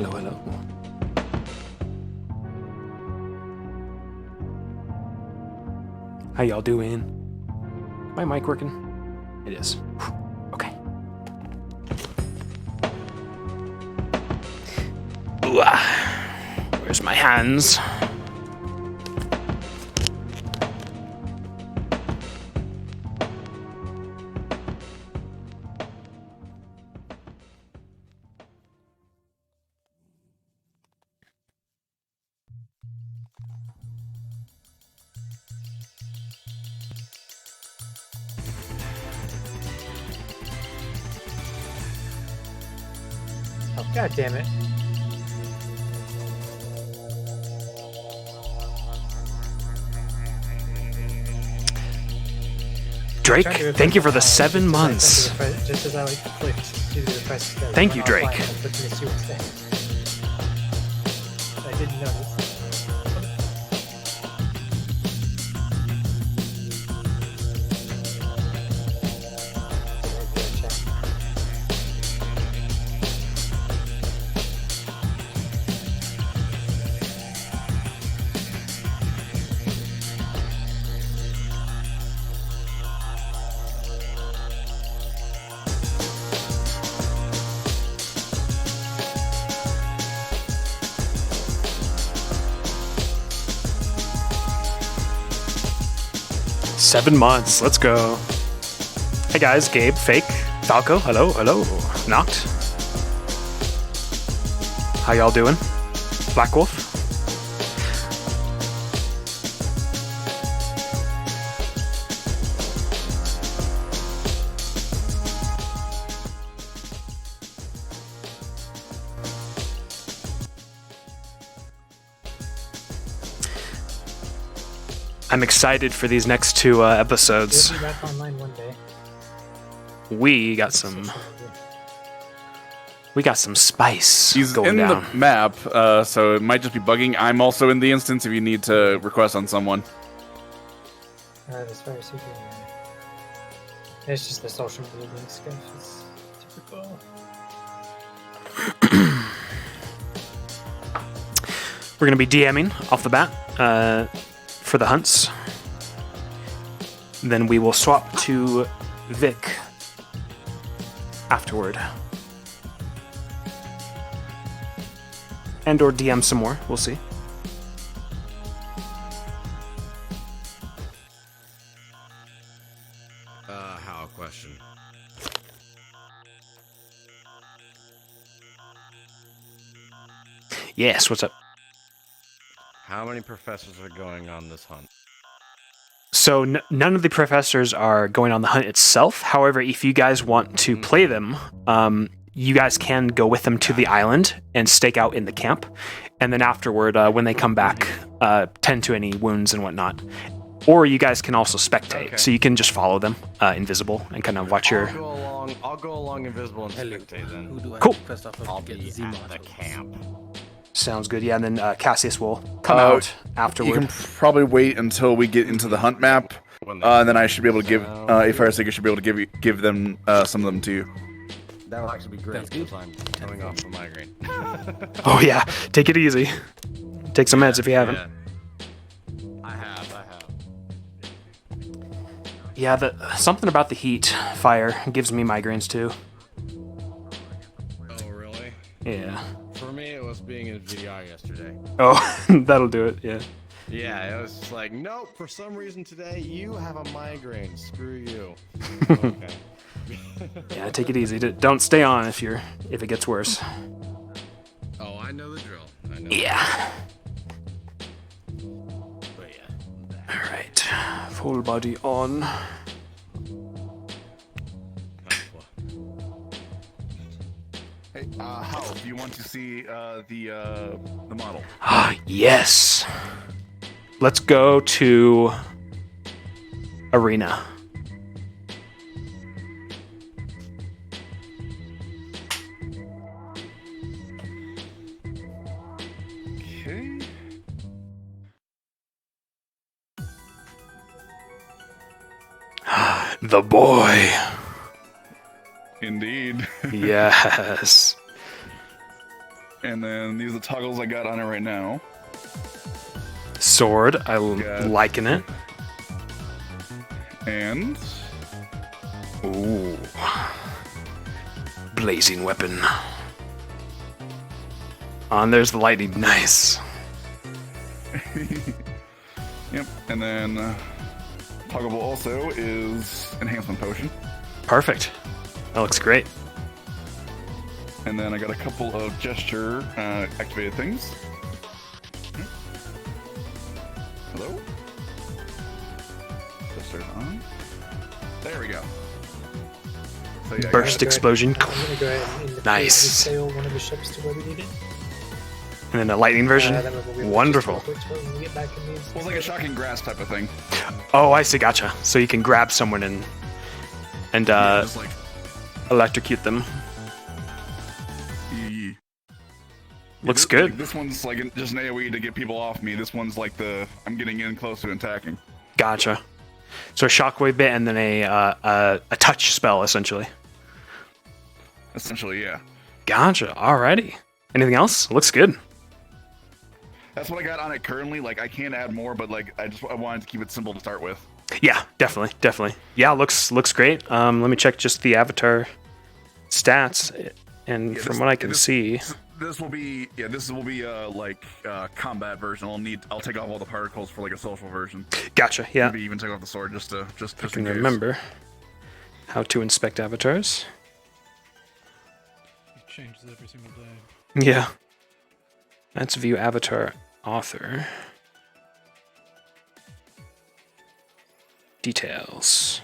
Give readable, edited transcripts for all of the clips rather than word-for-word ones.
Hello, hello. How y'all doing? My mic working? It is. Okay. Ooh, where's my hands? Oh, God damn it. Drake, thank you for the 7 months. Just as I clicked to the refresh. Thank you, Drake. I didn't notice. Seven months, let's go. Hey guys, Gabe, Fake, Falco, hello, hello, Noct. How y'all doing? Black Wolf? I'm excited for these next two episodes. We'll be back online one day. We got some spice. He's going in down. the map, so it might just be bugging. I'm also in the instance if you need to request on someone. As far as who can, it's just the social media link stuff. It's typical. We're going to be DMing off the bat for the hunts. Then we will swap to Vic afterward. And or DM some more. We'll see. How question? Yes, what's up? How many professors are going on this hunt? So none of the professors are going on the hunt itself. However, if you guys want to play them, you guys can go with them to the island and stake out in the camp. And then afterward, when they come back, tend to any wounds and whatnot. Or you guys can also spectate. Okay. So you can just follow them invisible and kind of watch your... I'll go along invisible and spectate then. Who do I Cool. first off I'll get be Z-mod at the for? camp. Sounds good. Yeah, and then Cassius will come out You afterward. can probably wait until we get into the hunt map, and then I should be able to give. If I should be able to give them some of them to you. That will actually be great That's good. because I'm coming off a migraine. Oh yeah, take it easy. Take some meds if you haven't. Yeah. I have. Yeah, something about the heat, fire, gives me migraines too. Oh, really? Yeah. For me, it was being in VDI yesterday. Oh, that'll do it, yeah. Yeah, it was just like, nope, for some reason today, you have a migraine. Screw you. Okay. Yeah, take it easy. Don't stay on if it gets worse. Oh, I know the drill. Yeah. But yeah. Alright. Full body on. Hey, Hal, do you want to see the model? Ah, yes. Let's go to Arena. Okay. The boy. Indeed. Yes. And then these are the toggles I got on it right now. Sword, Yeah. liking it. And Ooh. Blazing weapon. And there's the lightning. Nice. yep. And then toggleable also is enhancement potion. Perfect. That looks great. And then I got a couple of gesture activated things. Hello? Gesture's on. There we go. So, yeah, Burst explosion. I'm gonna go ahead and Nice. sail one of the ships to where we need it. And then a lightning version. Then we'll be able to Wonderful. just switch when we get back in these. Well, it's like a shocking grasp type of thing. Oh, I see. Gotcha. So you can grab someone and Just like electrocute them. yeah. Looks This- good. like, this one's like just an AoE to get people off me. This one's like I'm getting in close to attacking. Gotcha. So a shockwave bit and then a touch spell essentially. Essentially, yeah. Gotcha. Alrighty. Anything else? Looks good. That's what I got on it currently. Like I can't add more, but like I wanted to keep it simple to start with. Yeah, definitely. Yeah, looks great. Let me check just the avatar stats, and Yeah, from what I can this- see, This will be combat version. I'll take off all the particles for like a social version. gotcha. Yeah, Maybe even take off the sword just I in can case. remember how to inspect avatars. It changes every single day. Yeah, let's view avatar author details.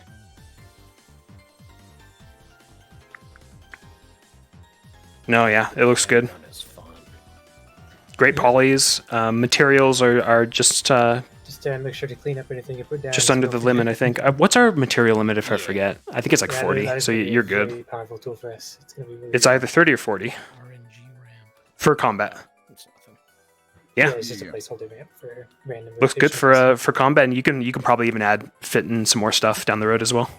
No, yeah, it looks good. Great polys. Materials are just Just make sure to clean up anything you put down. just under the limit, I think. What's our material limit if I forget? I think it's like Yeah, 40, that is so gonna be you're a good. very powerful tool for us. It's gonna be really It's good. either 30 or 40 RNG ramp. for combat. It's nothing. Yeah, it's just a Yeah. placeholder ramp for random. looks good rotations. for combat, and you can probably even fit in some more stuff down the road as well.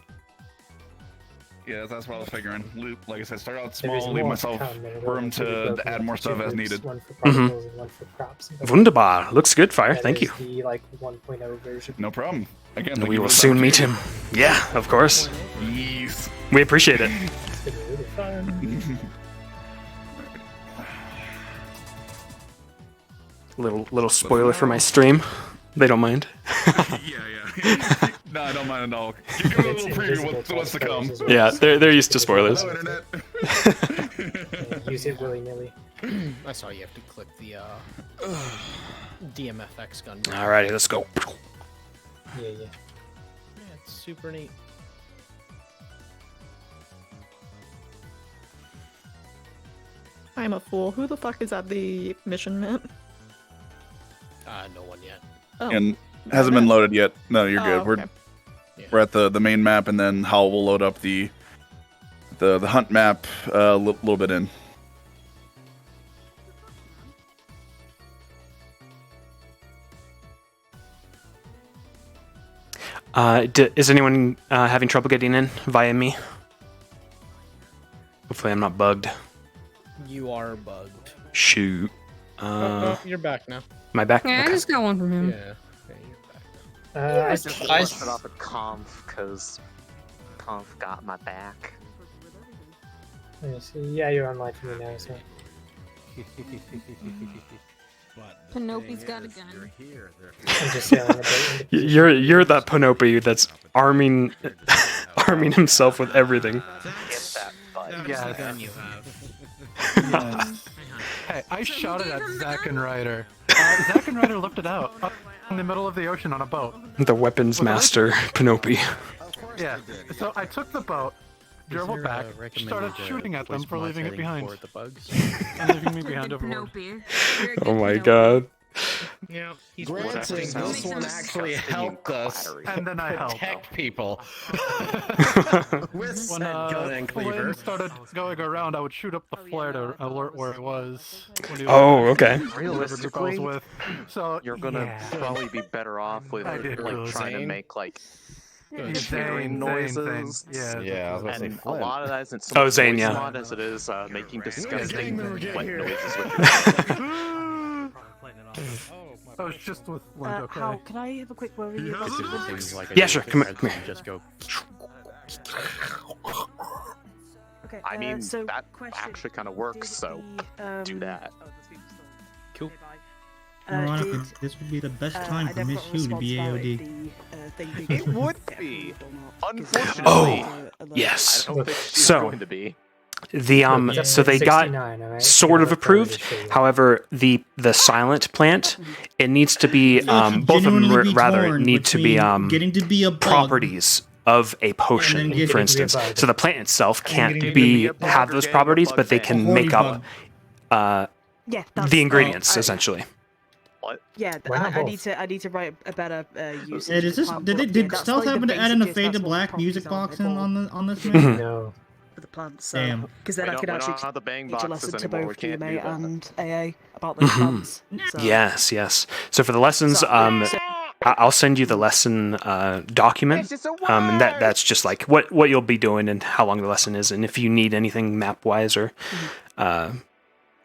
Yeah, that's what I was figuring. Like I said, start out There is small, leave more myself come, and it'll room eventually be to broken add into more two stuff as groups, needed. One for particles and one for props. and Wunderbar. Looks good, Fire. that Thank is you. The like 1.0 version. No problem. Again, And thank we you will for the soon meet opportunity. him. Yeah, of course. Yes. We appreciate it. It's gonna be really fun. Little spoiler for my stream. They don't mind. yeah. No, I don't mind at all. Give it a It's little invisible preview to what's to come. us as well. Yeah, they're used to spoilers. Hello, internet. Yeah, use it willy nilly. I saw you have to click the DMFX gun. Alrighty, let's go. Yeah. Yeah, it's super neat. I'm a fool. Who the fuck is at the mission map? No one yet. Oh, And hasn't been loaded yet. No, you're good. Oh, We're okay. we're at the main map, and then Hal will load up the hunt map a little bit in. Is anyone having trouble getting in via me? Hopefully I'm not bugged. You are bugged. Shoot. You're back now. Am I back? Yeah, I Okay. just got one from him. Yeah, you're back now. I Just I- looked it up at Conf because Conf got my back. see. Yeah, you're online for me now. So But Penelope's got a gun. You're here. I'm just sailing a boat. into You're that Panope that's arming himself with everything. Get that butt. That's Yeah. the gun you have. Yes. Hey, I shouted at Zack and Ryder. Zack and Ryder left it out up in the middle of the ocean on a boat. The weapons master, Panope. Yeah. So I took the boat, drove it back, started shooting at them for leaving it behind, The bugs. and leaving me behind overboard. Penelope. You're a Oh good my Penelope. god. Yeah, he's Granted, protecting this one actually helped us And then I helped. protect people. With said When gun and cleaver. Flynn started going around, I would shoot up the flare to alert where it was. When he was Oh, okay. whatever group I was Realistically, with. So you're gonna yeah. probably be better off with I did like go trying to Zane. make like triggering noises. Yeah. Yeah, I was gonna say And a Flynn. lot of that isn't so Oh, much Zane, voice yeah. mod as it is making disgusting member get wet here. noises with your Oh, it's just with Flint, okay. How can I have a quick word with you? Yeah, sure. Come here. Just go. Okay. I mean, so that question, actually kind of works, did so the, do that. Oh, the speaker's still- Cool. Okay, bye. Ironically, Did, this would be the best time I for never Miss got a Hugh to be response about AOD. the, thing It being would get be. approved or not, 'cause Unfortunately, Yes. I don't think she's So- going to be. The Look, so they got 69, all right? sort of Yeah, approved. that's what it is. However, the silent plant, it needs to be both of them Genuinely be rather torn need to be between getting to be a bug properties of a and potion, then for getting to be a instance. bug. So the plant itself can't getting to be be a bug have or those getting a properties, bug but they bang. can A make horny up Yeah, that's, the ingredients I- essentially. Yeah, Why not I both? need to write a better use. And is this did Stealth happen to add in a Fade to Black music box in on this Mm-hmm. man? No. for the plants? So, Damn. because then We I don't, could we actually don't have the bang teach a boxes lesson to anymore. We both can't do GMA that. and AA about those plants. So, Yes. So for the lessons, So- I'll send you the lesson document, and that's just like what you'll be doing and how long the lesson is, and if you need anything map wise or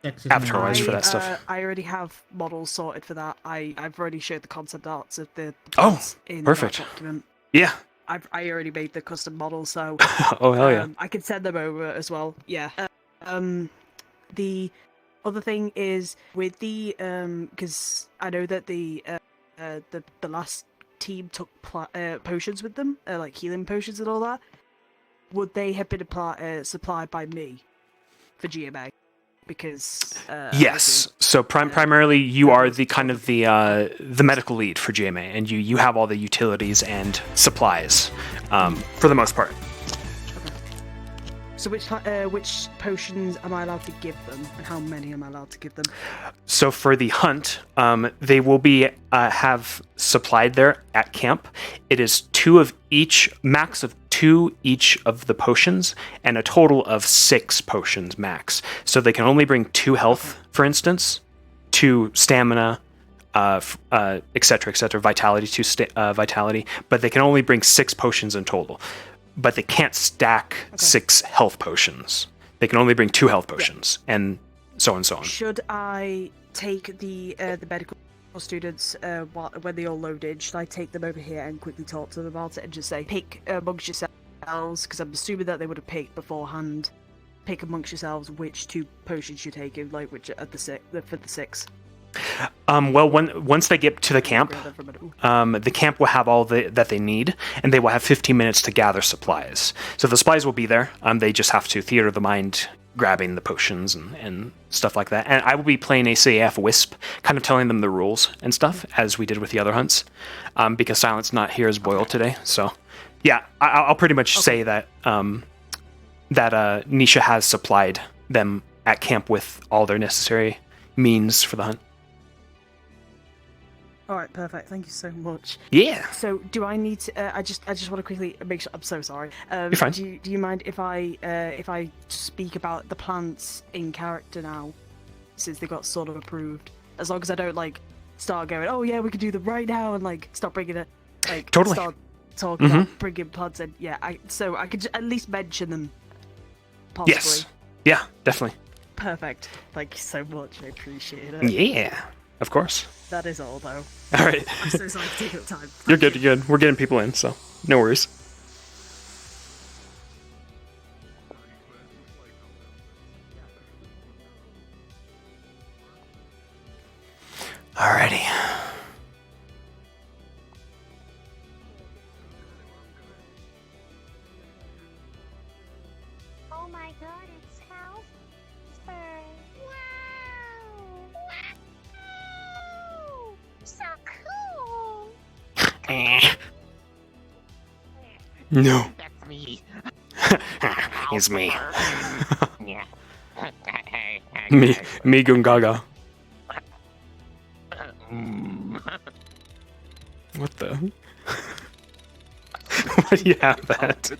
avatar-wise for that stuff. I already have models sorted for that. I've already showed the concept arts of the Oh, plants in perfect. that document. Yeah. I already made the custom models, so Oh hell yeah. I can send them over as well. Yeah. The other thing is with the because I know that the last team took potions with them, like healing potions and all that. Would they have been supplied by me for GMA? Because Yes. So primarily, you are the kind of the medical lead for GMA, and you have all the utilities and supplies for the most part. So which potions am I allowed to give them, and how many am I allowed to give them? So for the hunt, they will be have supplied there at camp. It is 2 of each, max of 2 each of the potions, and a total of 6 potions max. So they can only bring 2 health, for instance, 2 stamina, etc., vitality, 2 vitality, but they can only bring 6 potions in total. But they can't stack 6 health potions. They can only bring 2 health potions, and so on and so on. Should I take the medical students when they all loaded? Should I take them over here and quickly talk to them about it and just say, pick amongst yourselves? Because I'm assuming that they would have picked beforehand. Pick amongst yourselves which 2 potions you're taking, like which at for the 6. Well, once they get to the camp, the camp will have all that they need, and they will have 15 minutes to gather supplies. So the supplies will be there. They just have to theater of the mind, grabbing the potions and stuff like that. And I will be playing ACAF Wisp, kind of telling them the rules and stuff, as we did with the other hunts, because Silent's not here as Boyle today. So, yeah, I'll pretty much say that Nisha has supplied them at camp with all their necessary means for the hunt. All right, perfect. Thank you so much. Yeah. So, do I need to? I just want to quickly make sure. I'm so sorry. You're fine. Do you mind if I speak about the plants in character now, since they got sort of approved? As long as I don't start going, oh yeah, we can do them right now, and start bringing it, Totally. start talking about bringing plants in. Yeah, so I could at least mention them. Possibly. Yes. Yeah, definitely. Perfect. Thank you so much. I appreciate it. Yeah, of course. That is all, though. All right. I'm so sorry for taking up time. You're good. You're good. We're getting people in, so no worries. Alrighty. Oh my god, it's Houseburn. Wow! Wow! So cool! No. That's me. It's me. Yeah. Me Gungaga. What the? Why do you have that?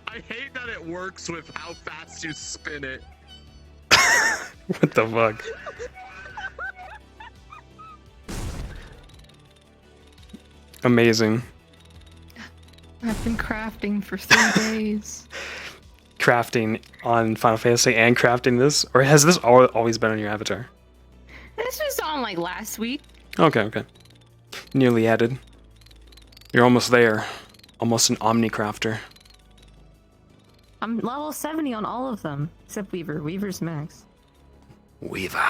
I hate that it works with how fast you spin it. What the fuck? Amazing. I've been crafting for 3 days. Crafting on Final Fantasy and crafting this? Or has this always been on your avatar? This was on like last week. Okay. Nearly added. You're almost there. Almost an Omnicrafter. I'm level 70 on all of them, except Weaver. Weaver's max. Weaver.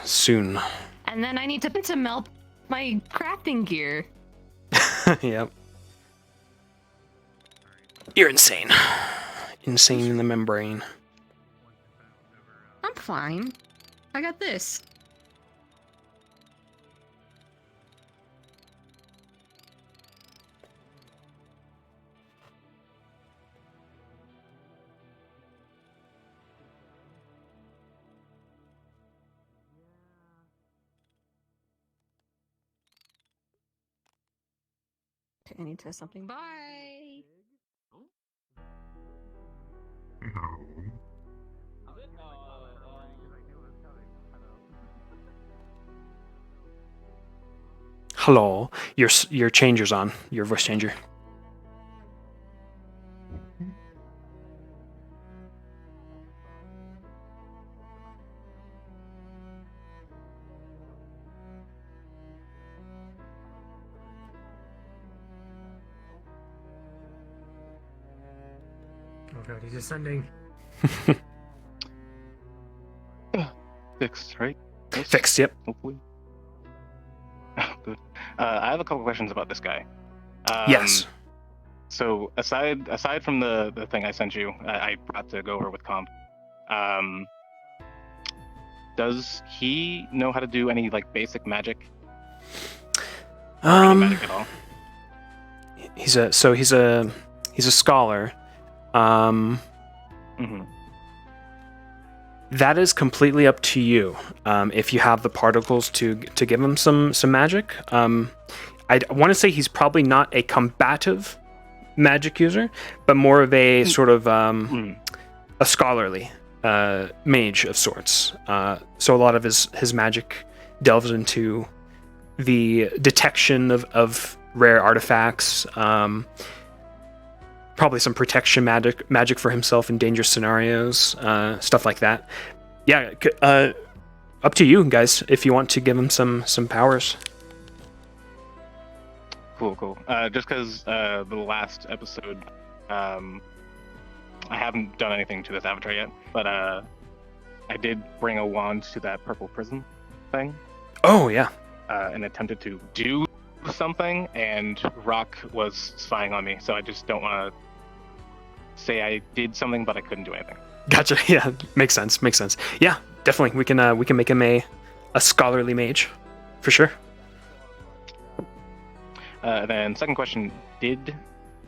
Soon. And then I need to melt my crafting gear. Yep. You're insane. Insane in the membrane. I'm fine. I got this. I need to test something. Bye. Hello. Your changer's on. Your voice changer. Oh god, he's ascending. Fixed, right? Yes? Fixed, yep. Hopefully. Oh, good. I have a couple questions about this guy. Yes. So aside from the thing I sent you, I brought to go over with Comp. Does he know how to do any like basic magic? Or any magic at all? He's a scholar. That is completely up to you. If you have the particles to give him some magic. I want to say he's probably not a combative magic user, but more of a sort of a scholarly mage of sorts. So a lot of his magic delves into the detection of rare artifacts, probably some protection magic for himself in dangerous scenarios, stuff like that. Yeah, up to you guys if you want to give him some powers. Cool. Just because the last episode, I haven't done anything to this avatar yet, but I did bring a wand to that purple prison thing. Oh yeah. And attempted to do something, and Rock was spying on me, so I just don't want to say I did something, but I couldn't do anything. Gotcha. Yeah, makes sense. Yeah, definitely. We can make him a scholarly mage, for sure. Then second question: did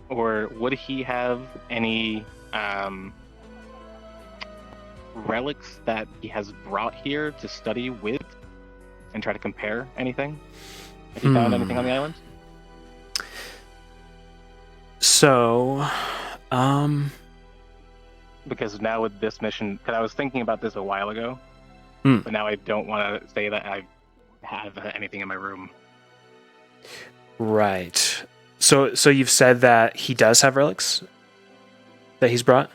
or would he have any relics that he has brought here to study with and try to compare anything? Have you found anything on the island? So, because now with this mission, because I was thinking about this a while ago, but now I don't want to say that I have anything in my room. Right. So you've said that he does have relics that he's brought?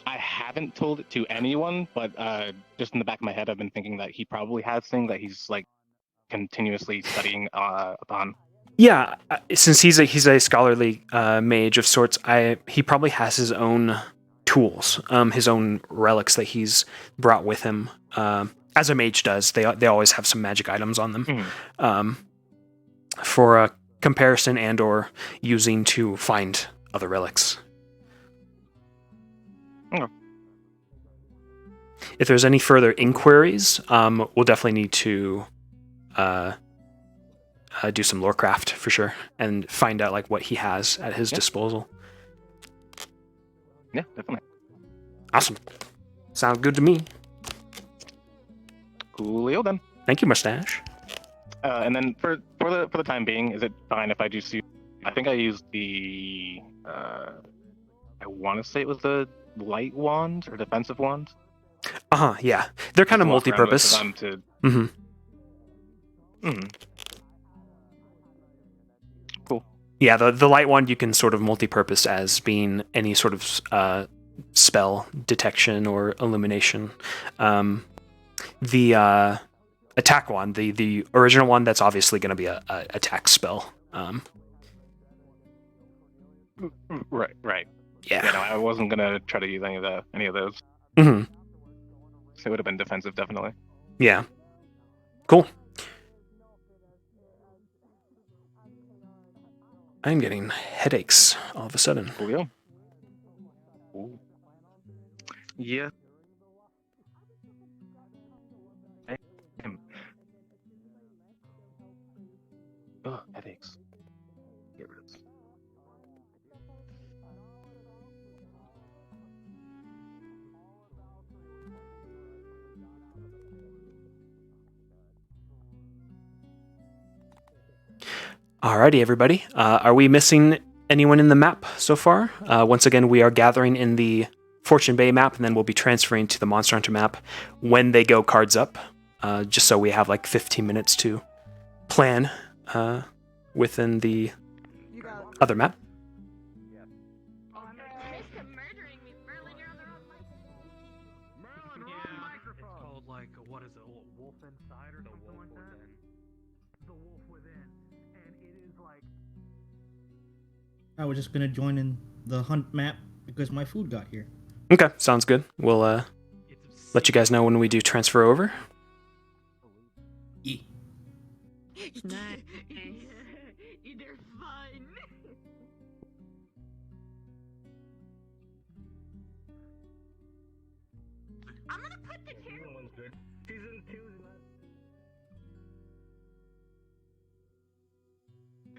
I haven't told it to anyone, but just in the back of my head, I've been thinking that he probably has things that he's like continuously studying upon. Yeah, since he's a scholarly mage of sorts, he probably has his own tools, his own relics that he's brought with him. As a mage does, they always have some magic items on them for a comparison and or using to find other relics. Okay. If there's any further inquiries, we'll definitely need to do some lorecraft for sure and find out like what he has at his disposal. Yeah, definitely. Awesome. Sounds good to me. Coolio then. Thank you, Mustache. And then for the time being, is it fine if I just use? I think I used the. I want to say it was the light wand or defensive wand. Yeah, they're kind of multi-purpose. Cool. Yeah, the light wand you can sort of multi-purpose as being any sort of spell detection or illumination. The attack wand, the original one, that's obviously going to be a attack spell. Right. Yeah. No, I wasn't gonna try to use any of those. Mm-hmm. So it would have been defensive, definitely. Yeah. Cool. I'm getting headaches all of a sudden. Julio? Ooh. Yeah. Oh, headaches. Get rid of this. Alrighty, everybody. Are we missing anyone in the map so far? Once again, we are gathering in the Fortune Bay map, and then we'll be transferring to the Monster Hunter map when they go cards up, just so we have like 15 minutes to plan within the other map. It's called like what is it? Wolf Inside or the Wolf Within? The Wolf Within, and it is like. I was just gonna join in the hunt map because my food got here. Okay, sounds good. We'll let you guys know when we do transfer over. Nice. They're fun. I'm gonna put the camera. One's good. Season 2 is not.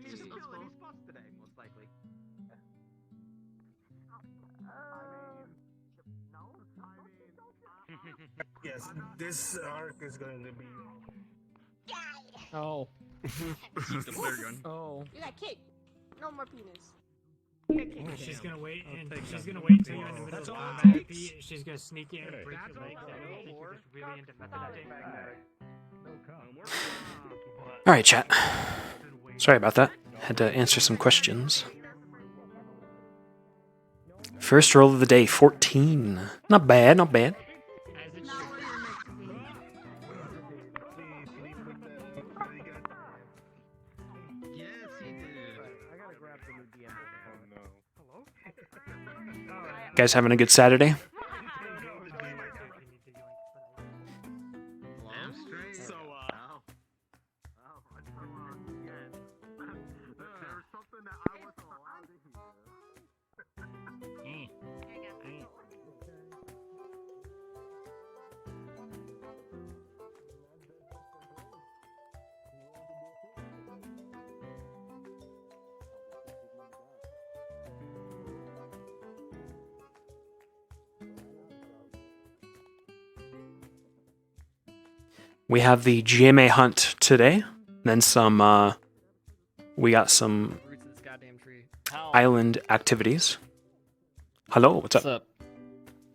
He's just filling his spots today, most likely. Yes, this arc is going to be. Oh. Oh. You got kicked. No more penis. She's gonna wait, and she's gonna wait till you're in the middle of combat. She's gonna sneak in and break your legs. I think you're just really into method acting. All right, chat. Sorry about that. Had to answer some questions. First roll of the day, 14. Not bad, not bad. Guys having a good Saturday? We have the GMA hunt today, then some, we got some island activities. Hello, what's up?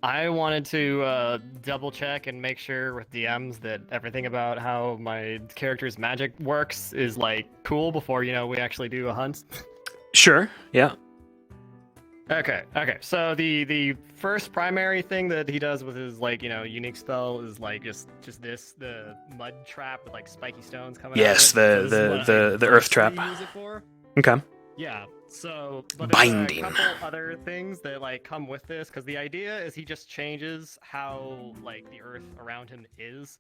I wanted to double check and make sure with DMs that everything about how my character's magic works is like cool before, you know, we actually do a hunt. Sure, yeah. Okay. So the first primary thing that he does with his like, you know, unique spell is like just the mud trap with like spiky stones coming Yes, out of it. the earth trap. Use it for. Okay. Yeah. So but Binding. there's a couple other things that like come with this because the idea is he just changes how like the earth around him is.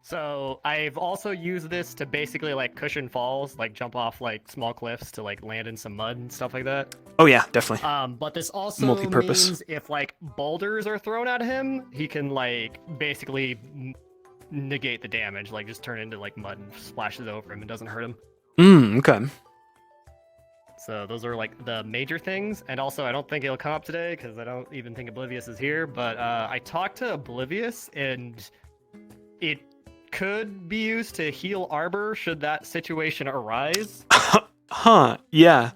So I've also used this to basically like cushion falls, like jump off like small cliffs to like land in some mud and stuff like that. Oh yeah, definitely. But this also Multi-purpose. means if like boulders are thrown at him, he can like basically negate the damage, like just turn into like mud and splashes over him and doesn't hurt him. Okay. So those are like the major things, and also I don't think it'll come up today because I don't even think Oblivious is here. But I talked to Oblivious, and it could be used to heal Arbor should that situation arise. Huh, yeah.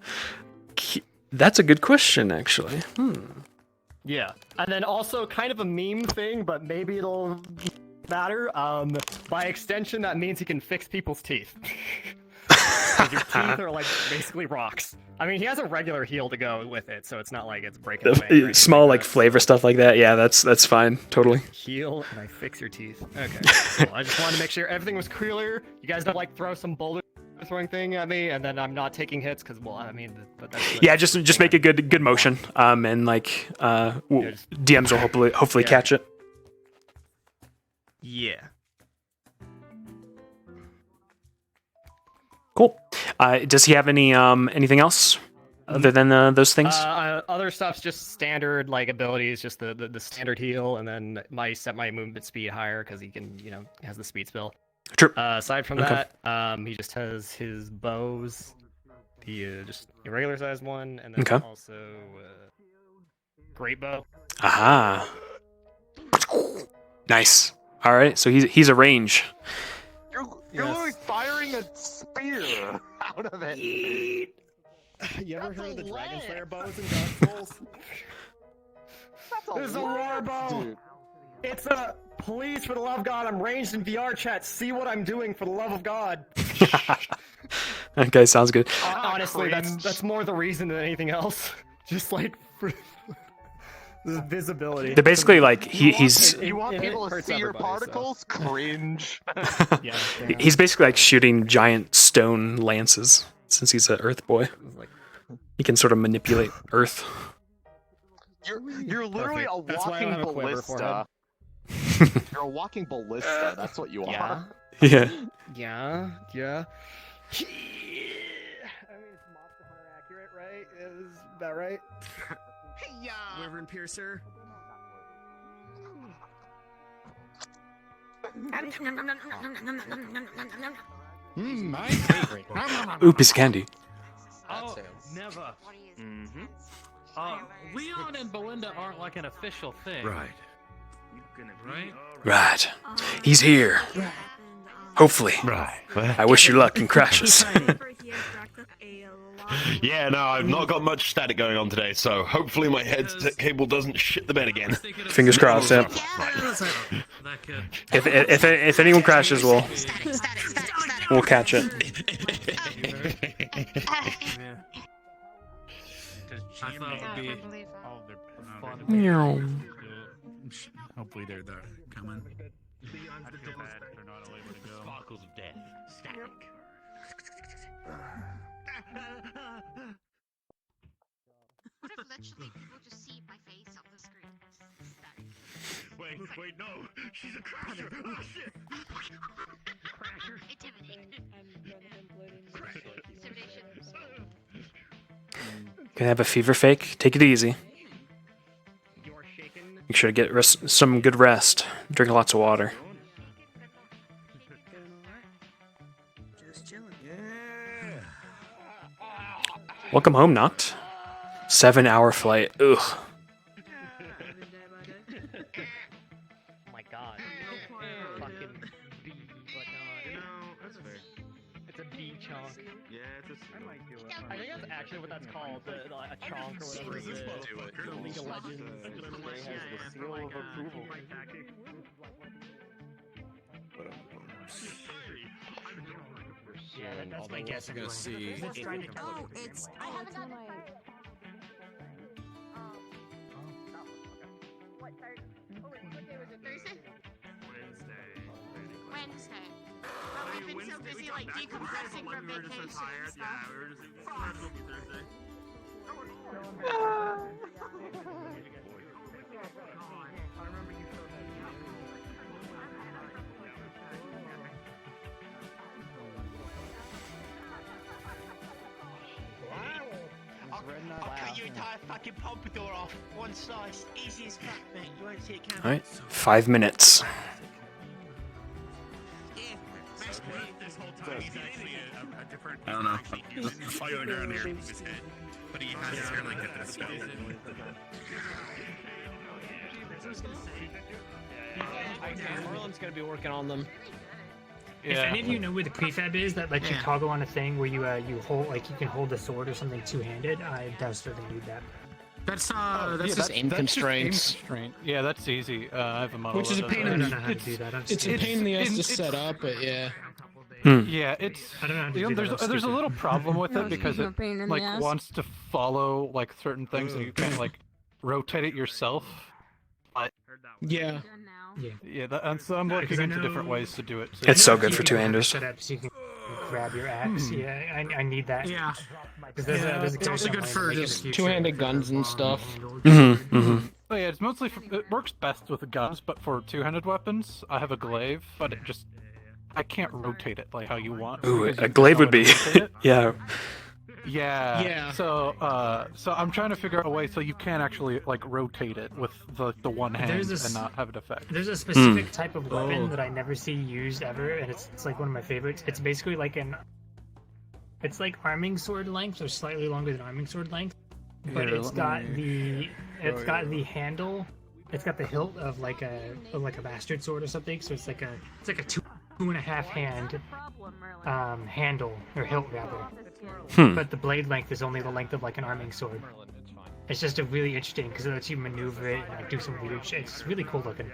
That's a good question, actually. Yeah, and then also kind of a meme thing, but maybe it'll matter. By extension, that means he can fix people's teeth. 'Cause your teeth are like basically rocks. I mean, he has a regular heal to go with it, so it's not like it's breaking the bank or anything Small like like that. flavor stuff like that. Yeah, that's fine. Totally. Heal and I fix your teeth. Okay, cool. I just wanted to make sure everything was clear. You guys don't like throw some boulder throwing thing at me, and then I'm not taking hits because, well, I mean, but that's Yeah, just make a good motion. And like DMs will hopefully catch it. Yeah. Cool. Does he have any anything else other than those things? Other stuff's just standard like abilities, just the standard heal, and then set my movement speed higher because he can, has the speed spell. True. Aside from Okay. that, he just has his bows, the just a regular sized one, and then Okay. also great bow. Aha. Nice. All right. So he's a range. You're literally firing a spear out of it. You ever heard of the Dragon Slayer bows in Dark Souls? There's a war bow. Dude. It's a please, for the love of God, I'm ranged in VR chat. See what I'm doing for the love of God. Okay, sounds good. Honestly, that's more the reason than anything else. Just like for the visibility. They're basically like he's You want people to hurts see your everybody, so. particles? Cringe. Yeah, he's basically like shooting giant stone lances since he's an Earth boy. He can sort of manipulate Earth. You're literally a That's why I don't walking have a quiver ballista. You're a walking ballista. That's what you are. Yeah. Yeah. I mean, it's Monster Hunter accurate, right? Is that right? Yeah. Wyvern Piercer. My favorite. Ooh, piece of candy. Oh, never. Mm-hmm. Leon and Belinda aren't like an official thing. Right. Right? Right. He's here. Hopefully. Right. I wish you luck in crashes. Yeah, no, I've not got much static going on today, so hopefully my headset cable doesn't shit the bed again. Fingers crossed. Yeah. If anyone crashes, we'll catch it. I thought it would be Meow. Hopefully they're coming. Sparkles of death. Static. What if literally people just see my face on the screen? Wait, no! She's a crasher! Oh shit! Crasher? Intimidate. Can I have a fever fake? Take it easy. Make sure to get some good rest. Drink lots of water. Just chilling. Welcome home, Noct. 7-hour flight. Ugh. Oh my god. Fucking bee, but that's fair. it's a bee chonk. Yeah, it's a I might do it. I think that's actually what that's called, a chonk or whatever. The League of Legends. The seal of approval. Yeah, that's my guess. I'm gonna see. Oh, it's. I haven't gotten What Thursday? Oh wait, what day was it? Thursday? Wednesday. But we've been so busy like decompressing from vacation and stuff. I'll cut your entire fucking pompadour off. One slice. Easy as fuck, mate. You won't see it coming. Alright. 5 minutes. I don't know. There's a fire around here. His head. But he has his hair like this. Merlin's gonna be working on them. If any of you know where the prefab is that lets you toggle on a thing where you hold you can hold the sword or something two-handed, I desperately need that. That's just aim constraints. Yeah, that's easy. I have a model. Which is a pain I in don't know how to do that. It's a pain in the ass to set up, but yeah. Yeah, it's. I don't know how to You know, do that, there's a I'm little stupid. problem with it because a it pain in the like ass. wants to follow like certain things, so you can't like rotate it yourself. But Yeah. yeah, and so I'm No, 'cause looking I into different know- ways to do it. It's so I know good for you can have it two-handers. set up so you can grab your axe. Hmm. Yeah, I need that. Yeah. 'Cause there's a It's character also I good wanna for make in the just future two-handed for guns and long stuff. handled Mm-hmm. sword. Mm-hmm. Oh yeah, it's mostly it works best with guns, but for two-handed weapons, I have a glaive, but it just I can't rotate it like how you want. Ooh, because a you glaive know would be. how to rotate it. Yeah. Yeah. Yeah. So I'm trying to figure out a way so you can actually like rotate it with the one hand There's this- and not have it affect. There's a specific Hmm. type of weapon that I never see used ever, and it's like one of my favorites. It's basically like it's like arming sword length, or slightly longer than arming sword length, but Here, it's let got me it's got the handle. It's got the hilt of like a bastard sword or something. So it's like a 2.5 hand handle or hilt rather. Hmm. But the blade length is only the length of like an arming sword. It's just a really interesting because it lets you maneuver it and like do some weird shit. It's really cool looking.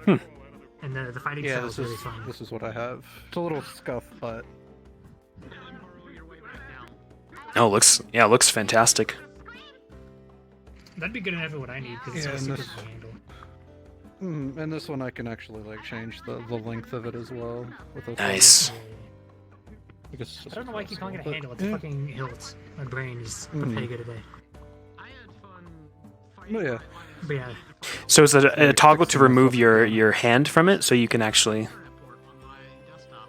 Hmm. And the fighting Yeah, style this is really is fun. this is what I have. It's a little scuff, but Oh, looks fantastic. That'd be good enough for what I need because it's Yeah, got a and super this- good handle. and this one I can actually like change the length of it as well. With a Nice. I guess it's I don't know why I keep calling it a but- handle. It's a yeah. fucking hilt. My brain is Mhm. Pega today. Oh yeah. But yeah, So is it a toggle to remove your hand from it so you can actually?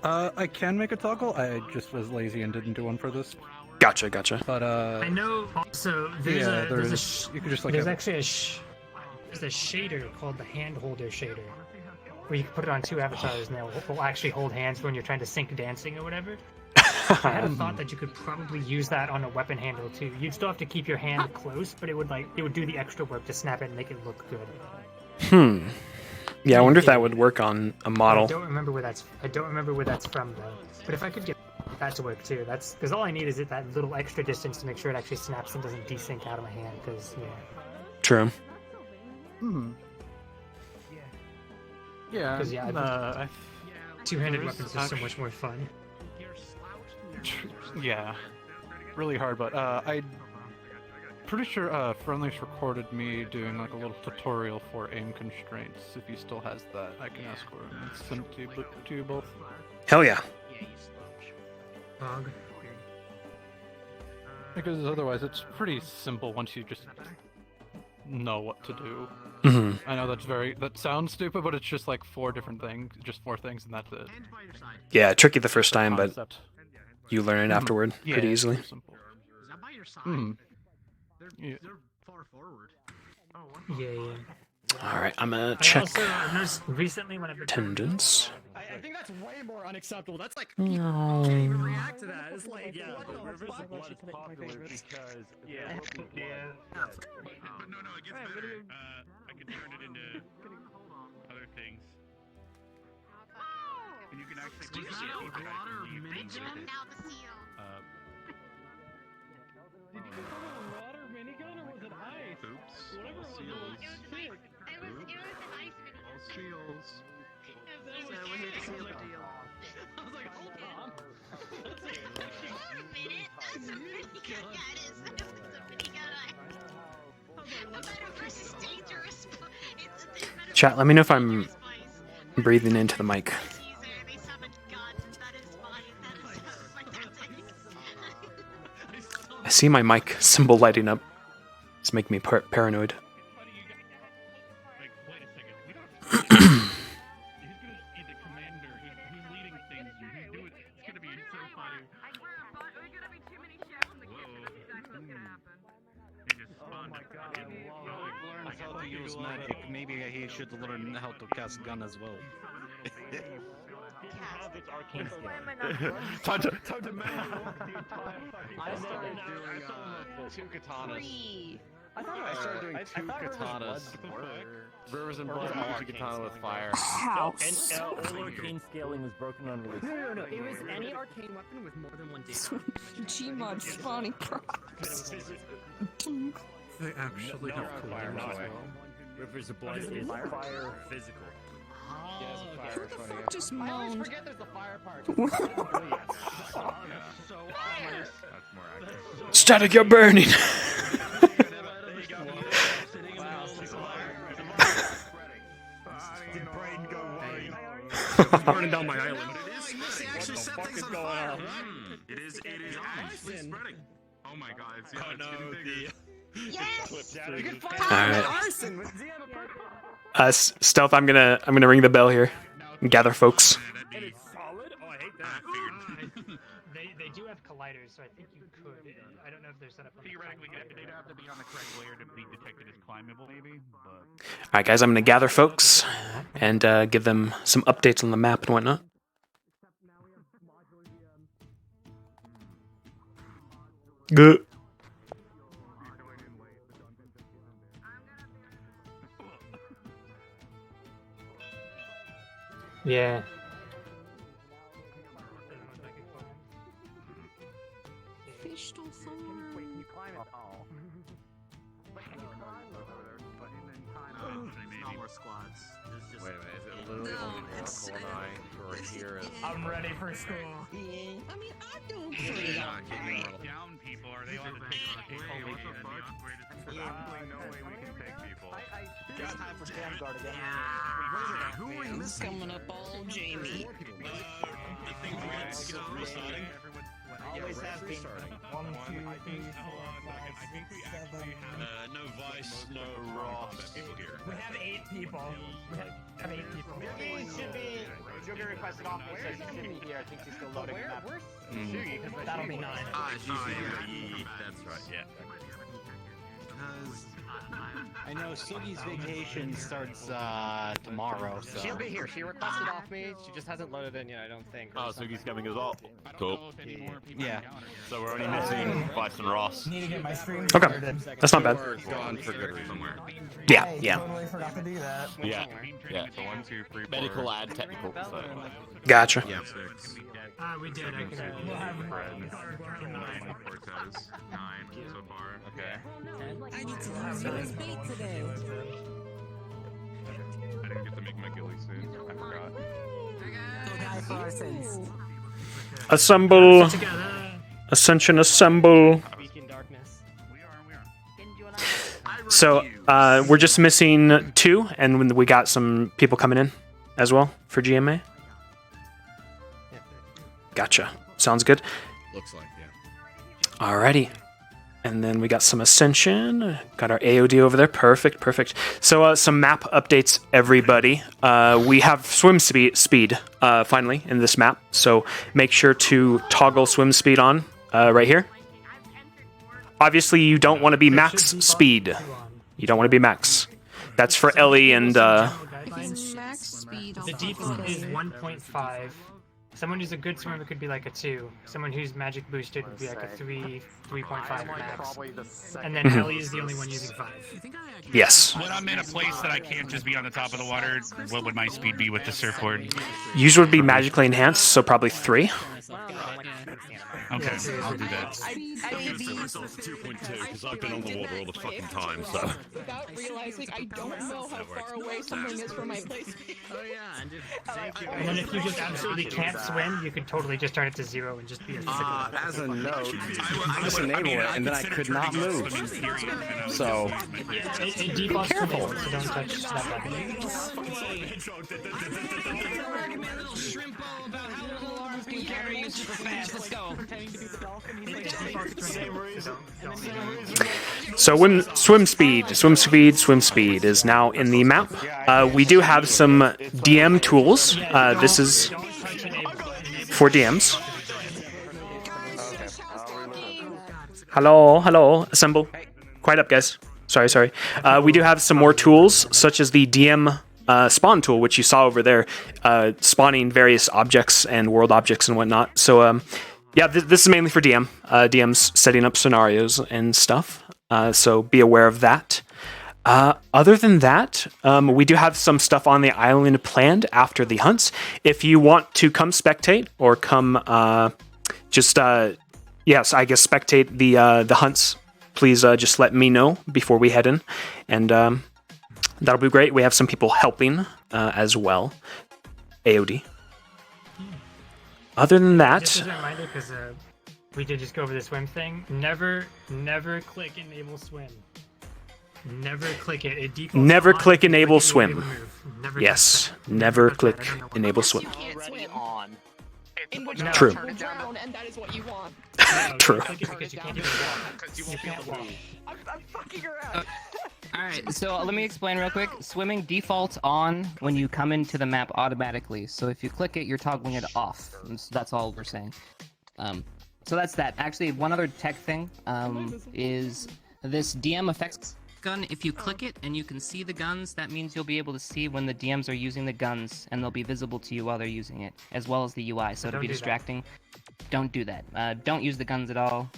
I can make a toggle. I just was lazy and didn't do one for this. Gotcha. But I know. Also, there's yeah, there's there's you can just like there's have- actually there's a shader called the hand holder shader, where you can put it on two avatars and they'll actually hold hands when you're trying to sync dancing or whatever. I had a thought that you could probably use that on a weapon handle too. You'd still have to keep your hand close, but it would do the extra work to snap it and make it look good. Hmm. Yeah, I wonder if that would work on a I model. don't remember where that's from though. But if I could get that to work too, that's because all I need is that little extra distance to make sure it actually snaps and doesn't desync out of my hand. Because True. Hmm. Yeah. 'Cause, yeah, two-handed there is weapons are so much more fun. Yeah. Really hard, but I'm pretty sure Friendly's recorded me doing like a little tutorial for aim constraints. If he still has that, I can ask for him and send it to you both. Hell yeah. Bog. Because otherwise, it's pretty simple once you just know what to do. Mhm. I know that sounds stupid, but it's just like four things, and that's it. Yeah, tricky the first time, but Concept. you learn it Mhm. afterward Yeah, pretty it's easily. pretty simple. Is that by your side? Mhm. They're far forward. Oh, what? Yeah. All right, I'm gonna I check also noticed recently when I've been attendance. I think that's way more unacceptable. That's like No. can't even react to that. It's like Yeah, what the the Rivers of fuck? Blood is popular because Yeah. yeah. But no, it gets better. I can turn it into other things. And you can actually put some feedback with it. Did you put it on water minigun or was it ice? Oops. Whatever All it was. seals. It was an ice minigun. All seals. It was a seal deal. I was like, hold on. That's a minute. That's a minigun. That is. That was a minigun. A better versus dangerous. Chat, let me know if I'm breathing into the mic. I see my mic symbol lighting up. It's making me paranoid. Like, wait a second. We don't have to. He's gonna be the commander. Who's leading things. Who's doing it. It's gonna be so funny. He just spawned my a God, fucking- learns how to use magic. Maybe he should learn how to cast gun as well. Time to I started doing two katanas. I started doing two katanas. Rivers and Blood multi-katana with fire. House. And all arcane scaling was broken on release. No. It was any arcane weapon with more than one damage. Gmod spawning props. They actually have Fire, cooldown no as way. well. Rivers of Blood is fire physical. Just I always moaned. forget there's a fire part. Static, you're burning. Burning down my island. It is actually spreading. Oh my god, it's getting bigger. Yes! You can find Alright. arson with Stealth, I'm gonna ring the bell here and gather folks. And it's solid? Oh, I hate that. They do have colliders, so I think you could. I don't know if they're set up on Theoretically, they'd have to be on the correct layer to be detected as climbable, maybe. But Alright, guys, I'm gonna gather folks and give them some updates on the map and whatnot. Good. Yeah. Fish stole someone. Wait, can you climb it? Oh. Wait, can you climb over there? But No more squads. There's just... Wait a minute, is it literally only Oracle and I who are here? I'm ready for school. I mean, I don't down people, are they on the Wait, what the fuck? There's absolutely no way we can take people. It's time for Jam Guard again. Who are This coming up all Jamie. Always has been. 1, 2, 3, 4, 5, 6, 7. no Vice, no Ross. We have 8 people. We have 8 people. Should be. Joker requested off me, so she should be here. I think she's still loading the map. Where's Sugi? Because that'll be 9. That's right, yeah. I know Sugi's vacation starts tomorrow, so... She'll be here. She requested off me. She just hasn't loaded in yet, I don't think. Oh, Sugi's coming as well. Cool. Yeah. So we're only missing Vice and Ross. Need to get my stream Okay, that's not bad. Gone for good reason. Yeah, yeah. Totally forgot to do that. Yeah, yeah. So 1, 2, 3, 4. Medical and technical. So. Gotcha. Yeah, 6. We did. I can. We'll have 9 Cortez. 9 so far. Okay. I get to use you as bait today. I didn't get to make my ghillie suit. I forgot. Assemble. Ascension, assemble. Weak in darkness. So we're just missing 2, and we got some people coming in as well for GMA. Gotcha. Sounds good. Looks like, yeah. Alrighty. And then we got some Ascension. Got our AOD over there. Perfect, perfect. So some map updates, everybody. We have swim speed finally in this map. So make sure to toggle swim speed on right here. Obviously, you don't want to be max speed. You don't want to be max. That's for Ellie and... Max speed. The default is 1.5. Someone who's a good swimmer could be like a 2. Someone who's magic boosted would be like a 3, 3.5 max. And then Ellie is the only one using 5. Yes. when I'm in a place that I can't just be on the top of the water, what would my speed be with the surfboard? Yours would be magically enhanced, so probably 3. Okay, I'll do that. I consider myself 2.2 because I've been on the water all the fucking time, so. Without realizing I don't know how far away something is from my place. Oh yeah, and just thank you. And then if you just absolutely can't swim, you could totally just turn it to 0 and just be a As a note, I just enable it and then I could not move. So, it defaults to naval, so don't touch that button. So swim speed is now in the map. We do have some DM tools. This is for DMs. Hello, assemble. Quiet up, guys. Sorry. We do have some more tools, such as the DM spawn tool, which you saw over there, spawning various objects and world objects and whatnot. So, yeah, this is mainly for DM. DMs setting up scenarios and stuff. So be aware of that. Other than that, we do have some stuff on the island planned after the hunts. If you want to come spectate or come yes, I guess spectate the hunts, please just let me know before we head in. And That'll be great. We have some people helping as well. AOD. Other than Just that, as a reminder, because we did just go over the swim thing. Never click enable swim. Never click it. It defaults never on. click If you enable click it, you won't be able swim. to move. Never Yes, touch that. never touch click that. I don't know why. enable swim. Can't on. In which No. True. you will drown, and that is what you want. No, True. Click it because you can't even walk. You can't walk. I'm fucking around. Alright, so let me explain real quick. Swimming defaults on when you come into the map automatically. So if you click it, you're toggling it off. That's all we're saying. So that's that. Actually, one other tech thing is this DM effects gun. If you click it and you can see the guns, that means you'll be able to see when the DMs are using the guns, and they'll be visible to you while they're using it, as well as the UI, so it'll be distracting. Don't do that. Don't use the guns at all.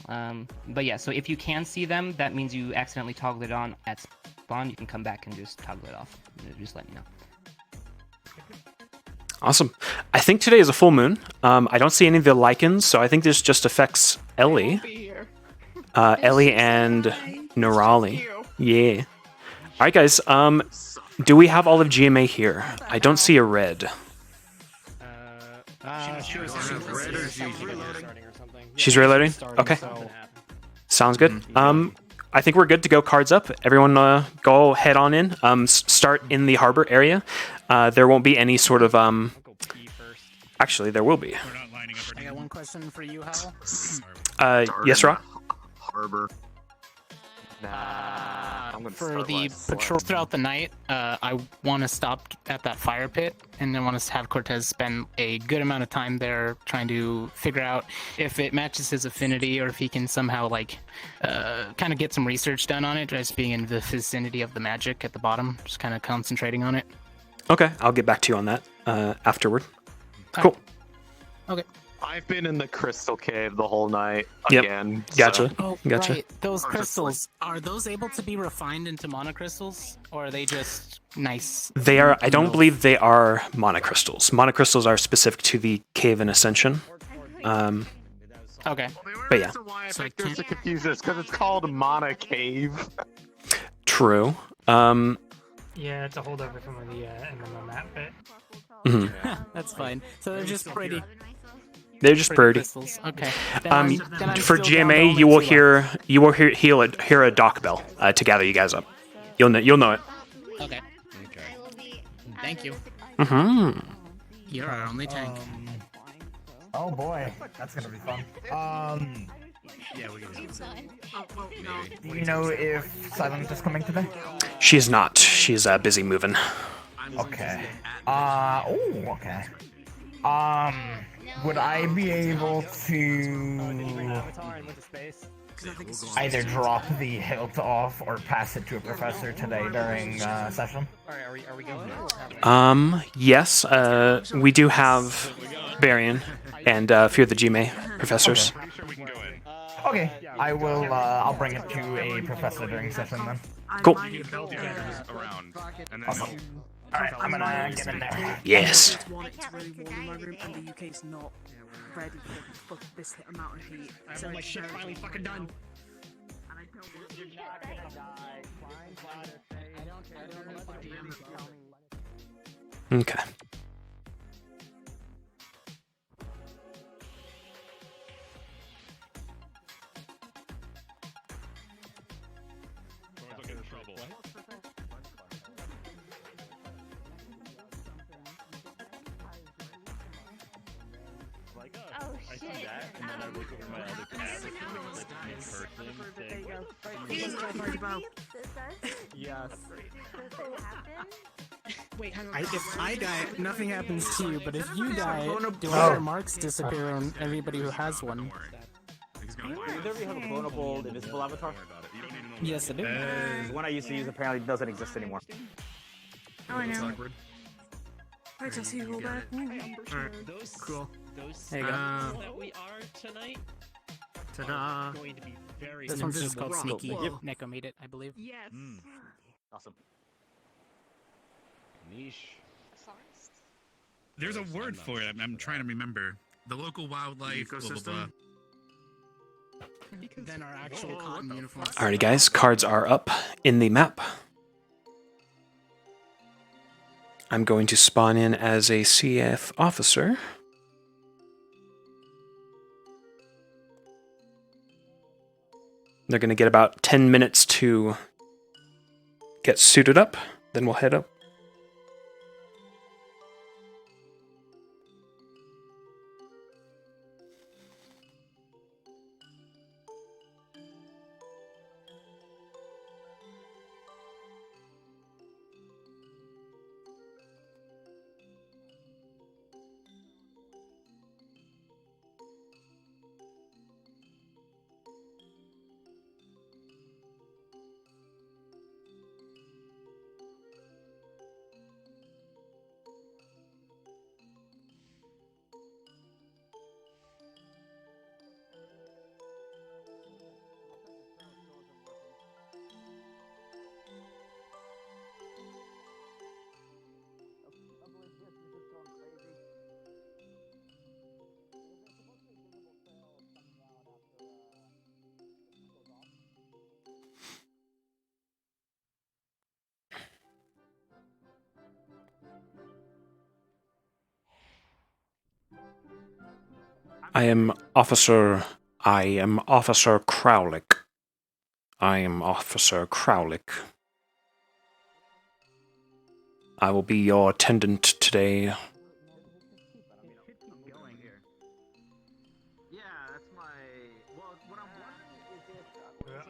But yeah, so if you can see them, that means you accidentally toggled it on at spawn. You can come back and just toggle it off. Just let me know. Awesome. I think today is a full moon. I don't see any of the lichens, so I think this just affects Ellie. Ellie and Nerali. Yeah. Alright guys, do we have all of GMA here? I don't see a red. She's reloading? Okay. Sounds good. I think we're good to go cards up. Everyone go head on in. Start in the harbor area. There won't be any sort of... Actually, there will be. I got one question for you, Hal. Yes, Rob? Harbor. I'm gonna For start the like patrol throughout the night, I want to stop at that fire pit, and I want to have Cortez spend a good amount of time there trying to figure out if it matches his affinity or if he can somehow like kind of get some research done on it, just being in the vicinity of the magic at the bottom, just kind of concentrating on it. Okay, I'll get back to you on that afterward. Cool. Okay. I've been in the crystal cave the whole night Yep. again. Gotcha. Oh, Gotcha. right. Those crystals, are those able to be refined into monocrystals, or are they just nice? They are. I don't believe they are monocrystals. Monocrystals are specific to the cave and Ascension. Okay. But yeah. Why I think there's a confusion is because it's called Mana Cave. True. Yeah, it's a holdover from the MMO map bit. That's fine. So they're just pretty. They're just pretty. Crystals. Okay. For GMA, you will hear a dock bell to gather you guys up. You'll know it. Okay. Thank you. Mm-hmm. You're our only tank. Oh boy, that's gonna be fun. Yeah, we're gonna Do you know if Silent is coming today? She's not. She's busy moving. Okay. Okay. Would I be able to either drop the hilt off or pass it to a professor today during session? Yes. We do have Barian and a few of the GMA professors. Okay, I will. I'll bring it to a professor during session then. Cool. Awesome. All right, I'm gonna get in there. Yes. It's warm in my room, and the UK's not ready for this amount of heat. So my shit finally fucking done. Okay. I see that, and then I look over my other tab, Yes. Wait, if I die, nothing happens to you, but if you die, do all your marks disappear on everybody who has one? Either we have a clonable invisible avatar. Yes, I do. The one I used to use apparently doesn't exist anymore. Oh, I know. I just see you all there. Cool. There you go. That we are tonight. Ta-da! Going to be very. This one's just called Sneaky. Yep. Neko made it, I believe. Yes. Awesome. Niche. There's a word for it. I'm trying to remember. The local wildlife. Blah, blah, blah. Then our actual cotton uniforms. Alrighty, guys. Cards are up in the map. I'm going to spawn in as a CF officer. They're going to get about 10 minutes to get suited up, then we'll head up. I am Officer Crowlick. I am Officer Crowlick. I will be your attendant today. I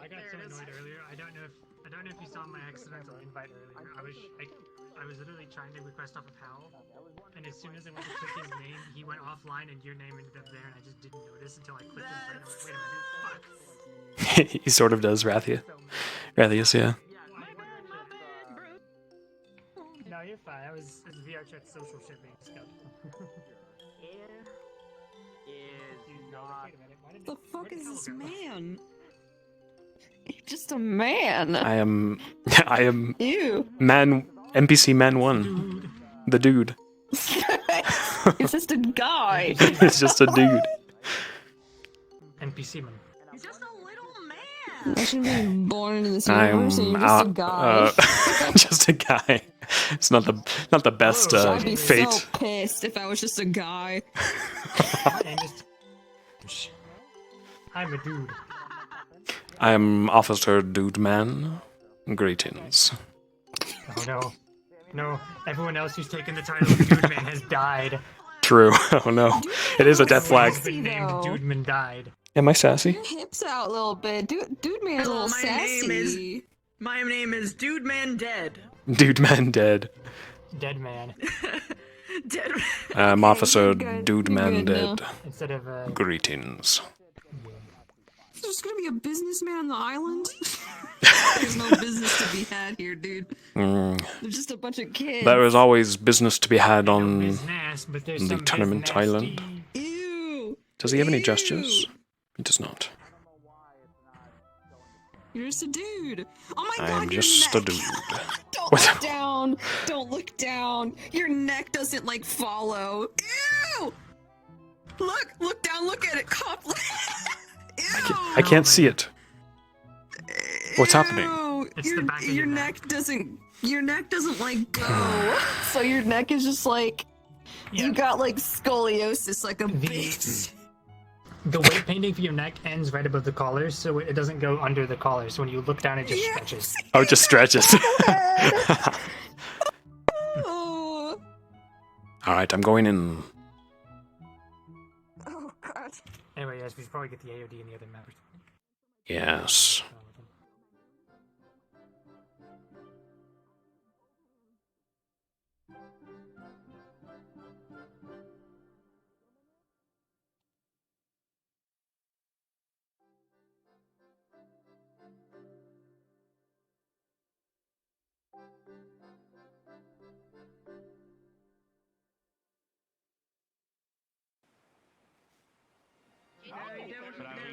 got so annoyed earlier. I don't know if you saw my accidental invite earlier. I was literally trying to request off of Hal, and as soon as I went to click his name, he went offline, and your name ended up there, and I just didn't notice until I clicked his name. I was like, wait a minute, fuck. He sort of does, Rathius, yeah. No, you're fine. It's VR chat social shipping stuff. What the fuck is this man? You're just a man. I am Ew. NPC Man 1. The dude. It's just a guy. It's just a dude. NPC man. He's just a little man. I should be born into this universe and you're just a guy. Just a guy. It's not the best I'd be fate. so pissed if I was just a guy. I'm a dude. I am Officer Dude Man. Greetings. Oh no. No, everyone else who's taken the title of Dude Man has died. True. Oh no. It is a death flag. Has been named Dude Man died. Am I sassy? Your hips out a little bit. Dude man's a little sassy. My name is Dude Man Dead. Dude Man dead. Dead man. Dead man. I'm Officer Dude Man dead. Instead of Greetings. There's gonna be a businessman on the island? There's no business to be had here, dude. There's just a bunch of kids. There is always business to be had on the the tournament island. Ew. Does he have any gestures? He does not. You're just a dude. Oh my I god, am your just neck. a dude. Don't look down. Don't look down. Your neck doesn't like follow. Ew. Look down. Look at it. Cop. I can't see it. What's happening? Your neck doesn't like go. So your neck is just like you got like scoliosis like a bitch. The weight painting for your neck ends right above the collar, so it doesn't go under the collar. So when you look down, it just stretches. Oh, it just stretches. Alright, I'm going in. Oh god. Anyway, yes, we should probably get the AOD and the other members. Yes.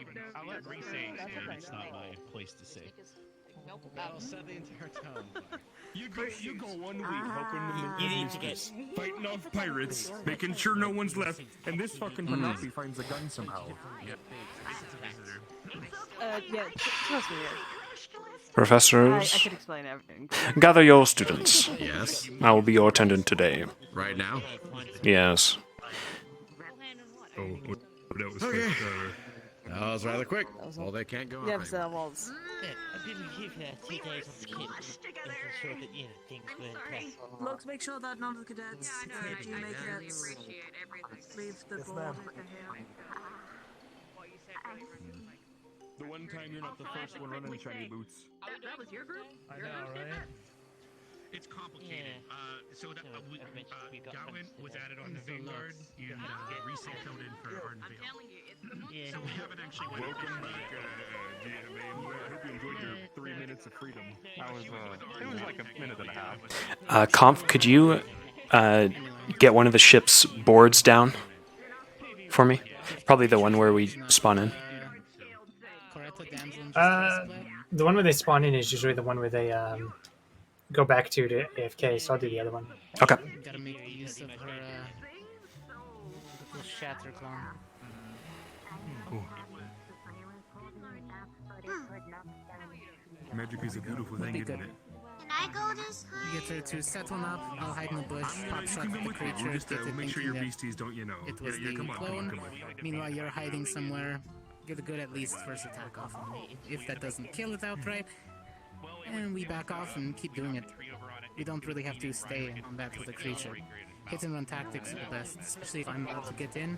But I'll let Reese say it's not my place to say. I'll set the entire town. You go 1 week hoping to make business, fighting off pirates, making sure no one's left, and this fucking Penelope finds a gun somehow. Yeah, trust me. Professors, I could explain everything. gather your students. Yes. I will be your attendant today. Right now? Yes. Oh, that was Okay. quick. That was rather quick. Well, they can't go Yeah, up so that was. I've been here for 2 days on the kid, making sure that, you know, things were in place. Looks, make sure that none of the cadets, GMA cadets, leave the board if they're here. The one time you're not the first one running shiny boots. That was your group? I know, right? It's complicated. So that Gowan was added on the Vanguard and Reset filled in for Ardenvale. So we haven't actually went Welcome back, GMA. I hope you enjoyed your 3 minutes of freedom. It was like a minute and a half. Conf, could you get one of the ship's boards down for me? Probably the one where we spawn in. The one where they spawn in is usually the one where they go back to AFK, so I'll do the other one. Okay. Gotta make use of her little shatter clone. Magic is a beautiful thing, isn't it? Can I go this way? Get her to settle up, I'll hide in the bush, pop shot the creature, We'll just get it make sure thinking your that beasties don't, you know. it was the come on, clone. come on. Meanwhile, you're hiding somewhere. Get a good at least first attack off on me. If that doesn't kill it outright, and we back off and keep doing it. We don't really have to stay on that with the creature. Hit and run tactics are the best, especially if I'm about to get in.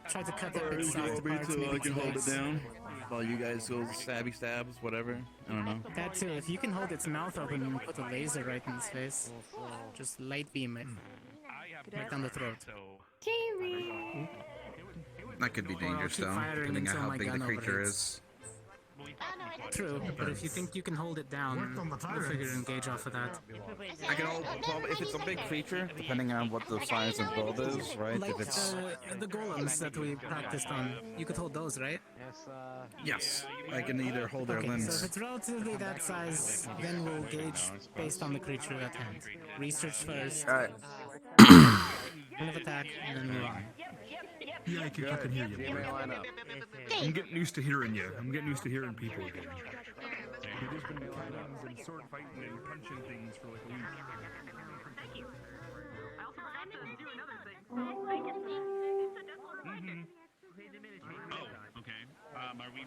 Try to cut that bit soft parts, maybe I can hold it legs. down while you guys go stabby stabs, whatever. I don't know. That too, if you can hold its mouth open and put a laser right in its face, just light beam it. Right down the throat. Jamie! That could be Or I'll dangerous keep though, firing depending on until how my big the gun creature overheats. is. True, but if you think you can hold it down, we'll figure engage off of that. I can hold, probably, if it's a big creature, depending on what the size and build is, right? Like If it's the golems that we practiced on, you could hold those, right? yes, I can either hold their Okay, so if limbs. it's relatively that size, then we'll gauge based on the creature at hand. Research first. Alright. Kind of attack, and then move on. Yeah, I can hear you. I'm getting used to hearing you. I'm getting used to hearing people again. We've just been cannons and sword fighting and punching things for like a week. Oh, okay. Are we...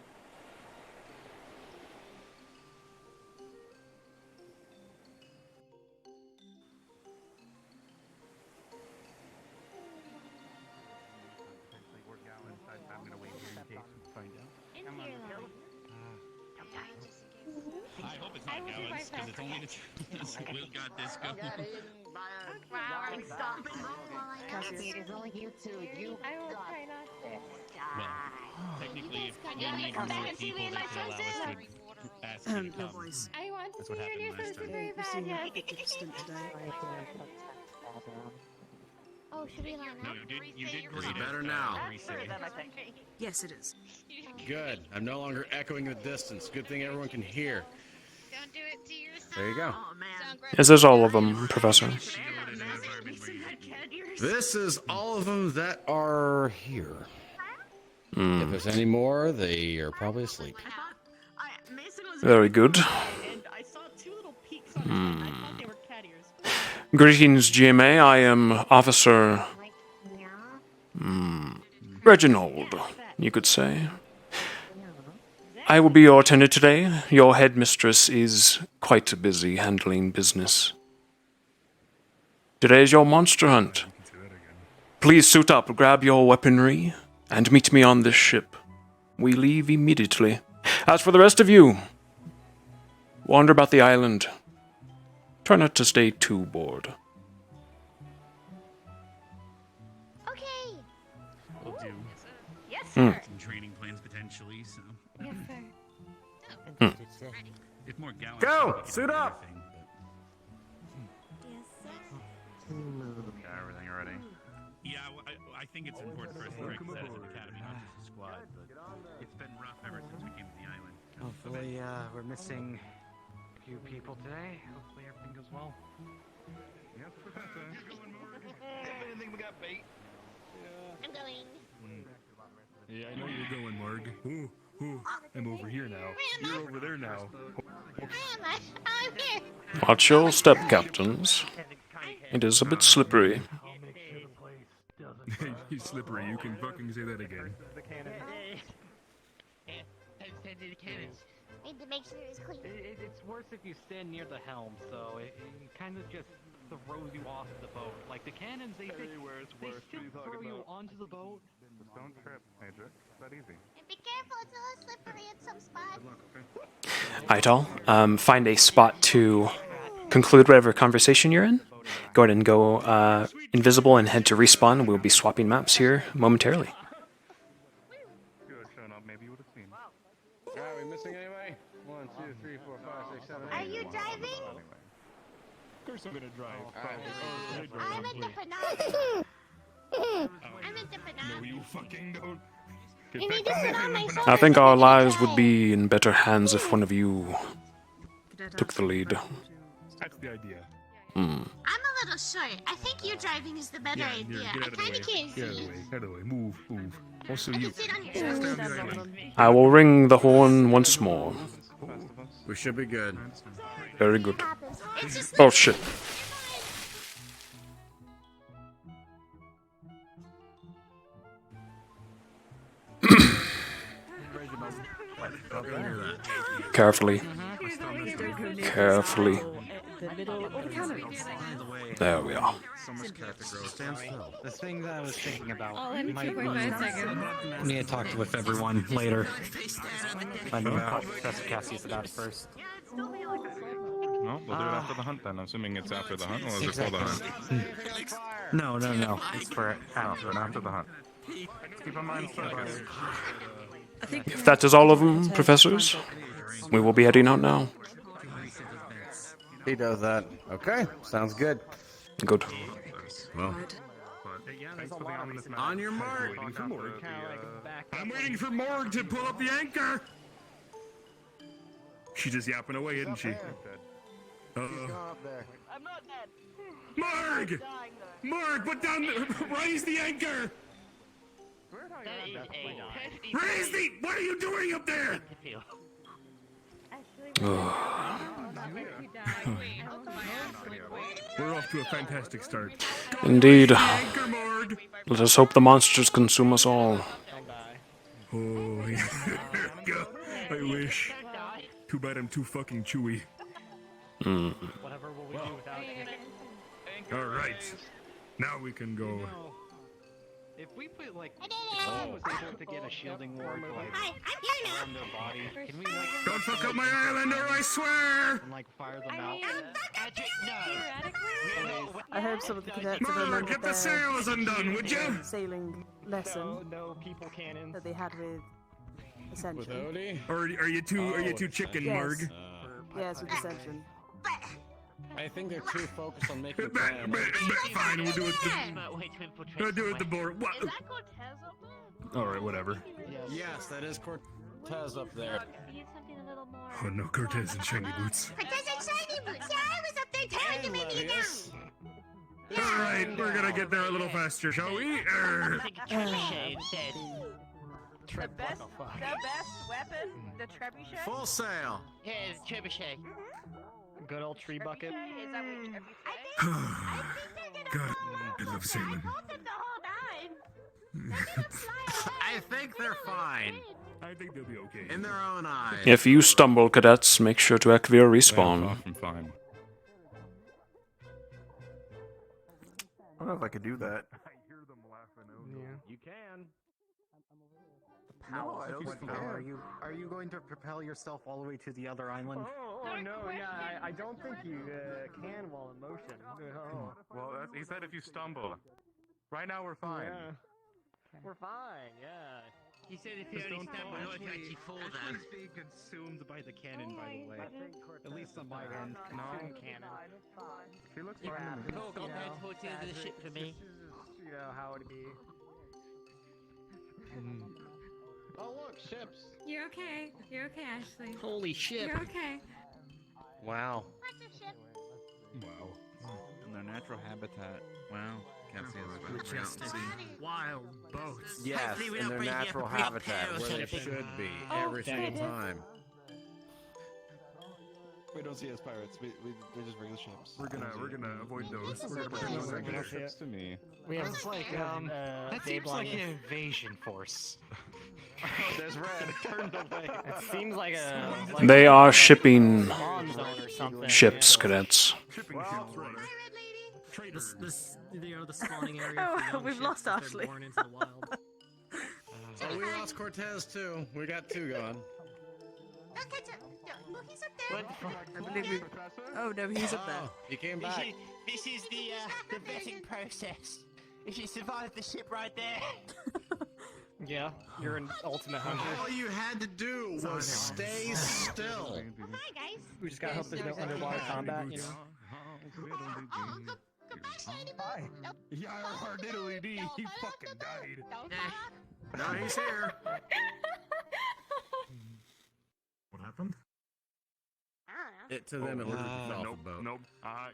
I hope it's not Gowans, because it's only the Will got this going. It is only you two. You I will try not to. Well, technically, if you need come back more and see people, me in they my can allow us swimsuit. to ask you to Your come. voice. I want to That's see what you in your happened last swimsuit time. very You bad, seem yes. a bit distant today. Oh, should we line No, up? you did Is great. it better now? Yes, it is. Good. I'm no longer echoing the distance. Good thing everyone can hear. Don't do it to yourself. There you go. Is this all of them, Professor? This is all of them that are here. Hmm. If there's any more, they are probably asleep. Very good. And I saw two little peaks on his head, and I thought they were cat ears. Greetings, GMA. I am Officer Reginald, you could say. I will be your attendant today. Your headmistress is quite busy handling business. Today is your monster hunt. Please suit up, grab your weaponry, and meet me on this ship. We leave immediately. As for the rest of you, wander about the island. Try not to stay too bored. Okay. We'll do. Yes, sir. Some training plans potentially, so. Yes, sir. If more gallons. Go! Suit up! Got everything ready. Yeah, I think it's important for us to recognize as an academy, not just a squad, but it's been rough ever since we came to the island. Hopefully, we're missing a few people today. Hopefully everything goes well. Yep. I think we got bait. I'm going. Yeah, I know you're going, Marg. Ooh, I'm over here now. You're over there now. I'm here. Watch your step, captains. It is a bit slippery. He's slippery. You can fucking say that again. Need to make sure it's clean. It's worse if you stand near the helm, so it kind of just throws you off the boat. Like the cannons, they still throw you onto the boat. Just don't trip, Major. It's that easy. And be careful, it's a little slippery in some spots. Ital, find a spot to conclude whatever conversation you're in. Go ahead and go invisible and head to respawn. We'll be swapping maps here momentarily. If you had shown up, maybe you would have seen. Are we missing anybody? 1, 2, 3, 4, 5, 6, 7, 8. Are you driving? Of course I'm gonna drive. I'm at the banana. I'm at the banana. No, you fucking don't. You need to sit on my shoulder. I think our lives would be in better hands if one of you took the lead. That's the idea. Hmm. I'm a little short. I think you driving is the better idea. I kind of can't Get out of the see. way. Get out of the way. Move. Also, I you. can sit on your shoulder. I will ring the horn once more. We should be good. Very good. It's just Oh shit. Carefully. Carefully. There we are. The thing that I was thinking about All in might 2.5 seconds. I need to talk with everyone later. I know how Professor Cassius about it first. No, we'll do it after the hunt then. Assuming it's after the hunt, or is it for the hunt? No. It's for After the hunt. Keep in mind, If that is all of them, professors, we will be heading out now. He does that. Okay, sounds good. Good. Well, On your mark. I'm waiting for Morg to pull up the anchor. She's just yapping away, isn't she? I'm not dead. Marg! Marg, put down raise the anchor! Raise the... What are you doing up there? We're off to a fantastic start. Indeed. Anchor, Morg! Let us hope the monsters consume us all. Oh, yeah. I wish. Too bad I'm too fucking chewy. Hmm. Alright. Now we can go. If we put like, if someone was able to get a shielding ward like around their body, can we like? Don't fuck up my island or I swear! And like fire them out. I hope some of the cadets have Mark, remembered get the their sails undone, would you? sailing lesson No people cannons. that they had with Ascension. Or are you too chicken, Yes. Marg? Yes, with Ascension. I think they're too focused on making Fine, we'll do it. We'll do it the board. What? All right, whatever. Yes, that is Cortez up there. Oh no, Cortez and shiny boots. Cortez and shiny boots. Yeah, I was up there tearing the baby down. All right, we're gonna get there a little faster, shall we? The best weapon, the trebuchet. Full sail. Yeah, it's trebuchet. Good old tree bucket. Is that what trebuchet? God, I love sailing. I think they're fine. I think they'll be okay. In their own eyes. If you stumble, cadets, make sure to activate respawn. I'm fine. I don't know if I could do that. You can. No, I don't think so. Are you going to propel yourself all the way to the other island? Oh no, yeah, I don't think you can while in motion. No. Well, he said if you stumble. Right now we're fine. Yeah. We're fine, yeah. He said if you only stumble, not if you actually fall down. Ashley's being consumed by the cannon, by the way. At least on my end. No. Cannon. She looks You've fine. all got there towards the end of the ship for me. You know how it'd be. Oh look, ships. You're okay. You're okay, Ashley. Holy shit. You're okay. Wow. What's your ship? Wow. In their natural habitat. Wow. Majestic, wild boats. Yes, Hopefully we're in not their breaking up a natural big habitat, pair or where they something. should be Oh, every single time. We don't see as pirates. They're just regular ships. We're gonna avoid those. We're gonna They're pretend those regular aren't there. ships to me. We have that seems like an invasion force. There's red. Turned away. It seems like a. They are shipping spawn zone or something. ships, cadets. Shipping ships, right? This, the spawning area. Oh, we've lost Ashley. Born into the wild. Oh, we lost Cortez too. We got two gone. He's up there. I believe we... Oh no, he's up there. He came back. This is the vetting process. If you survive the ship right there. Yeah, you're an ultimate hunter. All you had to do was stay still. Hi guys. We just gotta hope there's no underwater combat, you know? Hi. Yeah, our diddly dee, he fucking died. No, he's here. What happened? To them, it looks like Nope, nope.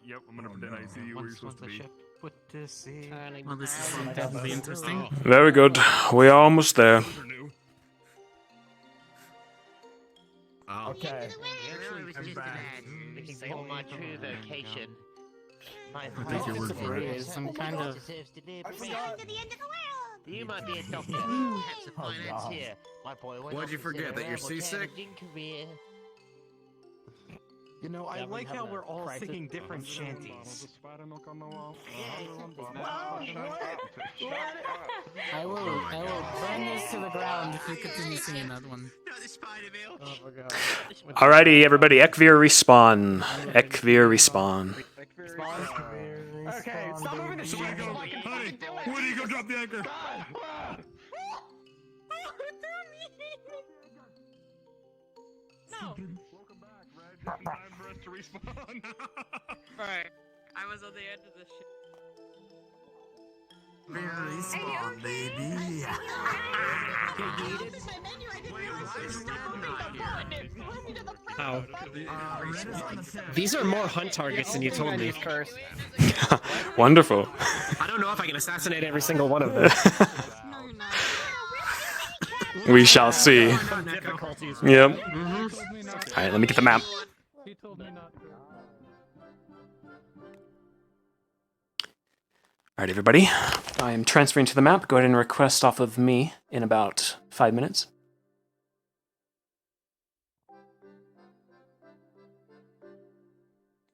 Yep, I'm gonna pretend I see you where you're supposed to be. Put to sea. Well, this is definitely interesting. Very good. We are almost there. Okay. It was just an ad. Looking for my true vocation. My I'm kind of. You might be a doctor, perhaps a financier. My boy went What'd you forget, that you're seasick? Career. You know, I That like would how have we're a all crisis. singing different shanties. I will burn this to the ground if you continue singing that one. Not the spider mill. Oh my god. Alrighty, everybody. Ekvir respawn. Ekvir respawn. Okay, stop moving the ship. Honey, Woody, go drop the anchor. No. Welcome back, Red. Time for us to respawn. Right. I was on the end of the ship. Respawn, baby. Ow. These are more hunt targets than you told me. Wonderful. I don't know if I can assassinate every single one of them. We shall see. Difficulties. Yep. Mm-hmm. Alright, let me get the map. He told me not to. Alright, everybody. I am transferring to the map. Go ahead and request off of me in about 5 minutes.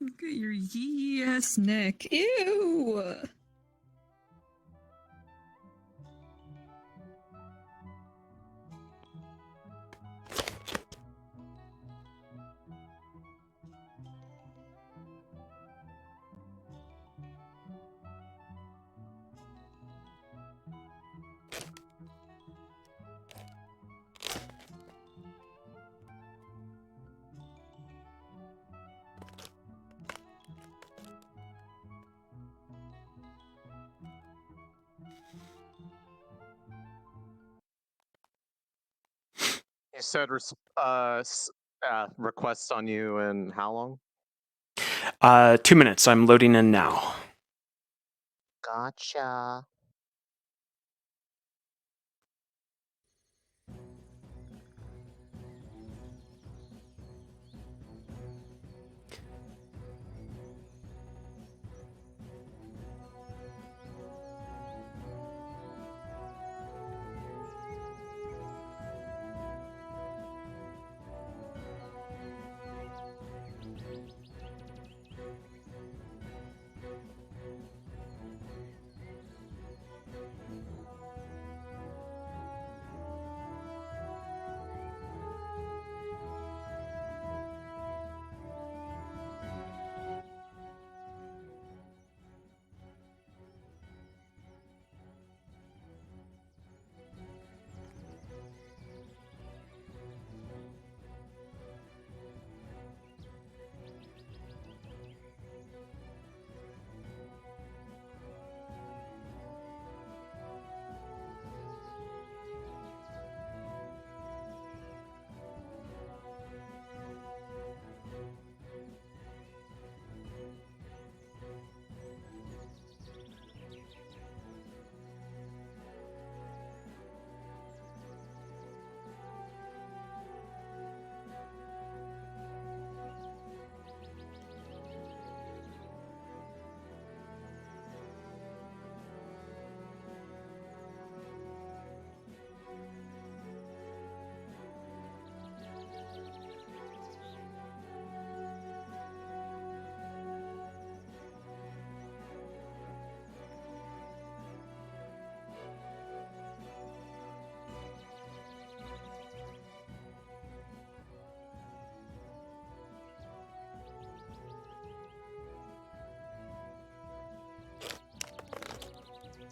Look at your yes neck. Ew. You said requests on you in how long? 2 minutes. I'm loading in now. Gotcha.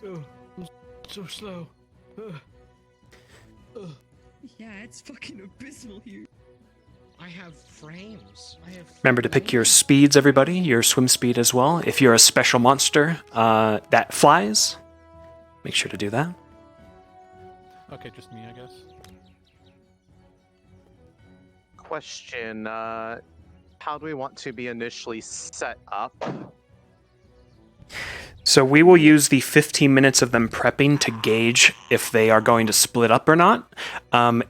Oh, I'm so slow. Yeah, it's fucking abysmal here. I have frames. Remember to pick your speeds, everybody, your swim speed as well. If you're a special monster that flies, make sure to do that. Okay, just me, I guess. Question, how do we want to be initially set up? So we will use the 15 minutes of them prepping to gauge if they are going to split up or not.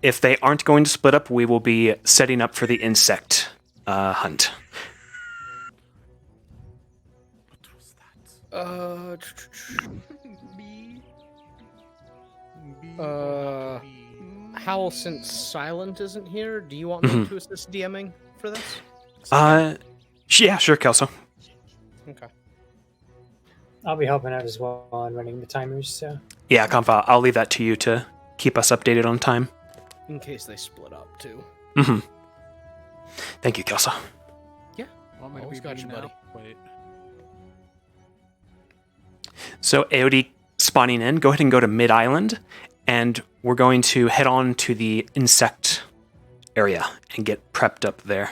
If they aren't going to split up, we will be setting up for the insect hunt. Howl, since Silent isn't here, do you want me to assist DMing for this? Yeah, sure, Kelso. Okay. I'll be helping out as well on running the timers, so. Yeah, Confa, I'll leave that to you to keep us updated on time. In case they split up, too. Thank you, Kelso. Yeah, always got you, buddy. Wait. So AOD spawning in, go ahead and go to Mid-Island, and we're going to head on to the insect area and get prepped up there.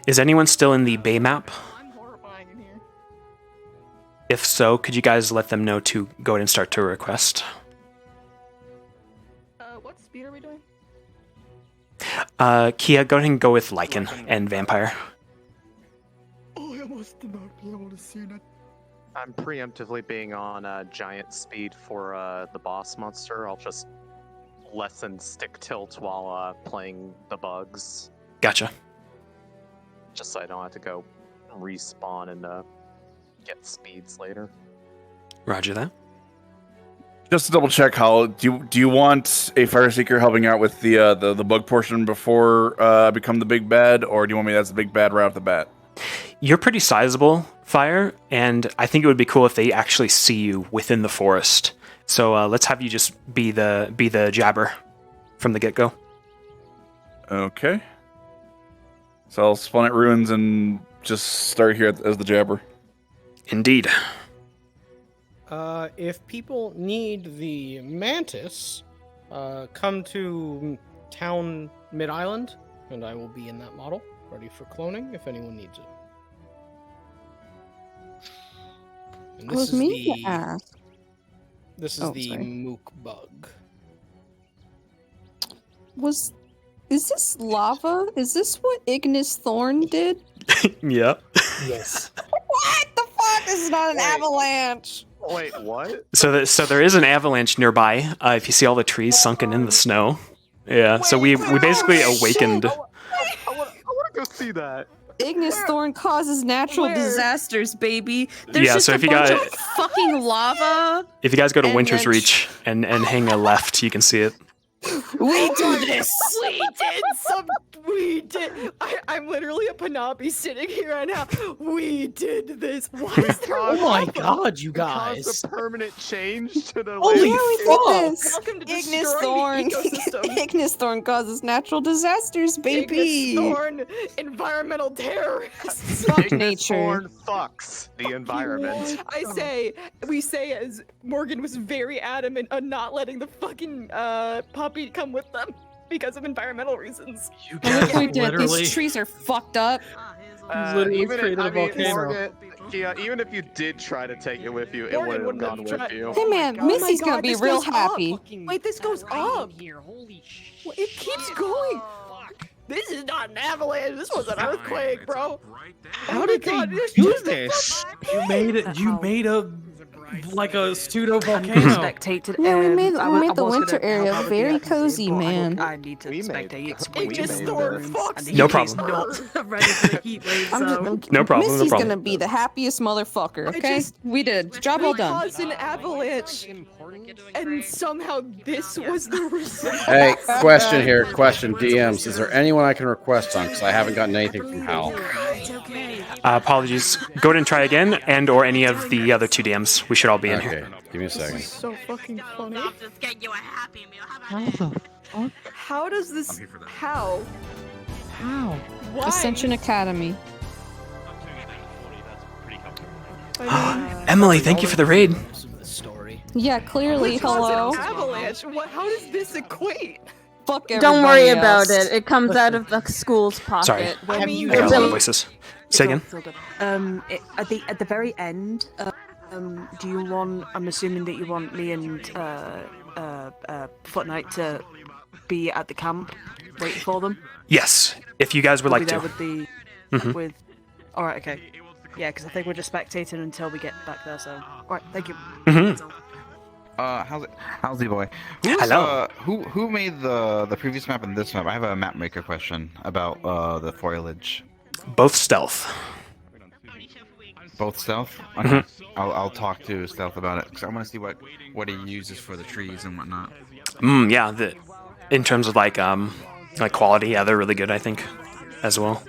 Is anyone still in the Bay map? I'm horrifying in here. If so, could you guys let them know to go ahead and start to request? What speed are we doing? Kia, go ahead and go with Lycan and Vampire. Oh, I must not be able to see that. I'm preemptively being on giant speed for the boss monster. I'll just lessen stick tilt while playing the bugs. Gotcha. Just so I don't have to go respawn and get speeds later. Roger that. Just to double check, Hal, do you want a Fire Seeker helping out with the bug portion before I become the big bad, or do you want me as the big bad right off the bat? You're pretty sizable, Fire, and I think it would be cool if they actually see you within the forest. So let's have you just be the jabber from the get-go. Okay. So I'll spawn at Ruins and just start here as the jabber. Indeed. If people need the Mantis, come to Town Mid-Island, and I will be in that model, ready for cloning if anyone needs it. And I was meaning to ask. This is the Mook bug. Is this lava? Is this what Ignis Thorn did? Yeah. Yes. What the fuck? This is not an avalanche. Wait, what? So there is an avalanche nearby. If you see all the trees sunken in the snow. Yeah. So we basically awakened. I want to go see that. Ignis Thorn causes natural disasters, baby. There's Yeah, just so a if you bunch got- of fucking lava. If you guys go to And Winter's then- Reach and hang a left, you can see it. We do this. We did. I'm literally a Panabi sitting here right now. We did this. Why is there Oh my lava? god, you Caused guys! a permanent change to the Holy Yeah, we fuck! did this. Welcome to Ignis destroying Thorn. the ecosystem. Ignis Thorn causes natural disasters, baby. Ignis Thorn, environmental terrorists. Fuck Ignis nature. Thorn fucks the environment. We say as Morgan was very adamant on not letting the fucking puppy come with them because of environmental reasons. You Look what we did. literally- These trees are fucked up. Literally Even created a volcano. Morgan, yeah, even if you did try to take it with you, it Morgan wouldn't have wouldn't gone have with tried- you. Hey man, Oh my Missy's God, gonna be this real goes up. happy. Wait, this goes up. Here, holy shit. Well, it keeps going. This is not an avalanche. This was an earthquake, bro. How did they do this? You made it. You made a pseudo volcano. Spectated. Yeah, we made I the was winter gonna area help out with very the cozy, but man. I need to spectate. Explain Ignis to Thorn me. fucks And No the UK's problem. Not ready for the heat wave zone. No problem, no Missy's problem. gonna be the happiest motherfucker. Okay, just- we did. Job well We done. caused an avalanche, and somehow this was the result. Hey, question here. Question, DMs. Is there anyone I can request on? Because I haven't gotten anything from Hal. It's okay. Apologies. Go ahead and try again, and or any of the other two DMs. We should all be in Okay, here. give me a second. So fucking funny. I'll just get you a Happy Meal. How about that? How does this? How? How? Why? Ascension Academy. Emily, thank you for the raid. Yeah, clearly. Hello. Avalanche. What? How does this equate? Fuck everybody Don't worry about else. it. It comes out of the school's pocket. Sorry, I Have you got a lot of voices. Say again. At the very end, do you want? I'm assuming that you want me and Foot Knight to be at the camp waiting for them. Yes, if you guys would We'll like be there to. with the Mhm. with. All right, okay. Yeah, because I think we're just spectating until we get back there. So, all right, thank you. Mhm. How's the boy? Hello. Who made the previous map and this map? I have a map maker question about the foliage. Both stealth. Both stealth. Mhm. Okay. I'll talk to stealth about it because I want to see what he uses for the trees and whatnot. Yeah, in terms of like quality, yeah, they're really good, I think, as well.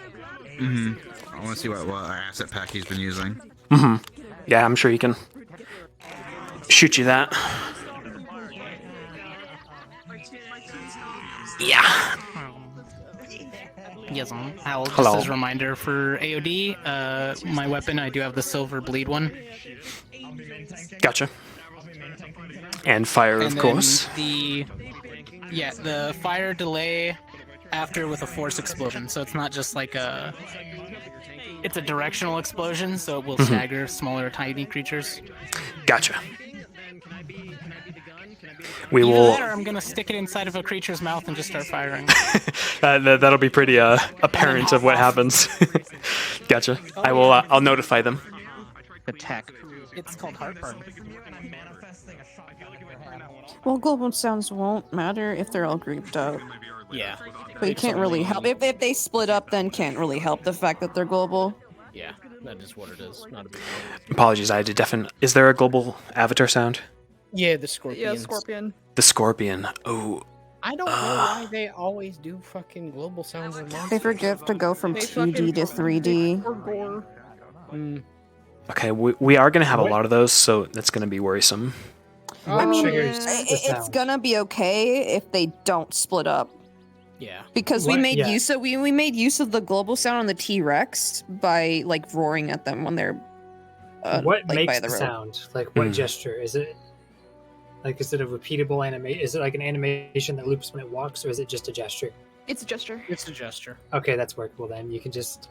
I want to see what asset pack he's been using. Yeah, I'm sure you can shoot you that. Yeah. Yes, Howell, just Hello. as a reminder for AOD, my weapon, I do have the silver bleed one. Gotcha. And fire, And of then course. The fire delay after with a force explosion, so it's not just like it's a directional explosion, so it will Mhm. stagger smaller, tiny creatures. Gotcha. We Either will. that or I'm gonna stick it inside of a creature's mouth and just start firing. That'll be pretty apparent of what happens. Gotcha. I will. I'll notify them. Attack. It's called heartburn. Well, global sounds won't matter if they're all grouped up. Yeah. But you can't really help. If they split up, then can't really help the fact that they're global. Yeah, that is what it is. Not a big deal. Apologies, I had to deafen. Is there a global avatar sound? Yeah, the scorpions. Yeah, scorpion. The scorpion. Oh. I don't know why they always do fucking global sounds in monsters. They forget to go from They 2D to 3D. Or gore. Okay, we are gonna have a lot of those, so that's gonna be worrisome. I mean, triggers the it's sound? gonna be okay if they don't split up. Yeah. Because we What- made yeah. use of we made use of the global sound on the T-Rex by like roaring at them when they're What like, makes by the the road. sound? Like, what Mm. gesture is it? Like, is it a repeatable animation? Is it like an animation that loops when it walks, or is it just a gesture? It's a gesture. It's a gesture. Okay, that's workable then. You can just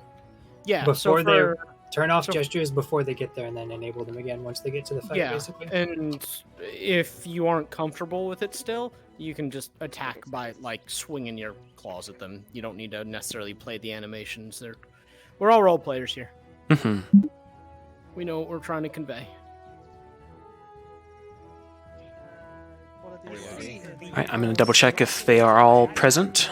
Yeah. before so they for, turn off so- gestures before they get there, and then enable them again once they get to the fight. yeah, Basically. and if you aren't comfortable with it still, you can just attack by like swinging your claws at them. You don't need to necessarily play the animations. We're all role players here. Mhm. We know what we're trying to convey. All right, I'm gonna double check if they are all present.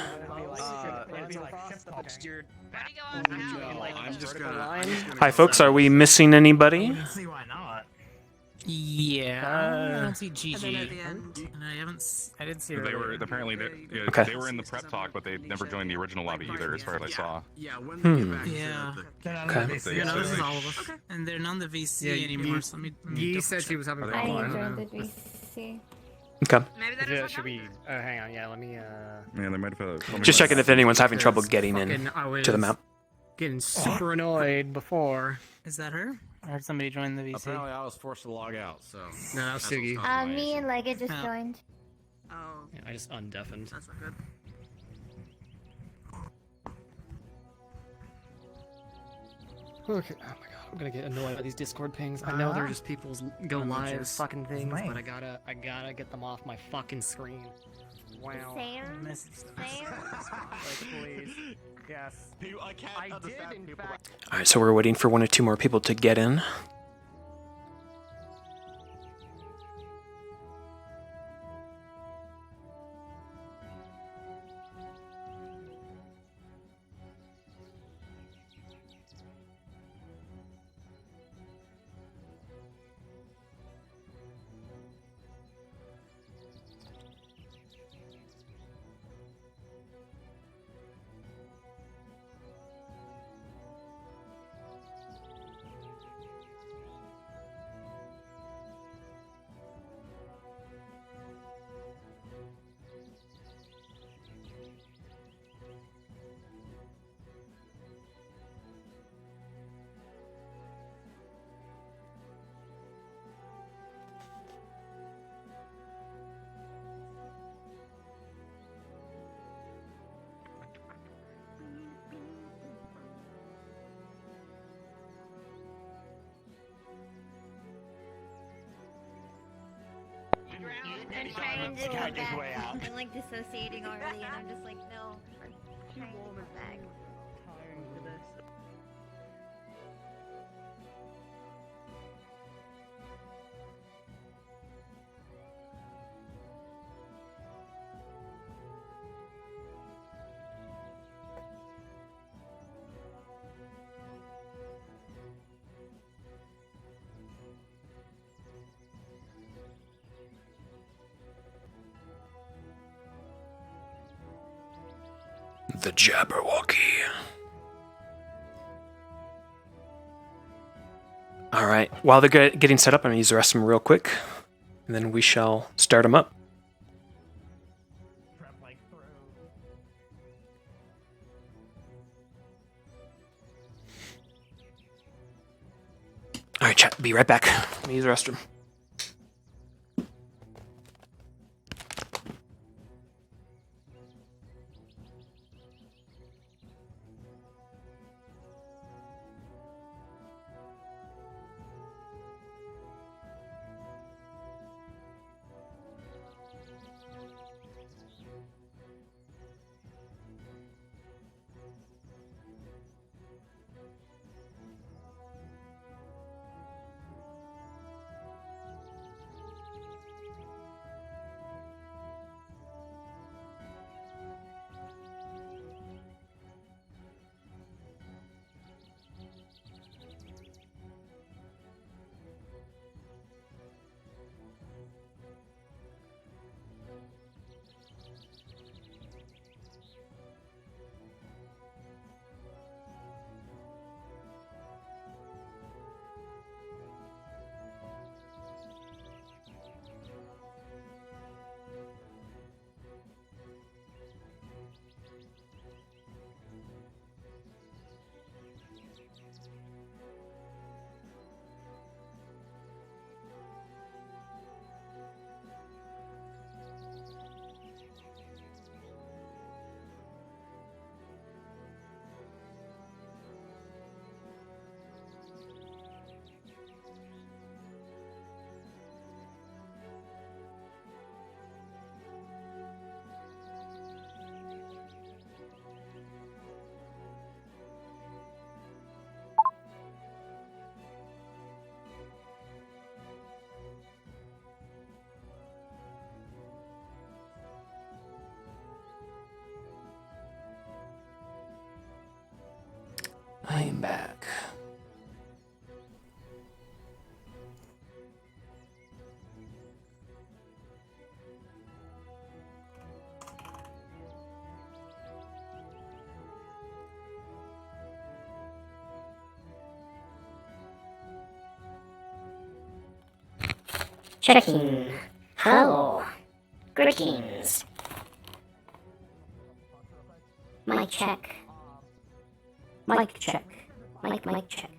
Hi, folks. Are we missing anybody? Yeah. I don't see Gigi. And I didn't see her. They were apparently yeah, Okay. they were in the prep talk, but they never joined the original lobby either, as far as I saw. Yeah. Okay. Yeah, no, this is all of us. And they're not the VC anymore, so let me Yi said she was having Are trouble. they all I in? don't know. Okay. Should we? Hang on. Yeah, let me. Man, they might have. Just checking if anyone's having trouble getting in Fucking, I to the was map. Getting super annoyed before. Is that her? I heard somebody join the VC. Apparently, I was forced to log out. So No, that was that's what's Sugi. causing my Me issue. and Lega just Oh. joined. Oh, Yeah, I just undeafened. that's not good. Okay. Oh my god, I'm gonna get annoyed by these Discord pings. I know they're just people's go live fucking things, but I gotta get them off my fucking screen. Wow. Same. Like, please. Yes. I did, in fact. All right, so we're waiting for 1 or 2 more people to get in. I'm trying to go back. I'm like dissociating already, and I'm just like, no. I'm trying to go back. The Jabberwocky. All right. While they're getting set up, I'm going to use the rest of them real quick, and then we shall start them up. All right, chat. Be right back. Let me use the restroom. I am back. Checking. Hello. Greetings. Mic check. Mic check. Mic check.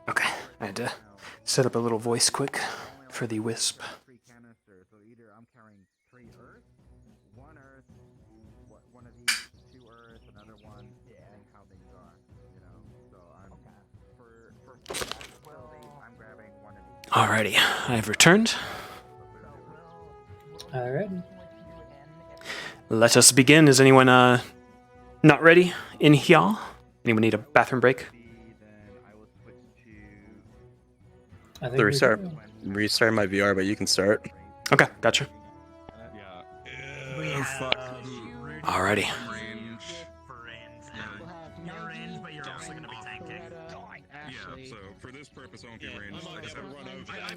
Okay, I had to set up a little voice quick for the wisp. Alrighty, I have returned. Alright. Let us begin. Is anyone not ready in here? Anyone need a bathroom break? To restart my VR, but you can start. Okay, gotcha. Alrighty. Yeah, so for this purpose, I won't be ranged. Like I said,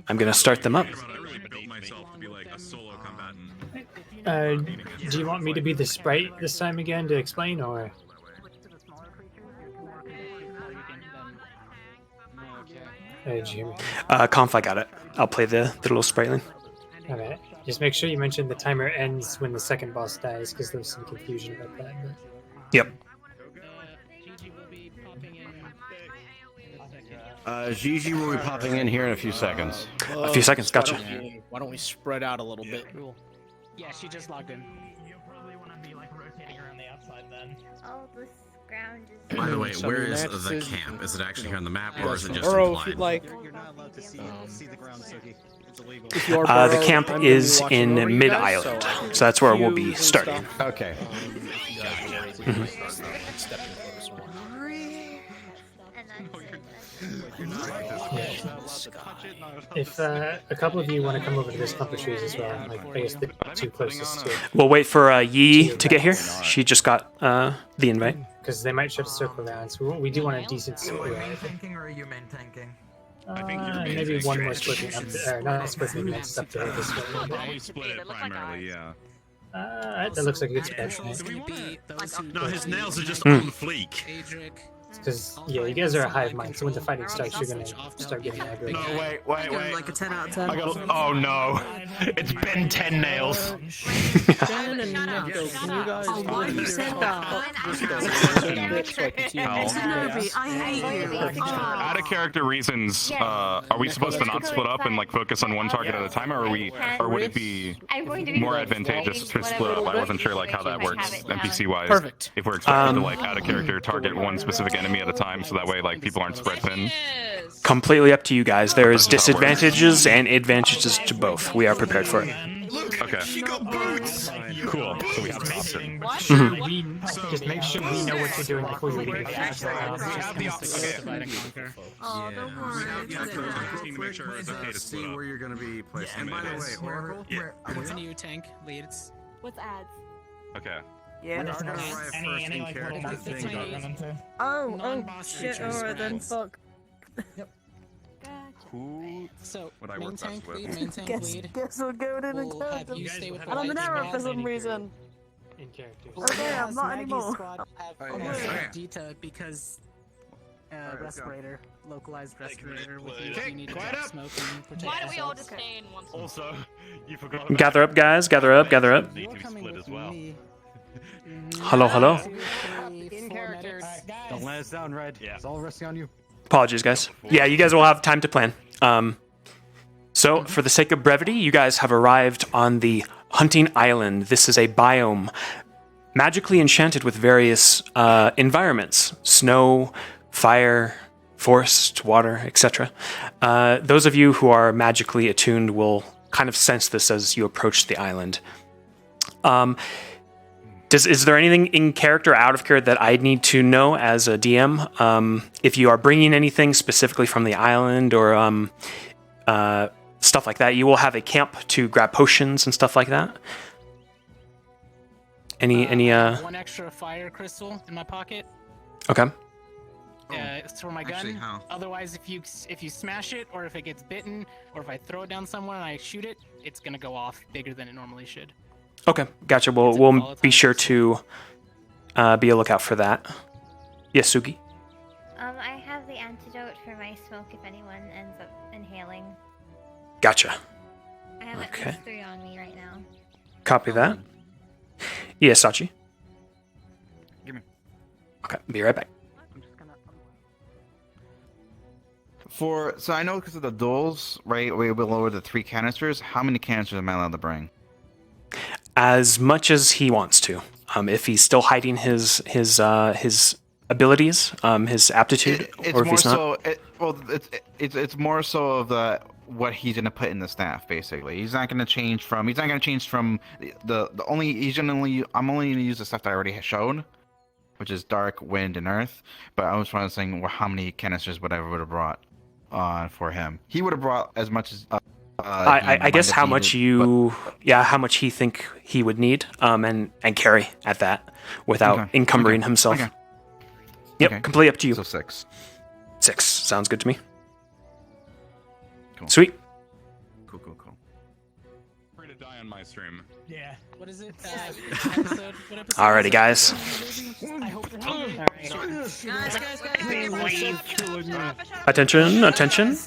I'm gonna start them up. I really built myself to be like a solo combatant. Do you want me to be the sprite this time again to explain, or? Did you hear me? Conf, I got it. I'll play the little spriteling. Alright. Just make sure you mention the timer ends when the second boss dies, because there's some confusion about that. But... Yep. Gigi will be popping in here in a few seconds. A few seconds, gotcha. Why don't we spread out a little bit? Yeah, she just logged in. You'll probably want to be like rotating around the outside then. All this ground is. By the way, So where the is next the is, camp? Is it actually here on the map, you or guys is it can just burrow if implied? you'd like. You're not allowed to see the ground, Suki. It's illegal. If you are The burrowing, camp I'm gonna be is watching in over you Mid guys, Island, so that's where we'll be cues and starting. stuff, Okay. if you guys are ready to Mhm. start stepping closer. If a couple of you want to come over to this clump of trees as well, like I guess the two closest to it, We'll wait for Yi to get here. She just got the invite. because they might shift circle around. So we do want a decent split. main tanking or are you main tanking? Maybe one more splitting up there. Not splitting, next up there this way. Probably split it primarily, yeah. That looks like a good split. No, his nails are just Hmm. on fleek. Because, yeah, you guys are a hive mind, so when the fighting starts, you're gonna start getting aggro. No, Wait. Like a 10 out of 10. I got. Oh no! It's been 10 nails. Jen and Nico, can you guys Oh, why you said that? I hate you. Out of character reasons, are we supposed to not split up and like focus on one target at a time, or would it be more advantageous to split up? I wasn't sure like how that works NPC wise. Perfect. If we're expected to like out of character target one specific enemy at a time, so that way like people aren't spread thin. Completely up to you guys. There is disadvantages and advantages to both. We are prepared for it. Okay. Cool. So we have an option. Mhm. Just make sure we know what you're doing before you leave. Oh, don't worry. See where you're going to be placed. And by the way, Oracle, Continue tank leads. What's ads? Okay. Yeah. we're going to arrive first in character thing. Oh, shit, alright then, fuck. Who So, would I main work tank best with? lead, main tank lead. Guess we're going in We'll a have character. you stay with the And I'm an light error for squad. some reason. In character. Okay, I'm not anymore. Dita because respirator, localized respirator with you. Okay, You need to quiet drop up. smoke and protect Why don't we all yourselves. just stay in one spot? Also, you forgot about Gather up, guys. Gather up. Gather up. Need to be split as well. Hello, hello. In character. Don't let us down, Red. Yeah. It's all resting on you. Apologies, guys. Yeah, you guys will have time to plan. So, for the sake of brevity, you guys have arrived on the Hunting Island. This is a biome magically enchanted with various environments: snow, fire, forest, water, etc. Those of you who are magically attuned will kind of sense this as you approach the island. Is there anything in character or out of character that I need to know as a DM? If you are bringing anything specifically from the island or stuff like that, you will have a camp to grab potions and stuff like that. Any One extra fire crystal in my pocket. Okay. It's for my gun. Actually, how? Otherwise, if you smash it, or if it gets bitten, or if I throw it down somewhere and I shoot it, it's gonna go off bigger than it normally should. Okay, gotcha. We'll be sure to be a lookout for that. Yes, Sugi. I have the antidote for my smoke if anyone ends up inhaling. Gotcha. I have Okay. at least 3 on me right now. Copy that. Yes, Sachi. Give me. Okay, be right back. So I know because of the duels, right? We will lower the 3 canisters. How many canisters am I allowed to bring? As much as he wants to. If he's still hiding his abilities, his aptitude, It's or if more he's not. so. It's more so of the what he's gonna put in the staff. Basically, he's not gonna change from. He's not gonna change from the only. He's gonna only. I'm only gonna use the stuff that I already have shown, which is dark, wind, and earth. But I was trying to think, well, how many canisters would I would have brought for him? He would have brought as much as. I guess how much how much he think he would need, and carry at that without encumbering himself. Okay. Yep, completely up to you. So 6. 6 sounds good to me. Cool. Sweet. Cool. Free to die on my stream. Yeah. What is it? Episode? What episode? Alrighty, guys. I hope. Attention.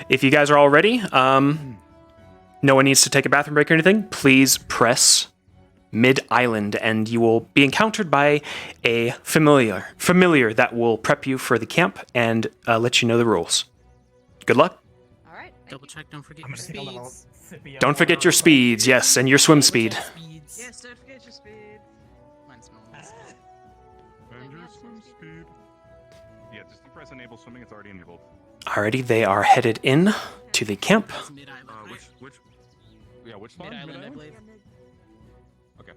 If you guys are all ready, no one needs to take a bathroom break or anything. Please press mid-island, and you will be encountered by a familiar that will prep you for the camp and let you know the rules. Good luck. Double check, don't forget your speeds. Don't forget your speeds, yes, and your swim speed. Yes, don't forget your speed. Mine's moments. And your swim speed. Yeah, just press enable swimming, it's already enabled. Alrighty, they are headed in to the camp. Which farm? Mid-island, I believe. Okay.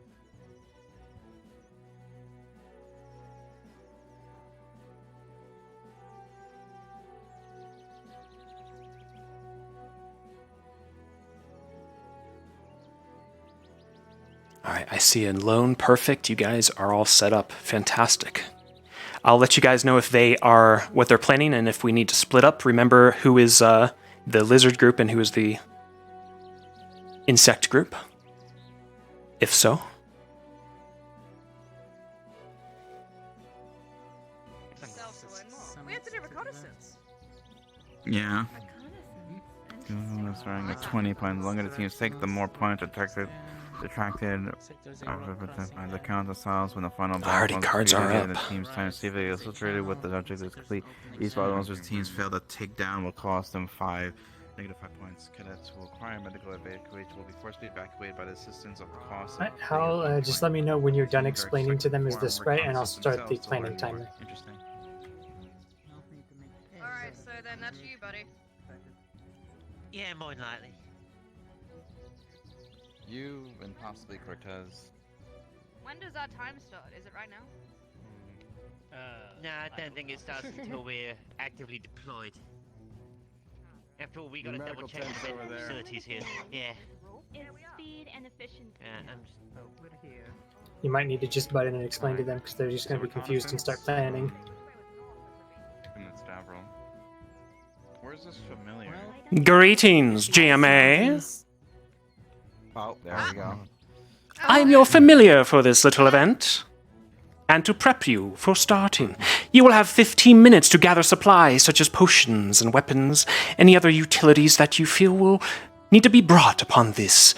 Alright, I see a lone. Perfect. You guys are all set up. Fantastic. I'll let you guys know if they are what they're planning and if we need to split up. Remember who is the lizard group and who is the insect group, if so. We have to do reconnaissance. Yeah. Starting at 20 points. The longer the teams take, the more points detracted by the count of cells when the final Already cards are up. The team's time to see if it is associated with the object is complete. Each of the ones whose teams fail to take down will cost them -5 points. Cadets who require medical evacuation will be forced to be evacuated by the assistance of the cost. How? Just let me know when you're done explaining to them is this right, and I'll start the planning timer. Interesting. Alright, so then that's you, buddy. Yeah, more than likely. You and possibly Cortez. When does that time start? Is it right now? No, I don't think it starts until we're actively deployed. After all, we gotta double check the medical facilities here. Yeah. It's speed and efficiency. Yeah, I'm just. Oh, we're here. You might need to just butt in and explain to them because they're just going to be confused and start planning. And it's Davro. Where's this familiar? Greetings, GMA. Oh, there we go. I'm your familiar for this little event. And to prep you for starting, you will have 15 minutes to gather supplies such as potions and weapons, any other utilities that you feel will need to be brought upon this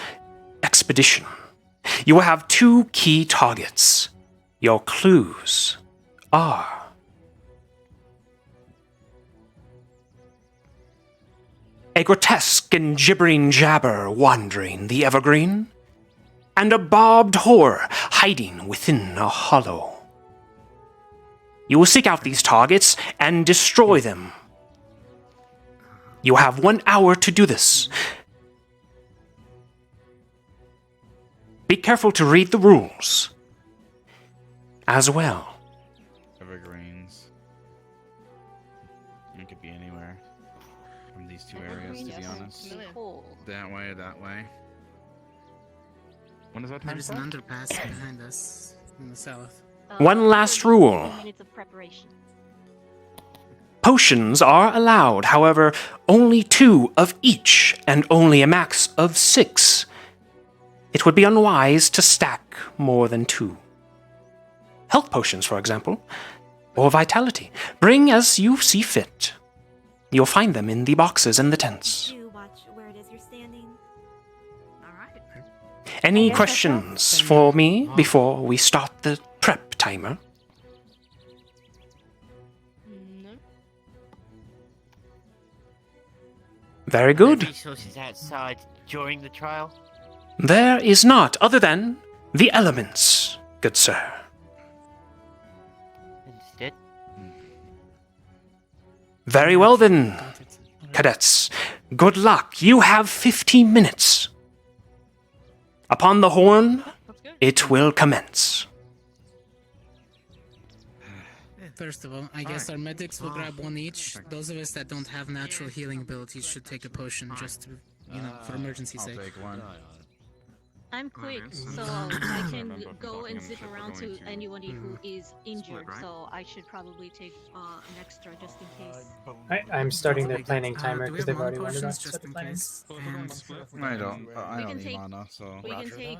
expedition. You will have 2 key targets. Your clues are a grotesque and gibbering jabber wandering the evergreen, and a barbed whore hiding within a hollow. You will seek out these targets and destroy them. You have 1 hour to do this. Be careful to read the rules as well. Evergreens. It could be anywhere from these 2 areas, to be honest. That way, that way. When does that time There's an start? underpass behind us in the south. One last rule. Minutes of preparation. Potions are allowed, however, only 2 of each and only a max of 6. It would be unwise to stack more than 2. Health potions, for example, or vitality. Bring as you see fit. You'll find them in the boxes in the tents. Do watch where it is you're standing. Alright. Any questions for me before we start the prep timer? No. Very good. Resources outside during the trial. There is not, other than the elements, good sir. Understood. Very well then, cadets. Good luck. You have 15 minutes. Upon the horn, it will commence. First of all, I guess our medics will grab 1 each. Those of us that don't have natural healing abilities should take a potion just to, for emergency sake. I'll take 1. I'm quick, so I can go and zip around to anybody who is injured, so I should probably take an extra just in case. I'm starting their planning timer Do we because have they've already more wanted potions us to just start the in planning. case? And I don't. I We don't can need take- mana, so. We can take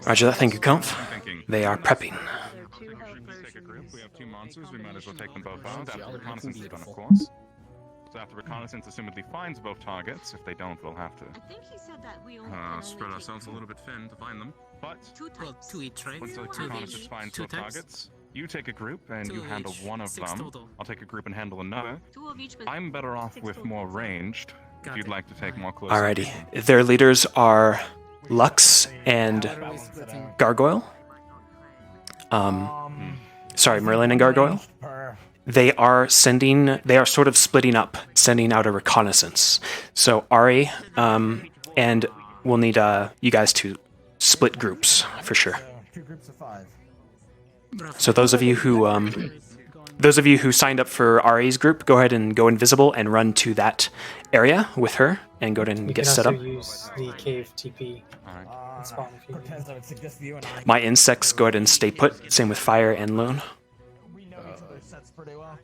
Roger that, thank you, Comp. They are prepping. We have 2 monsters, we might as well take them both out after reconnaissance is done, of course. So after reconnaissance, assumedly finds both targets. If they don't, we'll have to I think he said that we only spread ourselves a little bit thin to find them. But two each, right? once the Two reconnaissance each. finds Two both types. targets, you take a group and you Two handle each. one of 6 them. total. I'll take a group and handle another. 2 of each, but I'm better off 6 with total. more ranged. If you'd like to take more close. Alrighty. Their leaders are Lux and Gargoyle. Sorry, Merlin and Gargoyle. They are sort of splitting up, sending out a reconnaissance. So Ari, and we'll need you guys to split groups for sure. 2 groups of 5. So those of you who signed up for Ari's group, go ahead and go invisible and run to that area with her and go ahead and get set up. Use the cave TP. Spawn if you Cortez, I would suggest you and I. My insects, go ahead and stay put. Same with Fire and Loon. We know each other's sets pretty well.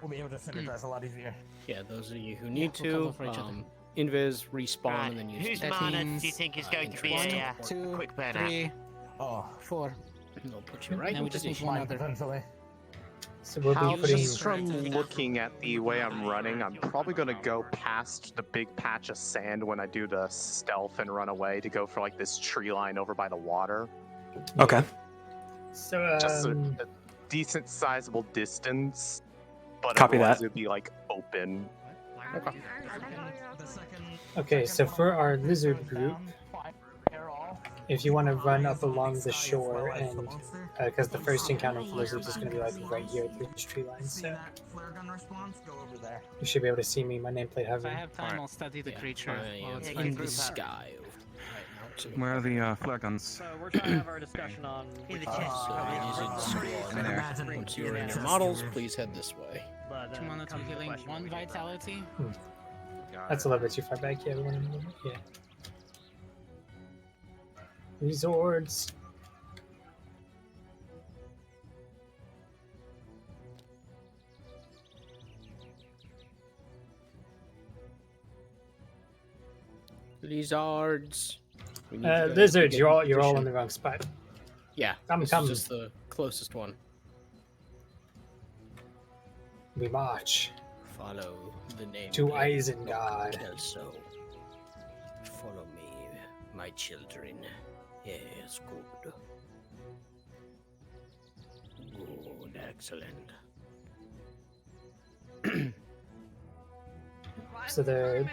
We'll be able to synergize a lot easier. Yeah, those of you who need we'll to, cover for each other. invis, respawn, Right. and then use Whose tech. mana do you think is going to be a quick burn out? 3, Oh, 4. And they'll put you right Now in we just need position. one other. potentially. So we'll How, be putting. just from looking at the way I'm running, I'm probably going to go past the big patch of sand when I do the stealth and run away to go for like this tree line over by the water. Okay. So Just a decent sizable distance, but Copy otherwise that. it'd be like open. okay, so for our lizard group, if you want to run up along the shore, and because the first encounter with lizards is going to be like right here at this tree line, so Flare gun response, go over there. you should be able to see me. My nameplate If I hovering. have time, I'll study the creature. I while am it's in fighting. the sky right now, too. Where are the flare guns? So we're trying to have our discussion on In the which chest. Once you're in your models, please head this way. But 2 mana, 2 healing, 1 vitality. That's a little bit too far back. Yeah, everyone in the middle. Yeah. Resorts. Lizards. We need you guys to Lizards, get you're all position. in the wrong spot. Yeah, I'm this coming. is just the closest one. We march Follow the name. to plate. Isengard. Also, follow me, my children. Yes, good. Good, excellent. So the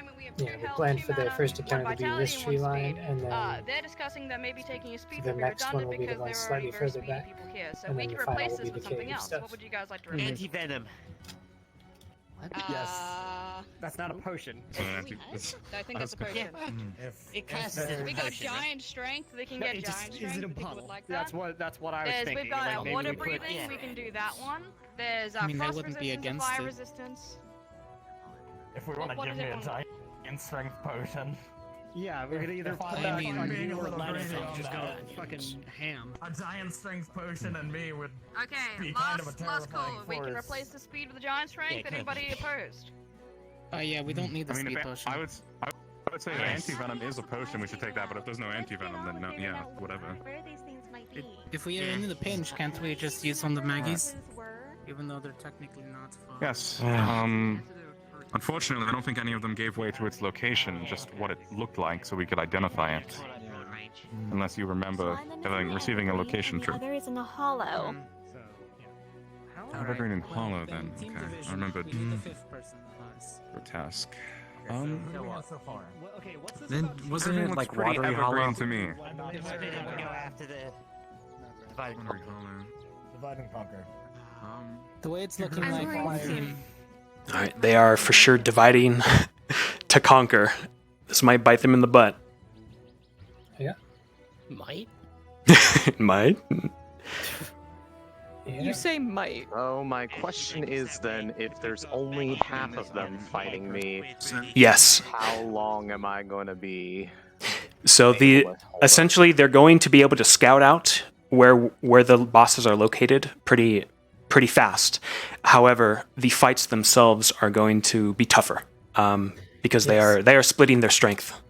plan for their first encounter to be this tree line, and then they're discussing that maybe taking a speed the will be next one redundant will be the because one there are slightly already very further speedy back, people here, so and we then could the final replace will this be with the something cave else. stuff. What would you guys like to replace? Anti-venom. that's not a potion. I think that's a potion. It casts as a We got potion. giant strength. They can No, get it giant just strength. isn't a if people bottle. would like That's that. what I was thinking. We've got like, maybe water we put- breathing. We can do that one. There's I mean, I frost wouldn't be resistance, and against fire it. resistance. If we want to What give is me it a one- giant strength potion. Yeah, we're gonna either If put I that mean, on being you a or little let greedy it on just go that. fucking ham. A giant strength potion and me would Okay, be kind of a last terrifying call. We can force. replace the speed with a giant strength. good. Anybody opposed? Yeah, we don't need the speed potion. I would say anti-venom is a potion. We should take that. But if there's no anti-venom, then no. Yeah, whatever. Where these things might be. If we are in the pinch, can't we just use on the Maggies? Even though they're technically not far. Yes. Unfortunately, I don't think any of them gave way to its location, just what it looked like, so we could identify it. Unless you remember receiving a location The tree. other is in a hollow. Evergreen and Hollow, then. Okay. I remembered. We need the 5th person. For task. Okay, what's this Then about? wasn't Everything it looks like pretty watery evergreen hollow? to me. Go after the dividing Watery Hollow. Divide and conquer. The way it's looking like. All right, they are for sure dividing to conquer. This might bite them in the butt. Yeah. Might? Might. You say might. Oh, my question is then, if there's only half of them fighting me, Yes. how long am I going to be? So essentially they're going to be able to scout out where the bosses are located pretty fast. However, the fights themselves are going to be tougher because they are splitting their strength.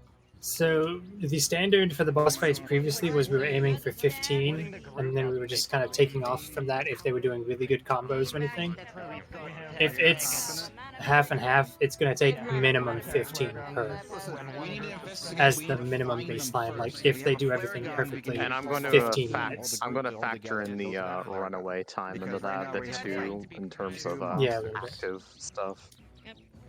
So the standard for the boss fights previously was we were aiming for 15, and then we were just kind of taking off from that if they were doing really good combos or anything. If it's half and half, it's going to take minimum 15 per as the minimum baseline. Like if they do everything perfectly, And I'm going to 15 minutes. I'm going to factor in the runaway time into that, the 2 in terms of Yeah, a little bit. active stuff.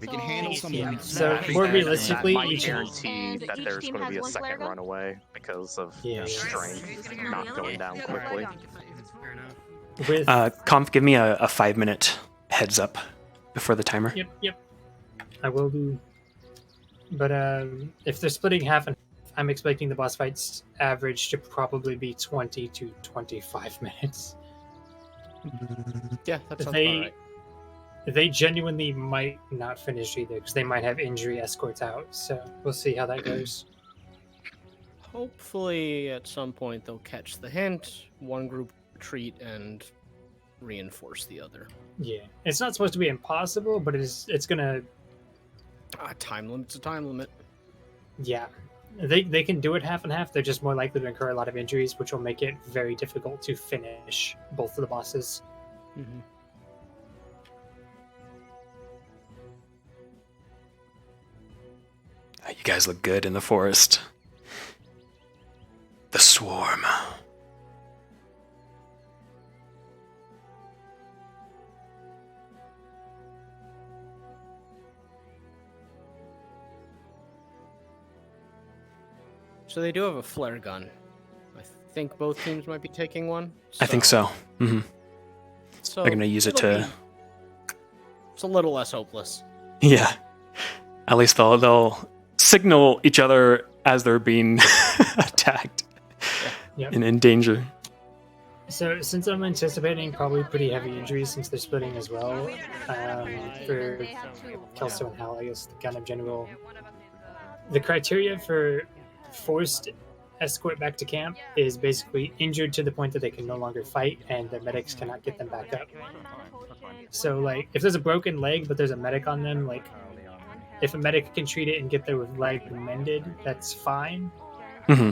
We can handle some. Yeah, so more realistically, that might you can guarantee that there's going to be a second runaway because of strength not going down quickly. with Conf, give me a 5-minute heads up before the timer. Yep. I will do. But if they're splitting half and half, I'm expecting the boss fights average to probably be 20 to 25 minutes. Yeah, that sounds about They right. they genuinely might not finish either because they might have injury escorts out. So we'll see how that goes. Hopefully, at some point, they'll catch the hint. One group retreat and reinforce the other. Yeah, it's not supposed to be impossible, but it's gonna. Time limit's a time limit. Yeah, they can do it half and half. They're just more likely to incur a lot of injuries, which will make it very difficult to finish both of the bosses. Mm-hmm. You guys look good in the forest. The swarm. So they do have a flare gun. I think both teams might be taking one. I think so. Mm-hmm. So They're gonna use it to. It's a little less hopeless. Yeah. At least they'll signal each other as they're being attacked Yep. and in danger. So since I'm anticipating probably pretty heavy injuries since they're splitting as well, for Kelso and Hal, I guess the kind of general. The criteria for forced escort back to camp is basically injured to the point that they can no longer fight and the medics cannot get them back up. So like if there's a broken leg but there's a medic on them, like if a medic can treat it and get their leg mended, that's fine. Mm-hmm.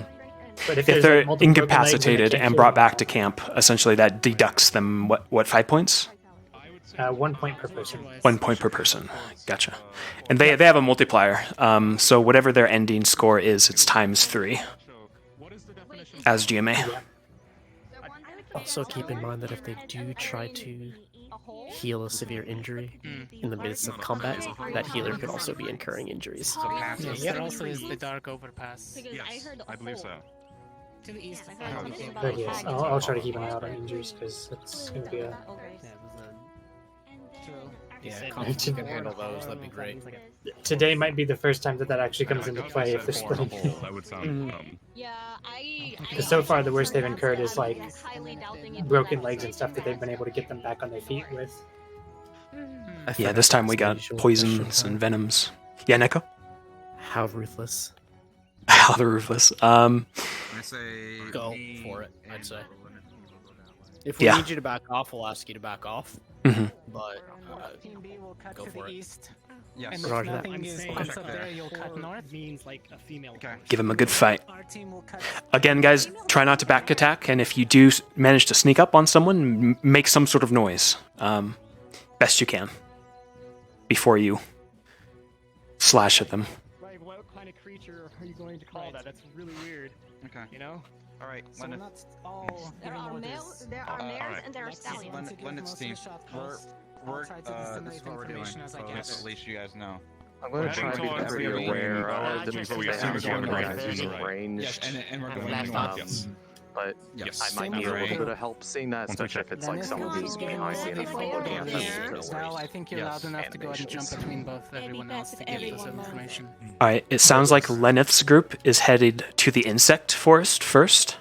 But If there's, they're like, multiple broken legs incapacitated can't and heal brought back to camp, essentially that deducts them what 5 points? 1 point per person. 1 point per person. Gotcha. And they have a multiplier. So whatever their ending score is, it's times 3. As GMA. Also keep in mind that if they do try to heal a severe injury in the midst of combat, that healer could also be incurring injuries. Yes, there also is the dark overpass. Yes, I believe so. To the east. But yes, I'll try to keep an eye out on injuries because it's going to be a. Yeah, if you can handle those, that'd be great. Today might be the first time that actually comes into play if they're splitting. That would sound. Because so far the worst they've incurred is like broken legs and stuff that they've been able to get them back on their feet with. Yeah, this time we got poisons and venoms. Yeah, Neko? How ruthless. How the ruthless. I say Go for it, I'd say. If we need you to back off, we'll ask you to back off. Mm-hmm. But go for it. Yes. And Roger if that. nothing is comes up there, you'll cut north. Means like a female. Give him a good fight. Again, guys, try not to back attack, and if you do manage to sneak up on someone, make some sort of noise. Best you can. Before you slash at them. Like, what kind of creature are you going to call that? That's really weird. Okay. You know? All right, So we're not all There are males, there are mares, and there are stallions. Lennox team, we're this is what we're doing. So at least you guys know. I'm going to try to be pretty aware of the So we assume we have a range. range. Yes, and we're going Yes. But Yes. I might need a little bit of help seeing that, especially if it's like someone who's behind me and I'm looking at them. Well, I think you're loud enough to go ahead and jump between both everyone else to get us information. Alright, it sounds like Lenith's group is headed to the insect forest first,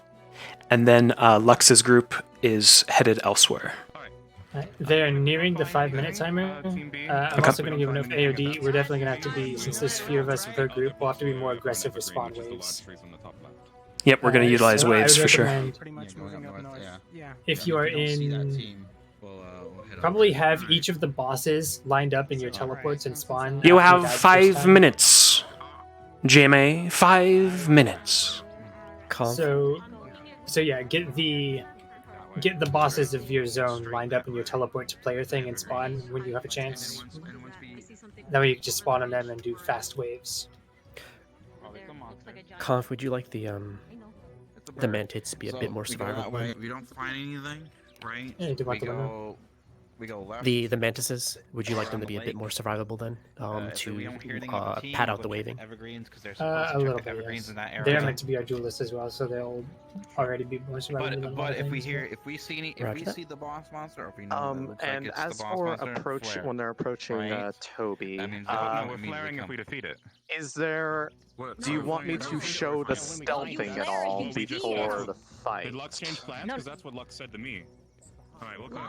and then Lux's group is headed elsewhere. They are nearing the 5-minute timer. I'm also going to give enough AOD. We're definitely going to have to be, since there's few of us per group, we'll have to be more aggressive with spawn waves. Yep, we're going to utilize so I waves would for sure. recommend Pretty much moving up north. Yeah. If you are in, probably have each of the bosses lined up in your teleports and spawn. You after have that first 5 time. minutes. GMA, 5 minutes. So yeah, get the bosses of your zone lined up in your teleport to player thing and spawn when you have a chance. That way you can just spawn on them and do fast waves. Conf, would you like the mantids to be a bit more we go that survivable? way. We don't find anything, right? Yeah, you do we want the window. go. We go left. The mantises, would you like them to be a bit more survivable then? If we don't hear anything To about the team, pad we'll out the go check waving? Evergreens because they're A supposed to little check the bit, evergreens yes. in that area. They're meant to be our duelists as well, so they'll already be more survivable. than But other if we things, hear, if we see any, if we see the boss monster, or if we know that it looks And like it's as the boss for monster, approach flare. when they're approaching Right. Toby, That means No, we're flaring if we defeat it. is there? Do you want me to show the stealthing at all before the fight? Did Lux change plans? Because that's what Lux said to me. Alright, we'll go.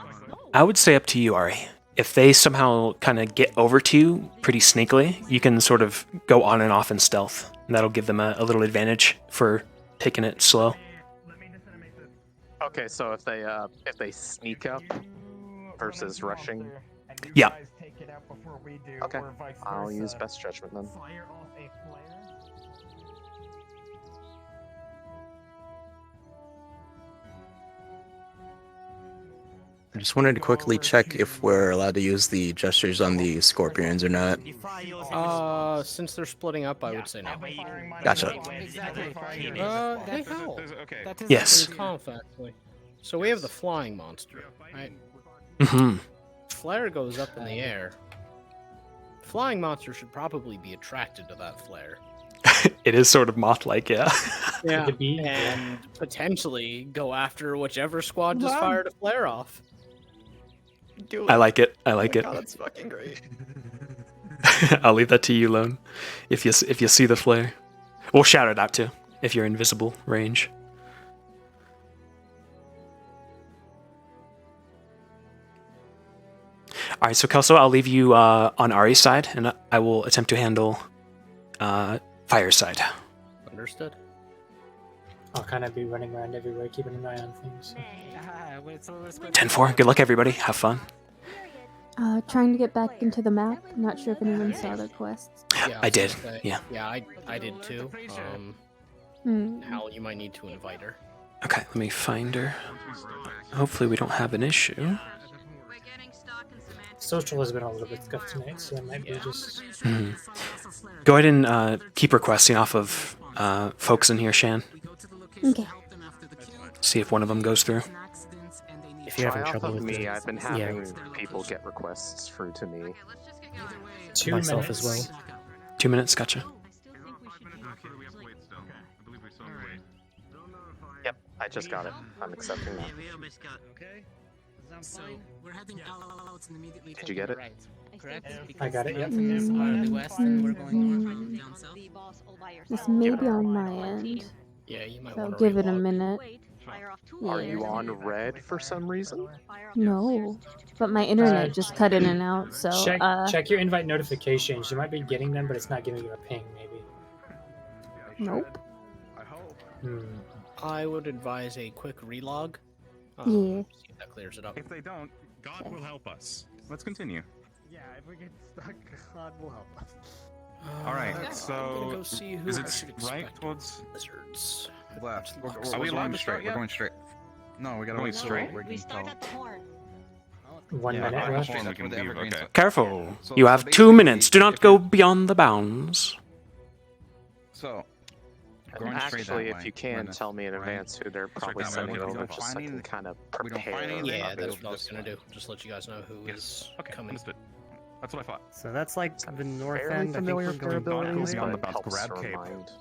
I would say up to you, Ari. If they somehow kind of get over to you pretty sneakily, you can sort of go on and off in stealth. And that'll give them a little advantage for taking it slow. Okay, so if they sneak up versus rushing. Yeah. Okay, I'll use best judgment then. I just wanted to quickly check if we're allowed to use the gestures on the scorpions or not. Since they're splitting up, I would say no. Gotcha. They howl. Yes. In conf, actually. So we have the flying monster, right? Mm-hmm. Flare goes up in the air. Flying monster should probably be attracted to that flare. It is sort of moth-like, yeah. Yeah, and potentially go after whichever squad just fired a flare off. I like it. I like it. God, that's fucking great. I'll leave that to you, Lone. If you see the flare, we'll shout it out too if you're invisible range. All right, so Kelso, I'll leave you on Ari's side, and I will attempt to handle Fire's side. Understood. I'll kind of be running around everywhere, keeping an eye on things. 10-4. Good luck, everybody. Have fun. Trying to get back into the map. Not sure if anyone saw their quests. Yeah, I did. Yeah, I did too. Hal, you might need to invite her. Okay, let me find her. Hopefully we don't have an issue. Social has been a little bit scuffed tonight, so it might be just... Mhm. Go ahead and keep requesting off of folks in here, Shan. Okay. See if one of them goes through. If you're having Try off trouble of with me, it, I've been having people get requests through to me. 2 myself minutes. as well. 2 minutes, gotcha. Yep, I just got it. I'm accepting that. So we're heading out and immediately. Did you get it? Correct? I got it, yep. Mountains are the west and we're going north and down south. This may be on my end. Yeah, you might So want to give it a minute. Are Yeah. you on red for some reason? No, but my internet just cut in and out. So check your invite notifications. You might be getting them, but it's not giving you a ping, maybe. Nope. I would advise a quick relog. Yeah. See if that clears it up. If they don't, God will help us. Let's continue. Yeah, if we get stuck, God will help us. All right, I'm gonna so go see who is I it should right expect. towards Lizards. Left. Are we allowed going to straight? start We're yet? going straight. No, we gotta Going wait straight? till we can tell. 1 minute we're left. straight up We with the can leave, evergreens. okay. Careful. So- You so have 2 basically, minutes. Do not go beyond the bounds. So, And going straight that actually, if way, you can when tell me in advance who they're probably that way, sending we over, don't just so I can kind of we don't find prepare. anything. Yeah, that's We'll what I was just- gonna do. Just let you guys know who is Okay, coming. understood. That's what I thought. So that's like the north Fairly end. I think familiar we're with their going north. abilities, Beyond but the it bounds, helps grab to cape. remind.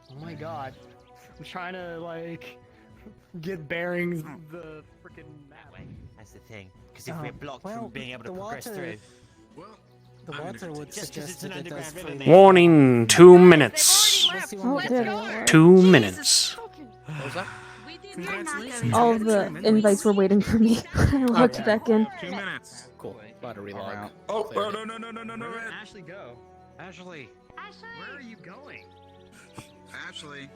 Oh my god. I'm trying to like get bearings the freaking map. That's the thing. Because if we're blocked from being able to progress through, The water would just because suggest it's an that it does underground river, freeze. mate. Warning, 2 minutes. Oh, there. 2 minutes. What was that? All the invites were waiting for me. I logged Okay. back in. 2 minutes. Cool. Glad to relog. Oh, Cleared no, no. Where did Ashley go? Ashley. Where are you going? Ashley.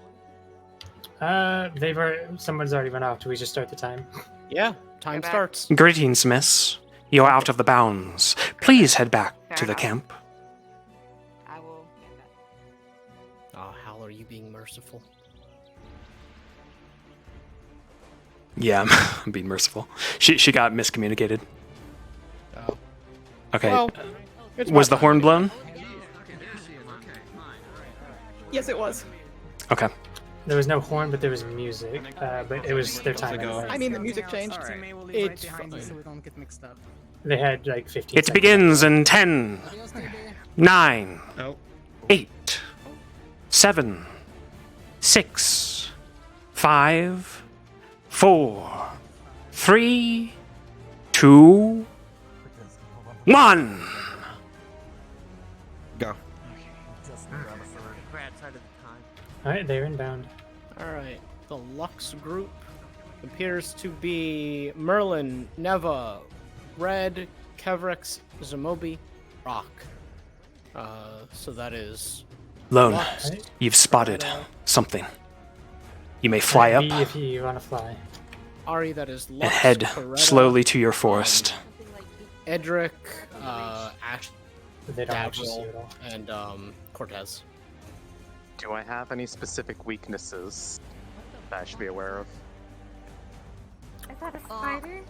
Someone's already run off. Do we just start the time? Yeah, time starts. Greetings, miss. You are out of the bounds. Please head back to the camp. I will. merciful. Yeah, I'm being merciful. She got miscommunicated. Oh. Okay. Well, it's Was the my horn blown? Yes, it was. Okay. There was no horn, but there was music. But it was their time. Anyway. I mean, the music changed. It's behind you fine. so we don't get mixed up. They had like 15 It seconds. begins in 10, 9, Oh. 8, 7, 6, 5, 4, 3, 2, 1. Go. Alright, they're inbound. Alright, the Lux group appears to be Merlin, Neva, Red, Kevrex, Zamobi, Rock. So that is Lone, Lux, you've spotted something. You may fly up B if you want to fly. Ari, that is Lux, and head Coretta, slowly to your forest. Edric, Ash, They don't actually see Davril, it all. and Cortez. Do I have any specific weaknesses that I should be aware of? Is that a spider?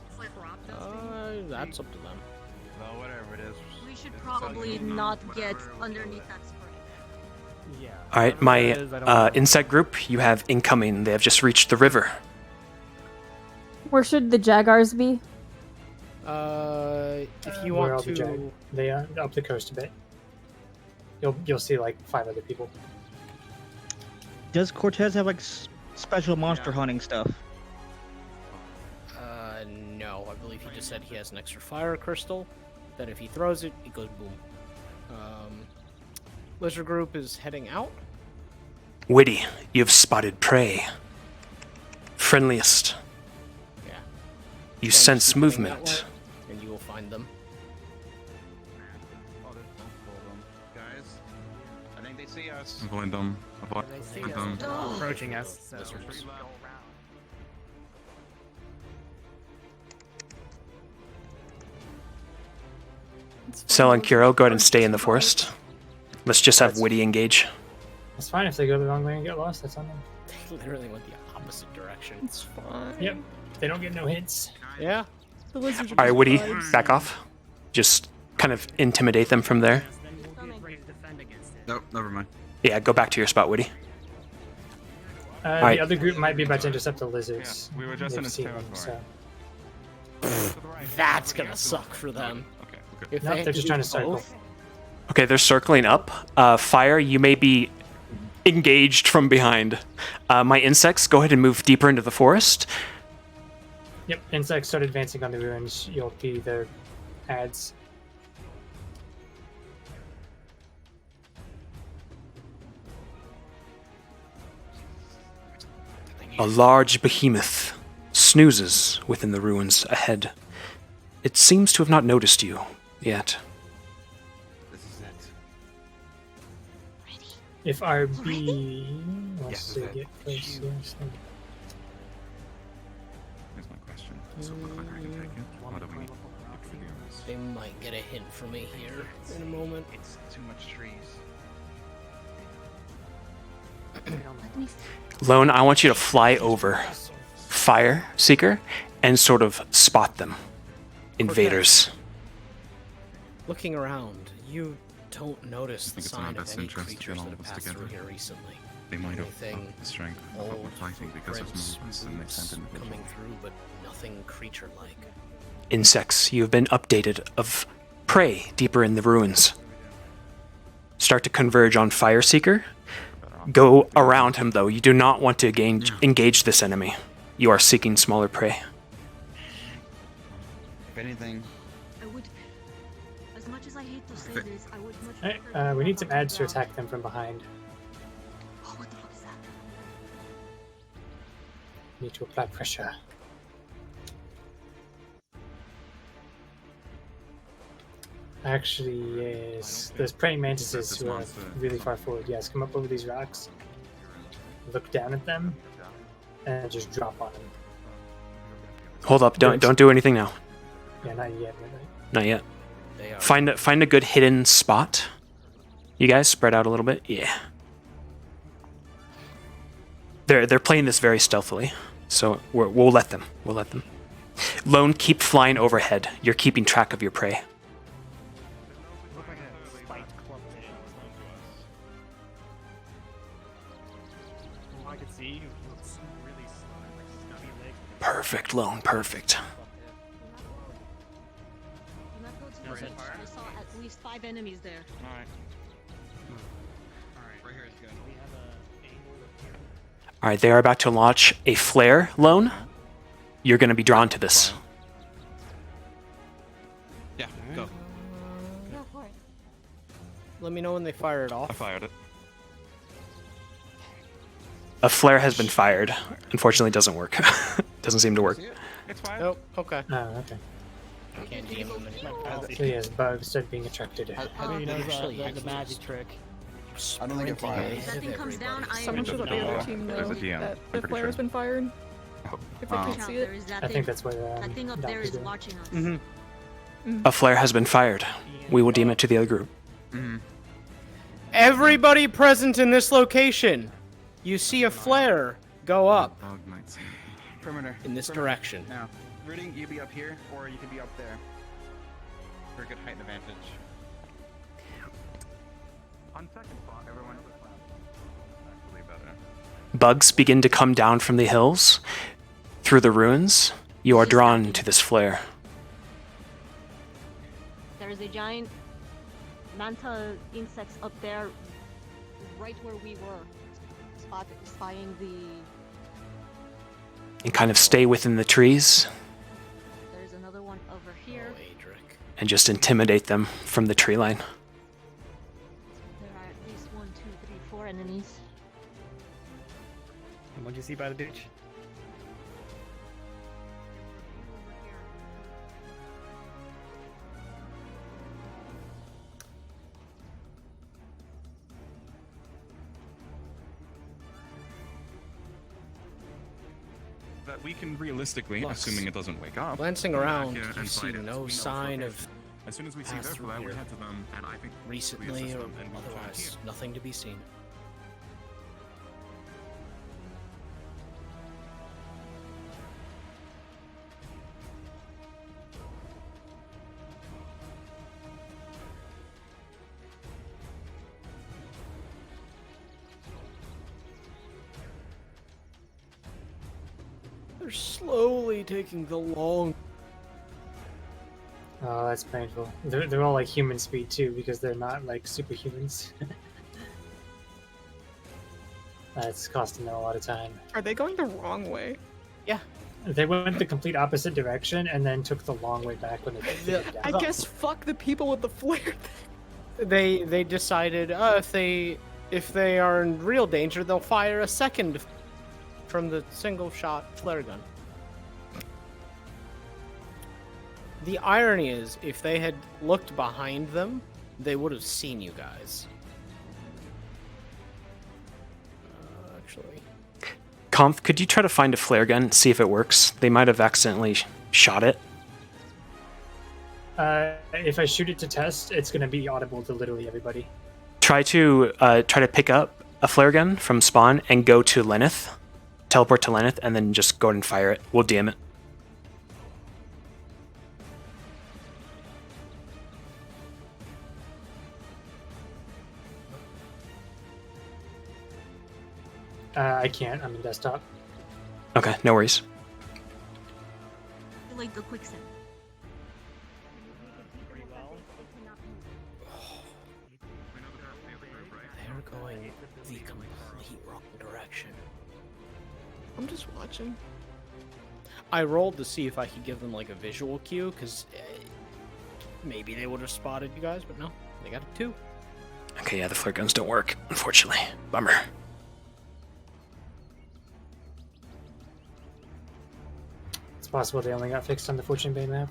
That's up to them. Well, whatever it is. We should probably not get underneath that spray. Yeah. All right, my insect group, you have incoming. They have just reached the river. Where should the Jaguars be? If you Where want are the Jag? to, They are up the coast a bit. You'll see like 5 other people. Does Cortez have like special monster hunting stuff? no, I believe he just said he has an extra fire crystal. That if he throws it, it goes boom. Lizard group is heading out. Witty, you've spotted prey. Friendliest. Yeah. You Then sense keep heading that movement. way, and you will find them. Guys, I think they see us. Avoid them. Avoid them. Approaching us. So. Sel and Kuro, go ahead and stay in the forest. Let's just have Witty engage. It's fine if they go the wrong way and get lost. That's on them. They literally went the opposite direction. It's fine. Yep. They don't get no hits. Yeah. The lizards are All right, just Witty, vibes. back off. Just kind of intimidate them from there. Nope, never mind. Yeah, go back to your spot, Witty. The Alright. other group might be about to intercept the lizards. Yeah, we were just They've in his seen them, territory. so. That's gonna suck for them. Okay, okay. If Nope, they have they're to just do trying to circle. both, Okay, they're circling up. Fire, you may be engaged from behind. My insects, go ahead and move deeper into the forest. Yep, insects start advancing on the ruins. You'll be their ads. A large behemoth snoozes within the ruins ahead. It seems to have not noticed you yet. This is it. If RB wants to Yes, get close, yes. then- Here's my question. Does it look like I can take it? Or do we need to figure this? they might get a hint from me here in a moment. It's too much trees. Lone, I want you to fly over Fire Seeker and sort of spot them. Invaders. Looking around, you don't notice the think it's in our sign of best any interest to creatures get all that of have us passed through together. here recently. They might have Anything upped the strength of what we're fighting because of footprints, movements and they boots sent individuals. coming through, but nothing creature-like. Insects, you have been updated of prey deeper in the ruins. Start to converge on Fire Seeker. Go around him, though. You do not want to engage this enemy. You are seeking smaller prey. If anything, I would, as much as I hate to say this, I would much Alright, prefer we need to some ads to attack them from behind. Oh, what the fuck is that? Need to apply pressure. Actually, yes. There's praying mantises who are really far forward. Yes, come up over these rocks, look down at them, and just drop on them. Hold up! Don't do anything now. Yeah, not yet. Not yet. They are. Find a good hidden spot. You guys spread out a little bit. Yeah. They're playing this very stealthily, so we'll let them. We'll let them. Lone, keep flying overhead. You're keeping track of your prey. I could see you. It's really like stubby legs. Perfect, Lone. Perfect. I saw at least 5 enemies there. Alright. Alright, right here is good. We have All right, they are about to launch a flare. Lone, you're going to be drawn to this. Yeah, go. Go for it. Let me know when they fire it off. I fired it. A flare has been fired. Unfortunately, it doesn't work. Doesn't seem to work. It's fine. Nope. Okay. Oh, okay. I can't DM them anymore. So yes, bugs start being attracted. How do you know the magic trick? I don't think it fired. If that thing comes down, I Someone should let the other team There's know a DM, that I'm the pretty flare sure. has been fired. If they can't see it. I think that's what that thing up there is doing. watching us. Mm-hmm. A flare has been fired. We will deem it to the other group. Everybody present in this location, you see a flare go up Dog mites. Perimeter. in this Perimeter. direction. Now, Rooting, you be up here, or you can be up there. For a good height advantage. On second thought, everyone was actually better. Bugs begin to come down from the hills. Through the ruins, you are drawn to this flare. There's a giant manta insects up there, right where we were, spying the. And kind of stay within the trees There's another one over here. and just intimidate them from the tree line. There are at least 1, 2, 3, 4 enemies. And what'd you see by the ditch? That we can realistically, Lux. assuming it doesn't wake up, Glancing go back around, here you and see fight it. no We know sign it's of As soon as we see pass their through flare, we here. head to them, and I think we recently assist or them and we join otherwise. here. Nothing to be seen. They're slowly taking the long. Oh, that's painful. They're all like human speed too, because they're not like superhumans. That's costing them a lot of time. Are they going the wrong way? Yeah. They went the complete opposite direction and then took the long way back when they figured it I out. guess fuck the people with the flare. They decided if they are in real danger, they'll fire a second from the single shot flare gun. The irony is, if they had looked behind them, they would have seen you guys. Actually, Conf, could you try to find a flare gun and see if it works? They might have accidentally shot it. If I shoot it to test, it's gonna be audible to literally everybody. Try to pick up a flare gun from spawn and go to Lenneth. Teleport to Lenneth and then just go ahead and fire it. We'll DM it. I can't. I'm in desktop. Okay, no worries. Like the quicksand. they're going the complete wrong direction. I'm just watching. I rolled to see if I could give them like a visual cue, because maybe they would have spotted you guys, but no, they got a 2. Okay, yeah, the flare guns don't work, unfortunately. Bummer. It's possible they only got fixed on the Fortune Bay map.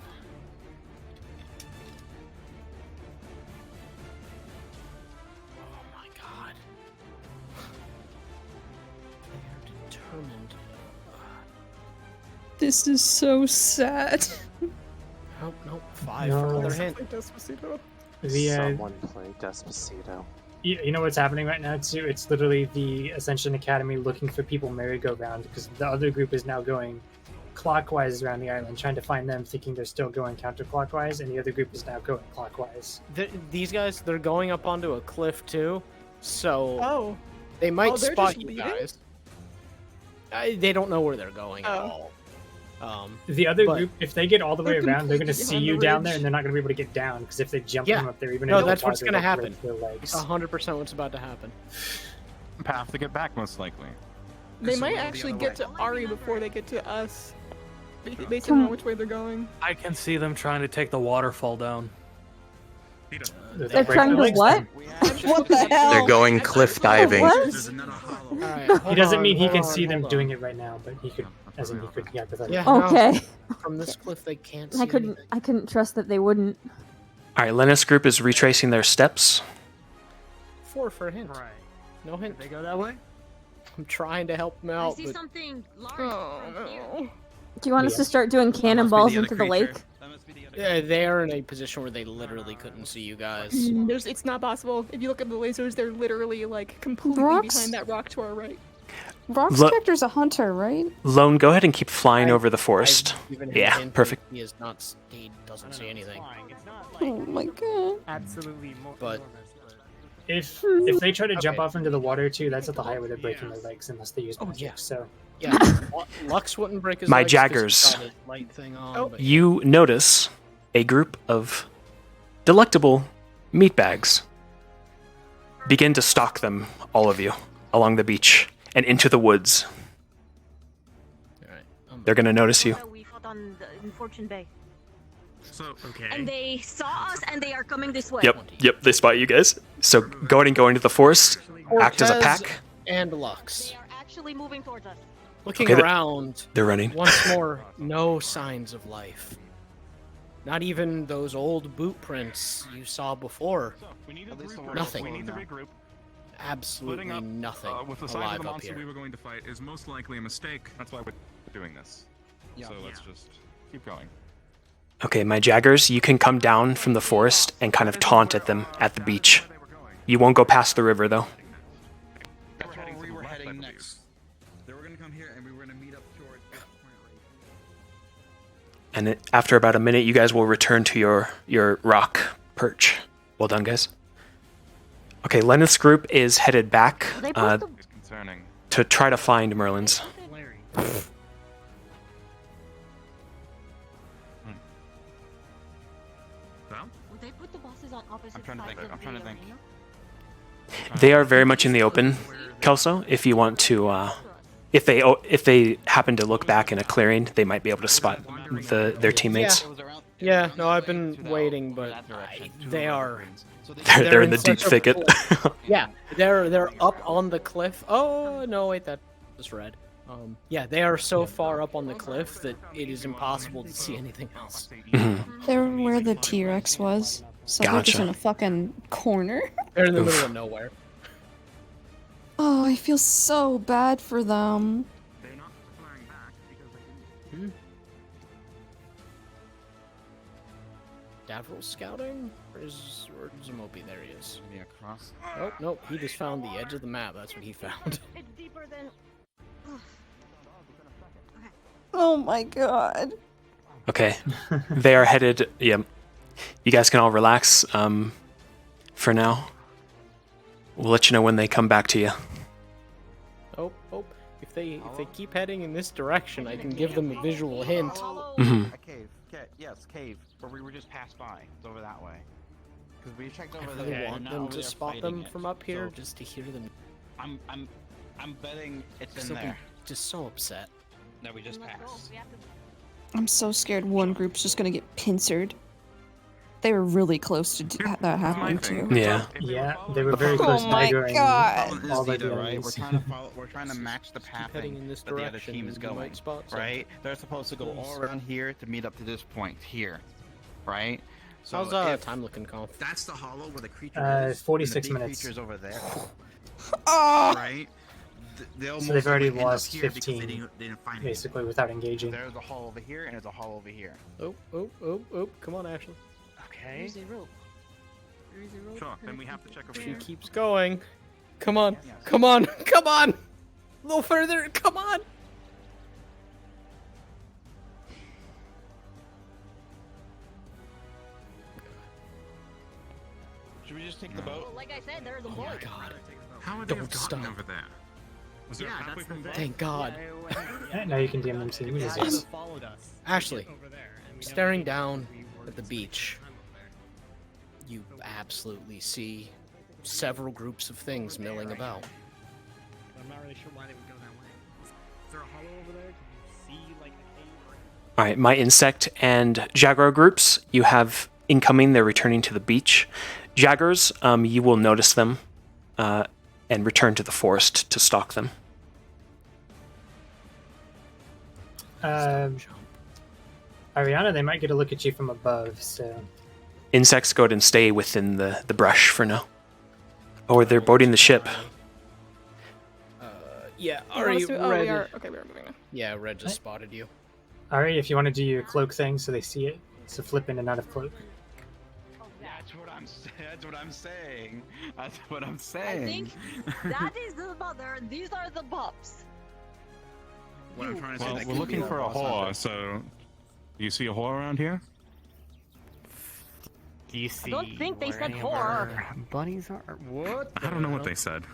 Oh my god. They are determined. This is so sad. Nope, 5 No. for other Sounds hint. like Despacito. The Someone play Despacito. You know what's happening right now too? It's literally the Ascension Academy looking for people merry-go-round because the other group is now going clockwise around the island, trying to find them, thinking they're still going counterclockwise, and the other group is now going clockwise. These guys, they're going up onto a cliff too, so they Oh, might they're spot just you leaving? guys. They don't know where they're going at all. The other but- group, if they get all the way They're around, they're going to completely see on you the down there, ridge. and they're not going to be able to get down because if they jump Yeah. from up there, even No, in that's what's going to happen. Their legs. 100% what's about to happen. Path to get back, most likely. They might actually get to Ari before they get to us, based on which way they're going. I can see them trying to take the waterfall down. They're trying to what? What the hell? They're going cliff diving. He doesn't mean he can see them doing it right now, but he could, as in he could, yeah. Okay. From this cliff, they can't see I couldn't trust that they wouldn't. All right, Lennis group is retracing their steps. 4 for a hint. Right. No hint. They go that way? I'm trying to help them out, but something large. Oh, Do you want us to start doing cannonballs into the lake? yeah, they are in a position where they literally couldn't see you guys. It's not possible. If you look at the lasers, they're literally like completely Rocks? behind that rock to our right. Rock's Lo- character's a hunter, right? Lone, go ahead and keep flying over the forest. Given him a Yeah, hint, perfect. He is not. He doesn't see anything. Oh my god. Absolutely. But If they try to jump off into the water too, that's at the height where they're breaking their legs unless they use magic. yeah. So yeah, Lux wouldn't break his My legs 'cause he's Jaggers. got his light thing on, but You notice a group of delectable meat bags begin to stalk them, all of you, along the beach and into the woods. They're going to notice you. We fought in Fortune Bay. So, okay. And they saw us and they are coming this way. Yep, they spot you guys. So go ahead and go into the forest, act as a Cortez pack. and Lux. Actually moving towards us. Looking Okay, around, they're running. once more, no signs of life. Not even those old boot prints you saw before. Nothing. We need to regroup. Absolutely Splitting up, nothing with the size of alive the up monster here. we were going to fight is most likely a mistake. That's why we're doing this. So let's just keep going. Okay, my Jaggers, you can come down from the forest and kind of taunt at them at the beach. You won't go past the river, though. That's where we were heading next. They were gonna come here and we were gonna meet up towards this point right. And after about a minute, you guys will return to your rock perch. Well done, guys. Okay, Lennith's group is headed back to try to find Merlin's. They put the bosses on opposite I'm trying to sides think. of I'm trying to the think. arena. They are very much in the open, Kelso. If you want to, if they happen to look back in a clearing, they might be able to spot their teammates. Yeah, no, I've been waiting, but they are. They're in the deep such a thicket. Yeah, they're up on the cliff. Oh no, wait, that was red. Yeah, they are so far up on the cliff that it is impossible to see anything else. They're where the T-Rex was. So they're just Gotcha. in a fucking corner. They're in the middle of nowhere. Oh, I feel so bad for them. Davril's scouting? Where's Zamopi? There he is. Yeah, across. Oh, nope, he just found the edge of the map. That's what he found. It's deeper than. Oh my god. Okay, they are headed. Yeah, you guys can all relax. For now, we'll let you know when they come back to you. Oh, if they keep heading in this direction, I can give them a visual hint. Mhm. A cave. Yes, cave. Where we were just passed by. It's over that way. Because we checked I over really there. want them to spot them from up here, just to hear them. I'm betting it's Because in they'll be there. just so upset. That we just passed. I'm so scared one group's just gonna get pincered. They were really close to that happening too. Yeah. Yeah, they were very close to my aggroing God. all the Zeta, right? We're enemies. trying to follow. We're trying to match the heading in pathing this that the other direction team is and you going. might spot something. Right? They're supposed to go all around here to meet up to this point here, right? So How's if time looking, Conf? that's the hollow where the creature is, 46 and the big minutes. creature's over there, Oh. right? They'll So most they've already likely end up lost here because 15, they didn't find basically, without engaging. There's a hole over here and there's a hole over here. Oh, come on, Ashley. Okay. Here's the rope. Sure, then we have to check over She here. keeps going. Come on, come on, come on! A little further, come on! Should we just take the boat? Like I said, there's a boat. Oh my god. How would Don't they have gotten stop. over there? Was there a pathway from above? Thank God. Now you can DM them to the Yes. followed us. Ashley, over there, and we know staring that down we were at the spending beach, time over there. you absolutely see several groups of things milling about. But I'm not really sure why they would go that way. Is there a hollow over there? Can you see like a cave or All right, my insect and jaguar groups, you have incoming. They're returning to the beach. Jaggers, you will notice them and return to the forest to stalk them. Ariana, they might get a look at you from above, so... Insects go ahead and stay within the brush for now. Or they're boarding the ship. Yeah, You want Ari, us to- oh, Red. we are. Okay, we are moving now. Yeah, Red just spotted you. Ari, if you want to do your cloak thing so they see it, so flip in and out of cloak. That's what I'm saying. That's what I'm I saying. think that is the mother. These are the pups. What I'm trying to say. Well, that we're could looking be for a boss whore, hunter. so... Do you see a whore around here? Do you see don't think they where said any of whore. our bunnies are? What? I don't know what they said.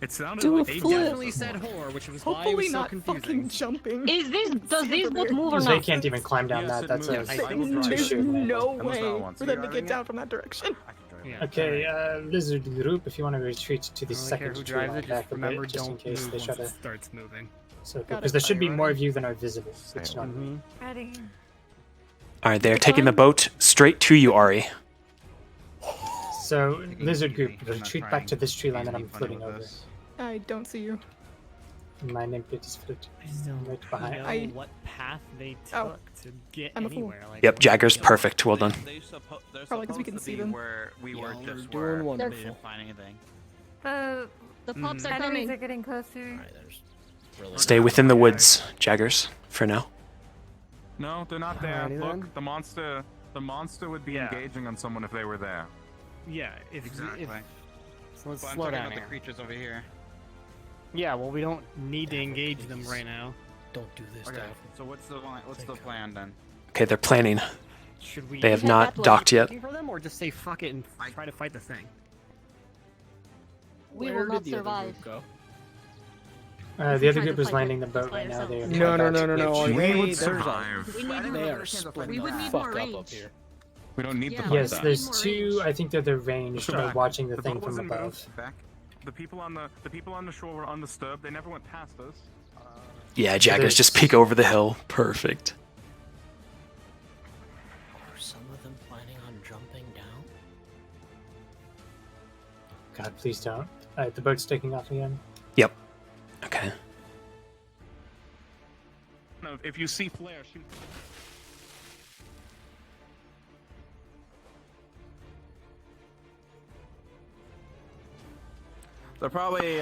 It sounded Do a like They flip. definitely said whore, which was why it Hopefully was so not confusing. fucking jumping. Is this? Does this boat move or They not? can't even climb down Yes, that. it That's a... moves. too There's short. no Unless that way wants for to. them to get down from that direction. Yeah. Okay, lizard group, if you want to retreat to the I don't care second who tree drives line it, just back a remember bit, just in don't case move they try once to... it starts moving. So, Got because it. there should be Are you more ready? of you than are visible. It's not... Ready. All right, they're taking the boat straight to you, Ari. So, lizard group, I'm not retreat back trying to this tree line to that be I'm funny floating with over. this. I don't see you. My name plate is floating right behind. know I- what path they Oh. took to get I'm a fool. anywhere. Like, Yep, Jagger's perfect. Well done. Probably 'cause we can see them. Where we were You're just doing were. wonderful. We didn't find anything. The pups are Enemies coming. are getting closer. Alright, there's really Stay within the woods, Jaggers, for now. No, they're not there. Alrighty Look, then. the monster would be Yeah. engaging on someone if they were there. Yeah, if Exactly. so let's But I'm slow talking down about the here. creatures over here. Yeah, well, we don't need to engage them right now. Don't do this, Okay. Dad. So what's the plan then? Okay, they're planning. Should we? They have Yeah, not that way. docked yet. Looking for them, or just say fuck it and try to fight the thing? We Where will not did the other survive. group go? The other Trying group to is fight landing it the boat by right now. They ourselves. are No, no, about no, to- no, no. We They, would there's survive. We need They are more splitting we would the need fuck more up range. here. We don't need Yeah. to fight Yes, that. there's More two. range. I think they're the ranged Back. watching the The thing boat from wasn't above. moved back. The people on the shore were undisturbed. They never went past us. Yeah, Jaggers just peek over the hill. Perfect. Are some of them planning on jumping down? God, please don't. The boat's taking off again. Yep. Okay. No, if you see flare, shoot. They're probably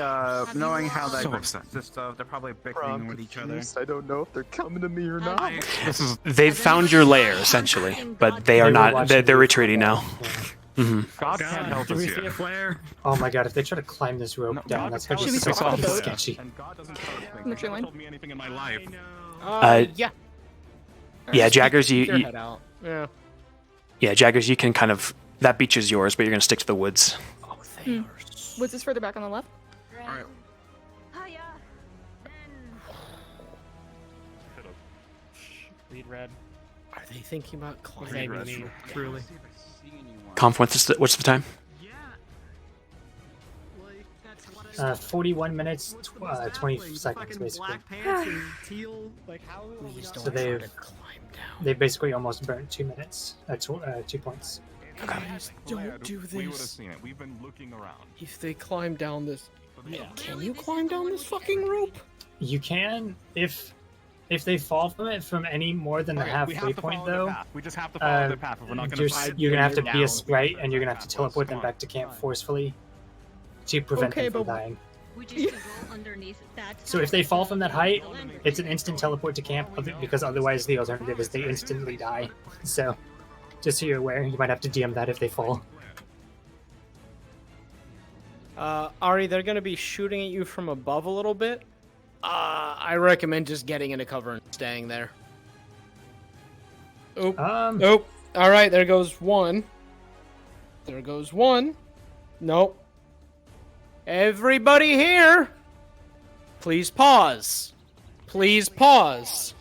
knowing how that So group upset. consists of. They're probably bickering with each other. I don't know if they're coming to me or not. This is They've found your lair, essentially, but they are were not. watching They're you retreating from now. above. hmm God can't help Do us we see here. a flare? Oh my god, if they try to climb this rope No, down, God that's gonna be tells Should we us so switch it's the fucking boat? sketchy. And God doesn't tell us things. In the He tree never line? told me anything in my life. Yeah. Yeah, Jaggers, Keep your you head out. Yeah. yeah, Jaggers, you can kind of that beach is yours, but you're gonna stick to the woods. Oh, they Hmm. are. What's this further back on the left? Alright. Hiya. Read red. Are they thinking about Same climbing to this me, rope? truly. Conf, what's the time? 41 minutes, 20 seconds, basically. Black pants and teal. Like how? Please don't So try they've to climb down. they basically almost burnt 2 minutes. 2 points. Guys, don't do We would have this. seen it. We've been looking around. If they climb down this, Yeah. can you climb down this fucking rope? You can if they fall from it from any more than the Okay, we halfway have to point, follow their though. path. We just have to follow their path. If we're not gonna fight, You're gonna have to be a down. sprite, and you're gonna have to teleport them back to camp forcefully to prevent Okay, them from but- dying. We just go underneath that. So if they fall from that height, it's an instant teleport to camp, because otherwise the alternative is they instantly die. So, just so you're aware, you might have to DM that if they fall. Ari, they're gonna be shooting at you from above a little bit. I recommend just getting into cover and staying there. Oop. Nope. All right, there goes one. There goes one. Nope. Everybody here, please pause. Please pause.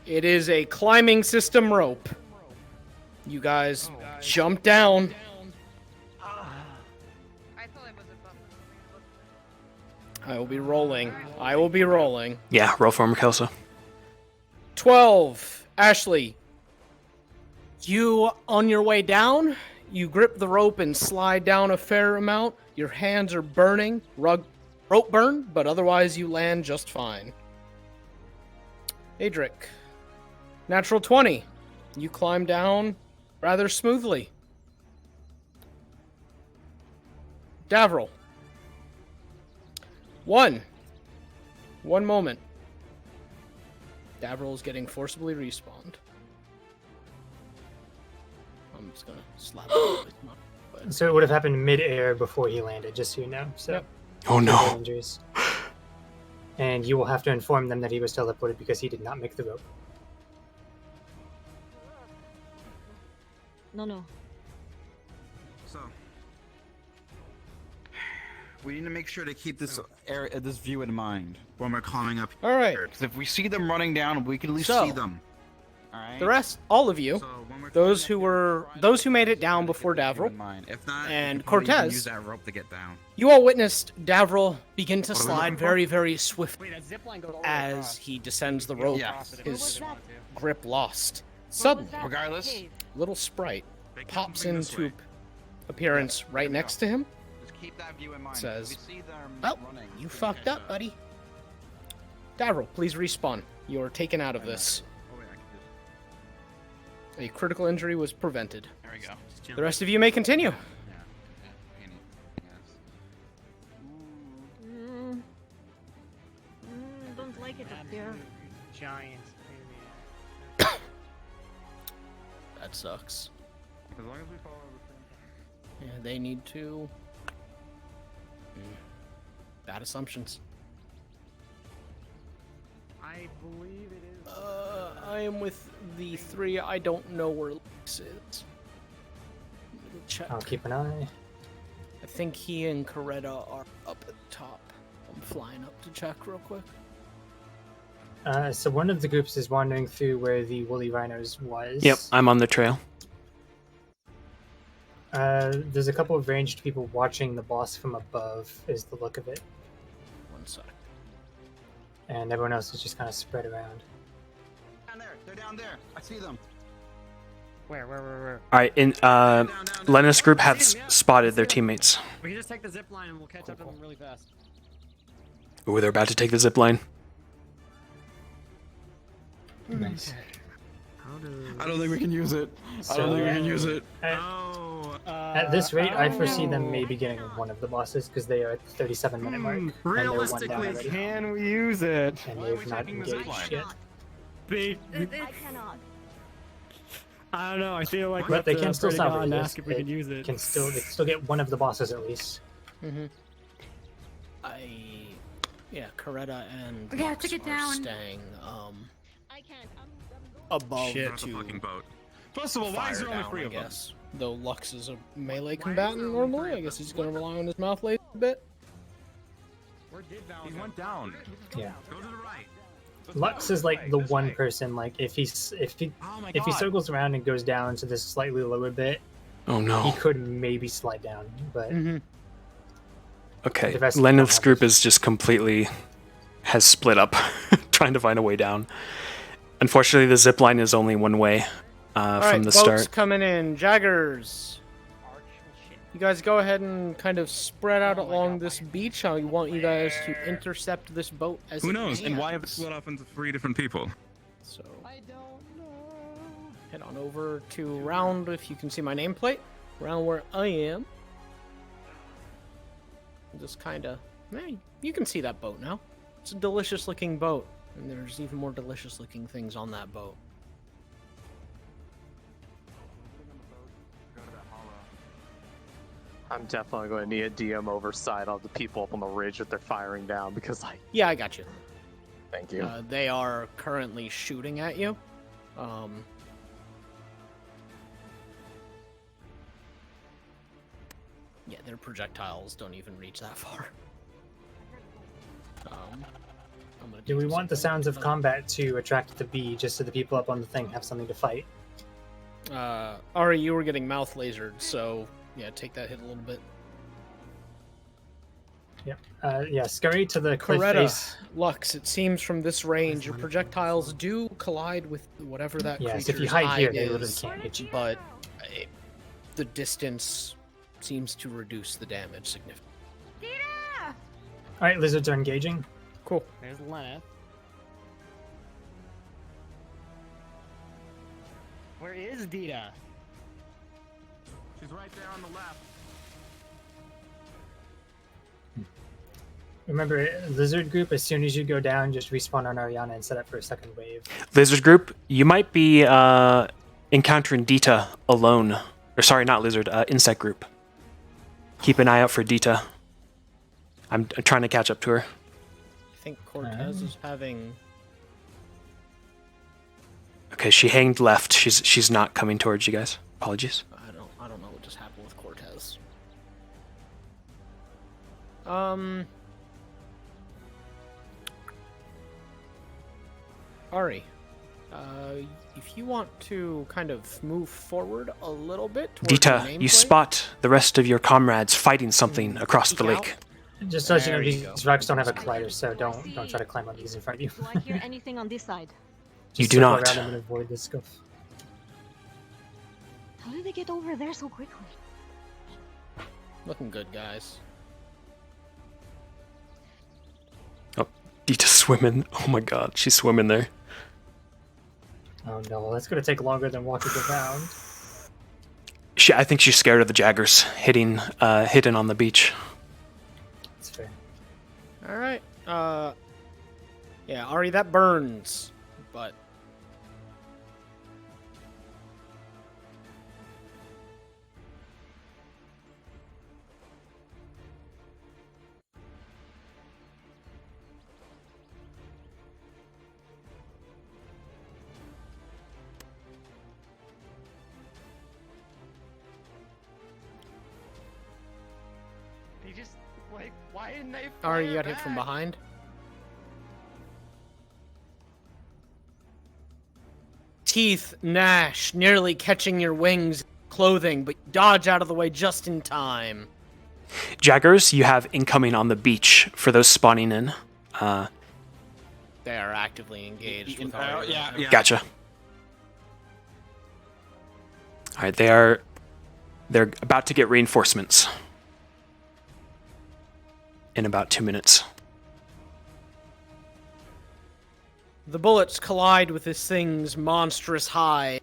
It is a climbing system rope. You guys jump down. I will be rolling. I will be rolling. Yeah, roll for him, Kelso. 12. Ashley, you, on your way down, you grip the rope and slide down a fair amount. Your hands are burning, rope burn, but otherwise you land just fine. Adric, natural 20. You climb down rather smoothly. Davril. 1. One moment. Davril is getting forcibly respawned. I'm just gonna slap it. So it would have happened mid-air before he landed, just so you know. So. Yep. Oh no. No injuries. And you will have to inform them that he was teleported because he did not make the rope. No. So we need to make sure to keep this area, this view in mind when we're climbing up. All right. Because if we see them running down, we can at least So, see them. All right. The rest, all of you, those who made it down before Davril, If not, and we can probably Cortez, use that rope to get down. you all witnessed Davril begin to What are we slide looking for? very, very swiftly Wait, that zip line goes all the way as across. he descends the rope. Yeah. His grip lost. Suddenly, Regardless, little sprite pops moving this into way. appearance right next to him. just keep that view in mind. Says, If we see them "Oh, running, you fucked up, buddy. Davril, please respawn. You're taken out of this. A critical injury was prevented. There we go. The rest of you may continue. Don't like it up there. Giants. That sucks. As long as we follow the Yeah, they need to. Bad assumptions. I believe it is. I am with the 3. I don't know where Lux is. Check. I'll keep an eye. I think he and Coretta are up at the top. I'm flying up to check real quick. So one of the groups is wandering through where the woolly rhinos was. Yep, I'm on the trail. There's a couple of ranged people watching the boss from above, is the look of it. One sec. And everyone else is just kind of spread around. Down there. They're down there. I see them. Where? All right, in Lena's group has spotted their teammates. We can just take the zip line and we'll catch up to them really fast. Ooh, they're about to take the zip line. Nice. I don't think we can use it. I don't think we can use it. At this rate, I foresee them maybe getting one of the bosses because they are at the 37-minute mark. and they're one down Realistically, already. can we use it? And they've not engaged yet. I don't know. I feel like But they can still salvage and this. ask if we They could use it. They can still get one of the bosses at least. Yeah, Coretta and Okay, I Lux took it are down. staying I can't. above Shit. Not the to fucking boat. First of all, why is fire there only down, 3 I of them? guess. Though Lux is a melee combatant normally, I guess he's gonna rely on his mouth laser a bit. He went down. Yeah. Go to the right. Lux is like the one person. Like if he circles around and goes down to this slightly lower bit, Oh no. he could maybe slide down. But Okay, The rest Lena's group is just completely has split up, trying to find a way down. Unfortunately, the zip line is only one way All from right, the boats start. coming in. Jaggers. You guys go ahead and kind of spread out along this beach. I want you guys to intercept this boat as Who it knows? And why have it lands. split off into 3 different people? So head on over to round, if you can see my nameplate, around where I am. Just kind of, you can see that boat now. It's a delicious looking boat, and there's even more delicious looking things on that boat. I'm definitely going to need a DM oversight of the people up on the ridge that they're firing down because Yeah, I got you. Thank you. They are currently shooting at you. Yeah, their projectiles don't even reach that far. I'm gonna Do we do want the something. sounds of combat to attract the bee, just so the people up on the thing have something to fight? Ari, you were getting mouth lasered, so yeah, take that hit a little bit. Yep. Yeah, scurry to the cliff Coretta, face. Lux, it seems from this range your projectiles do collide with whatever that Yes, creature's if you hide here, hide they literally is, can't hit you. but the distance seems to reduce the damage significantly. Alright, lizards are engaging. Cool. There's Lenneth. Where is Dita? She's right there on the left. Remember, lizard group, as soon as you go down, just respawn on Ariana and set up for a second wave. Lizard group, you might be encountering Dita alone. Or sorry, not lizard, insect group. Keep an eye out for Dita. I'm trying to catch up to her. I think Cortez is having. Okay, she hanged left. She's not coming towards you guys. Apologies. I don't know what just happened with Cortez. Ari, if you want to kind of move forward a little bit towards Dita, the you nameplate- spot the rest of your comrades fighting something across the lake. Just so you know, There you these go. rocks don't have a collider, so don't try to climb on these in front of you. Do I hear anything on this side? You Just do circle not. around them and avoid this stuff. How did they get over there so quickly? Looking good, guys. Oh, Dita's swimming. Oh my god, she's swimming there. Oh no, that's gonna take longer than walking around. I think she's scared of the jaggers hitting on the beach. That's fair. All right. Yeah, Ari, that burns, but. He just like, why didn't they? Ari, you fire got hit from back? behind. Teeth gnash, nearly catching your wings, clothing, but you dodge out of the way just in time. Jaggers, you have incoming on the beach for those spawning in. They are actively engaged with Ari. yeah. Gotcha. All right, they're about to get reinforcements in about 2 minutes. The bullets collide with this thing's monstrous hide.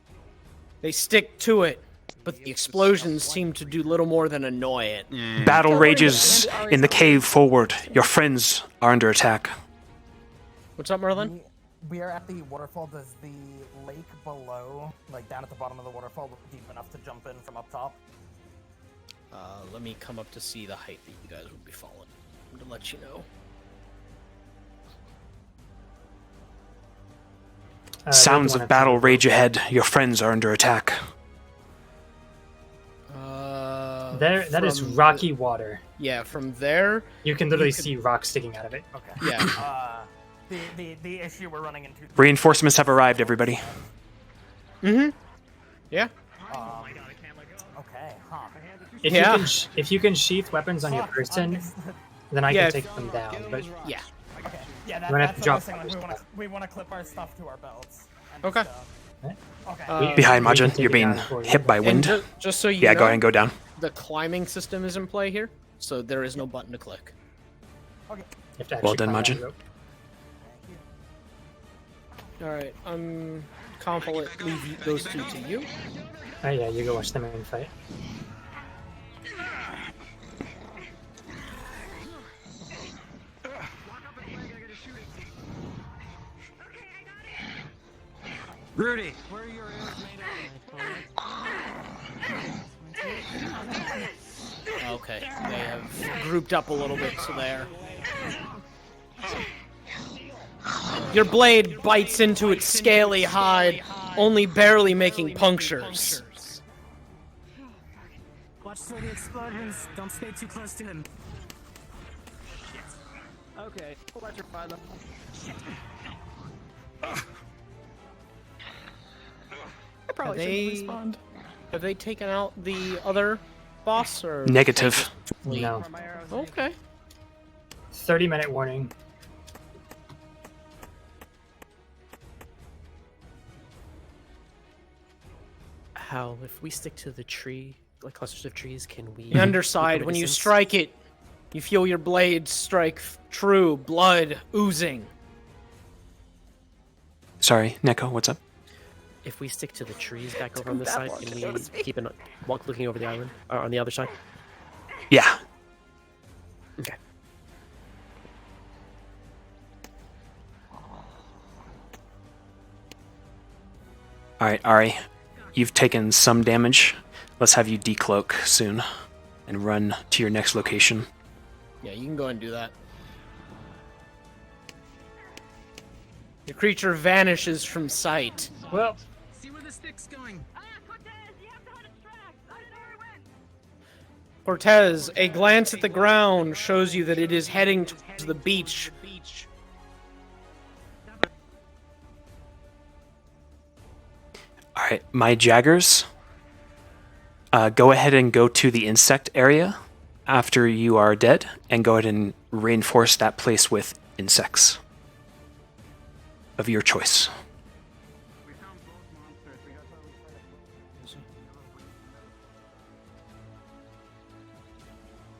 They stick to it, but the explosions seem to do little more than annoy it. Battle rages in the cave forward. Your friends are under attack. What's up, Merlin? We are at the waterfall. Does the lake below, like down at the bottom of the waterfall, look deep enough to jump in from up top? Let me come up to see the height that you guys would be falling. To let you know. Sounds of battle rage ahead. Your friends are under attack. That is from rocky water. Yeah, from there You can literally see rocks sticking out of it. Okay. Yeah. The issue we're running into. Reinforcements have arrived, everybody. Mm-hmm. Yeah. Okay. Huh. If you can sheath weapons on your person, then I Yeah, can take them down. But yeah. Okay. Yeah, We're gonna have that's to what I was drop saying. Like, stuff. we want to clip our stuff to our belts. and Okay. stuff. Okay. Behind we can Majin, take you're it being down for you. hit by And wind. just so you Yeah, know, go ahead and go down. The climbing system is in play here, so there is no button to click. Okay. You have to Well actually done, climb Majin. that rope. All right, confident leave those two to you. Oh yeah, you go watch them in fight. Rudy, where are your arrows made Okay, they have grouped up a little bit, so there. Your blade bites into its scaly hide, only barely making punctures. Watch for the explosions. Don't stay too close to him. Okay, electrify them. I probably shouldn't respawned. Have they taken out the other boss or Negative. No. Okay. 30-minute warning. How, if we stick to the tree, like clusters of trees, can we... The underside, when you strike it, you feel your blade strike true, blood oozing. Sorry, Neko, what's up? If we stick to the trees back over on this side, can we keep an walk looking over the island, or on the other side? Yeah. Okay. Alright, Ari. You've taken some damage. Let's have you decloak soon and run to your next location. Yeah, you can go and do that. Your creature vanishes from sight. Well, See where the stick's going. Cortez, a glance at the ground shows you that it is heading towards the beach. Alright, my Jaggers, go ahead and go to the insect area after you are dead, and go ahead and reinforce that place with insects of your choice.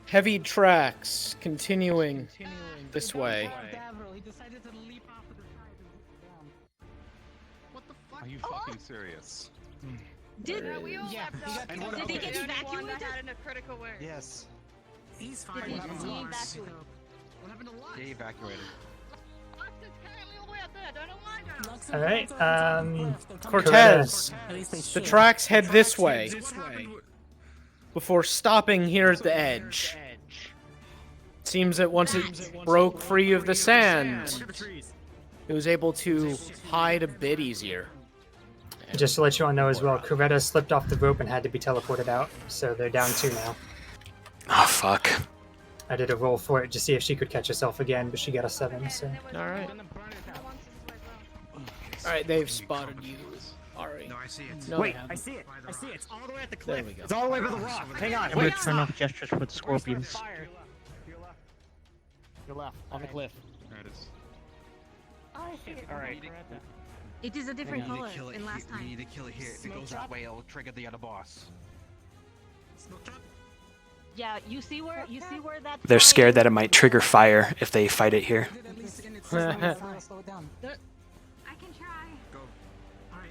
Heavy tracks continuing this way. Are you fucking serious? Did he get evacuated? in a critical way? Yes. He's Did fine. he What happened to Lux? evacuate? What happened to Lux? Yeah, evacuated. all right. Cortez, At least they the should. tracks head this way before stopping here at the edge. Seems that once it broke free of the sand, it was able to hide a bit easier. Just to let you all know as well, Coretta slipped off the rope and had to be teleported out, so they're down 2 now. Oh, fuck. I did a roll for it to see if she could catch herself again, but she got a 7, so... Alright. Alright, they've spotted you. Alright. No, I see it. No, Wait, they I haven't. see it. I see it. It's all the way at the There cliff. we go. It's all the way by the rock. Hang on. I'm gonna turn off gestures for the scorpions. Your left, on the cliff. There it is. Alright. It is a different We need color to kill it than here. last We time. need to kill it here. If it goes that way, it'll trigger the other boss. Yeah, you see where that. They're scared that it might trigger fire if they fight it here. Slow it down. I can try. Go. Alright,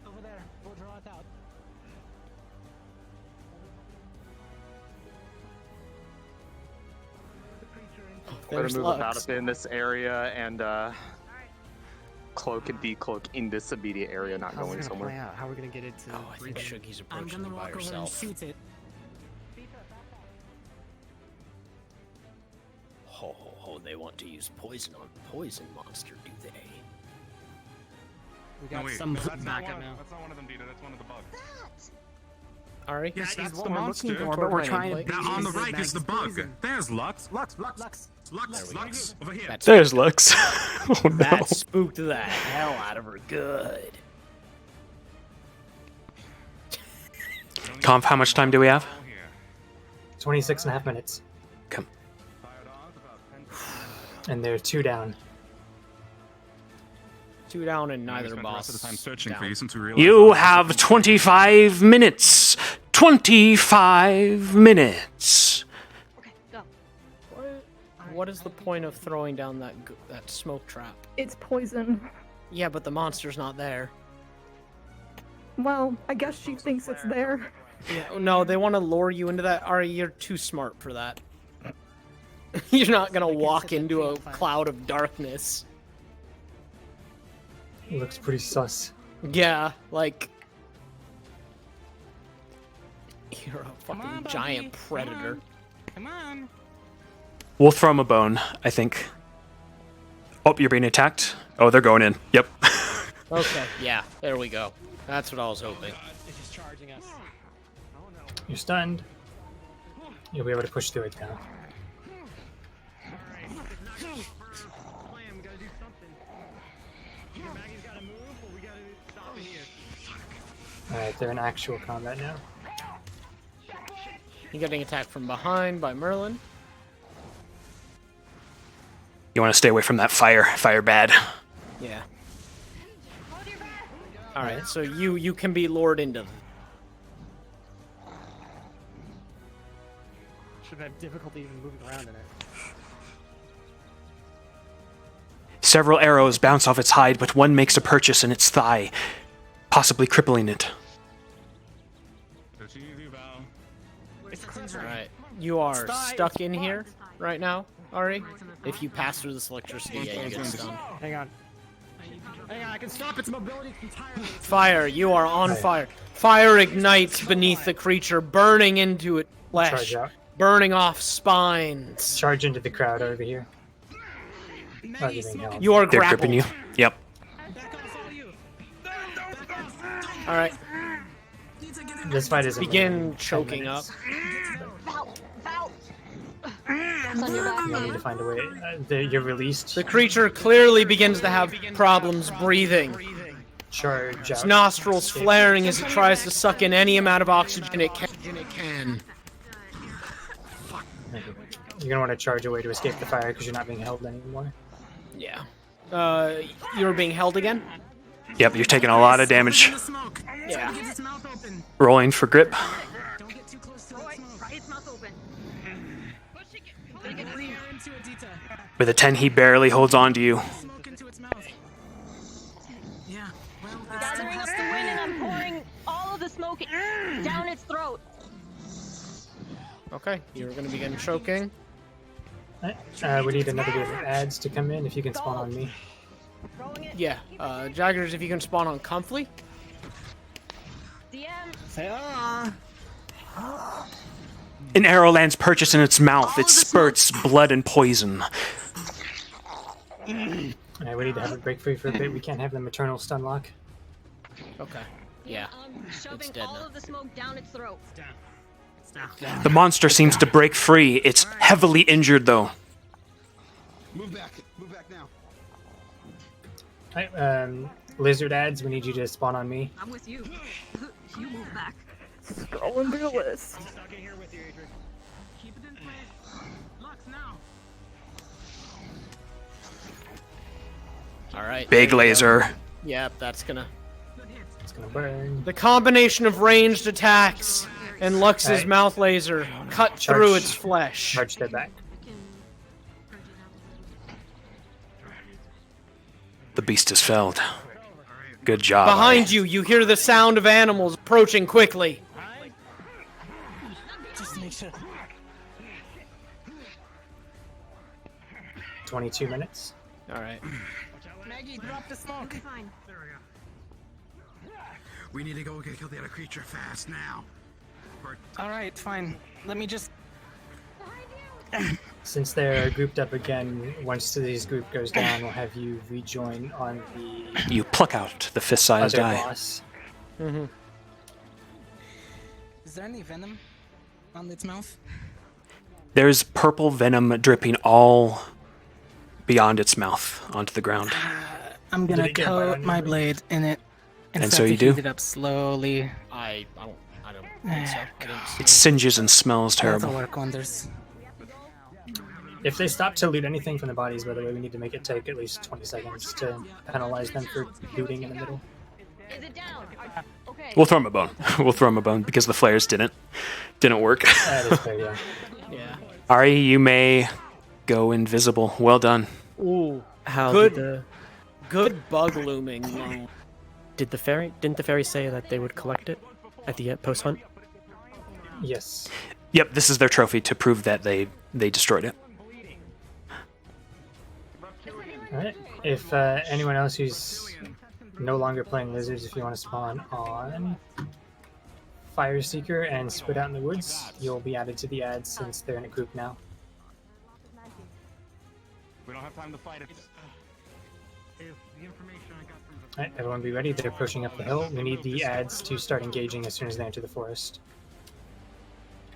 over there. We'll draw it out. We're There's gonna move about Lux. a bit in this area and cloak and decloak in this immediate area, not How's it going gonna somewhere. play out? How are we gonna get it to? Oh, I think Shuggy's I'm approaching gonna you by walk over and herself. shoot it. Ho ho ho, they want to use poison on poison monster, do they? We No, got wait, some that's not backup one, now. That's not one of them, Dita. That's one of the bugs. Ari? Yes, That that's is the what we're monster. looking for, but we're trying to- That on the Poison. right is the bug. Poison. There's Lux. Lux. Lux, over here. That's- There's Lux. Oh no. That spooked the hell out of her good. Conf, how much time do we have? 26 and a half minutes. Come. And they're 2 down. 2 down and We neither spent the boss. rest of the time searching for down. you since we realized You have 25 minutes. 25 minutes. Okay, go. What is the point of throwing down that smoke trap? It's poison. Yeah, but the monster's not there. Well, I guess she thinks it's there. Yeah, no, they want to lure you into that. Ari, you're too smart for that. You're not gonna walk into a cloud of darkness. Looks pretty sus. Yeah, like you're a fucking giant predator. Come on. We'll throw him a bone, I think. Oh, you're being attacked? Oh, they're going in. Yep. Okay, yeah, there we go. That's what I was hoping. It's just charging us. You're stunned. You'll be able to push through it now. Alright, they're in actual combat now. You're getting attacked from behind by Merlin. You want to stay away from that fire. Fire bad. Yeah. All right, so you can be lured into them. Should have difficulty even moving around in it. Several arrows bounce off its hide, but one makes a purchase in its thigh, possibly crippling it. All right, you are stuck in here right now, Ari. If you pass through this electricity, yeah, you get stunned. Hang on. Hang on, I can stop its mobility entirely. Fire, you are on fire. Fire ignites beneath the creature, burning into its flesh, Charge out. burning off spines. Charge into the crowd over here. You are They're grappled. gripping you. Yep. All right. This fight is begin choking up. You need to find a way. You're released. The creature clearly begins to have problems breathing. Charge Its out. nostrils flaring as it tries to suck in any amount of oxygen it can. You're gonna want to charge away to escape the fire because you're not being held anymore. Yeah. You're being held again? Yep, you're taking a lot of damage. Yeah. Rolling for grip. With a 10, he barely holds on to you. Gathering up the wind and I'm pouring all of the smoke down its throat. Okay, you're gonna begin choking. We need another wave of ads to come in if you can spawn on me. Yeah, Jaggers, if you can spawn on Comfley. Say ah. An arrow lands purchase in its mouth. It spurts blood and poison. Alright, we need to have it break free for a bit. We can't have the maternal stun lock. Okay. Yeah. Shoving It's dead all now. of the smoke down its throat. The monster seems to break free. It's heavily injured, though. Move back. Move back now. Alright, lizard ads, we need you to spawn on me. I'm with you. You move back. Scrolling through the list. Keep it in place. Lux now. All right. Big there you go. laser. Yep, that's gonna. It's gonna burn. The combination of ranged attacks and Lux's Alright. mouth laser cut Charge- through its flesh. Charge that back. The beast is felled. Good job. Behind you, you hear the sound of animals approaching quickly. Just to make sure. 22 minutes. All right. Maggie, drop the smoke. Fine. We need to go kill the other creature fast now. All right, fine. Let me just. Since they're grouped up again, once today's group goes down, we'll have you rejoin on the You pluck out the fist-sized other eye. boss. Mm-hmm. Is there any venom on its mouth? There's purple venom dripping all beyond its mouth onto the ground. I'm Did gonna it get bite coat on my you? blade in it And start so you to do? heat it up slowly. I don't think so. I didn't see It singes and smells That'll terrible. work wonders. If they stop to loot anything from the bodies, by the way, we need to make it take at least 20 seconds to penalize them for looting in the middle. Is it down? Okay. We'll throw him a bone. We'll throw him a bone because the flares didn't work. That is fair, yeah. Yeah. Ari, you may go invisible. Well done. Ooh. How Good. did the Good bug looming. didn't the fairy say that they would collect it at the post hunt? Yes. Yep, this is their trophy to prove that they destroyed it. Alright. If anyone else who's no longer playing lizards, if you want to spawn on Fire Seeker and split out in the woods. You'll be added to the ads since they're in a group now. We don't have time to fight it. Alright, everyone be ready. They're pushing up the hill. We need the ads to start engaging as soon as they enter the forest.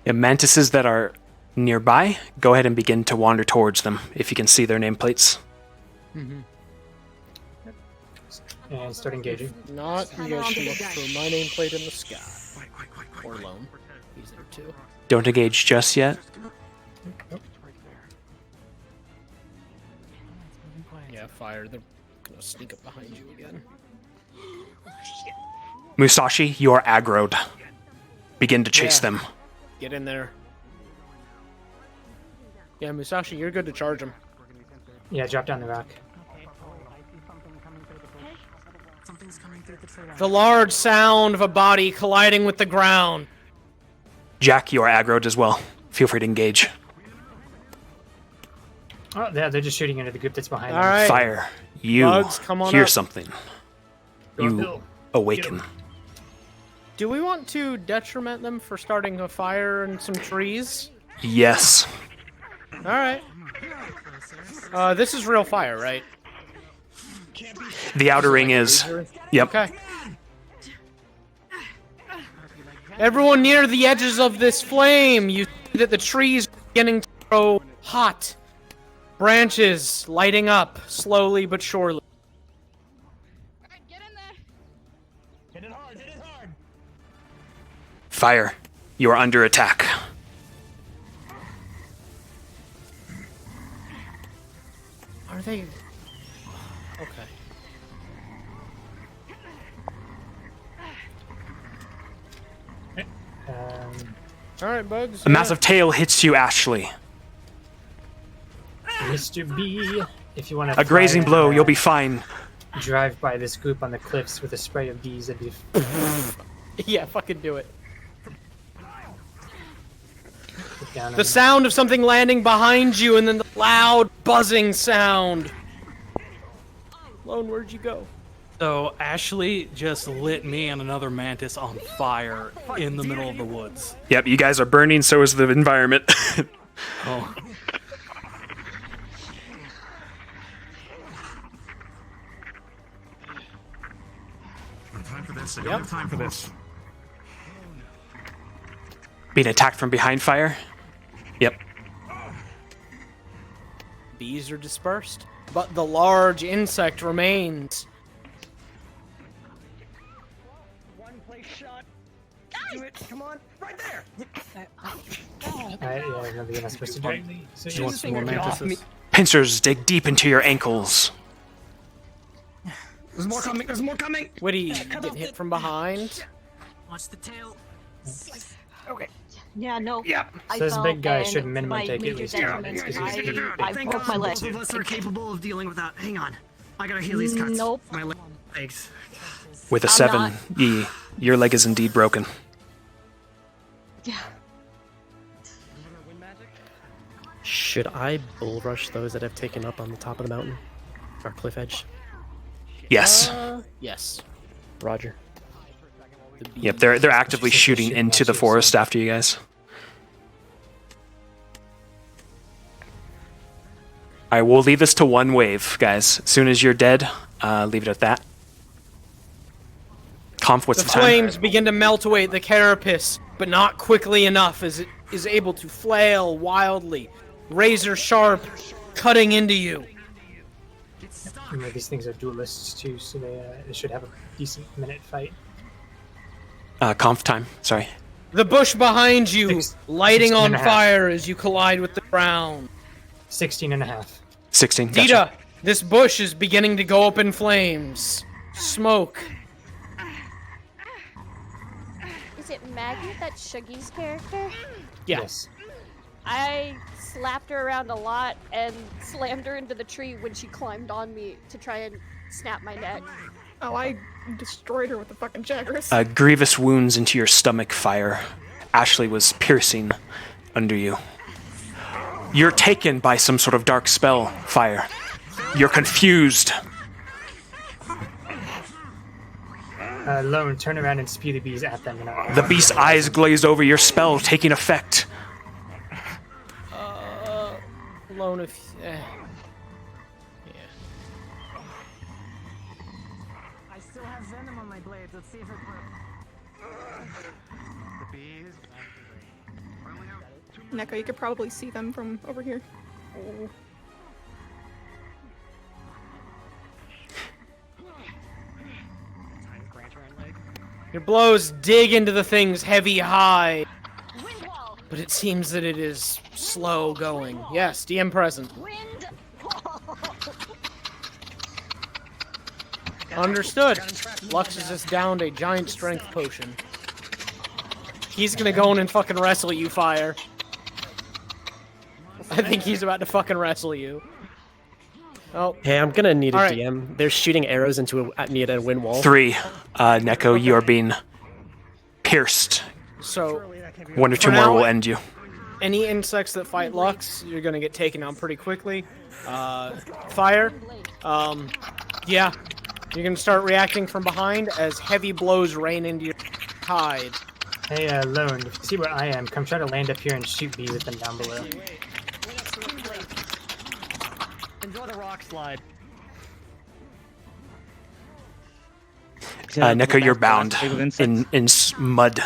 Yeah, mantises that are nearby, go ahead and begin to wander towards them if you can see their nameplates. Mm-hmm. And start engaging. Not, you guys should look for my nameplate in the sky. Or Lone. He's there too. Don't engage just yet. Yeah, fire. They're gonna sneak up behind you again. Musashi, you are aggroed. Begin to chase them. Get in there. Yeah, Musashi, you're good to charge him. Yeah, drop down the rock. The large sound of a body colliding with the ground. Jack, you are aggroed as well. Feel free to engage. Oh, yeah, they're just shooting into the group that's behind All them. right. Fire, you Bugs, come on hear up. something. Go You uphill. awaken. Do we want to detriment them for starting a fire and some trees? Yes. Alright. This is real fire, right? The outer ring is. Yep. Okay. Everyone near the edges of this flame, you see that the trees are beginning to grow hot. Branches lighting up, slowly but surely. Fire, you are under attack. Are they... Okay. Alright, Bugs. A massive tail hits you, Ashley. Mr. B, if you want to... A grazing blow, you'll be fine. Drive by this group on the cliffs with a spray of bees, that'd be... Yeah, fucking do it. Put down The sound of something landing behind you, and then the loud buzzing sound. Lone, where'd you go? So Ashley just lit me and another mantis on fire in the middle of the woods. Yep, you guys are burning, so is the environment. Oh. Time for this. Yep. Time for this. Being attacked from behind fire? Yep. Bees are dispersed, but the large insect remains. Do it. Come on. Right there. Alright, yeah, remember you're not supposed to do it. So You want some more mantises? Pincers dig deep into your ankles. There's more coming. There's more coming. Woody get hit from behind. Watch the tail. Okay. Yeah, no. Yep. So this big guy and should minimum my take at major least detriment 2 is minutes. I broke my leg. Both of us are capable of dealing with that. Hang on. I gotta heal these cuts. Nope. My legs. With a I'm 7, not. your leg is indeed broken. Yeah. Should I bull rush those that have taken up on the top of the mountain? Or cliff edge? Yes. Yes. Roger. Yep, they're actively shooting into the forest after you guys. Alright, we'll leave this to one wave, guys. As soon as you're dead, leave it at that. Conf, what's The the time? flames begin to melt away at the carapace, but not quickly enough as it is able to flail wildly, razor sharp, cutting into you. Remember, these things are duelists too, so they should have a decent minute fight. Conf time, sorry. The bush behind you, lighting 16 on and a half. fire as you collide with the ground. 16 and a half. 16, gotcha. Dita, this bush is beginning to go up in flames. Smoke. Is it Maggie, that's Shuggy's character? Yes. I slapped her around a lot and slammed her into the tree when she climbed on me to try and snap my neck. Oh, I destroyed her with the fucking jaggers. Grievous wounds into your stomach, fire. Ashley was piercing under you. You're taken by some sort of dark spell, fire. You're confused. Lone, turn around and spew the bees at them. And The beast's eyes glaze over, your spell taking effect. Alone if. Yeah. I still have venom on my blades. Let's see if it works. The bees. Neko, you could probably see them from over here. Oh. Your blows dig into the thing's heavy hide, but it seems that it is slow going. Yes, DM present. Understood. Lux has just downed a giant strength potion. He's gonna go in and fucking wrestle you, Fire. I think he's about to fucking wrestle you. Oh. Hey, I'm gonna need a All right. DM. They're shooting arrows at me at a wind wall. 3. Neko, you are being pierced. So, 1 or 2 for more now, will end you. any insects that fight Lux, you're gonna get taken out pretty quickly. Fire, yeah, you're gonna start reacting from behind as heavy blows rain into your hide. Hey, Lone, if you see where I am, come try to land up here and shoot bees at them down below. Enjoy the rock slide. Neko, you're bound in mud.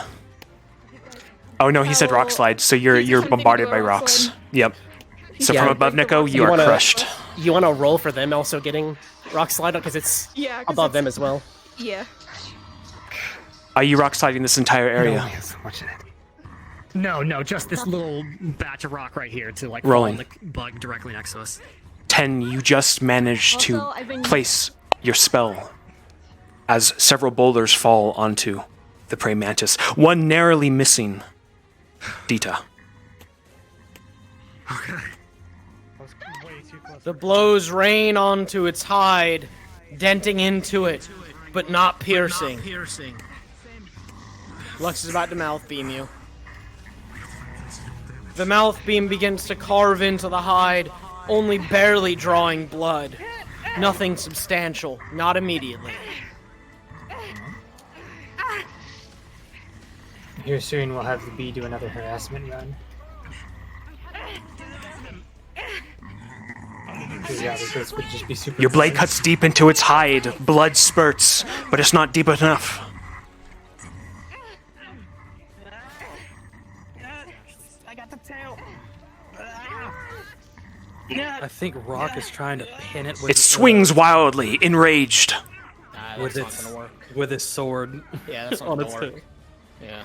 Oh no, he said rock slide, so you're bombarded by rocks. Yep. So Yeah. from above, Neko, you are crushed. You want to roll for them also getting rock slide because it's above them as well. Yeah. Are you rock sliding this entire area? No, just this little batch of rock right here to like Rolling. fall on the bug directly next to us. 10, you just managed to Also, I've been- place your spell as several boulders fall onto the praying mantis. One narrowly missing Dita. The blows rain onto its hide, denting into it, but not piercing. Lux is about to mouth beam you. The mouth beam begins to carve into the hide, only barely drawing blood. Nothing substantial, not immediately. Here soon we'll have the bee do another harassment run. Yeah, this would just be super Your blade fun. cuts deep into its hide. Blood spurts, but it's not deep enough. I got the tail. I think Rock is trying to pin it with It swings wildly, enraged. with that's its not gonna work. with his sword. Yeah, that's not on gonna its work. hip. Yeah.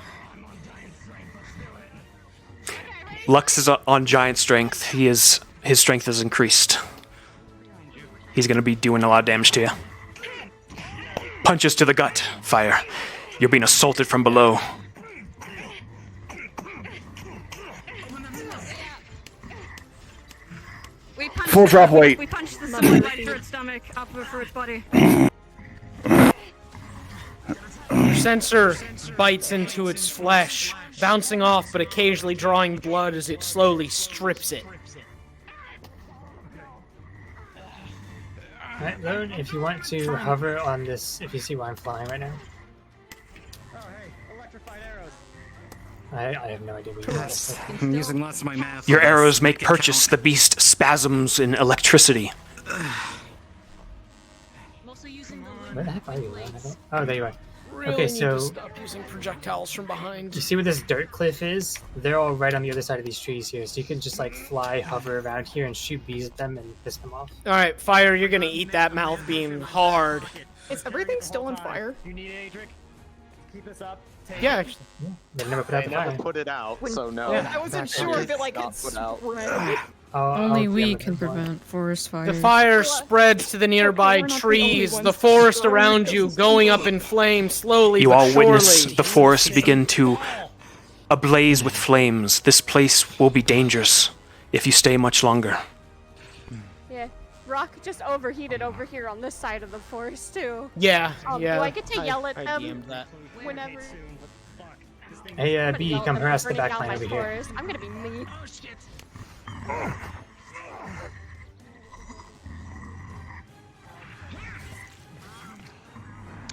Lux is on giant strength. His strength is increased. He's gonna be doing a lot of damage to you. Punches to the gut. Fire. You're being assaulted from below. We punched Full drop weight. We punched the sword right through its stomach, up through its body. Your sensor bites into its flesh, bouncing off but occasionally drawing blood as it slowly strips it. Alright, Lone, if you want to hover on this, if you see why I'm flying right now. I have no idea what you're doing. I'm using lots of my math. Your arrows make purchase. The beast spasms in electricity. Where the heck are you, Lone? Oh, there you are. Really Okay, need to so stop using projectiles from behind. you see where this dirt cliff is? They're all right on the other side of these trees here, so you can just like fly, hover around here, and shoot bees at them and piss them off. All right, Fire, you're gonna eat that mouth beam hard. Is everything still on fire? You need Adric? Keep this up. Yeah, actually. They never put out They the never fire. put it out, so no. Yeah, I wasn't sure if it like Not had put out. spread. Only we can prevent forest fires. The fire spreads to the nearby we're not the only trees, ones the forest starting around this. you going up in flames slowly You but all witness surely. the forest begin to ablaze with flames. This place will be dangerous if you stay much longer. Yeah. Rock just overheated over here on this side of the forest too. Yeah, yeah. Do I get to yell at I them DM'd that. whenever? Hey, I'm gonna B, yell come at them harass the burning back down line my over here. forest. I'm gonna be me.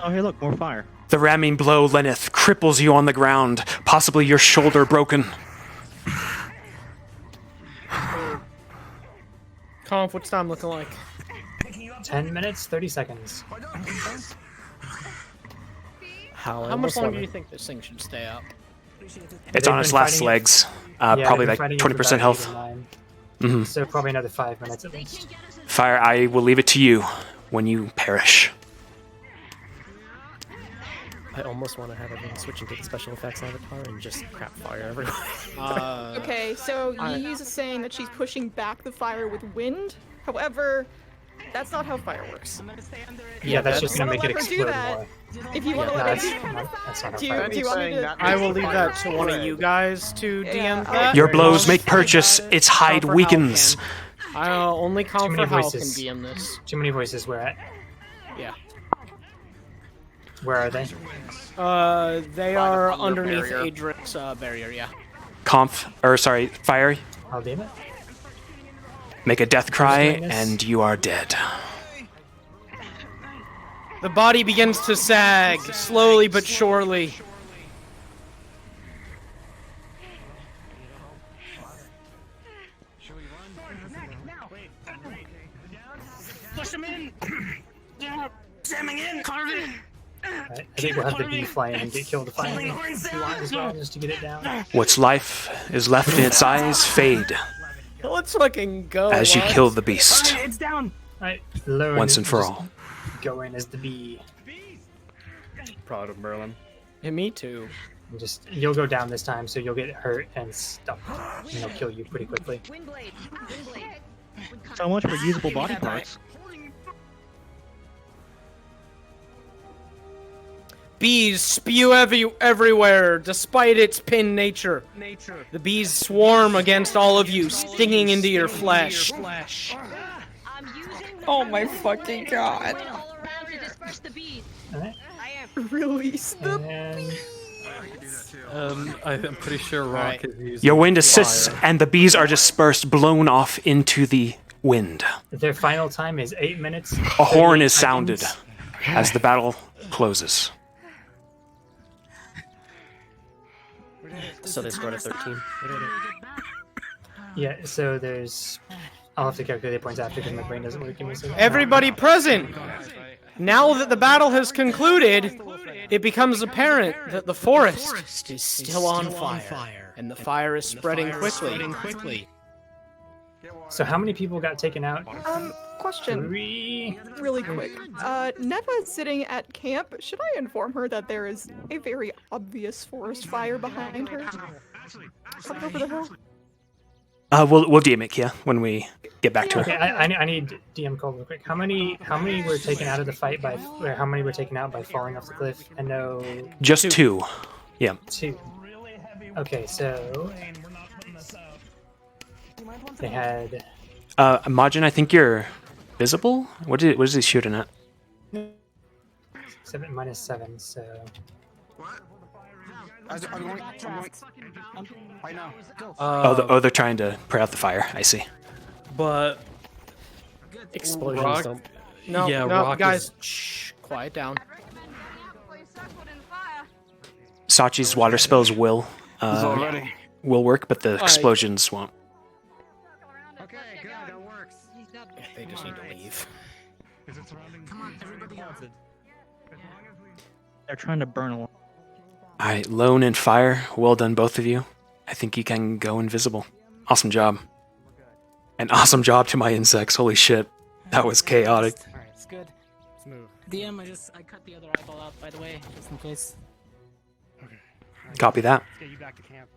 Oh, hey, look, more fire. The ramming blow, Lenneth, cripples you on the ground, possibly your shoulder broken. Conf, what's time looking like? 10 minutes, 30 seconds. How much longer do you think this thing should stay up? It's on its last legs. Probably like 20% health. Mm-hmm. So probably another 5 minutes at least. Fire, I will leave it to you when you perish. I almost want to have everyone switch into the special effects avatar and just crap fire everywhere. Okay, so Yee's saying that she's pushing back the fire with wind. However, that's not how fire works. Yeah, that's just gonna make it explode more. If you want to that's let not how do fire you want me to? I will leave that to one of you guys to DM that. Your blows make purchase, its hide Conf or weakens. Only Too Conf many or Hal can voices. DM this. Too many voices. Where at? Yeah. Where are they? They are underneath Adric's barrier, yeah. Fire. I'll DM it. Make a death cry, and you are dead. The body begins to sag, slowly but surely. Push him in! Yeah, jamming in! Carve it! Right. I think we'll have the bee fly in and get killed if I as well, just to get it down. What's life is left in its eyes fade Let's fucking go. as you kill the beast. It's down! Right. Once and for all. Go in as the bee. Proud of Merlin. Yeah, me too. And you'll go down this time, so you'll get hurt and stuck. And they'll kill you pretty quickly. So much for usable body parts. Bees spew everywhere, despite its pinned nature. The bees swarm against all of you, stinging into your flesh. Oh my fucking god. Release the I'm pretty sure Rock is using Your wind assists, fire. and the bees are dispersed, blown off into the wind. Their final time is 8 minutes. A horn is sounded as the battle closes. So they scored a 13. Yeah, so there's... I'll have to calculate the points after because my brain doesn't work. Give me a second. Everybody present! Now that the battle has concluded, it becomes apparent that the forest is still on fire, and the fire is spreading quickly. So how many people got taken out? Question. 3. Really quick. Neva is sitting at camp. Should I inform her that there is a very obvious forest fire behind her? Up over the hill? We'll DM it, Kia, when we get back to Okay, it. I need DM call real quick. How many were taken out of the fight by, or how many were taken out by falling off the cliff? I know. Just 2. Yeah. 2. Okay, so they had. Majin, I think you're visible. What is he shooting at? 7 minus 7, so. They're trying to put out the fire. I see. But Explosions Rock, don't. No, yeah, no, Rock guys, is, shh, quiet down. Sachi's water spells will work, but the explosions won't. They just need to leave. They're trying to burn a lot. All right, Lone and Fire, well done, both of you. I think you can go invisible. Awesome job. And awesome job to my insects. Holy shit, that was chaotic. Alright, it's good. Let's move. DM, I cut the other eyeball out, by the way, just in case. Copy that. Let's get you back to camp.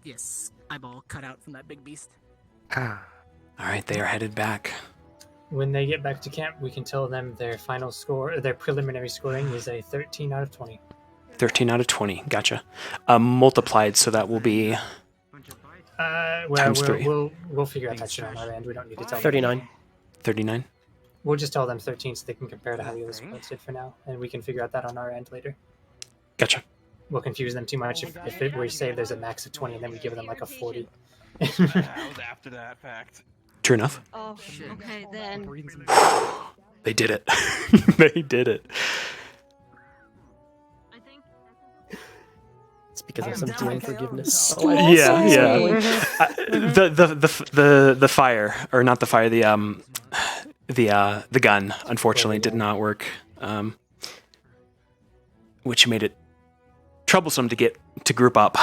Yes, eyeball cut out from that big beast. All right, they are headed back. When they get back to camp, we can tell them their final score, their preliminary scoring is a 13 out of 20. 13 out of 20. Gotcha. Multiplied, so that will be times 3. We'll figure out that shit on our end. We don't need to tell 39. them. 39. We'll just tell them 13 so they can compare to how the other squads did for now, and we can figure out that on our end later. Gotcha. We'll confuse them too much if we say there's a max of 20 and then we give them like a 40. That was after that fact. True enough. Oh, okay then. They did it. They did it. Because of some DM forgiveness. Yeah, yeah. The fire, or not the fire, the gun, unfortunately, did not work, which made it troublesome to group up.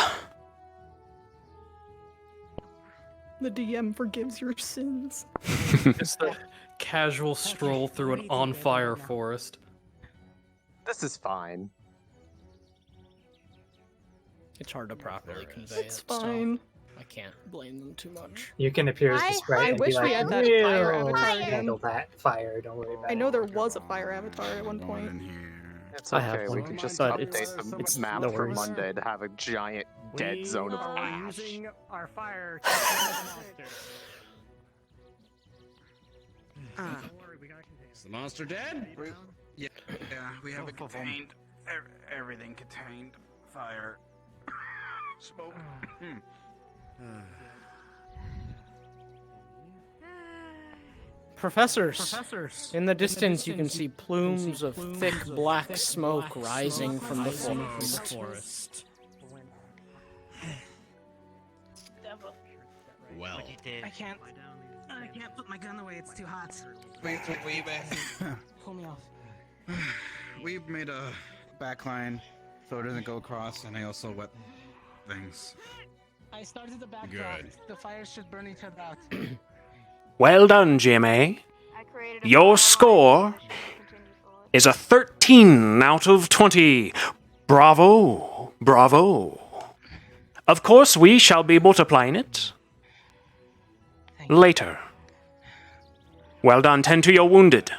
The DM forgives your sins. Just a casual stroll through an on-fire forest. This is fine. It's hard to properly convey It's it. So fine. I can't blame them too much. You can appear as the sprite I and wish be we like, had that fire "We'll avatar again." handle that fire, don't worry about I it. know there was a fire avatar at one point. It's I have okay. We one, can just but update it's the map no for worries. Monday to have a giant dead zone of ash. Using our fire to kill the monster. Is the monster dead? Yeah, we have it contained. Everything contained. Fire. Smoke. Professors. In the distance, you can see plumes of thick black smoke rising from the forest. Well. I can't put my gun away. It's too hot. Wait. Pull me off. We've made a backline so it doesn't go across, and I also wet things. I started the backdrop. Good. The fires should burn each other out. Well done, Jimmy. Your score is a 13 out of 20. Bravo, bravo. Of course, we shall be multiplying it later. Well done, tend to your wounded.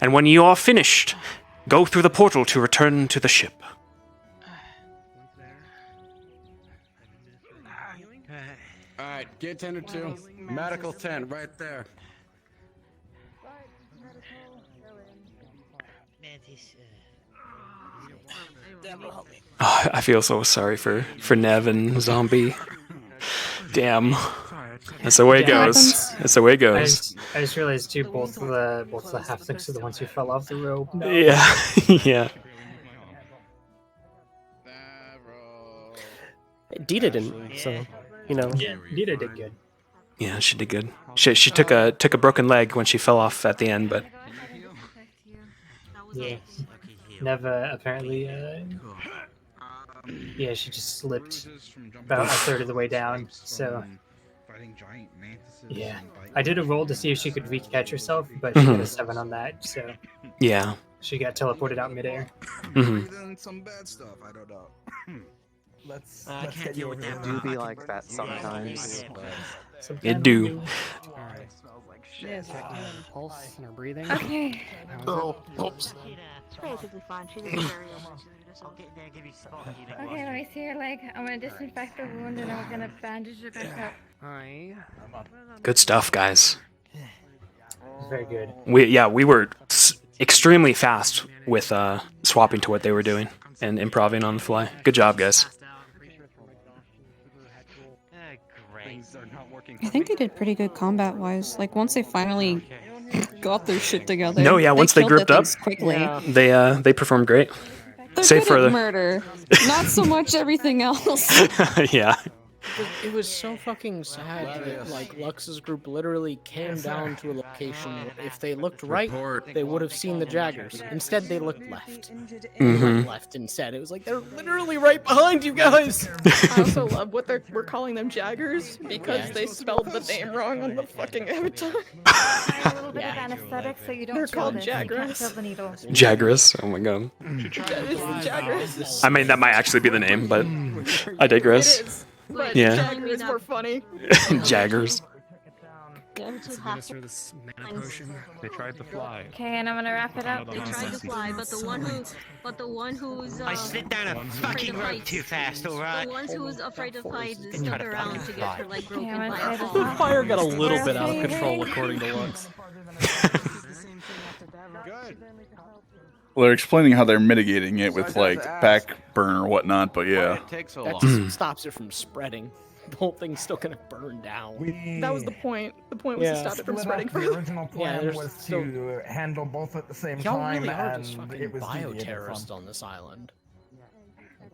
And when you are finished, go through the portal to return to the ship. Alright, get 10 or 2. Medical 10, right there. Oh, I feel so sorry for Nev and Zombie. Damn. That's the way it goes. That's the way it goes. I just realized too, both of the halflings are the ones who fell off the rope. No. Yeah, yeah. Dita didn't, so you know. Yeah, Dita did good. Yeah, she did good. She took a broken leg when she fell off at the end, but Yeah. Never apparently. Yeah, she just slipped about a third of the way down. So. Yeah, I did a roll to see if she could re-catch herself, but she got a 7 on that. So. yeah. She got teleported out midair. Mhm. Some bad stuff, I don't know. Let's get you over there. Do be like that sometimes. It do. Pulse and her breathing. Okay. She's relatively fine. She's very I'll get there, give you spot healing. Okay, let me see your leg. I'm gonna disinfect the wound and I'm gonna bandage it back up. Hi. Good stuff, guys. Very good. We were extremely fast with swapping to what they were doing and improvising on the fly. Good job, guys. I think they did pretty good combat-wise. Like, once they finally got their shit together. No, yeah, once they killed gripped their up, things quickly. they performed great. They're Save good for at the murder, not so much everything else. yeah. It was so fucking sad that like Lux's group literally came down to a location where if they looked right, they would have seen the Jaggers. Instead, they looked left. They went left instead. It was like they're literally right behind you guys. I also love what we're calling them Jaggers because they spelled the name wrong on the fucking avatar. A little bit of anesthetic so you don't They're feel called this. You can't Jaggers. feel the needle. Jagras. Oh my god. It's Jaggers. I mean, that might actually be the name, but I digress. It is. But Yeah. Jaggers were funny. Jaggers. Administer this mana potion. They tried to fly. Okay, and I'm gonna wrap it up. They tried to fly, but the one who's I slid down a fucking rope too fast, alright? The ones who's afraid of heights stuck around to get her like broken Damn it, by a I just fall. The fire got a little bit out of control, according to Lux. Well, they're explaining how they're mitigating it with like back burn or whatnot, but yeah. That just stops it from spreading. The whole thing's still gonna burn down. That was the point. The point was to stop it from spreading The further. original plan was to handle both at the same Y'all time, really are and just fucking it was deviated bioterrorists from. on this island.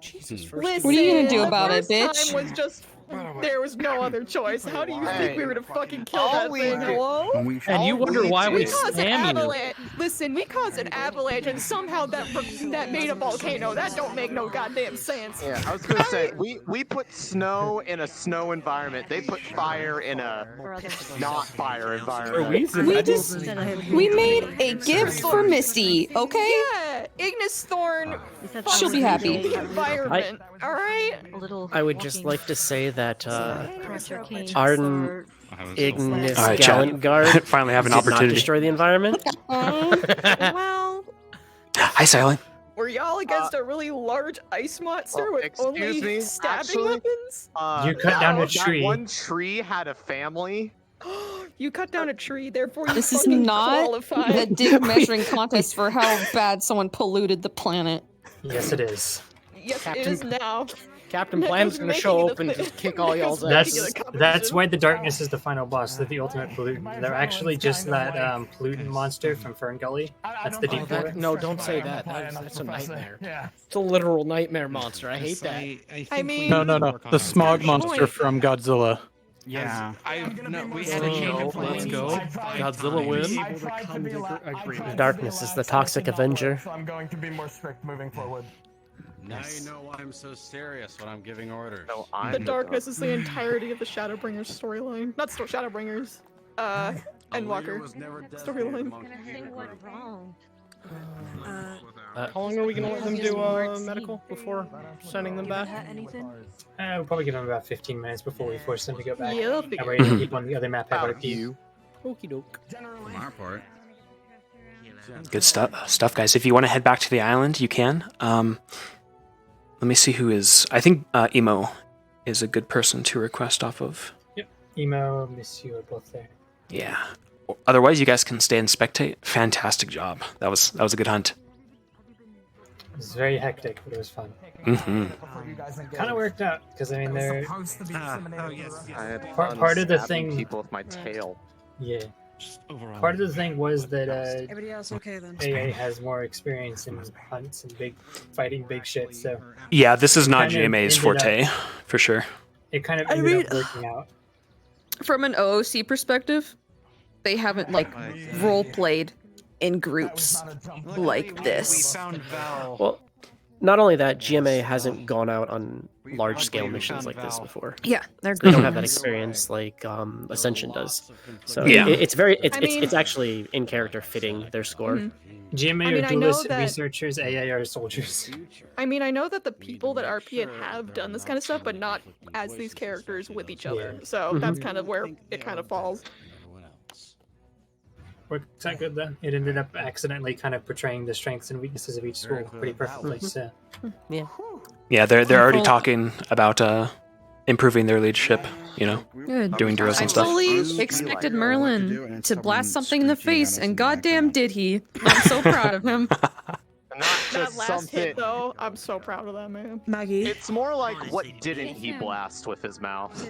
Jesus, Listen, What are you gonna do the about it, first bitch? time was just there was no other choice. How do you think we would have fucking killed all that we thing? did- Hello? And you wonder why we caused an spam you. avalanche. Listen, we caused an avalanche, and somehow that made a volcano. That don't make no goddamn sense. Yeah, I was gonna say we put snow in a snow environment. They put fire in a not fire environment. We made a gift for Misty, okay? Yeah, Ignis Thorn. She'll be happy. The environment. All right. I would just like to say that Arden Ignis All right, chat. Gallant Guard Finally have an did opportunity. not destroy the environment. Well, Hi, Silent. were y'all against a really large ice monster with Excuse only me, stabbing actually, weapons? You cut down a That tree. one tree had a family. You cut down a tree, therefore you This is fucking not qualify. the dick measuring contest for how bad someone polluted the planet. Yes, it is. Yes, it is now. Captain Nick Bland's was gonna making show the up and thing. just kick all y'all's ass. That's why the darkness is the final boss. They're the ultimate pollutant. They're actually just that pollutant monster from Fern Gully. That's the deep forest. No, don't say that. That's a nightmare. It's a literal nightmare monster. I hate that. I mean, No. The smog monster from Godzilla. Yeah, we had a chain of let's go. Godzilla win. Darkness is the toxic avenger. So I'm going to be more strict moving forward. Now you know why I'm so serious when I'm giving orders. No, the darkness is the entirety of the Shadowbringers storyline. Not Shadowbringers. Endwalker storyline. How long are we gonna let them do medical before sending them back? We'll probably give them about 15 minutes before we force them to go back. Yeah, they'll That way the people on the other map have About RP. you. Okie doke. For my part. Good stuff, guys. If you want to head back to the island, you can. Let me see who is. I think Emo is a good person to request off of. Yep. Emo, Miss you are both there. Yeah. Otherwise, you guys can stay and spectate. Fantastic job. That was a good hunt. It was very hectic, but it was fun. Mm-hmm. Kind of worked out because I mean they're I had part fun of the stabbing thing. people with my tail. Yeah. Part of the thing was that Everybody else okay then? AA has more experience in hunts and fighting big shit, so Yeah, this is not Kinda JMA's ended forte, for sure. it kind of I ended mean- up working out. From an OOC perspective, they haven't role played in groups like this. Well, not only that, GMA hasn't gone out on large-scale missions like this before. Yeah, they're They don't have great. that experience like Ascension does. So Yeah. it's actually in character fitting their score. GMA I mean, are I know duelists, that- researchers, AA are soldiers. I mean, I know that the people that RP have done this kind of stuff, but not as these characters with each other. So that's kind of where it kind of falls. Worked out good then. It ended up accidentally kind of portraying the strengths and weaknesses of each school pretty perfectly. So Yeah. Yeah, they're already talking about improving their leadership. You know, Good. doing drills I and stuff. fully expected Merlin to blast something in the face, and goddamn did he. I'm so proud of him. Not That just last something. hit, though, I'm so proud of that man. Maggie. It's more like what didn't he blast with his mouth?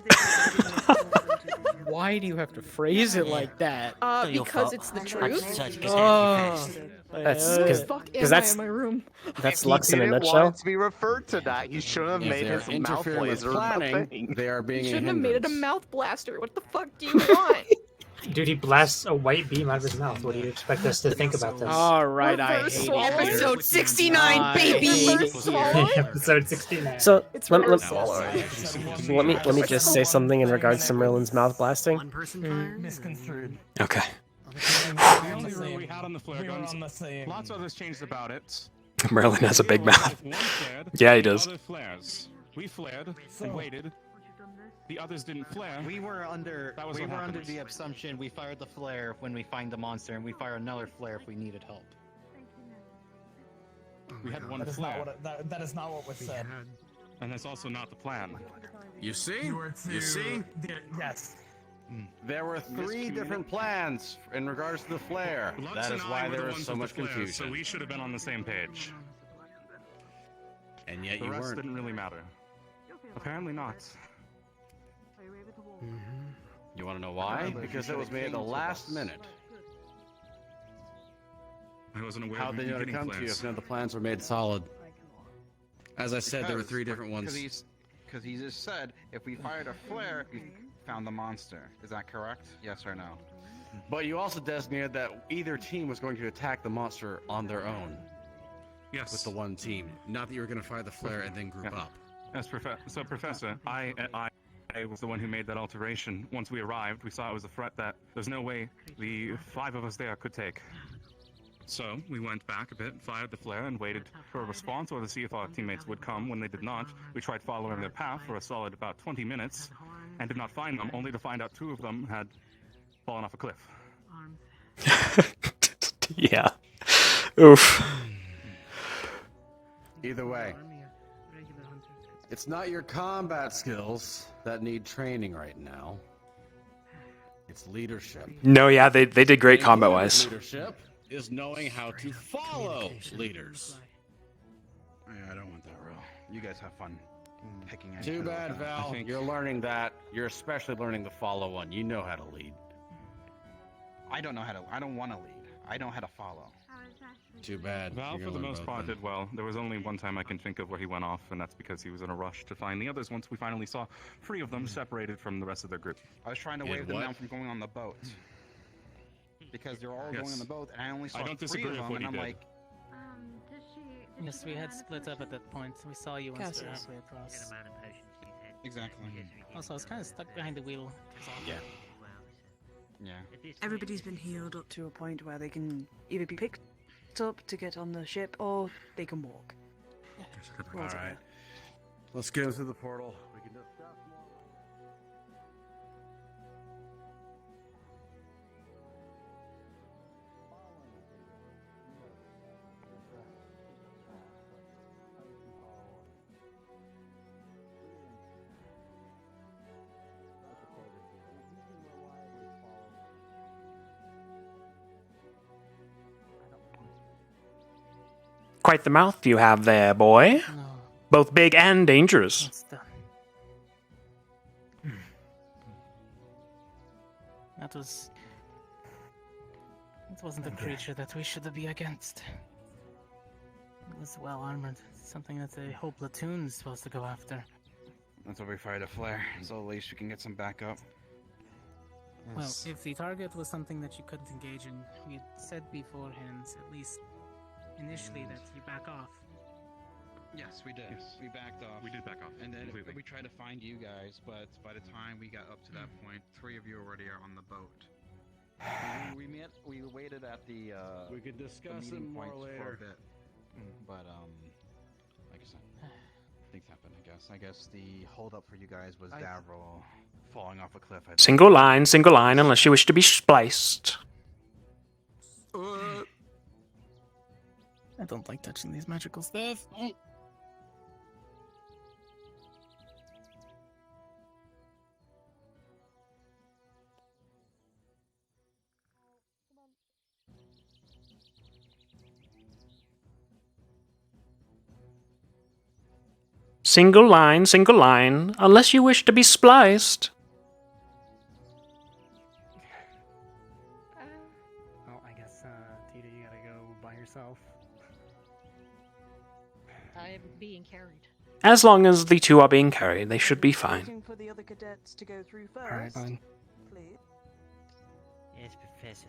Why do you have to phrase it like that? Because it's the truth. Oh, That's Where the because fuck am I in my room? that's If Lux he in a didn't nutshell. want it to be referred to that, he shouldn't have If made they're his mouth interfering with laser a planning, thing. they are being You a shouldn't have made it a hindrance. mouth blaster. What the fuck do you want? dude, he blasts a white beam out of his mouth. What do you expect us to think about this? all right, I Reverse hate swallow. it. here. Episode 69, baby! Reverse swallow? Episode 69. So It's let reverse swallow. me just say something in regards to Merlin's mouth blasting. Misconstrued. Okay. The only rule we had on the flare guns. Lots of others changed about it. Merlin has a big mouth. If one flared, Yeah, he the does. other flares. We flared and waited. The others didn't flare. We were under That was what under happened. the assumption we fired the flare when we find the monster, and we fire another flare if we needed help. We had one That is flare. not what that is not what was said. And that's also not the plan. You see? You were to You see? Yes. There were three different plans in regards to the flare. Lux That and is I why were the there is ones so with much the flares, confusion. So we should have been on the same page. And yet The you rest weren't. didn't really matter. Apparently not. You want to know why? Because it was made at the last minute. I wasn't aware How of they you know to getting come to you flares. if none of the plans were made solid? As I said, there were 3 different ones. Because he just said if we fired a flare, we found the monster. Is that correct? Yes or no? But you also designated that either team was going to attack the monster on their own. Yes. With the one team. Not that you were going to fire the flare and then group up. Yes, Professor, I was the one who made that alteration. Once we arrived, we saw it was a threat that there's no way the 5 of us there could take. So we went back a bit, fired the flare, and waited for a response or to see if our teammates would come. When they did not, we tried following their path for a solid about 20 minutes and did not find them, only to find out 2 of them had fallen off a cliff. Yeah. Oof. Either way, it's not your combat skills that need training right now. It's leadership. No, yeah, they did great combat-wise. Leadership is knowing how to follow leaders. Yeah, I don't want that role. You guys have fun picking. Too bad, Val. You're learning that. You're especially learning the follow one. You know how to lead. I don't know how to. I don't want to lead. I know how to follow. Too bad. Val, for the most part, did well. There was only one time I can think of where he went off, and that's because he was in a rush to find the others once we finally saw 3 of them separated from the rest of their group. I was trying to wave them down from going on the boat. Because they're all going on the boat, and I only saw 3 of them, and I'm like... Yes, we had split up at that point. We saw you once we were halfway across. Exactly. Also, I was kind of stuck behind the wheel. Yeah. Yeah. Everybody's been healed up to a point where they can either be picked up to get on the ship or they can walk. All right. Let's get into the portal. We can discuss more. Quite the mouth you have there, boy. Both big and dangerous. That wasn't a creature that we should be against. It was well armored. Something that the whole platoon is supposed to go after. That's why we fired a flare, so at least we can get some backup. Well, if the target was something that you couldn't engage in, we had said beforehand, at least initially, that you back off. Yes, we did. Yes. We backed off. We did back off. And then completely. we tried to find you guys, but by the time we got up to that point, 3 of you already are on the boat. We waited at the we could discuss the it meeting more points later. for a bit. But like I said, things happen. I guess the holdup for you guys was Davro falling off a cliff. Single line, unless you wish to be spliced. I don't like touching these magical stuff. Single line, unless you wish to be spliced. Well, I guess, Tita, you gotta go by yourself. I'm being carried. As long as the 2 are being carried, they should be fine. Waiting for the other cadets to go through first. Alright, fine. Please. Yes, Professor.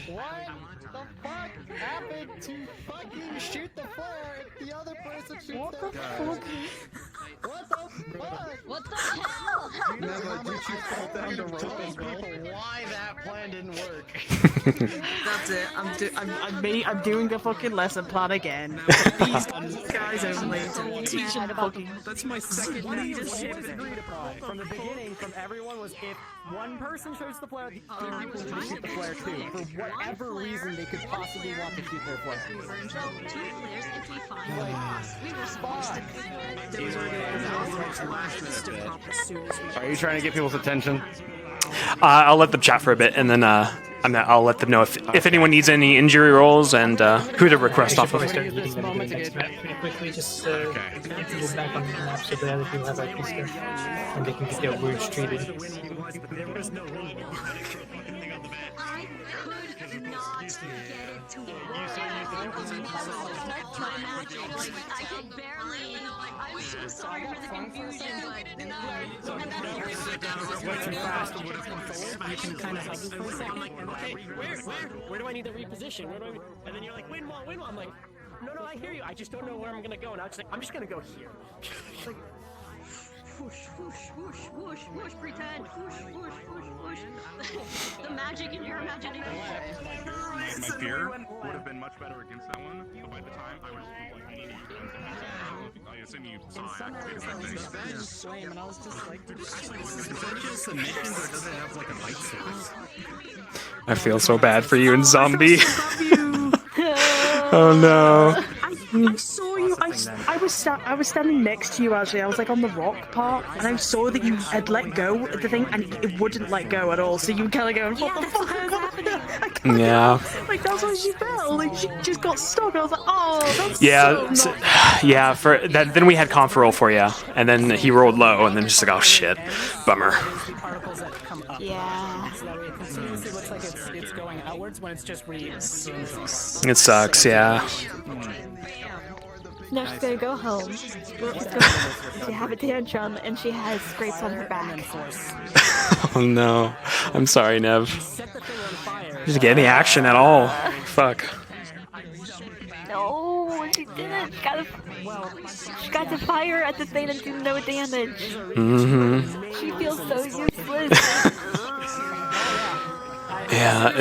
What the fuck happened to fucking shoot the flare if the other person shoots their flare? What the fuck? What the hell? Never did you fall down the rope as well? Why that plan didn't work? That's it. I'm doing the fucking lesson plan again. These guys only to teach them fucking. That's my second leadership agreed upon. From the beginning, from everyone, was if one person shoots the flare, the other people should shoot the flare too. For whatever reason they could possibly want to shoot their flare. We were in trouble. 2 flares if we find the boss. We were supposed to. There was Are you trying to get people's attention? I'll let them chat for a bit, and then I'll let them know if anyone needs any injury rolls and who to request off of. Before I start leading them into the next map, pretty quickly, just move back on the map so the other people have IP stuff, and they can get their wounds treated. You can kind of help me for a second. Okay, where do I need to reposition? Where do I? And then you're like, wind wall. I'm like, no, I hear you. I just don't know where I'm gonna go. Now it's like, I'm just gonna go here. Like, whoosh, whoosh, whoosh, whoosh, whoosh, pretend, whoosh, whoosh, whoosh, whoosh. The magic in your imagination. My fear would have been much better against that one, but by the time I was like, I need to use I assume you saw it. and I was just like, actually, is it just submissions or does it have like a bite source? I feel so bad for you and Zombie. Oh no. I saw you. I was standing next to you actually. I was like on the rock part, and I saw that you had let go of the thing, and it wouldn't let go at all. So you kind of going, "What the fuck is happening?" Yeah. Like that's why she fell. Like she just got stuck. I was like, "Oh, that's Yeah. so not Yeah. For that, then we had conf roll for you, and then he rolled low, and then just like, oh shit, bummer. Yeah. So that way it continuously looks like it's going outwards when it's just It sucks. Yeah. Now she's gonna go home. She have a tantrum and she has scrapes on her back. Oh no. I'm sorry, Nev. Didn't get any action at all. Fuck. No, she didn't. She got to fire at the thing and do no damage. Mm-hmm. She feels so useless. Yeah.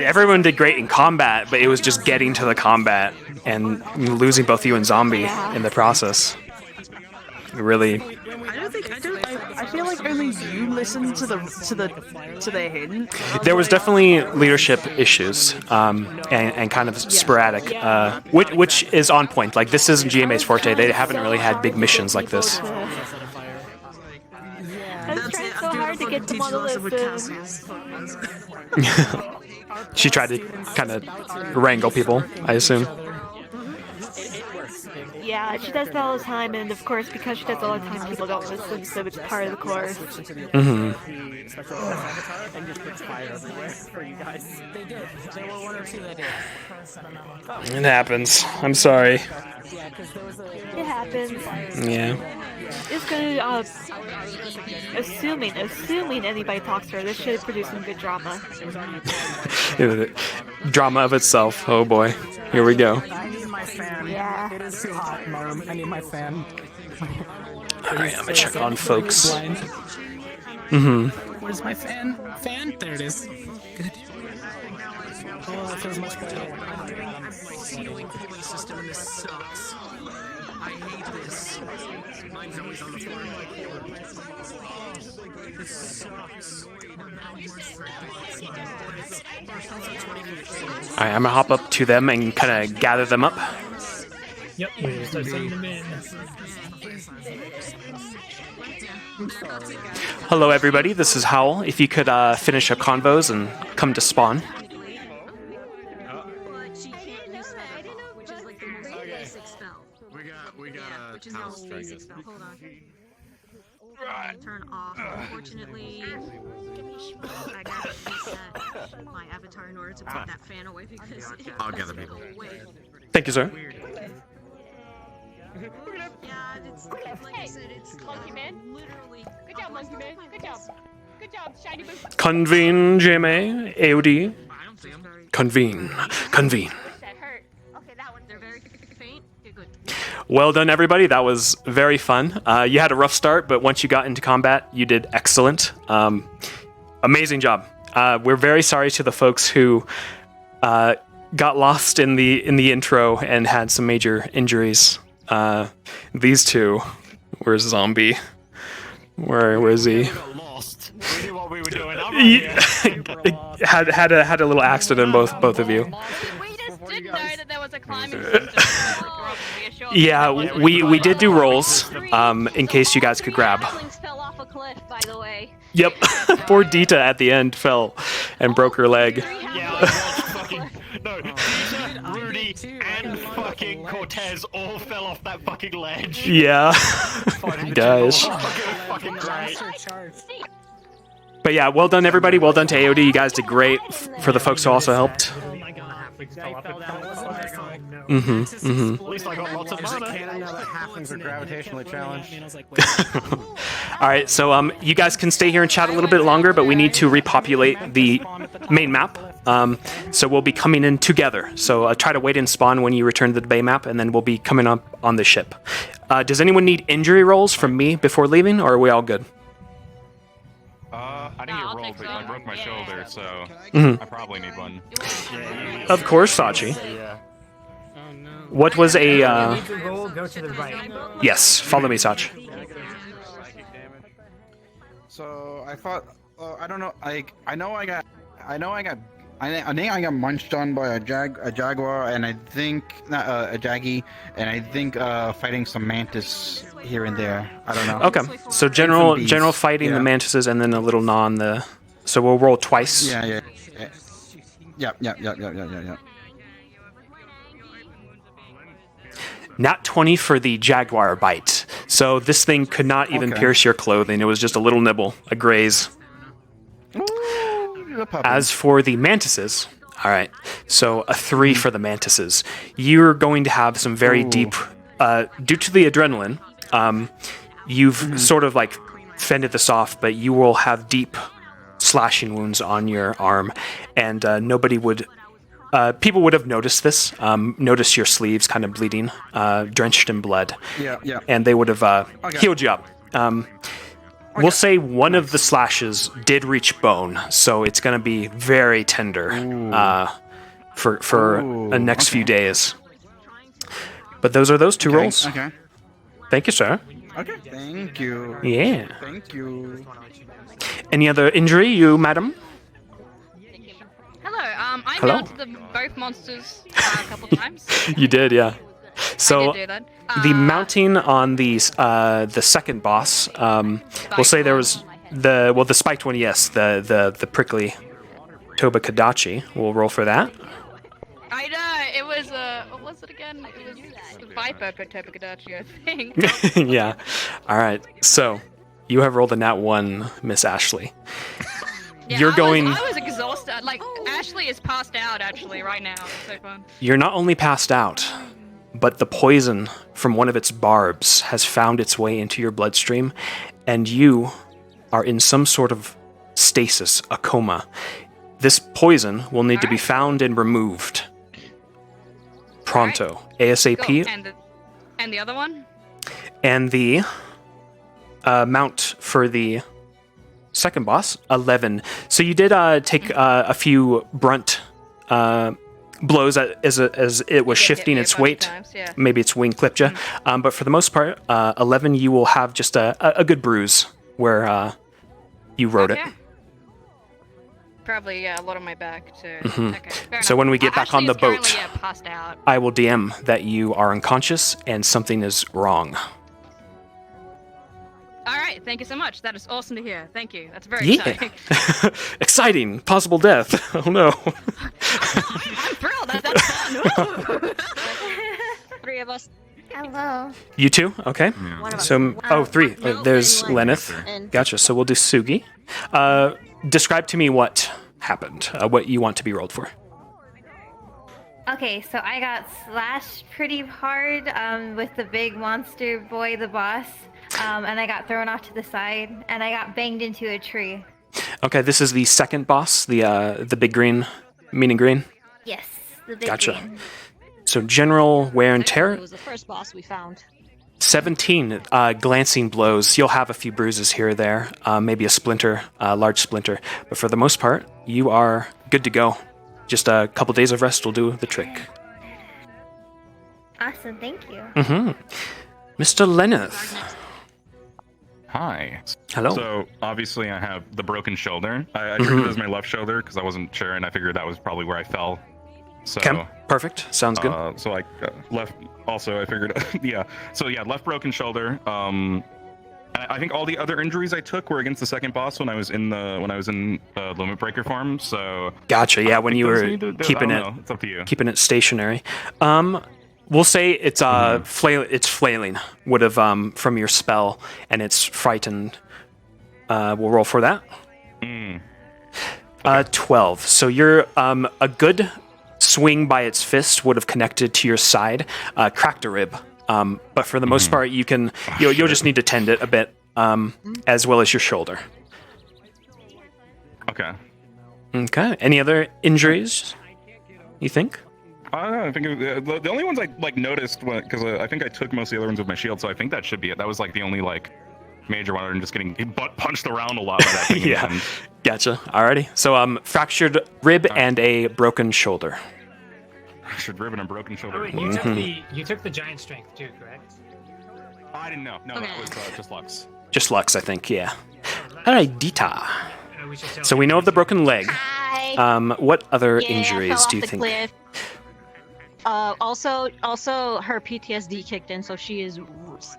Everyone did great in combat, but it was just getting to the combat and losing both you and Zombie in the process. Really. I feel like only you listen to the hint. There was definitely leadership issues, and kind of sporadic, which is on point. Like this isn't GMA's forte. They haven't really had big missions like this. I was trying so hard to get them on the list. She tried to kind of wrangle people, I assume. Yeah, she does that all the time, and of course, because she does it all the time, people don't listen, so it's part of the course. Mm-hmm. And just puts fire everywhere for you guys. They did. There were one or two that did. It happens. I'm sorry. It happens. Yeah. It's gonna, assuming anybody talks to her, this should produce some good drama. Drama of itself. Oh boy. Here we go. I need my fan. Yeah. It is too hot in my room. I need my fan. Alright, I'm gonna check on folks. Mm-hmm. Where's my fan? Fan? There it is. Good. Oh, that feels much better. I'm ceiling cooling system and this sucks. I hate this. Mine's always on the floor. This sucks. Alright, I'm gonna hop up to them and kind of gather them up. Yep, we'll start sending them in. Hello, everybody. This is Howl. If you could finish up convos and come to spawn. We got a house basic spell. Hold on. Turn off. Unfortunately, I gotta reset my avatar in order to put that fan away because I'll gather people. Thank you, sir. Yeah, it's like I said, it's Monkey Man. Literally. Good job, Monkey Man. Good job. Good job, Shiny Boo. Convene, GMA, AOD. Convene. Convene. That hurt. Okay, that one. They're very faint. Okay, good. Well done, everybody. That was very fun. You had a rough start, but once you got into combat, you did excellent. Amazing job. We're very sorry to the folks who got lost in the intro and had some major injuries. These two. Where's Zombie? Where is he? Had a little accident, both of you. We just didn't know that there was a climbing system. Yeah, we did do rolls, in case you guys could grab. Fell off a cliff, by the way. Yep. Poor Dita at the end fell and broke her leg. Yeah, I watched fucking... No, Dita, Rudy, and fucking Cortez all fell off that fucking ledge. Yeah. Guys. Fucking great. But yeah, well done everybody. Well done to AOD. You guys did great for the folks who also helped. At least I got lots of mana. Halflings are gravitationally challenged. All right, so you guys can stay here and chat a little bit longer, but we need to repopulate the main map. So we'll be coming in together. So try to wait and spawn when you return to the bay map, and then we'll be coming up on the ship. Does anyone need injury rolls from me before leaving, or are we all good? I didn't get rolled, but I broke my shoulder, so Mhm. I probably need one. Of course, Sachi. What was a... Go to the right. Yes, follow me, Sach. So I thought, I don't know, I think I got munched on by a jaguar, and I think a jaggy, and I think fighting some mantis here and there. I don't know. Okay, so general fighting the mantises, and then a little gnaw on the... So we'll roll twice. Yeah. Nat 20 for the jaguar bite. So this thing could not even pierce your clothing. It was just a little nibble, a graze. As for the mantises, all right, so a 3 for the mantises. You're going to have some very deep, due to the adrenaline, you've sort of like fended this off, but you will have deep slashing wounds on your arm, and nobody would... people would have noticed this, noticed your sleeves kind of bleeding, drenched in blood. Yeah. And they would have healed you up. We'll say one of the slashes did reach bone, so it's going to be very tender for the next few days. But those are those two rolls. Okay. Thank you, sir. Okay. Thank you. Yeah. Thank you. Any other injury, you, madam? Hello, I Hello? mounted both monsters a couple times. You did, yeah. So I did do that. the mounting on the second boss, we'll say there was the spiked one, yes, the prickly Toba Kadachi. We'll roll for that. I know, it was, what was it again? It was Viper Topakadachi, I think. Yeah. All right. So you have rolled a nat 1, Miss Ashley. Yeah, You're going. I was exhausted. Like, Ashley is passed out, actually, right now. It's so fun. You're not only passed out, but the poison from one of its barbs has found its way into your bloodstream, and you are in some sort of stasis, a coma. This poison will need to be found and removed. Pronto. ASAP. Cool. And the other one? And the mount for the second boss, 11. So you did take a few brunt blows as it was shifting its weight. Times, yeah. Maybe its wing clipped you. But for the most part, 11, you will have just a good bruise where you rode it. Probably, yeah, a lot on my back, too. Mhm. Okay, fair So enough. when we get back on the Ashley is boat, currently, yeah, passed out. I will DM that you are unconscious and something is wrong. All right, thank you so much. That is awesome to hear. Thank you. That's very Yeah. exciting. Exciting. Possible death. Oh no. I'm thrilled. That's fun. 3 of us. Hello. You two? Okay. One of So, us. 3. There's Lenneth. And- Gotcha. So we'll do Sugi. Describe to me what happened, what you want to be rolled for. Okay, so I got slashed pretty hard with the big monster boy, the boss, and I got thrown off to the side, and I got banged into a tree. Okay, this is the second boss, the big green, meaning green. Yes, the big Gotcha. green. So general wear and tear. It was the first boss we found. 17 glancing blows. You'll have a few bruises here or there, maybe a splinter, a large splinter, but for the most part, you are good to go. Just a couple days of rest will do the trick. Awesome, thank you. Mm-hmm. Mr. Lenneth. Hi. Hello. So obviously I have the broken shoulder. I treated it as my left shoulder because I wasn't sure, and I figured that was probably where I fell. So Okay, perfect. Sounds good. So left. Also, I figured, yeah. So yeah, left broken shoulder. I think all the other injuries I took were against the second boss when I was in the limit breaker farm. So Gotcha. Yeah, when you were keeping I it don't know. It's up to you. keeping it stationary. We'll say it's it's flailing would have from your spell, and it's frightened. We'll roll for that. 12. So you're a good swing by its fist would have connected to your side, cracked a rib. But for the most part, you'll just need to tend it a bit, as well as your shoulder. Okay. Okay. Any other injuries? You think? I think the only ones I noticed because I think I took most of the other ones with my shield, so I think that should be it. That was the only major one. I'm just getting butt punched around a lot by that thing. Yeah. Gotcha. Alrighty. So fractured rib and a broken shoulder. Fractured rib and a broken shoulder. Wait, you took the giant strength too, correct? I didn't know. No, that was just Lux. Just Lux, I think. Yeah. Alright, Dita. So we know of the broken leg. What other injuries do you think? Cliff. Also, her PTSD kicked in, so she is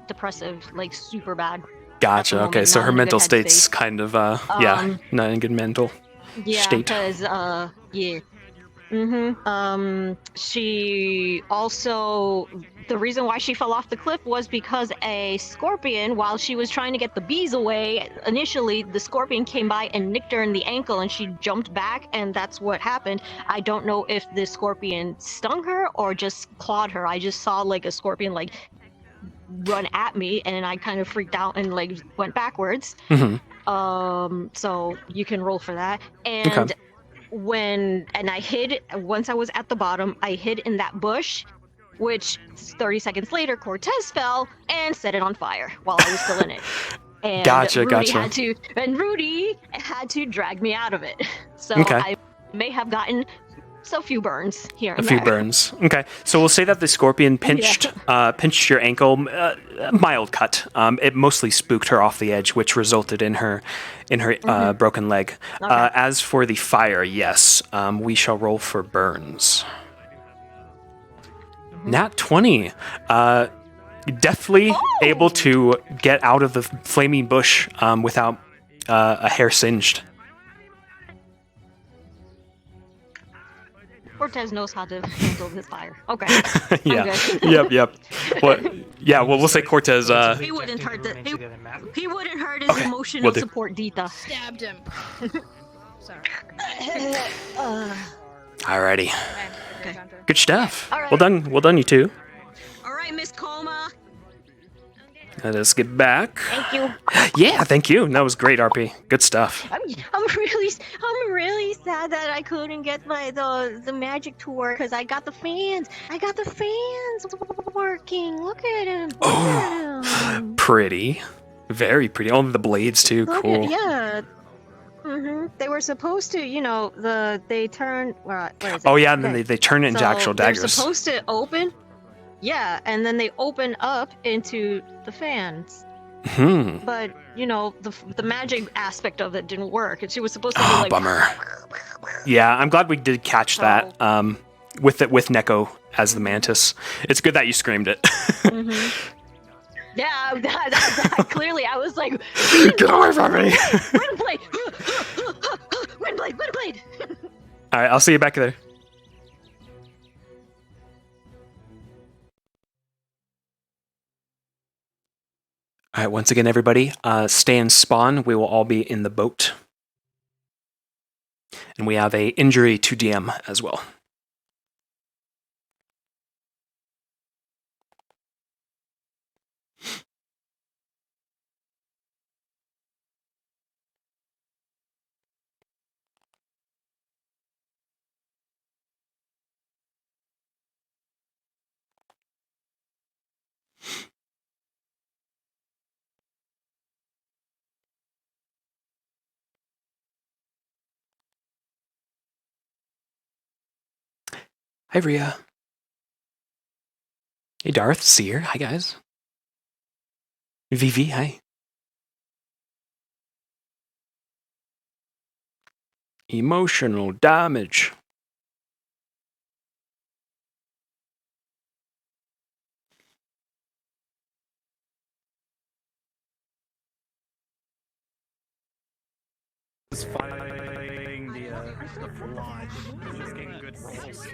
depressive, super bad. Gotcha. Okay, so not her in a mental good state's headspace. kind of not in good mental Yeah, state. because she also, the reason why she fell off the cliff was because a scorpion, while she was trying to get the bees away, initially the scorpion came by and nicked her in the ankle, and she jumped back, and that's what happened. I don't know if the scorpion stung her or just clawed her. I just saw a scorpion run at me, and I kind of freaked out and went backwards. So you can roll for that. And Okay. I hid, once I was at the bottom, I hid in that bush, which 30 seconds later Cortez fell and set it on fire while I was still in it. And Gotcha, Rudy gotcha. Rudy had to drag me out of it. So Okay. I may have gotten a few burns here A and few there. burns. Okay, so we'll say that the scorpion pinched your ankle, mild cut. It mostly spooked her off the edge, which resulted in her broken leg. Okay. As for the fire, yes, we shall roll for burns. Nat 20. Deftly able to get out of the flaming bush without a hair singed. Cortez knows how to handle this fire. Okay. Yeah. I'm good. Yep. Well, we'll say Cortez. He wouldn't hurt he wouldn't hurt his Okay, emotional will do. support, Dita. Stabbed him. Sorry. Alrighty. Okay. Good stuff. All right. Well done, you two. All right, Miss Coma. Let us get back. Thank you. Yeah, thank you. That was great, RP. Good stuff. I'm really sad that I couldn't get the magic to work because I got the fans. I got the fans working. Look at him. Oh, pretty. Very pretty. Only the blades too. Cool. Yeah. They were supposed to, they turn. What is it? Oh yeah, and then they turn it into actual They're daggers. supposed to open. Yeah, and then they open up into the fans. But the magic aspect of it didn't work, and she was supposed to be Bummer. Yeah, I'm glad we did catch that. With Neko as the mantis. It's good that you screamed it. Yeah, that clearly I was like, Get away from me! Windblade, Windblade. All right, I'll see you back there. All right, once again, everybody, stay and spawn. We will all be in the boat. And we have a injury to DM as well. Hi, Rhea. Hey, Darth. Seer. Hi, guys. VV. Hi. Emotional damage. just fighting the flood. Just getting good rolls. I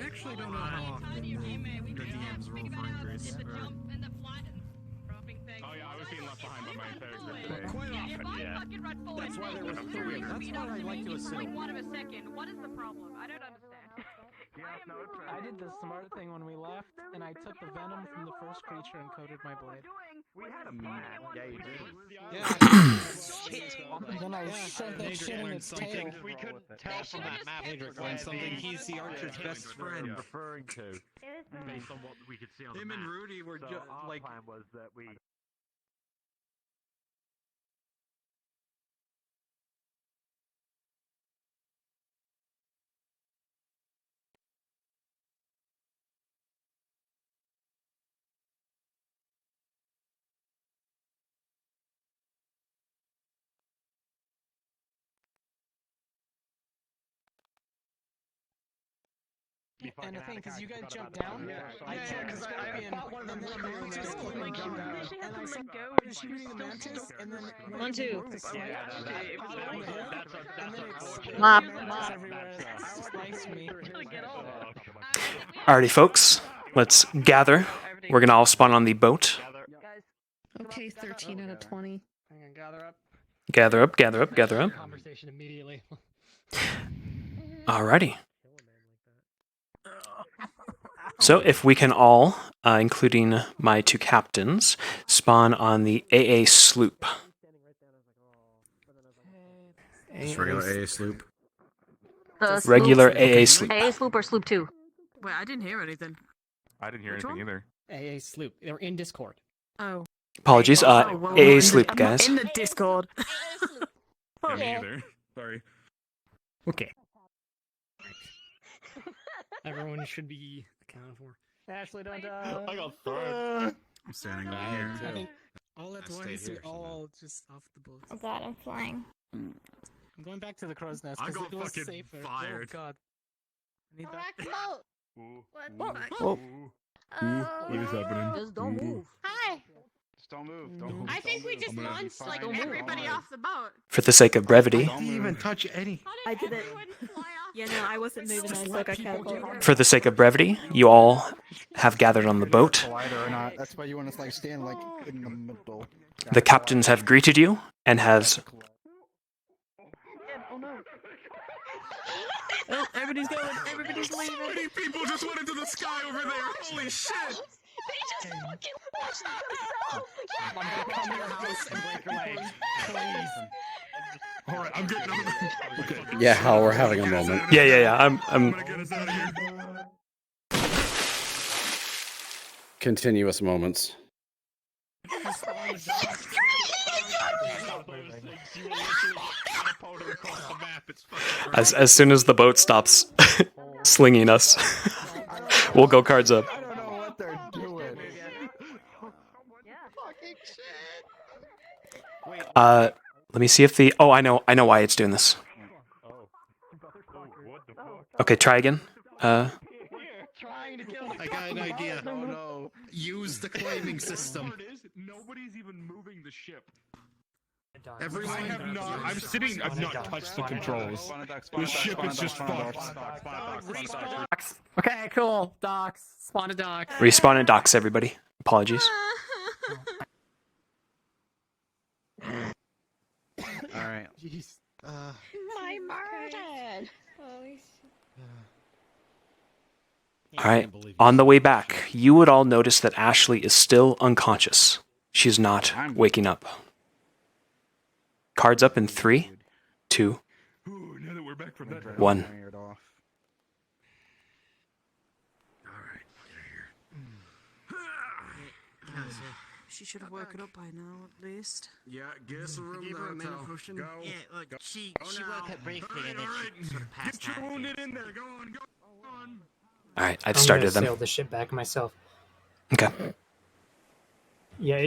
actually don't know how often the DMs roll for injuries. Oh yeah, I was being left behind by my character today. Quite often, yeah. That's why there were three. That's what I like to assume. What is the problem? I don't understand. I did the smart thing when we left, and I took the venom from the first creature and coated my blade. We had a meeting. Yeah, you did. Then I shoved that shit in its tail. We couldn't tell from that map. Adric learned something. He's the archer's best friend. Referring to. Based on what we could see on him and Rudy were just like. Plan was that we. And the thing, because you guys jumped down, I took the scorpion, and then the mantis came and jumped down. And I saw her shooting the mantis, and then One, two. And then it Mop. mantis everywhere. It sliced me. Alrighty, folks, let's gather. We're gonna all spawn on the boat. Okay, 13 out of 20. Hang on, gather up. Gather up, gather up, gather up. Conversation immediately. Alrighty. So if we can all, including my two captains, spawn on the AA sloop. Just regular AA sloop. The Regular sloop- AA sloop. AA sloop or sloop 2? Wait, I didn't hear anything. I didn't hear Which anything one? either. AA sloop. They're in Discord. Oh. Apologies, AA sloop, I'm guys. not in the Discord. Yeah, me either. Sorry. Okay. Everyone should be accounted for. Ashley, don't I got third. I'm standing I right here. think all at I stayed once, here, we're so all just off the boat. Oh god, I'm flying. I'm going back to the crow's nest I because got it was fucking safer. fired. Oh god. I need that. Whoa. What is happening? Just don't move. Hi. Just don't move. Don't move. I think we just launched like everybody off the boat. For the sake of brevity, Don't even touch any. I did it. Yeah, no, I wasn't moving. I still got catapulted. for the sake of brevity, you all have gathered on the boat. Collider or not. That's why you want to like stand like in the middle. The captains have greeted you and has Oh no. Oh, everybody's going. Everybody's leaving. So many people just went into the sky over there. Holy shit! They just fucking launched I'm gonna come to your house and break your leg. Please. Alright, I'm getting over there. Okay. Yeah, Hal, we're having a moment. yeah. I'm gonna get us out of here. Continuous moments. as soon as the boat stops slinging us, we'll go cards up. I don't know what they're doing. Let me see if the I know why it's doing this. Okay, try again. I got an idea. Oh no. Use the claiming system. Nobody's even moving the ship. Everyone. I have not. I'm sitting. I've not touched the controls. This ship is just fucked. Okay, cool. Docks. Spawn a dock. Respawn and docks, everybody. Apologies. Alright. Jeez. My murdered. Holy All right. On the way back, you would all notice that Ashley is still unconscious. She's not waking up. Cards up in 3, 2, Ooh, now that we're back from that. 1. She should have woken up by now, at least. Yeah, get us a room Give her a mana potion. Go. Yeah, look, she woke up briefly and then she sort of passed Get your out. wounded in there. Go on, go on. All right, I've I'm started gonna them. sail the ship back myself. Okay. Yeah,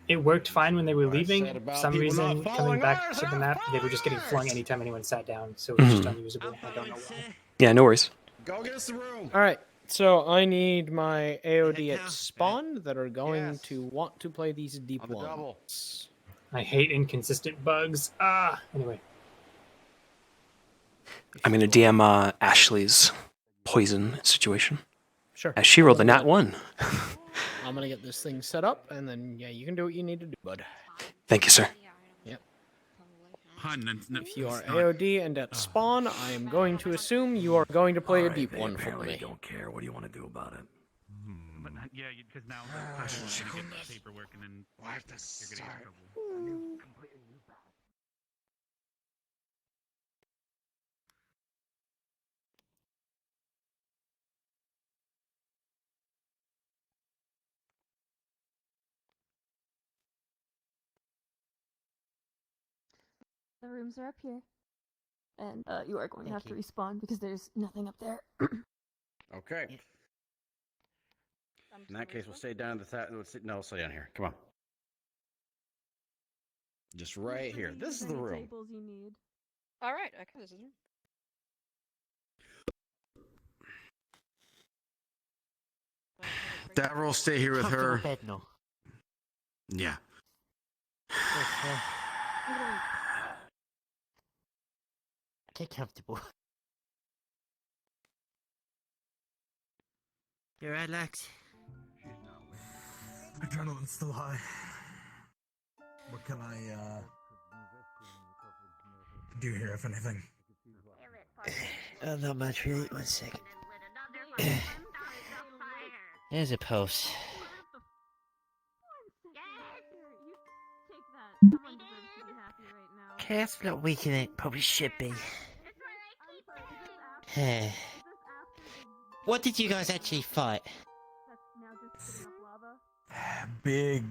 it worked fine when they were leaving. said For about some people reason, not coming following back ours to the out map, they were just getting flung anytime anyone sat down, so it was just unusable. I don't know why. Yeah, no worries. Go get us the room. All right. So I need my AOD at spawn that are going to want to play these deep ones. I hate inconsistent bugs. Anyway. I'm gonna DM Ashley's poison situation. Sure. As she rolled a nat 1. I'm gonna get this thing set up, and then yeah, you can do what you need to do, bud. Thank you, sir. Yep. Hun, If you are AOD and at spawn, I am going to assume you are going to play a deep one for me. Don't care. What do you want to do about it? But yeah, because now the pressure's gonna get the paperwork, and then you're gonna get in trouble. The rooms are up here. And you are going to have to respawn because there's nothing up there. Okay. In that case, we'll stay down at the no, we'll stay down here. Come on. Just right here. This is the room. Tables you need. All right. Okay. This is. Davro, stay here with her. Bed now. Yeah. Get comfortable. You're right, Lex. Adrenaline's still high. What can I do here, if anything? Not much, really. 1 second. There's a post. Chaos a lot weaker than it probably should be. What did you guys actually fight? Big,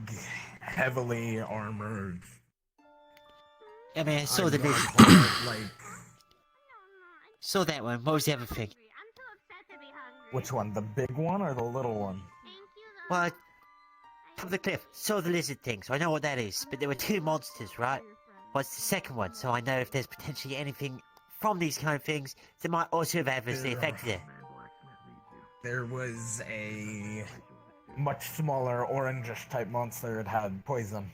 heavily armored. I mean, I saw the I'm not lizard. calling it, like, Saw that one. What was the other thing? which one? The big one or the little one? Well, from the cliff, saw the lizard thing, so I know what that is. But there were 2 monsters, right? What's the second one? So I know if there's potentially anything from these kind of things that might also have adversely affected it. There was a much smaller orangish type monster that had poison.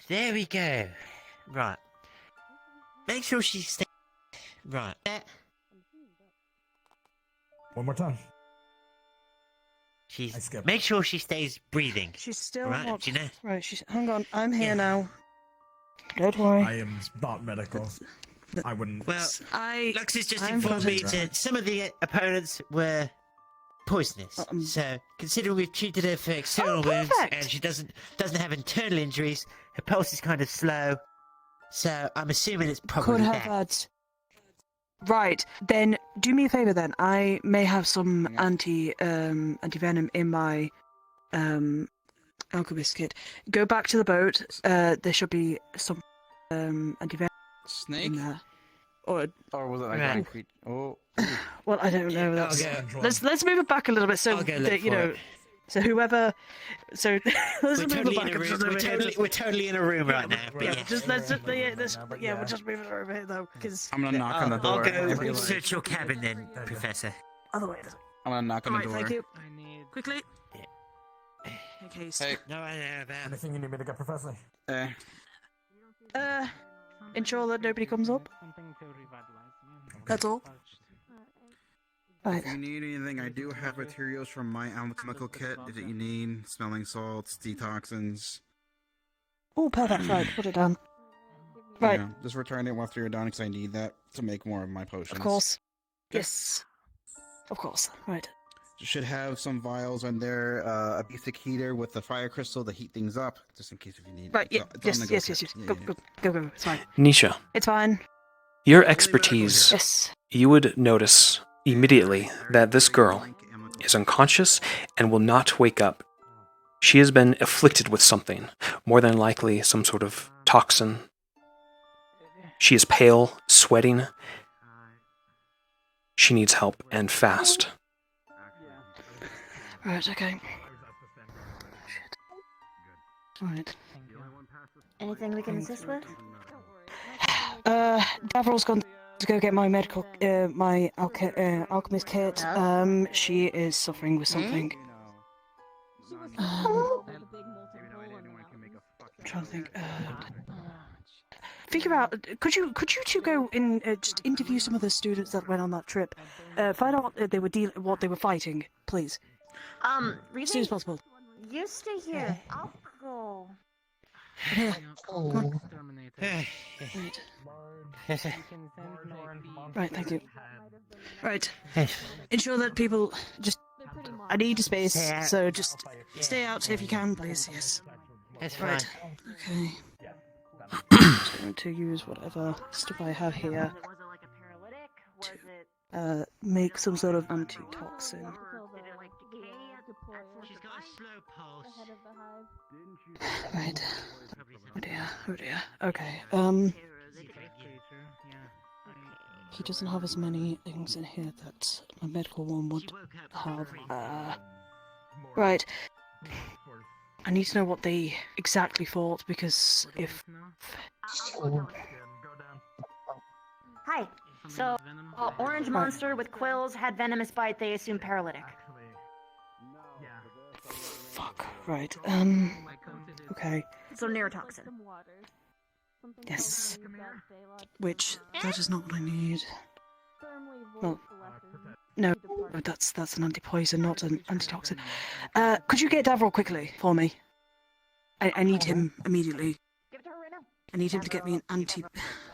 There we go. Right. Make sure she stays. Right. One more time. Make sure she stays breathing. She's still right, not. do you know? Right, hang on. I'm here now. Don't worry. I am not medical. I wouldn't. Well, Lux has just I'm informed me fine. that some of the opponents were poisonous. So, considering we've treated her for external wounds and she doesn't have internal injuries, her pulse is kind of slow. So, I'm assuming it's probably Could have that. had. Right, then do me a favor. Then I may have some anti venom in my alchemist kit. Go back to the boat. There should be some anti venom in there. Or was it like Right. concrete? Oh. well, I don't know. I'll That's, go. let's move it back a little bit so I'll go look that you for know. it. So whoever, so let's We're move totally it in back a room. just over here. We're totally in a room right now. But yeah. Just we'll just move it over here though, because I'm gonna knock on the door. I'll go search your cabin then, Professor. Other way. I'm gonna knock on the Alright, door. thank you. Quickly. Okay. Hey. No, I know about. Anything you need me to get, Professor? Ensure that nobody comes up. That's all. If you need anything, I do have materials from my alchemical kit that you need. Smelling salts, detoxins. Oh, perfect. Right, put it down. Right. Yeah, just return it after you're done because I need that to make more of my potions. Of course. Yes. Of course. Right. You should have some vials on there, a basic heater with the fire crystal to heat things up, just in case if you need. Right. Yeah. It's on the Yes. go Yes. kit. Yes. Go. It's fine. Nisha, It's fine. your expertise, Yes. you would notice immediately that this girl is unconscious and will not wake up. She has been afflicted with something, more than likely some sort of toxin. She is pale, sweating. She needs help, and fast. Right. Okay. Right. Anything we can assist with? Davril's gone to go get my medical, my alchemist kit. She is suffering with something. trying to think. Figure out. Could you two go and just interview some of the students that went on that trip? Find out what they were what they were fighting, please. As soon as possible. You stay here. I'll go. Here. Come on. Right, thank you. Right. Ensure that people just. I need a space, so just stay out if you can, please. Yes. That's right. Okay. Just going to use whatever stuff I have here to make some sort of antitoxin. Right. Oh dear. Oh dear. Okay. He doesn't have as many things in here that a medical one would have. Right. I need to know what they exactly thought, because if... Hi. So, orange monster with quills had venomous bite, they assume paralytic. Fuck. Right. Okay. So neurotoxin. Yes. Which, that is not what I need. Well, no, that's an anti-poison, not an antitoxin. Could you get Davril quickly for me? I need him immediately. I need him to get me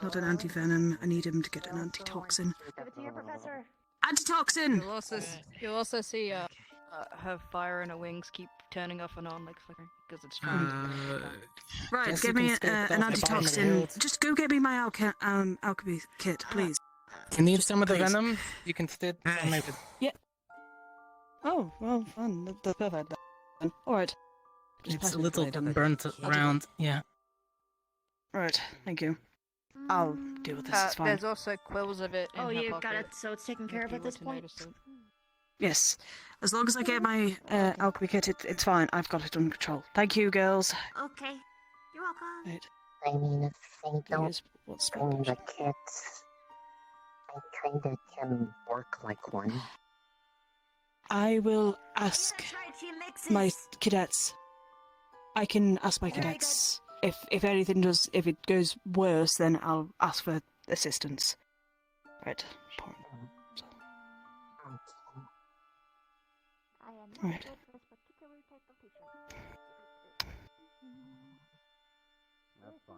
not an anti-venom, I need him to get an antitoxin. Give it to your professor. Antitoxin! You'll also see her fire and her wings keep turning off and on, like flickering, because it's fine. Right, get me an antitoxin. Just go get me my alchemy kit, please. You need some of the venom? You can still make it. Yeah. Oh, well, fun. That's perfect then. Alright. It's a little burnt around, yeah. Alright, thank you. I'll deal with this, it's fine. There's also quills of it in her you pocket, got it, so it's taken care of at this point? Yes. As long as I get my alchemy kit, it's fine. I've got it under control. Thank you, girls. Okay. You're welcome. Right. I mean, if they don't what's bring the kits, I kinda can work like one. I will ask my cadets. I can ask my cadets. If it goes worse, then I'll ask for assistance. Right. Right. That's fine.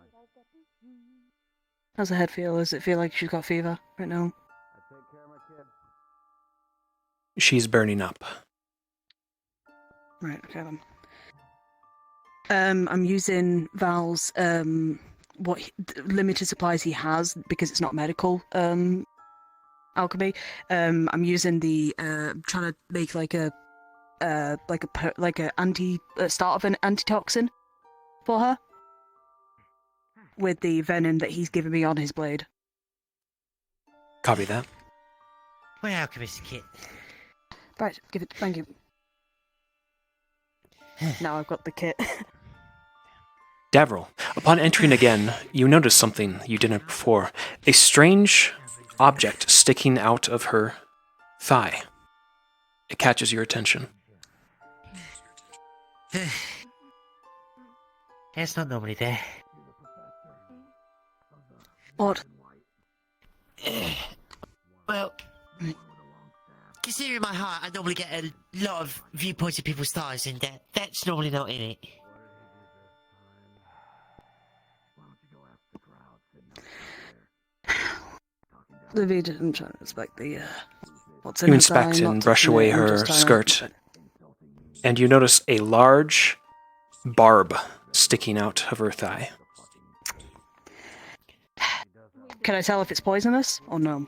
How's the head feel? Does it feel like she's got fever right now? I take care of my kid. She's burning up. Right, okay then. I'm using Val's limited supplies he has, because it's not medical alchemy. I'm using the trying to make like a start of an antitoxin for her with the venom that he's given me on his blade. Copy that. My alchemist kit. Right, give it. Thank you. Now I've got the kit. Davril, upon entering again, you notice something you didn't before. A strange object sticking out of her thigh. It catches your attention. That's not normally there. What? Well, considering my height, I normally get a lot of viewpoints of people's thighs, and that's normally not in it. Livy didn't try to inspect the what's in You her inspect thigh, and not brush to- away I'm her just trying to- skirt, and you notice a large barb sticking out of her thigh. Can I tell if it's poisonous or no?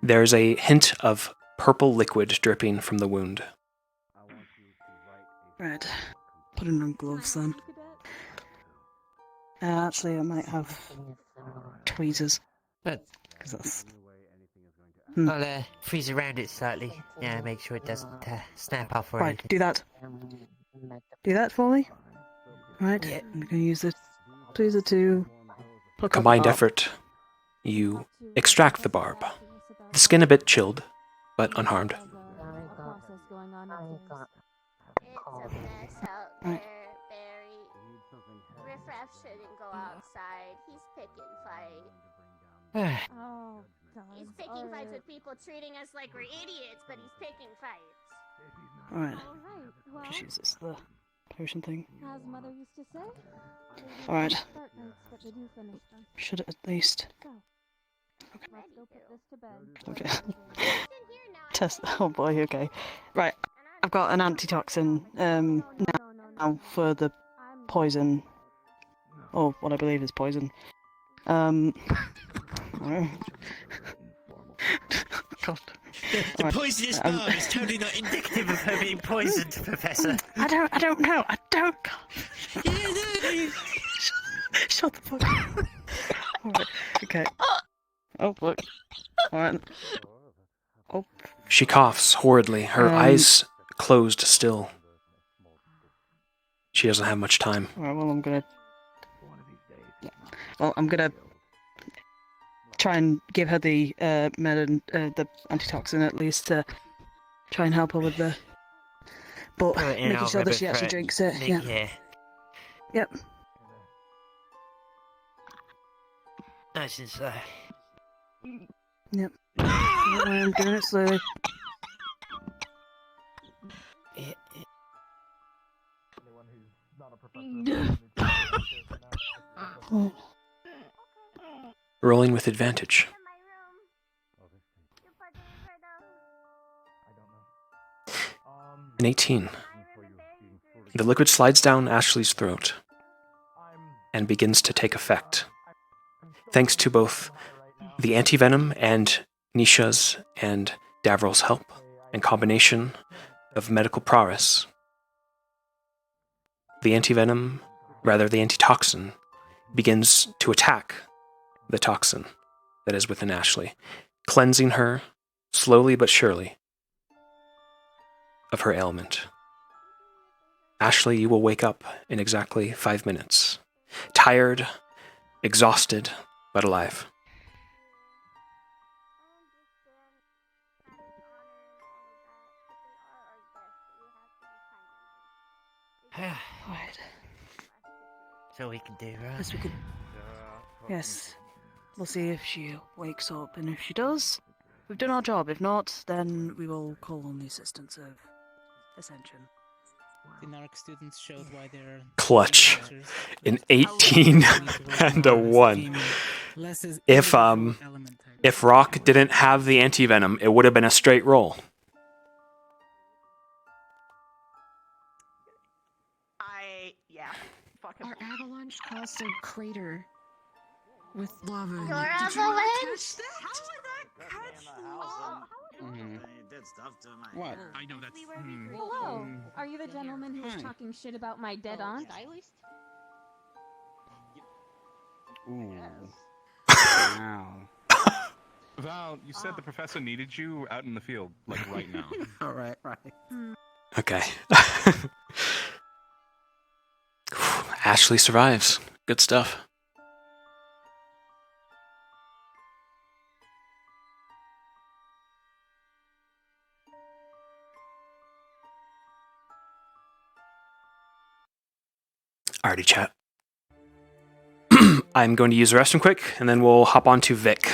There's a hint of purple liquid dripping from the wound. Right. Putting on gloves then. Actually, I might have tweezers. But 'Cause that's... I'll freeze around it slightly. Yeah, make sure it doesn't snap off or Right, anything. do that. Do that for me. Right, I'm going to use the tweezer to pluck up Combined the barb. effort, you extract the barb. The skin a bit chilled, but unharmed. Right. Riffraff shouldn't go outside. He's picking fights. Oh, He's picking fights with people treating us like we're idiots, but he's picking fights. Alright. Alright, well, Just use this, the potion thing. as Mother used to say, ladies Alright. don't start nights, but they do finish them. Should at least. So, let's go put this to bed. Okay. Test. Oh boy, okay. Right. I've got an antitoxin now for the poison. Or what I believe is poison. God. The poisonous barb is totally not indicative of her being poisoned, Professor. I don't know. I don't. Shut the fuck up. Alright, okay. Oh, look. Alright. Oh. She coughs horridly, her eyes closed still. She doesn't have much time. Alright, well, I'm gonna try and give her the the antitoxin at least to try and help her with the. But making sure that she actually drinks it. Yeah. Yep. Nice and slow. Yep. I'm doing it slowly. Rolling with advantage. An 18. The liquid slides down Ashley's throat and begins to take effect. Thanks to both the antivenom and Nisha's and Davryl's help and combination of medical prowess, the antitoxin, begins to attack the toxin that is within Ashley, cleansing her slowly but surely of her ailment. Ashley, you will wake up in exactly 5 minutes, tired, exhausted, but alive. Right. So we can do, right? Yes, we could. Yes. We'll see if she wakes up, and if she does, we've done our job. If not, then we will call on the assistance of Ascension. The narc students showed why they're Clutch. An 18 and a 1. If Rock didn't have the antivenom, it would have been a straight roll. Our avalanche caused a crater with lava. Your Did you not avalanche? catch that? How did that catch lava? What? I know that's. Hello. Are you the gentleman who was talking shit about my dead aunt? Ooh. Wow. Val, you said the professor needed you out in the field, like right now. All right, right. Okay. Ashley survives. Good stuff. Alrighty, chat. I'm going to use the restroom quick, and then we'll hop on to Vic.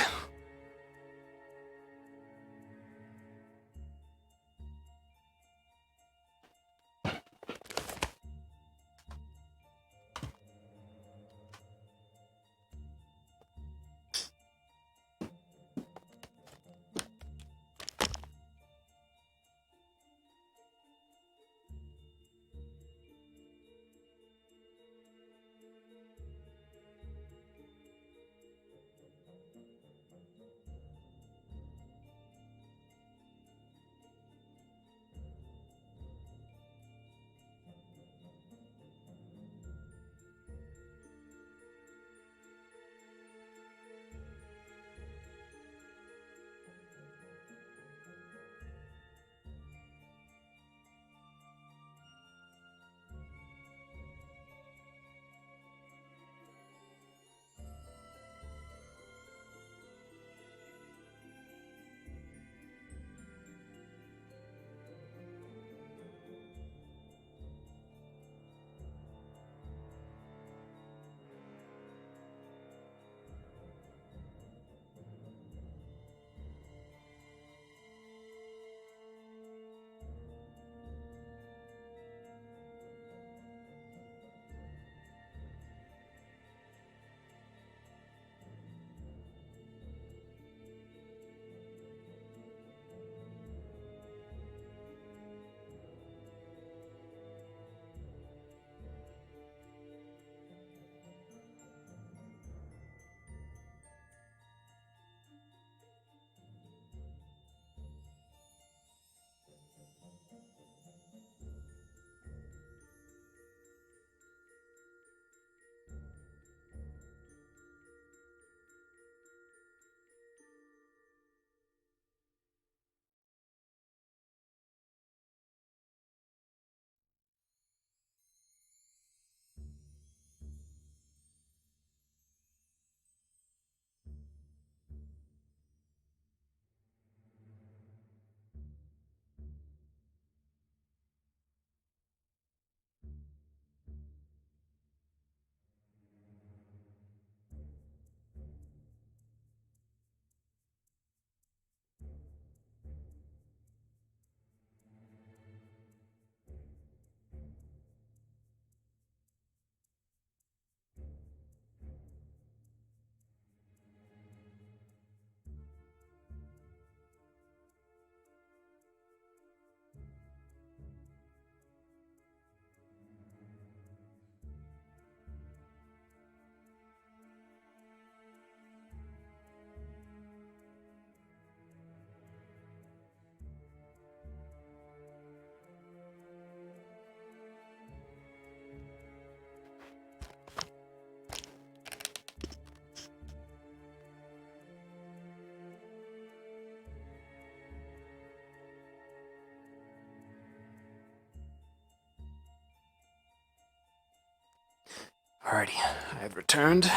Alrighty, I have returned.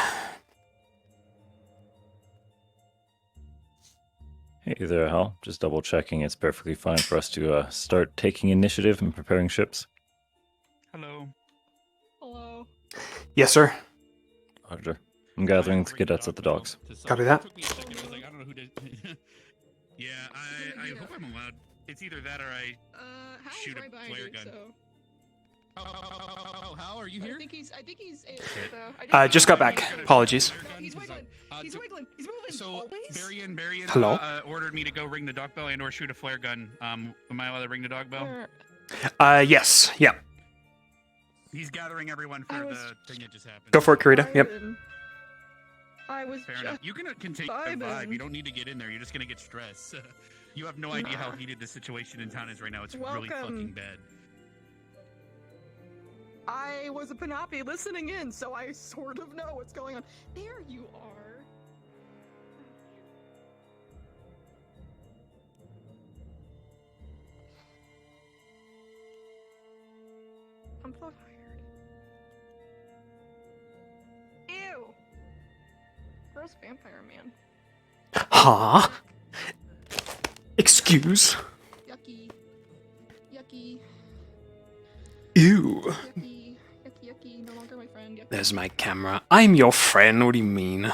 Hey there, Hal. Just double checking it's perfectly fine for us to start taking initiative and preparing ships. Hello. Hello. Yes, sir. Roger. I'm gathering the cadets at the docks. Copy that. I don't know who did. Yeah, I hope I'm allowed. It's either that or I shoot a flare gun. Oh, Hal, are you here? I think he's. Just got back. Apologies. He's wiggling. He's wiggling. He's moving. So Barian Hello? ordered me to go ring the dog bell and/or shoot a flare gun. Am I allowed to ring the dog bell? Yes. Yeah. He's gathering everyone for the thing that just happened. Go for it, Karita. Yep. I was Fair enough. You can take the vibe. You don't need to get in there. You're just gonna get stressed. You have no idea how heated the situation in town is right now. It's really fucking bad. I was a Panapi listening in, so I sort of know what's going on. There you are. I'm so tired. Ew. Gross vampire man. Huh? Excuse? Yucky. Yucky. Ew. Yucky. Yucky, yucky. No longer my friend. Yucky. There's my camera. I'm your friend. What do you mean? I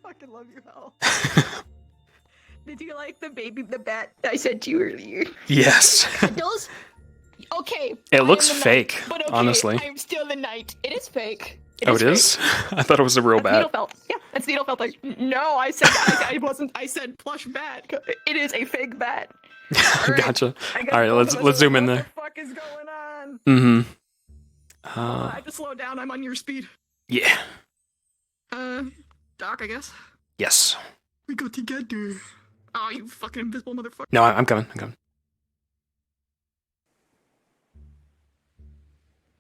fucking love you, Hal. Did you like the bat I sent you earlier? Yes. Those. Okay. It looks I am the fake, knight, but okay, honestly. I'm still the knight. It is fake. Oh, it is? I thought it was a real That's bat. Needlefelt. Yeah, that's Needlefelt. Like, no, I said I wasn't. I said plush bat. It is a fake bat. Gotcha. All right, let's zoom in there. What the fuck is going on? Mm-hmm. I have to slow down. I'm on your speed. Yeah. Doc, I guess. Yes. We go together. Oh, you fucking invisible motherfucker. No, I'm coming. I'm coming.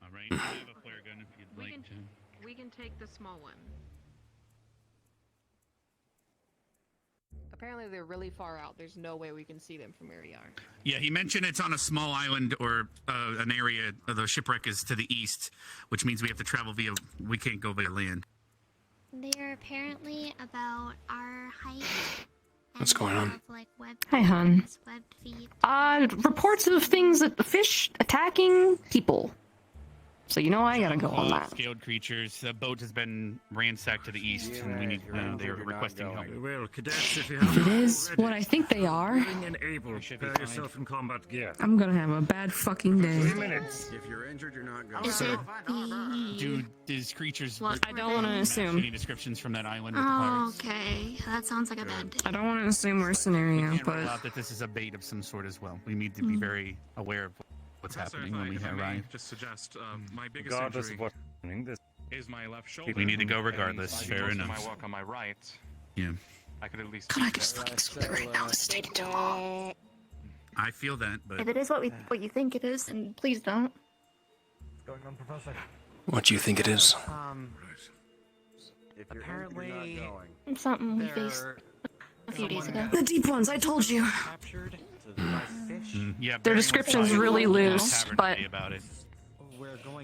All right. I have a flare gun if you'd like to. We can take the small one. Apparently they're really far out. There's no way we can see them from where we are. Yeah, he mentioned it's on a small island or an area. The shipwreck is to the east, which means we have to travel via. We can't go via land. They're apparently about our height. What's going on? Hi, hon. Reports of things that the fish attacking people. So you know I gotta go on that. Scaled creatures. The boat has been ransacked to the east, and we need. They're requesting help. Well, cadets, if If it is what I think they are, willing and able, prepare yourself in combat gear. I'm gonna have a bad fucking day. 3 minutes. If you're injured, you're not going. Is it the... Dude, these creatures. I don't want to assume. Any descriptions from that island with the Oh, pirates? okay. That sounds like a bad day. I don't want to assume worst scenario, Can't rule but out that this is a bait of some sort as well. We need to be very aware of what's happening when we arrive. Just suggest my biggest Regardless injury of what is my left shoulder. We need to go regardless. Fair enough. My walk on my right. Yeah. I could at least. God, I could just fucking sweep it right now. This is taking too long. I feel that, but If it is what you think it is, then please don't. What's going on, Professor? What do you think it is? Apparently, Something we faced a few days ago. The deep ones, I told you. yeah. Their description's really loose, but. About it.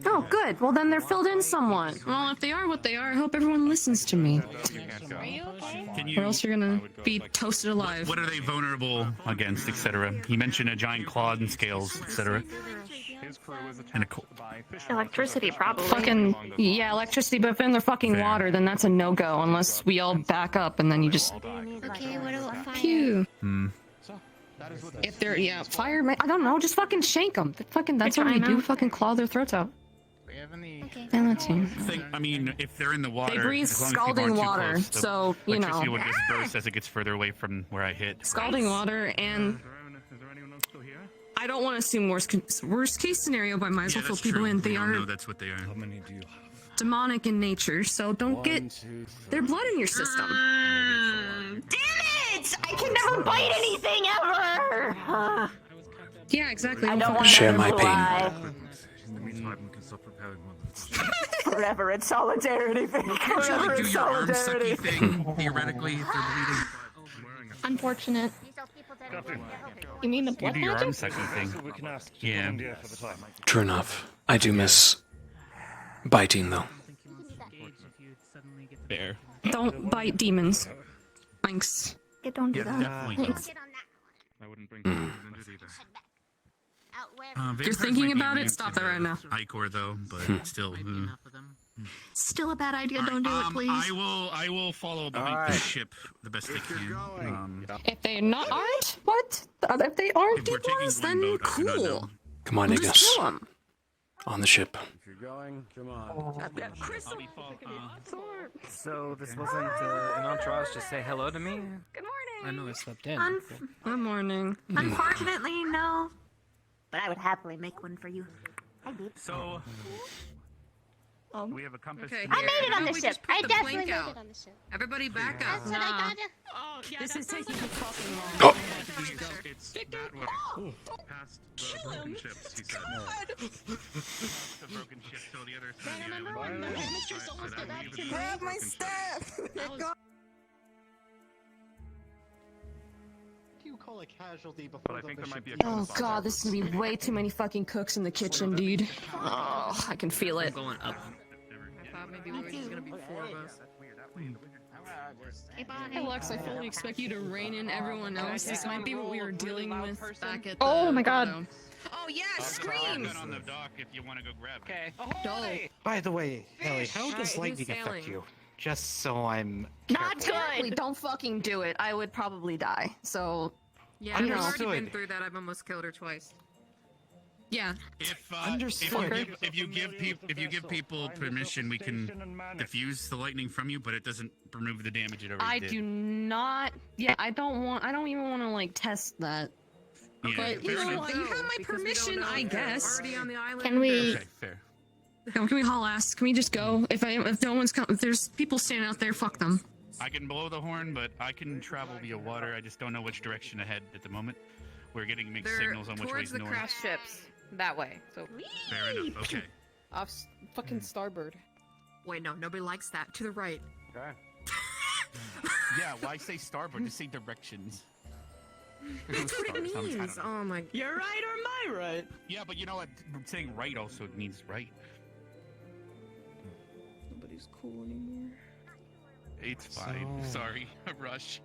Oh, good. Well, then they're filled in somewhat. Well, if they are what they are, I hope everyone listens to me. Or else you're gonna be toasted alive. What are they vulnerable against, etc.? He mentioned a giant claw and scales, etc. And a Electricity, probably. Fucking, yeah, electricity, but if in their fucking water, then that's a no-go, unless we all back up and then you just... Okay, what about fire? Pew. Hmm. If they're, yeah, fire, I don't know, just fucking shank them. That's what we do, fucking claw their throats out. Okay. Yeah, that's it. I mean, if they're in the water, They breathe as long as scalding people aren't too water, close, the so, you know. electricity will just burst as it gets further away from where I hit. Scalding water, and I don't want to assume worst case scenario, but I might as well fill people in. They are That's what they are. How many do you have? demonic in nature, so don't get their blood in your system. Damn it! I can never bite anything ever! Yeah, exactly. I don't want Share to my pain. lie. In the meantime, we can stop preparing one. forever in solidarity, Vic. Forever in Do your arm sucky solidarity. thing, theoretically, if they're bleeding. Unfortunate. You mean the You blood do your arm magic? section thing. Yeah. True enough. I do miss biting, though. Fair. Don't bite demons. Thanks. Yeah, don't do Yeah, that. definitely don't. Thanks. I wouldn't bring Mm. poison into it either. You're thinking about it? Stop that right now. Icor though, but still. Still a bad idea. Don't do it, please. I will follow behind the ship the best I can. If they not aren't, what? If they aren't If deep we're taking ones, one then boat, I do not cool. know. Come on, We'll just Ignis. kill 'em. On the ship. If you're going, come on. So this wasn't an entourage to say hello to me? Good morning. I know I slept in. Good morning. Unfortunately, no. But I would happily make one for you. I did. So we have a compass. Okay, I made it on How the about we ship. just put I the definitely blink made out? it on the ship. Everybody back up. That's what I gotta. Oh, yeah, this is taking too fucking long. Oh. It's that way. Past the broken ships, he said. The broken ship till the other side of the island. I believe Grab my broken staff! Do you call a casualty before But I think there might be a Oh god, this is gonna be way too many fucking cooks in the kitchen, dude. Oh, I can feel it. Going up. I thought maybe there was just gonna be 4 of us. Hey Lux, I fully expect you to rein in everyone else. This might be what we were dealing with back at the... Oh my god. Oh yeah, I'll scream! get on the dock if you want to go grab it. Okay. By the way, Ellie, how Alright, does who's lightning sailing? affect you? Just so I'm Not careful. good! Don't fucking do it. I would probably die. So, Yeah, I've already Understood. been through that. I've almost killed her twice. yeah. If you give people permission, we can diffuse the lightning from you, but it doesn't remove the damage it already I did. do not... Yeah, I don't even want to, like, test that. Yeah, But, you fair know enough. what, you have my permission, I guess. Already on the island. Can we... Okay, fair. Can we haul ass? Can we just go? If no one's if there's people standing out there, fuck them. I can blow the horn, but I can travel via water. I just don't know which direction ahead at the moment. We're getting mixed They're signals on which towards way's the north. crash ships. That way. So Fair enough. Okay. off fucking starboard. Wait, no, nobody likes that. To the right. Okay. Yeah, why say starboard? Just say directions. That's what it Stars, I don't means. know. Oh my. You're right or am I right? Yeah, but you know what? Saying right also means right. Nobody's cool anymore. It's fine. So- Sorry, a rush.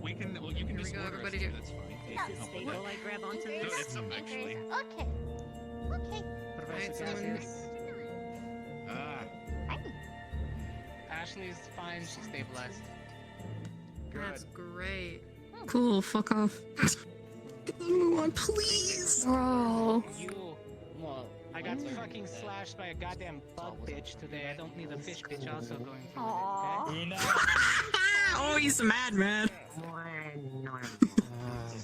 We can. Well, you can Here we just go, order us everybody. too, That's fine. Will I grab onto No, this? it's some actually. Okay. Okay. Alright, someone. Ah. Ashley's fine, she's stabilized. That's great. Cool, fuck off. Move on, please. Bro. Well, I got fucking slashed by a goddamn bug bitch today. I don't need a fish bitch also going through with it, okay? Oh, he's mad, man.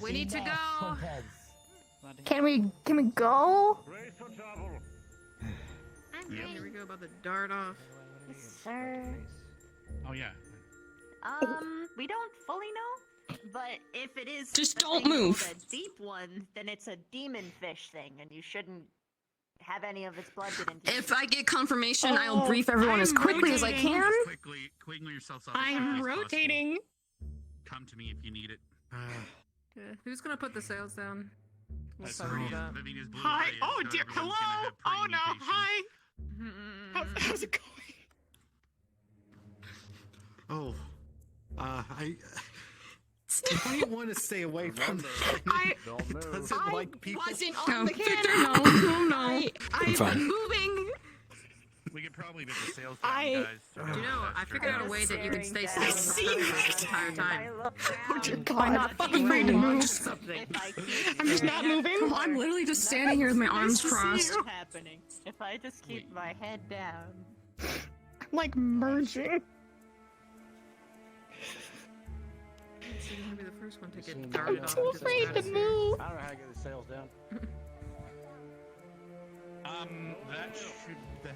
We need to go. Can we go? Yeah. Here we go about the dart off. Sir. Oh yeah. We don't fully know, but if it is Just the don't thing move. called a deep one, then it's a demon fish thing, and you shouldn't have any of its blood get into you. If I get confirmation, I'll brief everyone as quickly as I can. Quickly yourself off. I'm rotating. Come to me if you need it. Yeah. Who's gonna put the sails down? We'll That's cover right. that. Vivian is blue Hi. eyes, Oh not dear. everyone's Hello. gonna have Oh no. pre-mutation. Hi. How's it going? Oh, I might want to stay away from the. I doesn't like people. wasn't No, on the Victor, can. no. I've fine. been moving. We could probably get the sails down, I- guys. Do you know, I figured out a way that you can stay I still see the it. entire time. Oh dear God. I'm not fucking afraid to move. Something. I'm just not moving. I'm literally just standing here with my arms Nice to see crossed. you. happening if I just keep my head down. I'm like merging. So you're gonna be the first one to get Seems darted I'm off too into the afraid to stratosphere. move. I don't know how to get the sails down. That should the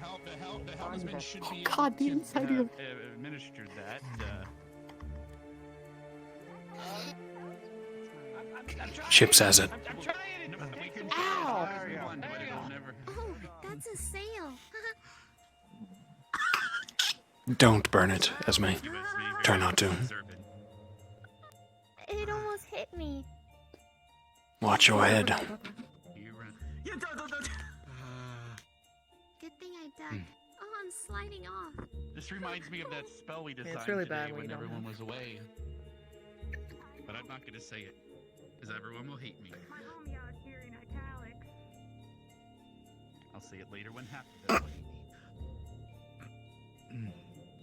helmsman should be Oh, God, able the to, inside of your- administer that. Ship says it. Ow. Oh, that's a sail. Don't burn it, Esme. Esme, Try not to. Deserve it. hit me. Watch your head. Yeah, good thing I ducked. Oh, I'm sliding off. This reminds me of that spell we designed really today bad when when you don't everyone have- was away. But I'm not gonna say it, because everyone will hate me. My homie out here in italics. I'll say it later when half of them will hate me.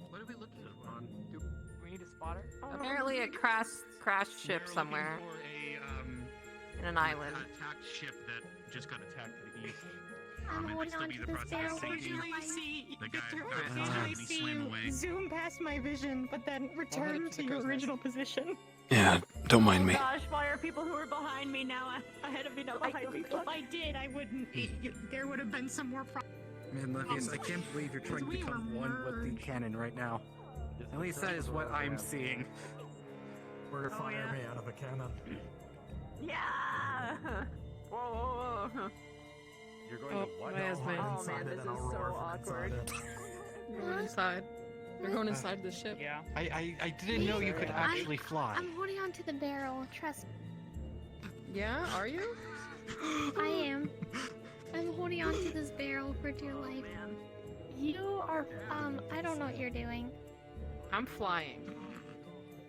What are we looking for? Do we need a spotter? Apparently a crashed ship We're somewhere. looking for In an island. attacked ship that just got attacked to the east. I'm It might holding still on be to the this process barrel of for sinking. dear life. The guy Occasionally attacked and he see swam you away. zoom past my vision, but then return to your original position. Yeah, don't mind me. Gosh, why are people who are behind me now ahead of me, not behind me? If I did, I wouldn't. There would have been some more problems. Man, Levius, I can't believe you're trying to become one with the cannon right now. At least that is what I'm seeing. We're gonna fire me out of a cannon. Yeah! Whoa, whoa, whoa. You're going to what? my husband. Oh man, this is so awkward. We're going inside. We're going inside the ship. Yeah. I didn't know you could actually fly. I'm holding on to the barrel. Trust me. Yeah, are you? I am. I'm holding on to this barrel for dear life. You are. I don't know what you're doing. I'm flying.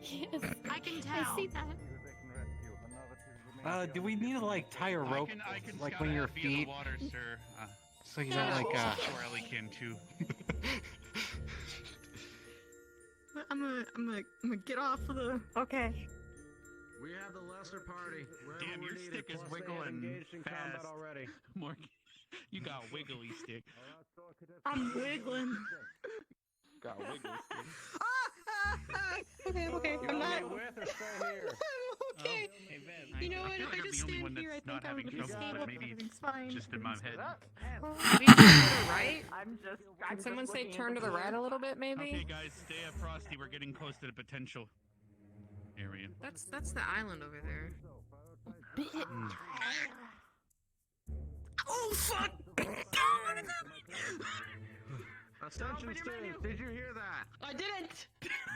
Yes. I can tell. I see that. Do we need to like tie a rope, I can like scout when your out via the feet, water, sir. so you don't like Or Ellie can too. I'm gonna get off of the. Okay. We have the lesser party. Damn, your stick is Plus they have wiggling engaged in combat fast. already. Morgan, you got a wiggly stick. I'm wiggling. Got a wiggly stick. Okay, I'm not. With or stay here? I'm okay. Hey, Ben, You know what? I feel like If I I'm just the only stand one here, I that's think not I having would trouble, escape. but maybe Everything's fine. just in my head. Maybe turn to the right? I'm just. Can someone say turn to the right a little bit, maybe? Okay, guys, stay up, Frosty. We're getting close to the potential area. That's the island over there. Oh fuck! Ascension students, did you hear that? I didn't.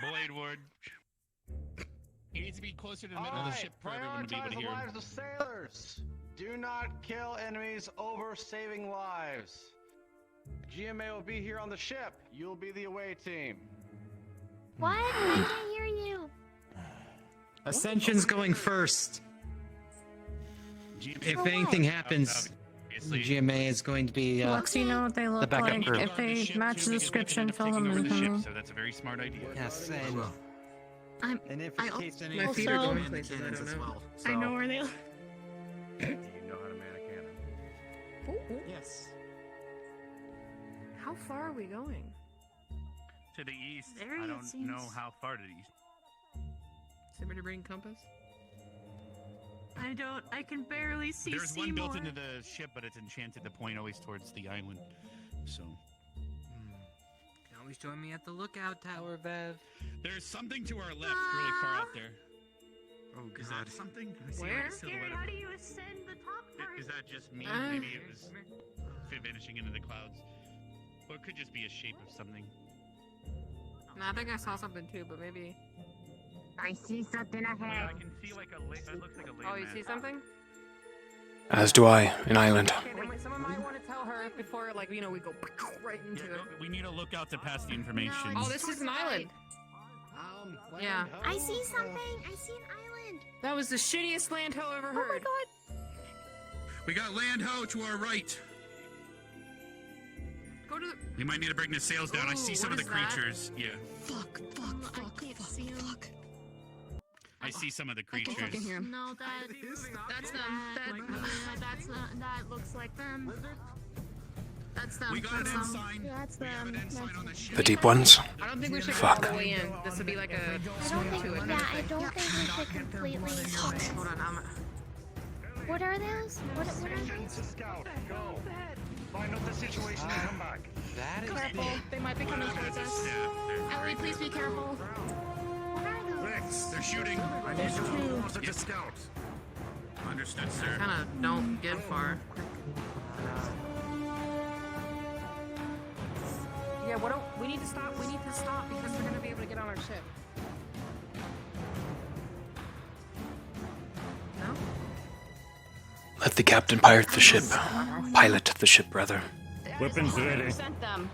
Blade Ward. He needs to be closer to the middle of the ship for everyone to be able Prioritize to the hear him. lives of sailors. Do not kill enemies over saving lives. GMA will be here on the ship. You'll be the away team. What? I can't hear you. Ascension's going first. If anything happens, GMA is going to be Lux, you know what they look backup like. group. If they match the description, fill them Over in the for ship, me. so that's a very smart idea. Yes, and if I in case any My of feet you are go going into places, I cannons don't as know. well. I know where they. Do you know how to man a cannon? Yes. How far are we going? To the east. There I it don't seems. know how far to the east. Somebody bring compass? I don't. I can barely see There's one built Seymour. into the ship, but it's enchanted to point always towards the island. So Can always join me at the lookout tower, Bev. there's something to our left, really far out there. Oh Is God. that something? I see Where? like a silhouette Gary, of how it. do you ascend the top part? Is that just me? Uh, Maybe it was vanishing into the clouds. Or it could just be a shape of something. No, I think I saw something too, but maybe. I see something Yeah, ahead. I can see like a it looks like a Oh, you see something? As do I, an island. Okay, then someone might want to tell her before, like, we go right into it. We need to look out to pass the information. Oh, this is an island. Yeah. I see something. I see an island. That was the shittiest land ho ever heard. Oh my god. We got land ho to our right. Go to the. We might need to bring the sails down. I see Ooh, some what of the is that? creatures. Yeah, I can't see him. I see some of the I can creatures. fucking hear him. No, that's them. That looks like them. That's them. We got an That's them. ensign. That's We have them. an ensign on the ship. The deep ones? I don't think we should Fuck. go all the way in. This would be like a I don't swim think. to it. Yeah, I don't think we should completely. Hold on, What are those? What are those? Scout, go. Find out the situation and come back. That is Careful. They might be coming towards us. Ellie, please be careful. What are those? They're shooting. I need you to hold on to the scout. Understood, sir. kind of don't get far. Yeah, we need to stop. We need to stop because we're gonna be able to get on our ship. Let the captain pilot the ship. Pilot the ship, rather. Weapons ready. Sent them.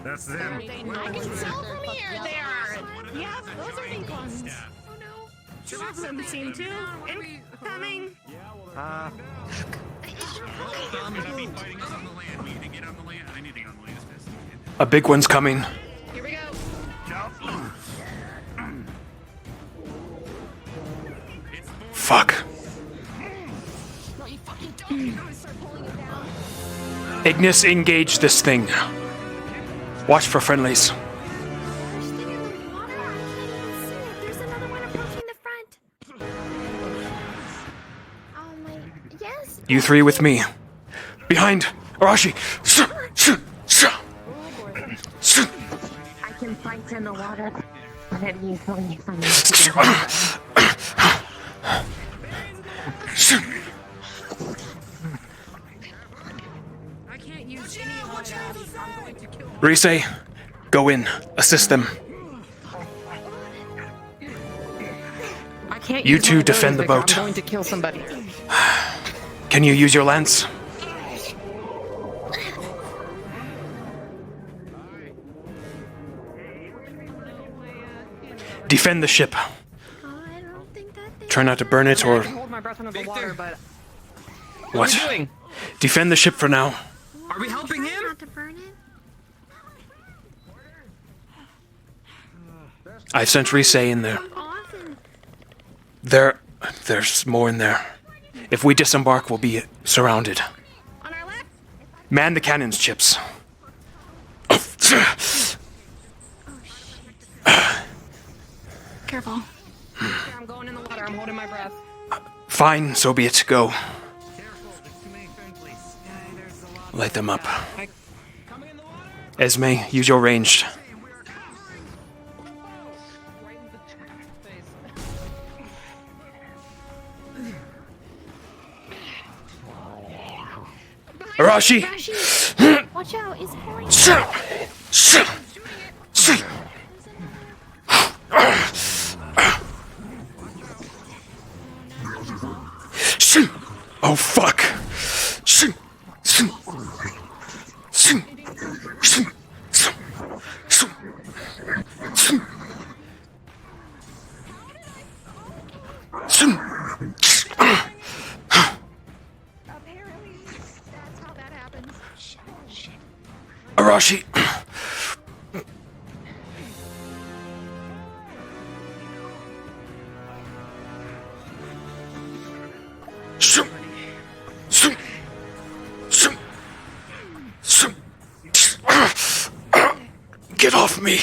That's them. I can tell from here they are. Yep, those are the ones. Oh no. Shots on the scene too. Incoming. A big one's coming. Here we go. Fuck. No, you fucking don't. You gotta start pulling it down. Ignis, engage this thing. Watch for friendlies. There's another one approaching the front. Oh my. Yes. You three with me. Behind! Arashi! I can fight in the water. Let me I can't use any of my abs. I'm going to kill Rise, go in. Assist them. I can't You use two my defend the abilities, boat. I'm going to kill somebody. Can you use your lance? Defend the ship. Try not to burn it I or can hold my breath under the water, but what? are we doing? Defend the ship for now. Are we helping him? Not to burn it. I've sent Rise in there. There's more in there. If we disembark, we'll be surrounded. Man the cannons, Chips. Careful. I'm going in the water. I'm holding my breath. Fine, so be it. Go. Light them up. Esme, use your ranged. Arashi! Watch out, it's pouring. Oh fuck! Arashi! Get off me!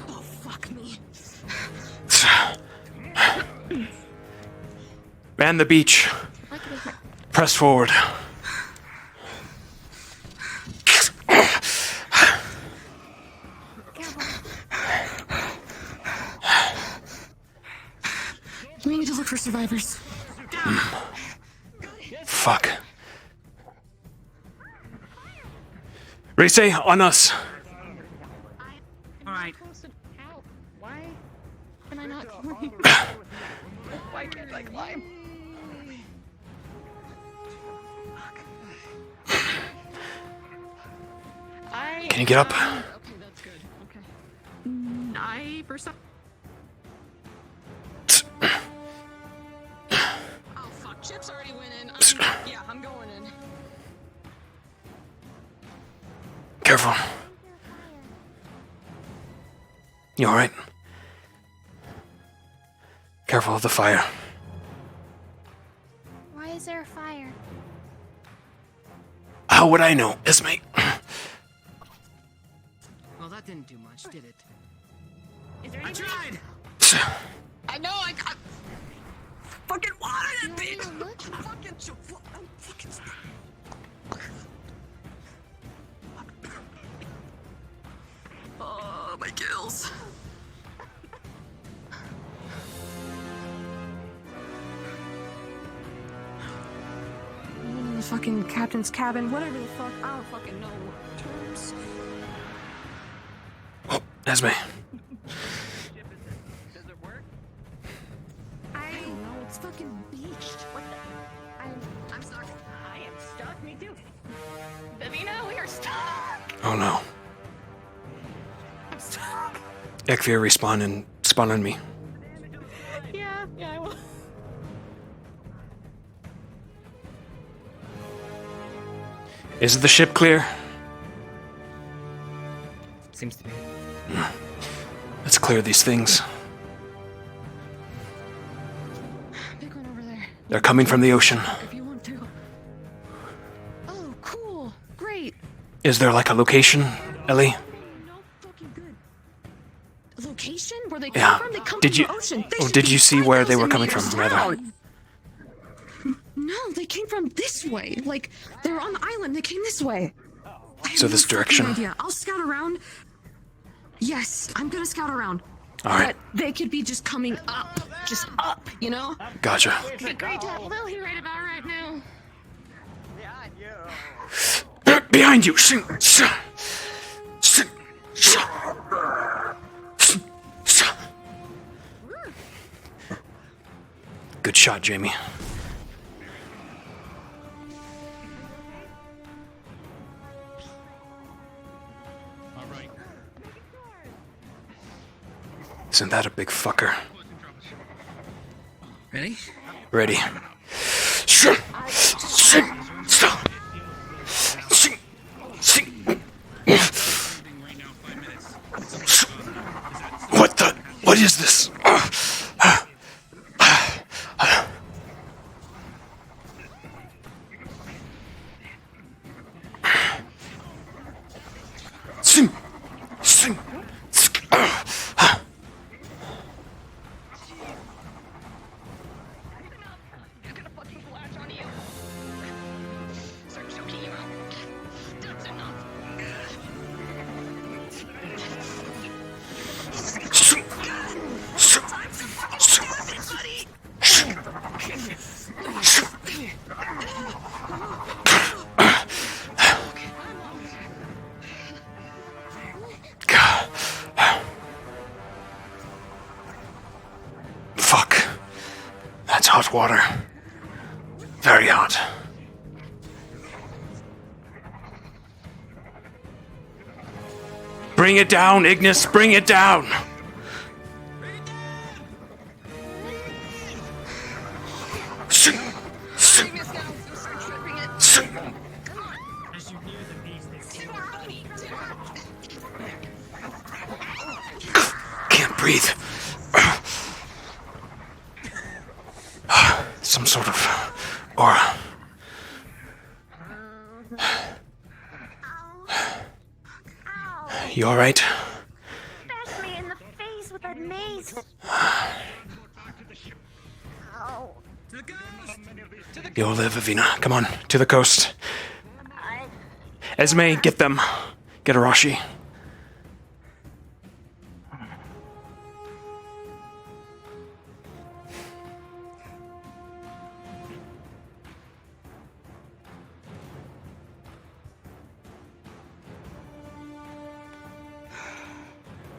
Oh, fuck me. Man the beach. Press forward. We need to look for survivors. Fuck. Rise, on us. Alright. Why can I not climb? Why can't I climb? Can you get up? Okay, that's good. Okay. I for some. Oh fuck! Chip's already went in. Yeah, I'm going in. Careful. You alright? Careful of the fire. Why is there a fire? How would I know, Esme? Well, that didn't do much, did it? Is there any I tried! I know. I got fucking water that bitch. Oh, my gills. In the fucking captain's cabin, whatever the fuck, I don't fucking know terms. Esme. I don't know, it's fucking beached. What the? I'm stuck. I am stuck. Me too. Davina, we are stuck. Oh no. I'm stuck. Ekvir, respawn and spawn on me. Yeah, I will. Is the ship clear? Seems to be. Let's clear these things. Pick one over there. They're coming from the ocean. If you want to. Oh, cool. Great. Is there like a location, Ellie? Location? Where they Yeah. come from? They come Did from you? the ocean. They Oh, should did be you see where they were 5,000 coming from? meters Rather. down. No, they came from this way. Like, they were on the island. They came this way. I have So this fucking direction? Idea. I'll scout around. Yes, I'm gonna scout around. All right. But they could be just coming up. Just up, you know? Gotcha. It's a great time. Lily right about right now. Behind you. Sing. Sing. Sing. Sing. Good shot, Jamie. Isn't that a big fucker? Ready? Ready. Sing. Sing. Stop. Sing. Sing. What the? What is this? Sing. Sing. Fuck. That's hot water. Very hot. Bring it down, Ignis. Bring it down. Sing. Sing. Sing. Can't breathe. Some sort of aura. You alright? Bash me in the face with that mace. Ow. You'll live, Avina. Come on, to the coast. Esme, get them. Get Arashi.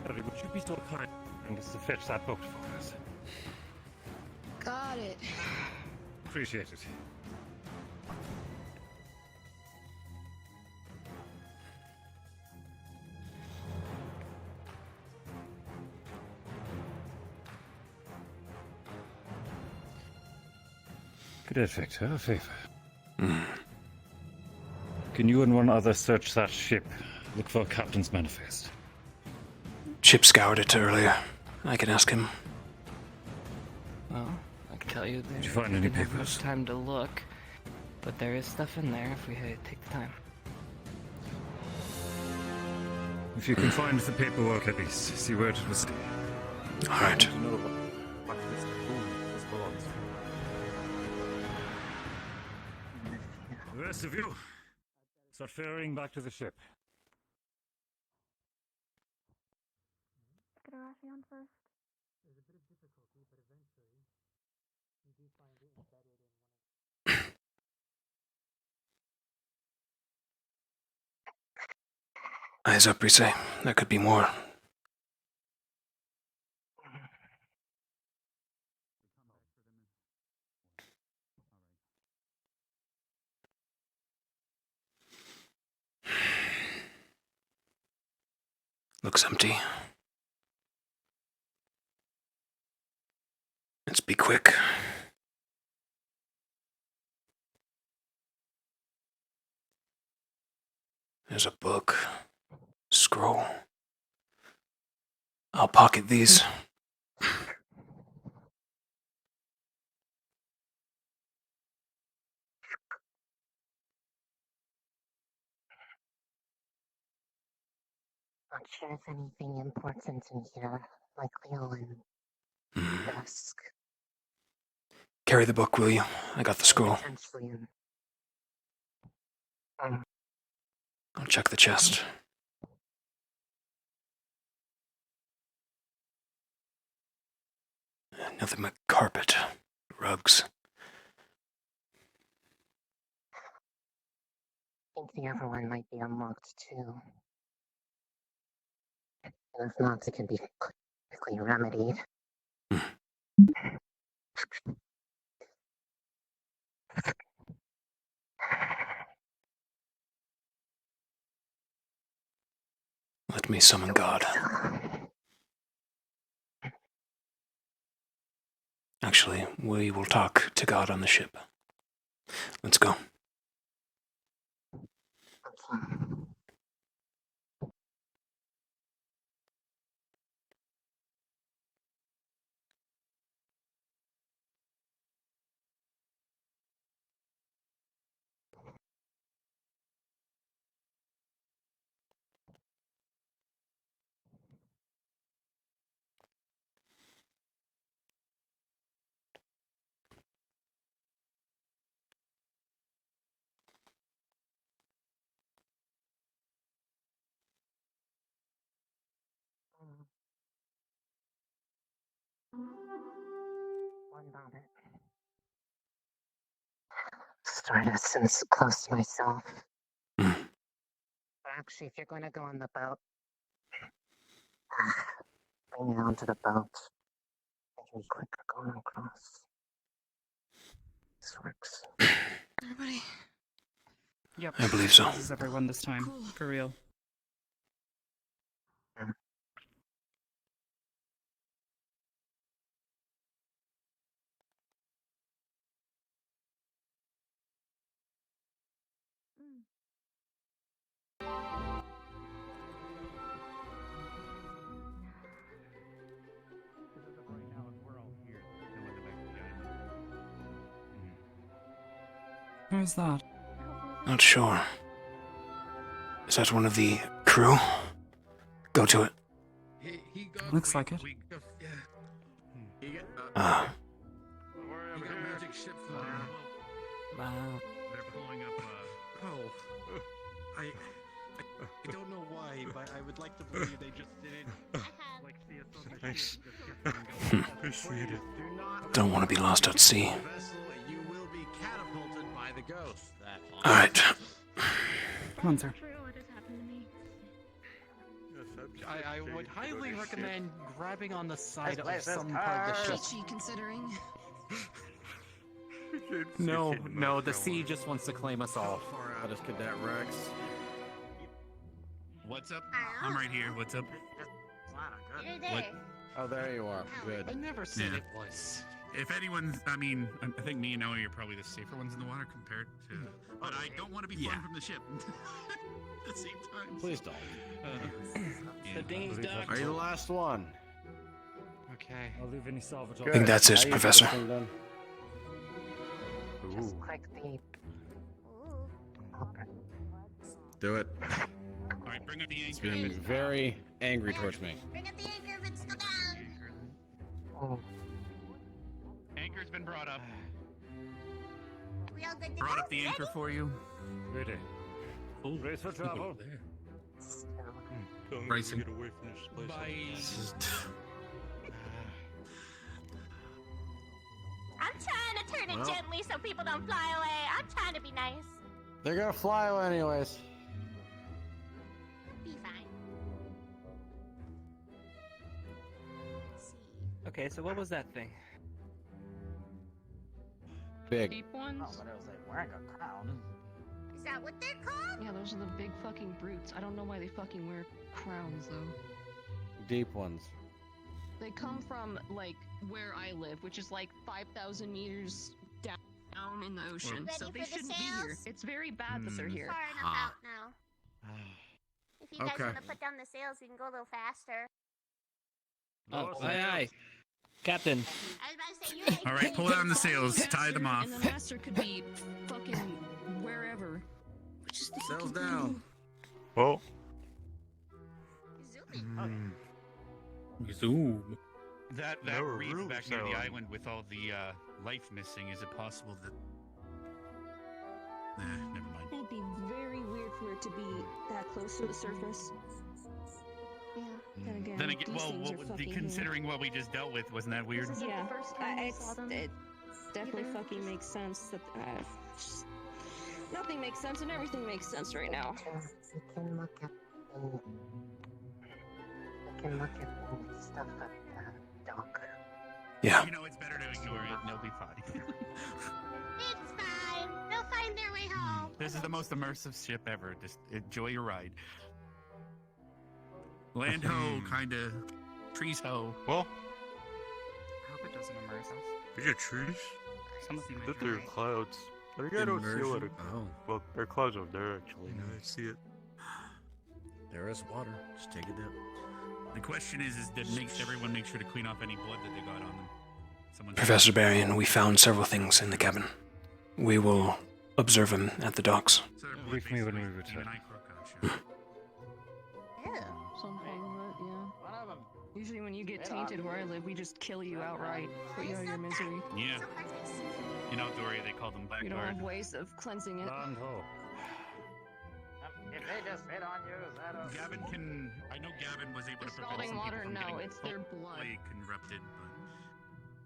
Would you be so kind as to fetch that boat for us? Got it. Appreciate it. Could I effect her a favor? Can you and one other search that ship? Look for a captain's manifest. Chip scoured it earlier. I can ask him. Well, I can tell you Did you find any didn't have papers? much time to look, but there is stuff in there if we take the time. If you can find the paperwork at least, see where it was. Alright. The rest of you, start ferrying back to the ship. Get Arashi first. There's a bit of difficulty, but eventually you do find it embedded in one of Eyes up, Rise. There could be more. Looks empty. Let's be quick. There's a book. Scroll. I'll pocket these. Not sure if anything important in here, likely on the desk. Carry the book, will you? I got the scroll. Potentially in. I'll check the chest. Nothing but carpet, rugs. I think the other one might be unlocked too. And if not, it can be quickly remedied. Let me summon God. Actually, we will talk to God on the ship. Let's go. One moment. Start as soon as close to myself. Actually, if you're going to go on the boat, bring it onto the boat. I can be quicker going across. This works. Everybody. Yep. I believe so. This is everyone this time. Cool. For real. Where's that? Not sure. Is that one of the crew? Go to it. Looks like it. Ah. He got magic ship from there. Wow. They're pulling up, I don't know why, but I would like to believe they just didn't, like, see us on the Thanks. ship. Appreciate it. Don't want to be lost at sea. You will be catapulted by the ghost. Alright. Come on, sir. I would highly recommend grabbing on the side of some part of the ship. Peachy considering. No, the sea just wants to claim us all. How far out is Cadet Rex? What's up? I'm right here. What's up? What? Oh, there you are. Good. I never said Yeah. it was. If anyone's, I mean, I think me and Noah are probably the safer ones in the water compared to. But I don't want to be flung from the ship at the same time. Please don't. The dinghy's docked. Are you the last one? Okay. I'll leave any salvage. I think that's it, Professor. Just click the. Do it. Alright, bring up the It's anchor. being very angry towards me. Bring up the anchor if it's still down. Anchor's been brought up. We all good to Brought go? up the anchor Ready? for you. Ready. Oh, Race for travel. Racing. Get away from this place. I'm trying to turn it Well. gently so people don't fly away. I'm trying to be nice. They're gonna fly away anyways. Be fine. Okay, so what was that thing? Big. Deep ones? Oh, but it was like wearing a crown. Is that what they're called? Yeah, those are the big fucking brutes. I don't know why they fucking wear crowns though. Deep ones. They come from like where I live, which is like 5,000 meters down in the ocean. Ready So they for the shouldn't be here. sails? It's very bad that they're here. Far enough out now. If you guys Okay. want to put down the sails, we can go a little faster. Oh, aye, aye. Captain. I was about to say, you ain't All right, pull down the sails, tie them off. And the master could be fucking wherever. Which is the Sails fucking down. thing. Oh. Zoom. That No, reef room back near the sound. island with all the life missing, is it possible that... never mind. That'd be very weird for it to be that close to the surface. Yeah, then again, Then again, these well, things are fucking considering what we just dealt with, wasn't that weird? Yeah, it definitely fucking makes sense that just, nothing makes sense and everything makes sense right now. You can look at the stuff at the dock. Yeah. You know, it's better to ignore it and they'll be fine. It's fine. They'll find their way home. This is the most immersive ship ever. Just enjoy your ride. Land ho, kinda. Trees ho. Well, I hope it doesn't immerse us. is it trees? Something might That they're try. clouds. I think I don't see a lot of. Immersion? Oh. Well, they're clouds over there actually. Now I see it. There is water. Just take a dip. The question is did everyone make sure to clean off any blood that they got on them? Someone Professor Barrion, we found several things in the cabin. We will observe them at the docks. Brief me when we return. Something, but yeah. Usually when you get tainted where I live, we just kill you outright. Put you out of your misery. Yeah. In Outdoria, they call them We don't blackguard. have ways of cleansing it. If they just hit on you, is that a... Gavin can... I know Gavin was able to prevent Scalding some water, people from no, getting it's their blood. fully corrupted,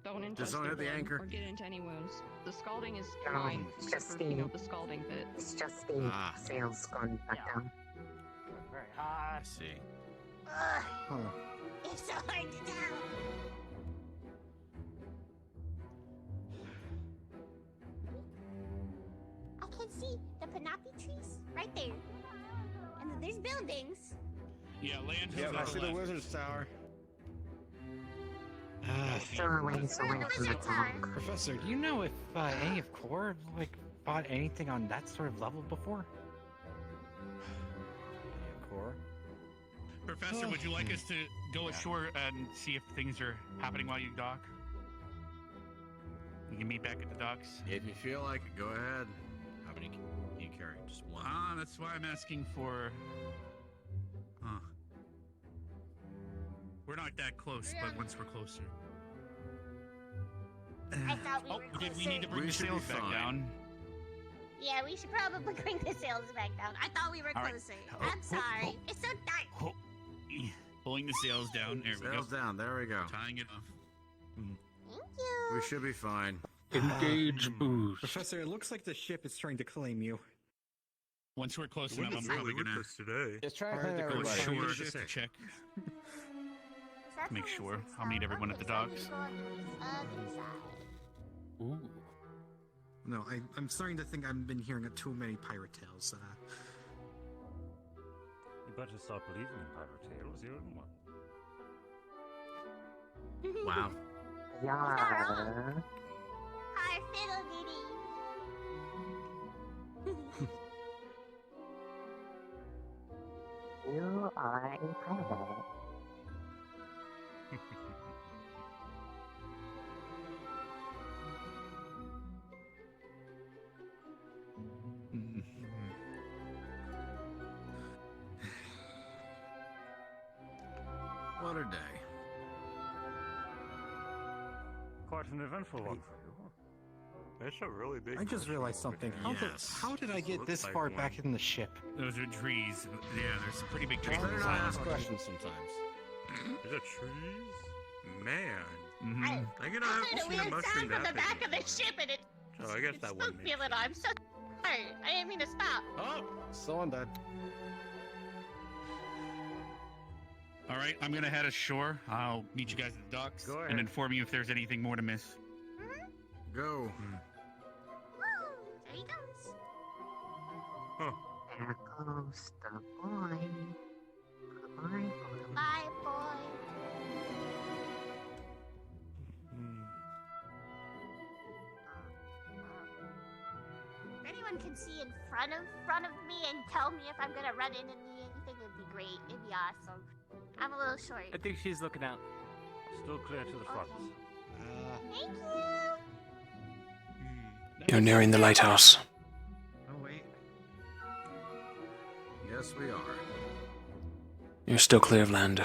Don't ingest Just don't their hit the blood anchor. or get into any wounds. The scalding is No, fine, it's except just for, you know, the- the scalding bit. It's just the sails gone back down. Very hot. I see. Ugh. It's so hard to tell. I can see the panoply trees right there. And then there's buildings. Yeah, land Yeah, ho's I on see the the left. wizard's tower. Still a ways away from the dock. Professor, do you know if any of Core fought anything on that sort of level before? Core? Professor, would you like us to go ashore and see if things are happening while you dock? We can meet back at the docks. If you feel like it, go ahead. How many can you carry? Just one. That's why I'm asking for... We're not that close, but once we're closer. I thought we were Did we closer. need to bring We the should be sails back fine. down? Yeah, we should probably bring the sails back down. I thought we were All right. closer. I'm sorry. It's so dark. Pulling the sails down. There we go. Sails down. There we go. Tying it off. Thank you. We should be fine. Engage boost. Professor, it looks like the ship is trying to claim you. Once we're close enough, I'm probably gonna today. It's trying to Alright, clean the go everybody. ashore just to check. Make sure. I'll meet everyone at the docks. Ooh. No, I'm starting to think I've been hearing too many pirate tales. You better stop believing in pirate tales. You don't want. Wow. Yarr. Our fiddle diddy. You are a pirate. What a day. Quite an eventful one for you. That's a really big. I just realized something. How did I get this far back in the ship? Those are trees. Yeah, there's some pretty big trees. Better not ask questions sometimes. Is it trees? Man. Mhm. I get I a heard a seen a weird mushroom sound from the that back big. of the ship, and it. So I guess that Don't one. feel it. I'm so sorry. I didn't mean to stop. Oh, someone died. All right, I'm gonna head ashore. I'll meet you guys at the docks Go ahead. and inform you if there's anything more to miss. Go. There he goes. Huh. There goes the boy. Goodbye, boy. Bye, boy. If anyone can see in front of me and tell me if I'm gonna run into anything, it'd be great. It'd be awesome. I'm a little short. I think she's looking out. Still clear to the front. Thank you. You're nearing the lighthouse. Oh wait. Yes, we are. You're still clear of land.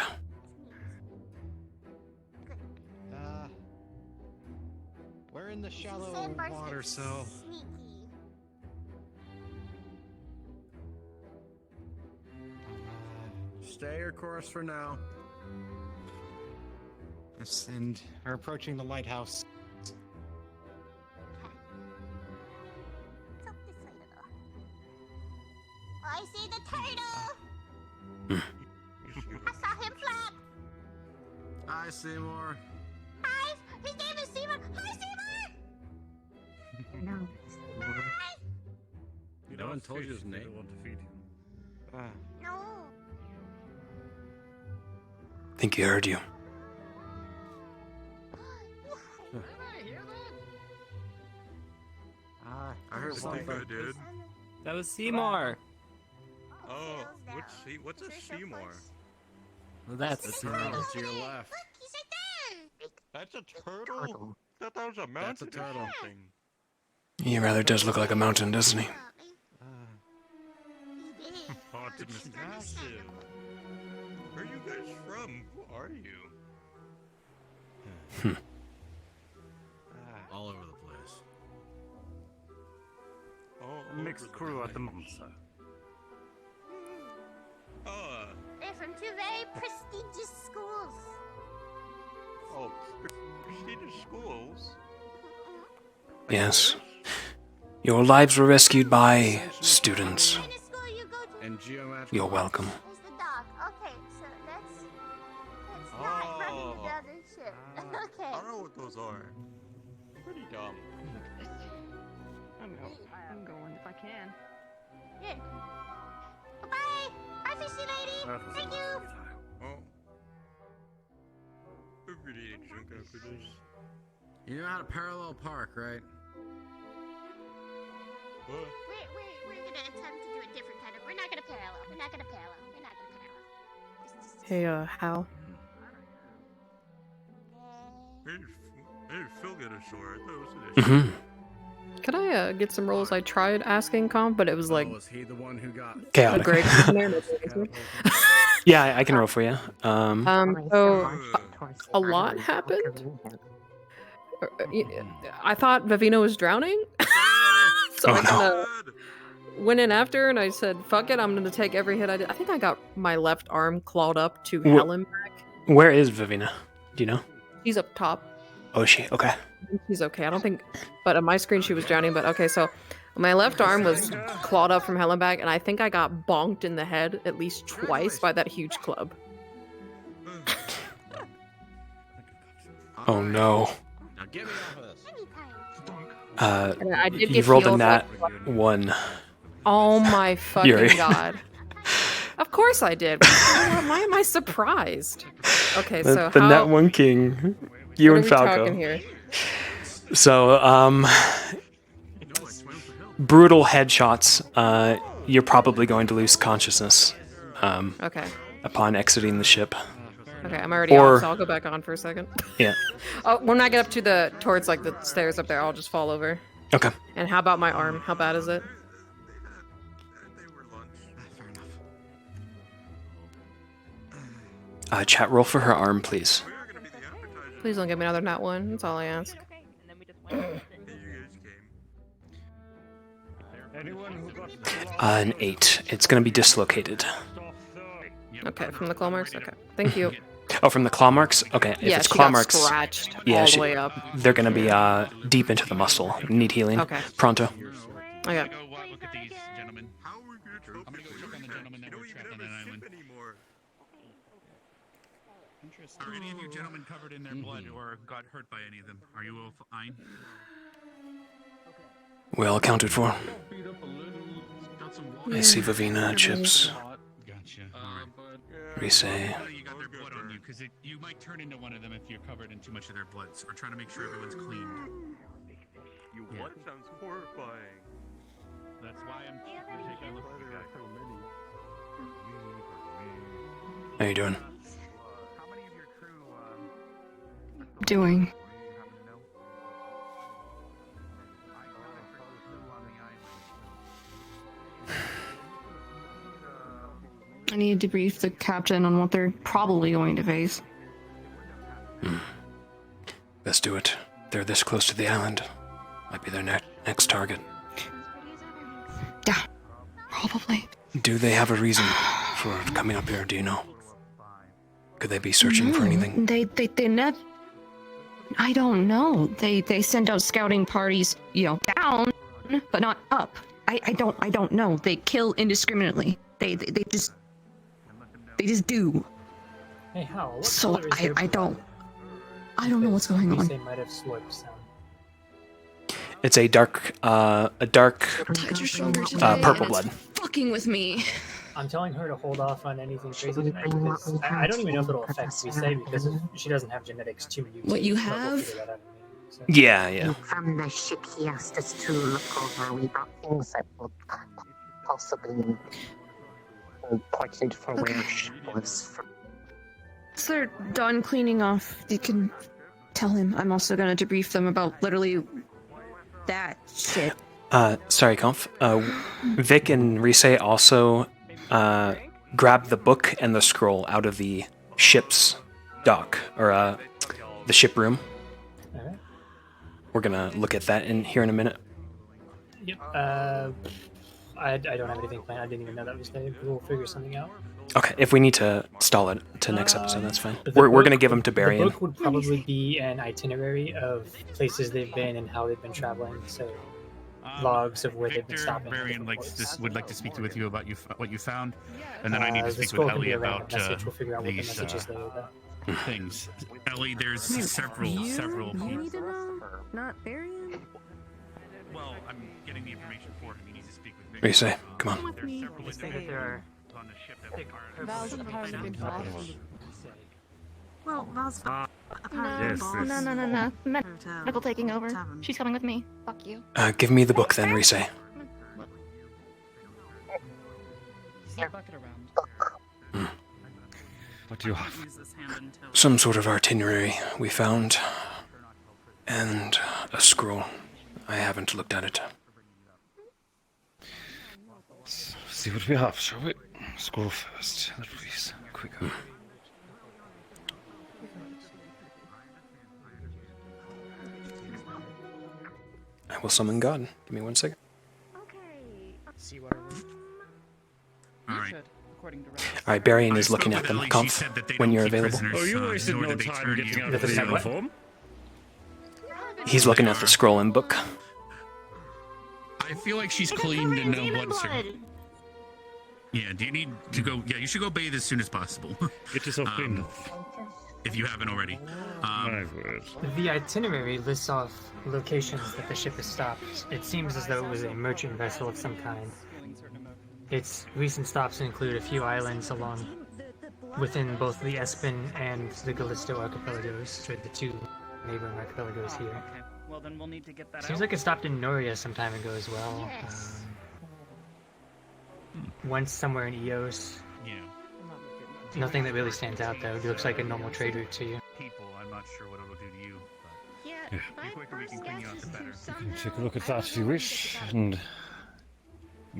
We're in the shallow Sandbars water, get so. sneaky. Stay your course for now. Yes, and we're approaching the lighthouse. Let's up this way a little. I see the turtle. I saw him flap. Hi, Seymour. Hi, his name is Seymour. Hi, Seymour. No. No one told you his name. They want to feed him. No. Think he heard you. I heard something. I did. That was Seymour. Oh, what's a Seymour? Well, that's a Seymour. To your left. Look, he's right there. That's a turtle. I thought that was a mountain. That's a turtle. or something. He rather does look like a mountain, doesn't he? Haunted and massive. Where are you guys from? Who are you? All over the place. Oh, Mixed crew at the moment, sir. Oh, They're from two very prestigious schools. prestigious schools. Yes. Your lives were rescued by students. What kind of school you go to? And geometric. You're welcome. There's the dock. Okay, so that's not running the other ship. Okay. I don't know what those are. Pretty dumb. I'm going if I can. Here. Bye-bye. Bye, fishy lady. Thank you. Oh. I'm really drunk after this. You know how to parallel park, right? What? We're gonna attempt to do a different kind of. We're not gonna parallel. We're not gonna parallel. We're not gonna parallel. Hey, how? Hey, Phil get ashore. I thought it was an issue. Could I get some rolls? I tried asking comp, but it was like Was he the one who got a Chaotic. great in there. Nobody answered. Yeah, I can roll for you. So a lot happened. I thought Vivina was drowning, so I kind of went in after her and I said, "Fuck it, I'm gonna take every hit I did." I think I got my left arm clawed up to Helen back. Where is Vivina? Do you know? She's up top. Oh, is she? Okay. She's okay. I don't think, but on my screen she was drowning. But okay, so my left arm was clawed up from Helen back, and I think I got bonked in the head at least twice by that huge club. Oh no. Now get me off of this. And I did You get rolled a healed, nat like- 1. Oh my fucking Yuri. god. Of course I did. Why am I surprised? Okay, so the how... nat 1 king. You what and are we Falco. talking here? So, brutal headshots. You're probably going to lose consciousness. Okay. Upon exiting the ship. Okay, I'm already Or- off, so I'll go back on for a second. Yeah. Oh, when I get up to towards like the stairs up there, I'll just fall over. Okay. And how about my arm? How bad is it? Chat roll for her arm, please. Please don't give me another nat 1. That's all I ask. An 8. It's going to be dislocated. Okay, from the claw marks? Okay. Thank you. Oh, from the claw marks? Okay, if Yeah, it's she claw got marks, scratched yeah, all the way up. they're going to be deep into the muscle. Need healing. Okay. Pronto. Okay. Look at these gentlemen. I'm gonna go check on the gentlemen that were trapped on that island. Are any of you gentlemen covered in their blood or got hurt by any of them? Are you all fine? Well accounted for. Got some I see Vivina, Chips, Gotcha. Rise. You got their blood on you because you might turn into one of them if you're covered in too much of their blood. So we're trying to make sure everyone's clean. What sounds horrifying. That's why I'm taking a look at you guys. How you doing? Doing. I need to brief the captain on what they're probably going to face. Let's do it. They're this close to the island. Might be their next target. Yeah, probably. Do they have a reason for coming up here? Do you know? Could they be searching for anything? They never. I don't know. They send out scouting parties, down, but not up. I don't know. They kill indiscriminately. They just do. Hey, Hal, what So color is your I don't know what's Because going on. They might have swiped some. It's a dark Tied your shoulder today, purple and it's blood. fucking with me. I'm telling her to hold off on anything crazy tonight because I don't even know if it'll affect Rise because she doesn't have genetics to mutate. What you but we'll have? figure that out in a minute, so. Yeah. From the ship he asked us to look over, we got things that would possibly point for where she was from. Once they're done cleaning off, you can tell him I'm also gonna debrief them about literally that shit. Sorry, Conf. Vic and Rise also grab the book and the scroll out of the ship's dock, or the ship room. Alright. We're gonna look at that in here in a minute. Yep. I don't have anything planned. I didn't even know that was there. We'll figure something out. Okay, if we need to stall it to next episode, that's fine. The We're book- gonna give them to Barry. The book would probably be an itinerary of places they've been and how they've been traveling. So logs of where they've been Victor stopping. Varian would like to speak with you about what you found, and then I need to The speak scroll with can be Ellie a random about message. We'll figure out what the these message is later, though. things. Ellie, there's several. You need to know, not Varian. Well, I'm getting the information for him. He needs to speak with What do you say? Come on. With me. There's several Say that there are. on the ship that are. Val's a part of the boss. Well, Val's No, Yes, yes. no. Medical taking over. She's coming with me. Fuck you. Give me the book then, Rise. What do you have? Some sort of itinerary we found, and a scroll. I haven't looked at it. See what we have, shall we? Scroll first, please. Quicker. I will summon God. Give me 1 second. See what Alright. Alright, Barian is looking at them. Ellie, she Conf, said that they when don't you're keep available. prisoners, Oh, you wasted nor no did they time turn getting you. out of the uniform. He's looking at the scroll and book. I feel like she's clean to no blood, sir. Yeah, do you need to go? Yeah, you should go bathe as soon as possible. Get yourself cleaned up. If you haven't already. My word. The itinerary lists off locations that the ship has stopped. It seems as though it was a merchant vessel of some kind. Its recent stops include a few islands along within both the Espen and the Gallisto archipelagos, or the two neighboring archipelagos here. Okay. Well, then we'll need to get that Seems out. like it stopped in Noria some time ago as well. Once somewhere in Eos. Yeah. Nothing that really stands out though. It looks like a normal trade route to you. People, I'm not sure what it'll do to you. Yeah, But the quicker we can clean you out, the better. Take a look at that if you wish. And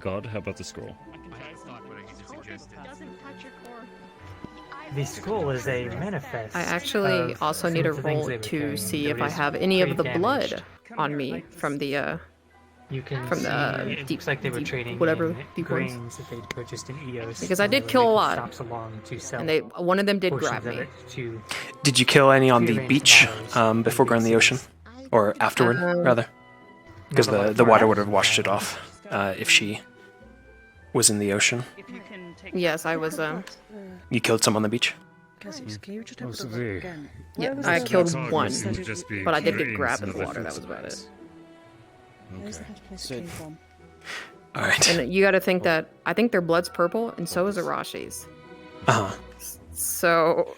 God, how about the scroll? I thought what I just suggested. Doesn't touch your core. The scroll is a manifest. I actually of also some need a of the things roll they were to carrying. see There if I is have any of pretty the damaged. blood on me from the You can From see the it deep, looks like they were deep- trading whatever in deep ones. grains that they'd purchased in Eos. Because I and they did were kill a making lot, stops along to sell and one of them did portions grab of me. it to Did you kill any on the prearranged beach buyers before going in the ocean? Or afterward, rather? Because the water would have washed it off if she was in the ocean. Yes, I was. You killed some on the beach? Cassie, can you just have a Also, look the- again? Yeah, Where was I the- killed Target one, seemed to just be but I did get grains grabbed in and the other water. food That was about it. supplies. Where's the hatch place came from? All right. And you got to think that I think their blood's purple, and so is Arashi's. Uh-huh. So.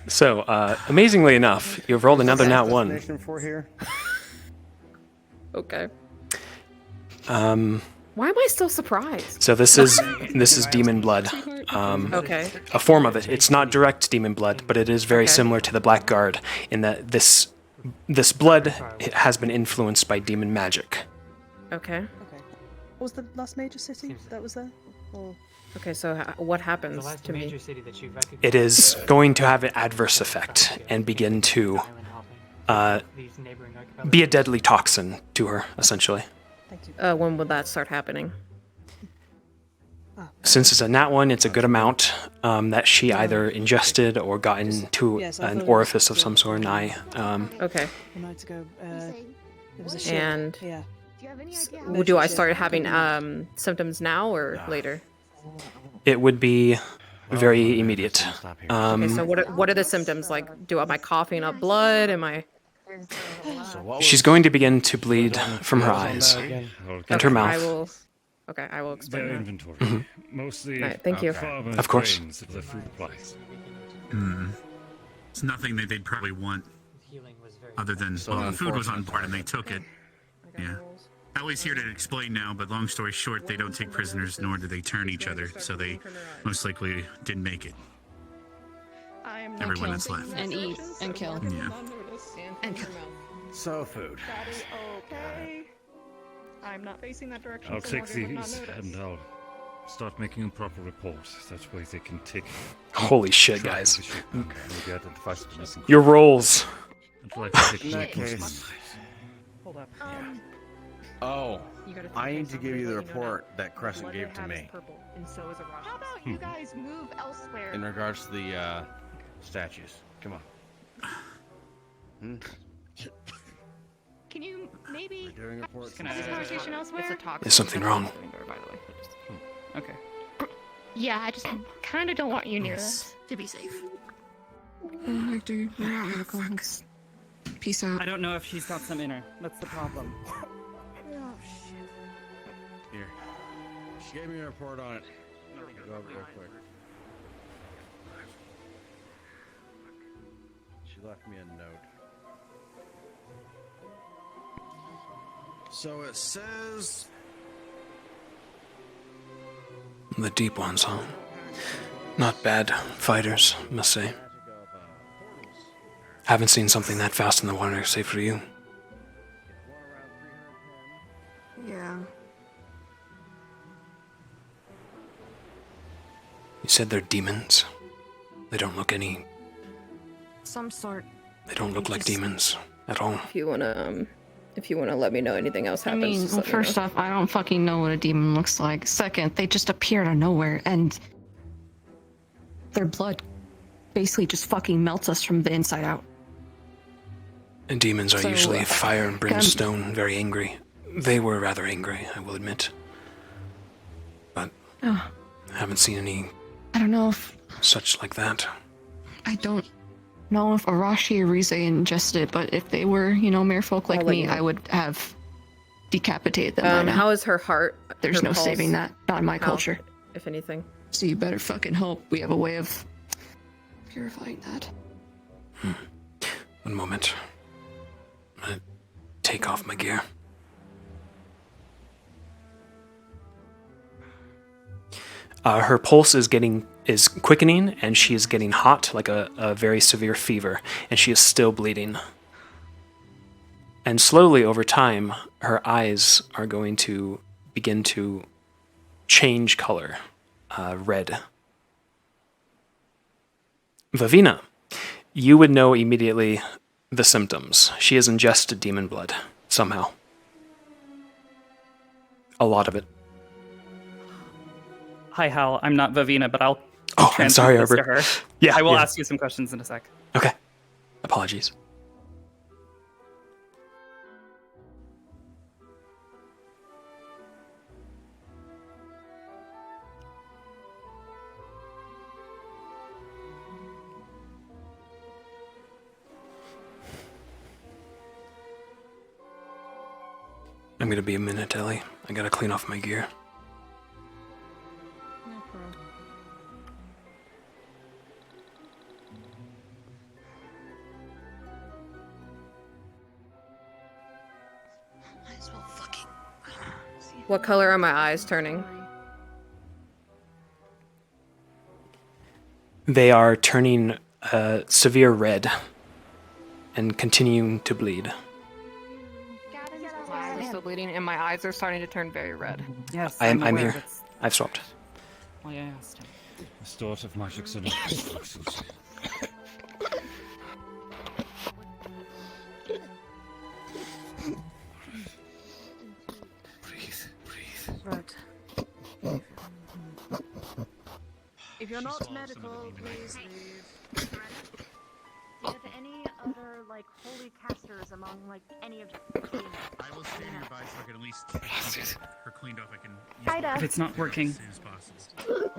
So, amazingly enough, you've rolled another nat 1. Destination for here? Okay. Why am I still surprised? So this is demon blood. Okay. A form of it. It's not direct demon blood, but it is very similar to the Black Guard in that this blood has been influenced by demon magic. Okay. What was the last major city that was there? Or... Okay, so what happens to me? It is going to have an adverse effect and begin to be a deadly toxin to her, essentially. When will that start happening? Since it's a nat 1, it's a good amount that she either ingested or got into an orifice of some sort, an eye. Okay. A night ago, there was a ship. And Yeah. do I start having symptoms now or later? It would be very immediate. Okay, so what are the symptoms like? Am I coughing up blood? Am I? She's going to begin to bleed from her eyes and her mouth. I will explain Their that. inventory. Mostly Alright, thank you. farmers' Of course. grains of the food supplies. It's nothing that they'd probably want, other than the food was on board and they took it. Yeah. Ellie's here to explain now, but long story short, they don't take prisoners, nor do they turn each other, so they most likely didn't make it. Everyone that's left. And eat and kill. Yeah. And kill. So food. That is okay. I'm not facing that direction. I'll so take Morgan would not these notice. and I'll start making a proper report. That way they can take. Holy shit, track of guys. the ship and maybe identify some missing Your crew. rolls. Until I can take In that a look case- Hold up. Oh, I need to give you the report that Crescent gave to me How about you guys move elsewhere? in regards to the statues. Come on. Can you maybe Doing reports. have this conversation elsewhere? Is something wrong? Okay. Yeah, I just kind of don't want you near us to be safe. Hector, you're not medical. Peace out. I don't know if she's got some in her. That's the problem. Here. She gave me a report on it. Go over real quick. She left me a note. So it says The deep ones, huh? Not bad fighters, must say. Haven't seen something that fast in the water, save for you. Yeah. You said they're demons. They don't look any. Some sort. They don't look like demons at all. If you wanna let me know anything else I happens. mean, just well, let me first know. off, I don't fucking know what a demon looks like. Second, they just appear out of nowhere, and their blood basically just fucking melts us from the inside out. And demons are So, usually fire and brimstone, very angry. They were rather angry, I will admit. But Oh, I haven't seen any I don't know if such like that. I don't know if Arashi or Rize ingested it, but if they were, mere folk like I'll let me, you know. I would have decapitated them by now. How is her heart? There's her no pulse? saving that. Not in my How, culture. if anything. So you better fucking hope we have a way of purifying that. One moment. I'm gonna take off my gear. Her pulse is quickening, and she is getting hot, like a very severe fever, and she is still bleeding. And slowly over time, her eyes are going to begin to change color, red. Vavina, you would know immediately the symptoms. She has ingested demon blood, somehow. A lot of it. Hi, Hal. I'm not Vavina, but I'll Oh, I'm transmit sorry, this Arbor. to her. Yeah, I will yeah. ask you some questions in a sec. Okay. Apologies. I'm gonna be a minute, Ellie. I gotta clean off my gear. No problem. Might as well fucking. What color are my eyes turning? They are turning severe red and continuing to bleed. My eyes are still bleeding, and my eyes are starting to turn very red. Yes, I'm aware here. that's I've swapped. why I asked him. Restorative magic fluxes. Right. If you're not medical, please leave. Do you have any other, like, holy casters among, like, any of your team? I will stand nearby so I can at least get her cleaned off. I can use Ida. it If it's not working. as soon as possible.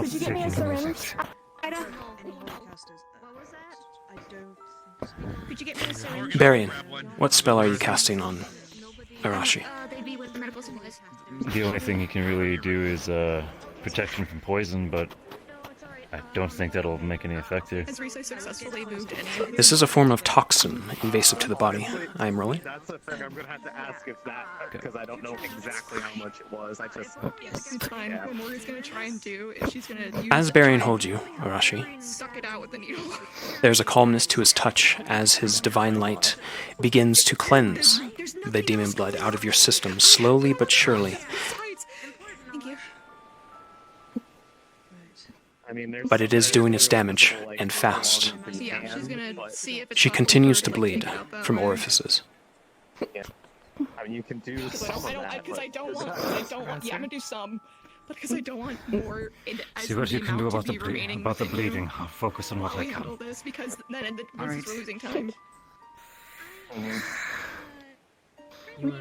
Could you get me a syringe? Ida. Any holy casters? What was that? I don't think so. Could you get me a syringe? Barian, what spell are you casting on Arashi? They'd be with medical supplies. The only thing he can really do is protection from poison, but I don't think that'll make any effect here. Has Riso successfully moved any of This is a form of toxin invasive to the body. I am rolling. That's the thing I'm gonna have to ask if that, because I don't know exactly how much it was. I just. Yes, it's fine. What Mori's gonna try and do is she's gonna use As Barian holds you, Arashi, suck it out with the needle. there's a calmness to his touch as his divine light begins to cleanse the demon blood out of your system slowly but surely. Thank you. I mean, there's But it is doing its damage, and fast. Yeah, she's gonna see if it's She possible continues for to her like, bleed take it out that from way. orifices. Yeah. I mean, you can do Because some of that. because I don't want, yeah, I'm gonna do some, but because I don't want more. See what you can do about the remaining about the within you bleeding. I'll focus on what while I we can. handle this, because then we're Alright. losing time.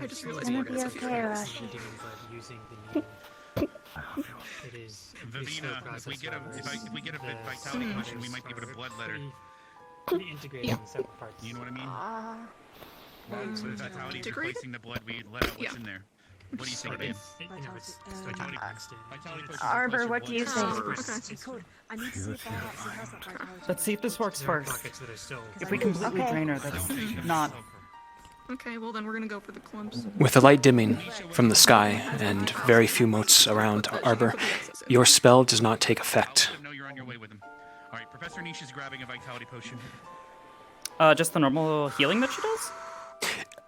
I just realized Gonna we're be gonna okay, see Arashi. Using the needle. It is Vavina, if we get a vitality potion, we might be able to bloodletter. Integrated in separate parts. You know what I mean? So the vitality is Degree? replacing the blood. We let out what's Yeah. in there. What do you think, Dan? Vitality potion. Arbor, what do you think? I need to see if that actually has that vitality. Let's see if this works There are first. pockets that are still. If we completely Okay. drain her, that's not. Okay, well then we're gonna go for the clumps. With the light dimming from the sky and very few motes around Arbor, your spell does not take effect. No, you're on your way with him. All right, Professor Niche is grabbing a vitality potion. Just the normal healing that she does?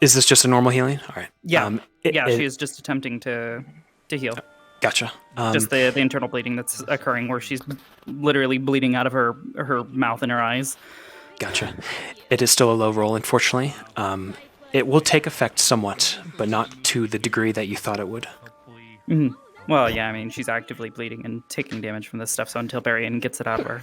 Is this just a normal healing? All right. Yeah. Yeah. She is just attempting to heal. Gotcha. Just the internal bleeding that's occurring, where she's literally bleeding out of her mouth and her eyes. Gotcha. It is still a low roll, unfortunately. It will take effect somewhat, but not to the degree that you thought it would. Mhm. Well, yeah, I mean, she's actively bleeding and taking damage from this stuff, so until Barian gets it out of her,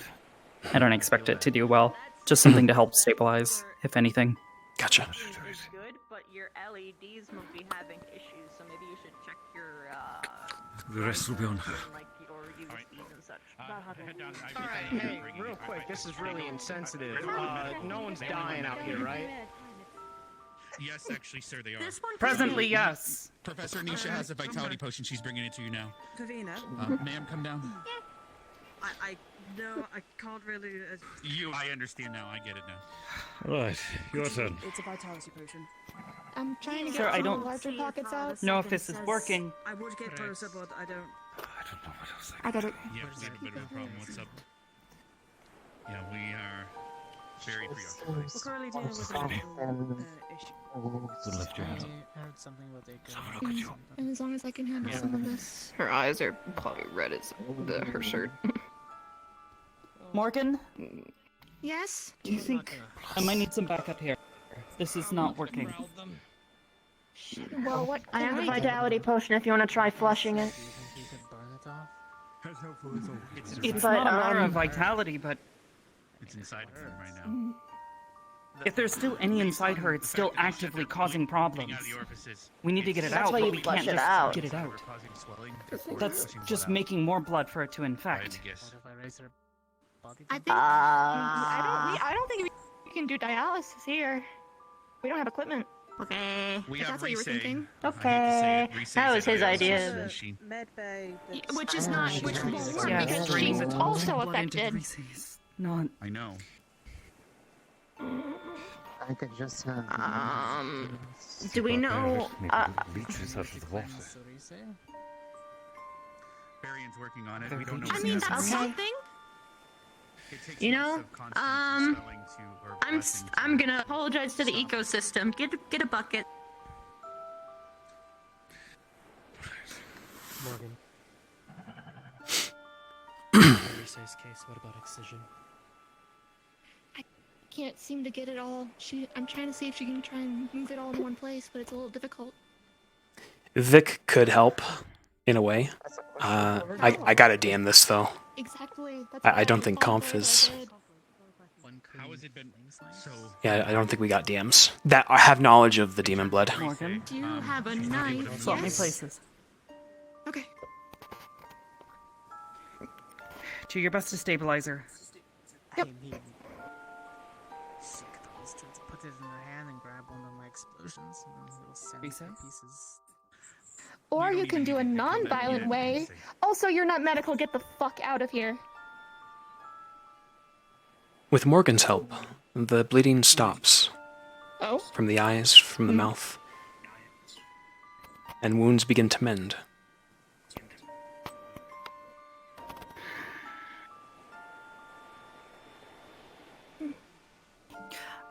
I don't expect it to do well. Just something to help stabilize, if anything. Gotcha. It's good, but your LEDs must be having issues, so maybe you should check your, The rest will be on her. like, your USBs and such. Alright, hey, real quick, this is really insensitive. No one's dying out here, right? Yes, actually, sir, they are. Presently, yes. Professor Nisha has a vitality potion. She's bringing it to you now. Vavina? Ma'am, come down. No, I can't really. I understand now. I get it now. Right, your turn. It's a vitality potion. I'm trying to Sir, get I some don't- larger pockets out. No, if this is working. I would get closer, but I don't. I got it. Yeah, we got a bit of a problem. What's up? Yeah, we are very preoccupied. We're currently dealing with a medical issue. So lift your hands up. I heard something about And as long as I can handle some of this. Her eyes are probably red as her shirt. Morgan, Yes? do you think I might need some backup here? This is not working. Well, what I have a vitality potion if you want to try flushing it. It's But, not a matter of vitality, but It's inside her right now. if there's still any inside her, it's still actively causing problems. We need to get it That's out, why but you we flush can't it just out. get it out. That's just making more blood for it to infect. I think I don't think we can do dialysis here. We don't have equipment. Okay. We If have that's what you were Risei. thinking. Okay. That was his idea. Which is not, which won't work Yeah, because draining she's the also blood into affected. Reese's. Not. I know. I could just have. Do we know? Leeches out of the water. Varian's working on it. We don't know I what's mean, happening. that's something. It takes You lots know, of constant spelling or blessing to- I'm gonna apologize to the ecosystem. Get a bucket. Morgan. Risei's case, what about excision? Can't seem to get it all. I'm trying to see if she can try and move it all in one place, but it's a little difficult. Vic could help, in a way. I gotta DM this though. Exactly. That's I don't think Conf is. How has it been so? Yeah, I don't think we got DMs that have knowledge of the demon blood. Morgan. Do you have a knife? Swap me Yes. places. Okay. Do your best to stabilize her. Yep. Put it in her hand and grab one of my explosions, and then it'll send Risei? pieces. Or you can do a non-violent way. Also, you're not medical. Get the fuck out of here. With Morgan's help, the bleeding stops. Oh? From the eyes, from the mouth. And wounds begin to mend.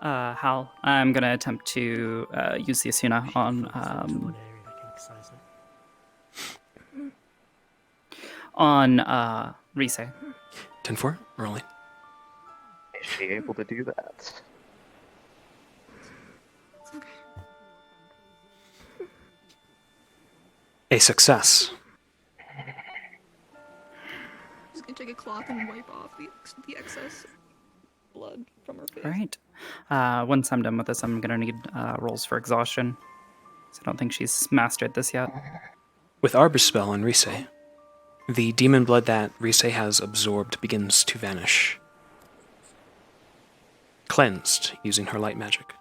Hal, I'm gonna attempt to use the Asuna on Risei. 10-4, rolling. Is she able to do that? A success. Just gonna take a cloth and wipe off the excess blood from her face. Alright. Once I'm done with this, I'm gonna need rolls for exhaustion. So I don't think she's mastered this yet. With Arbor's spell on Risei, the demon blood that Risei has absorbed begins to vanish. Cleansed using her light magic.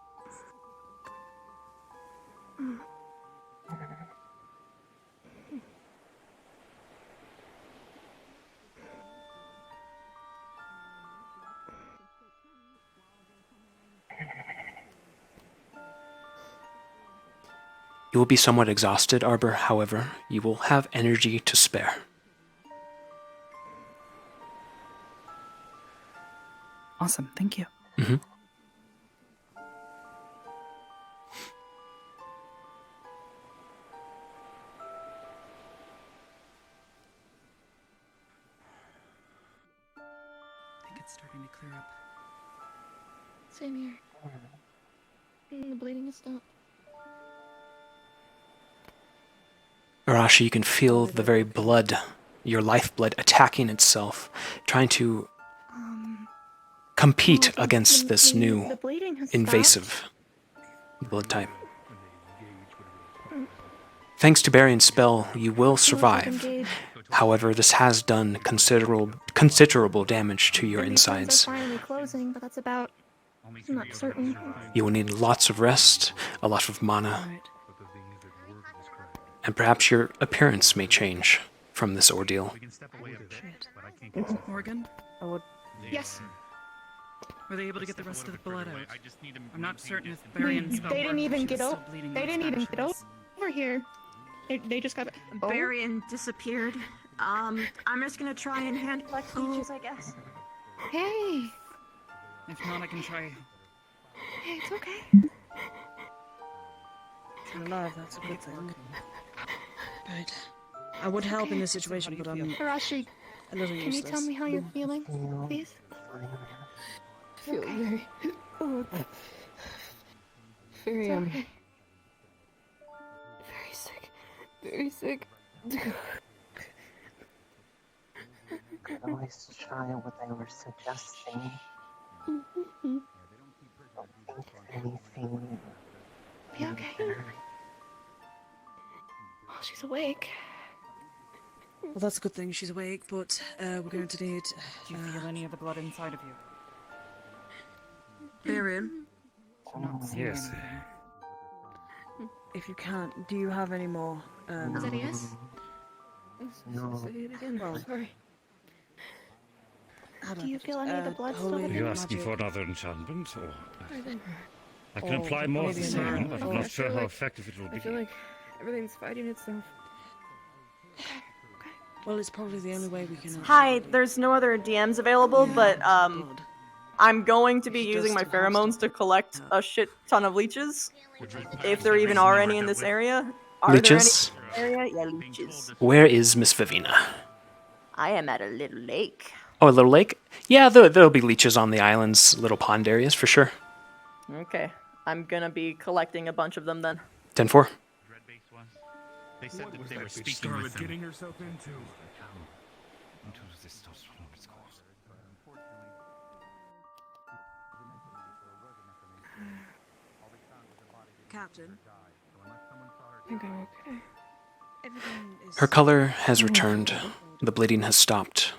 You will be somewhat exhausted, Arbor, however, you will have energy to spare. Awesome, thank you. Mm-hmm. I think it's starting to clear up. Same here. The bleeding has stopped. Arashi, you can feel the very blood, your lifeblood, attacking itself, trying to compete against this new The bleeding has invasive blood type. Thanks to Barion's spell, you will survive. However, this has done considerable damage to your insides. Are finally closing, but that's about. I'm not certain. You will need lots of rest, a lot of mana, and perhaps your appearance may change from this ordeal. Morgan? Yes. Were they able to get the rest of the blood out? I'm not certain if Barion's spell They didn't worked. even She's get still over. bleeding They in didn't even get Spanish. over here. They just got. Barian disappeared. I'm just gonna try and handle Collect leeches, I guess. Hey. If not, I can try. Hey, it's okay. You're alive, that's a good thing. Right. I would help in this situation, but I'm Arashi, a little can useless. you tell me how you're feeling, please? Feel very, very It's okay. very sick. Could always try what they were suggesting. Don't think anything. Be okay. Oh, she's awake. Well, that's a good thing she's awake, but we're going to need. Do you feel any of the blood inside of you? Varian, Yes. if you can't, do you have any more? Is that a yes? No. Say it again. Well, Sorry. Do you feel any of the blood still Are with Are you you? asking for another enchantment, or I can Oh, apply more of the maybe same, not. but Oh, I'm I not sure feel how like- effective it will I be. feel like everything's fighting itself. well, it's probably the only way we can. Hi, there's no other DMs available, but I'm going to be using my pheromones to collect a shit ton of leeches. If there even are any in this area. Are Leeches? there any in this area? Yeah, leeches. Where is Miss Vivina? I am at a little lake. Oh, a little lake? Yeah, there'll be leeches on the island's little pond areas for sure. Okay, I'm gonna be collecting a bunch of them then. 10-4. They said that they were speaking with them. getting herself into. Captain. I think I'm okay. Everything is. Her color has returned. The bleeding has stopped.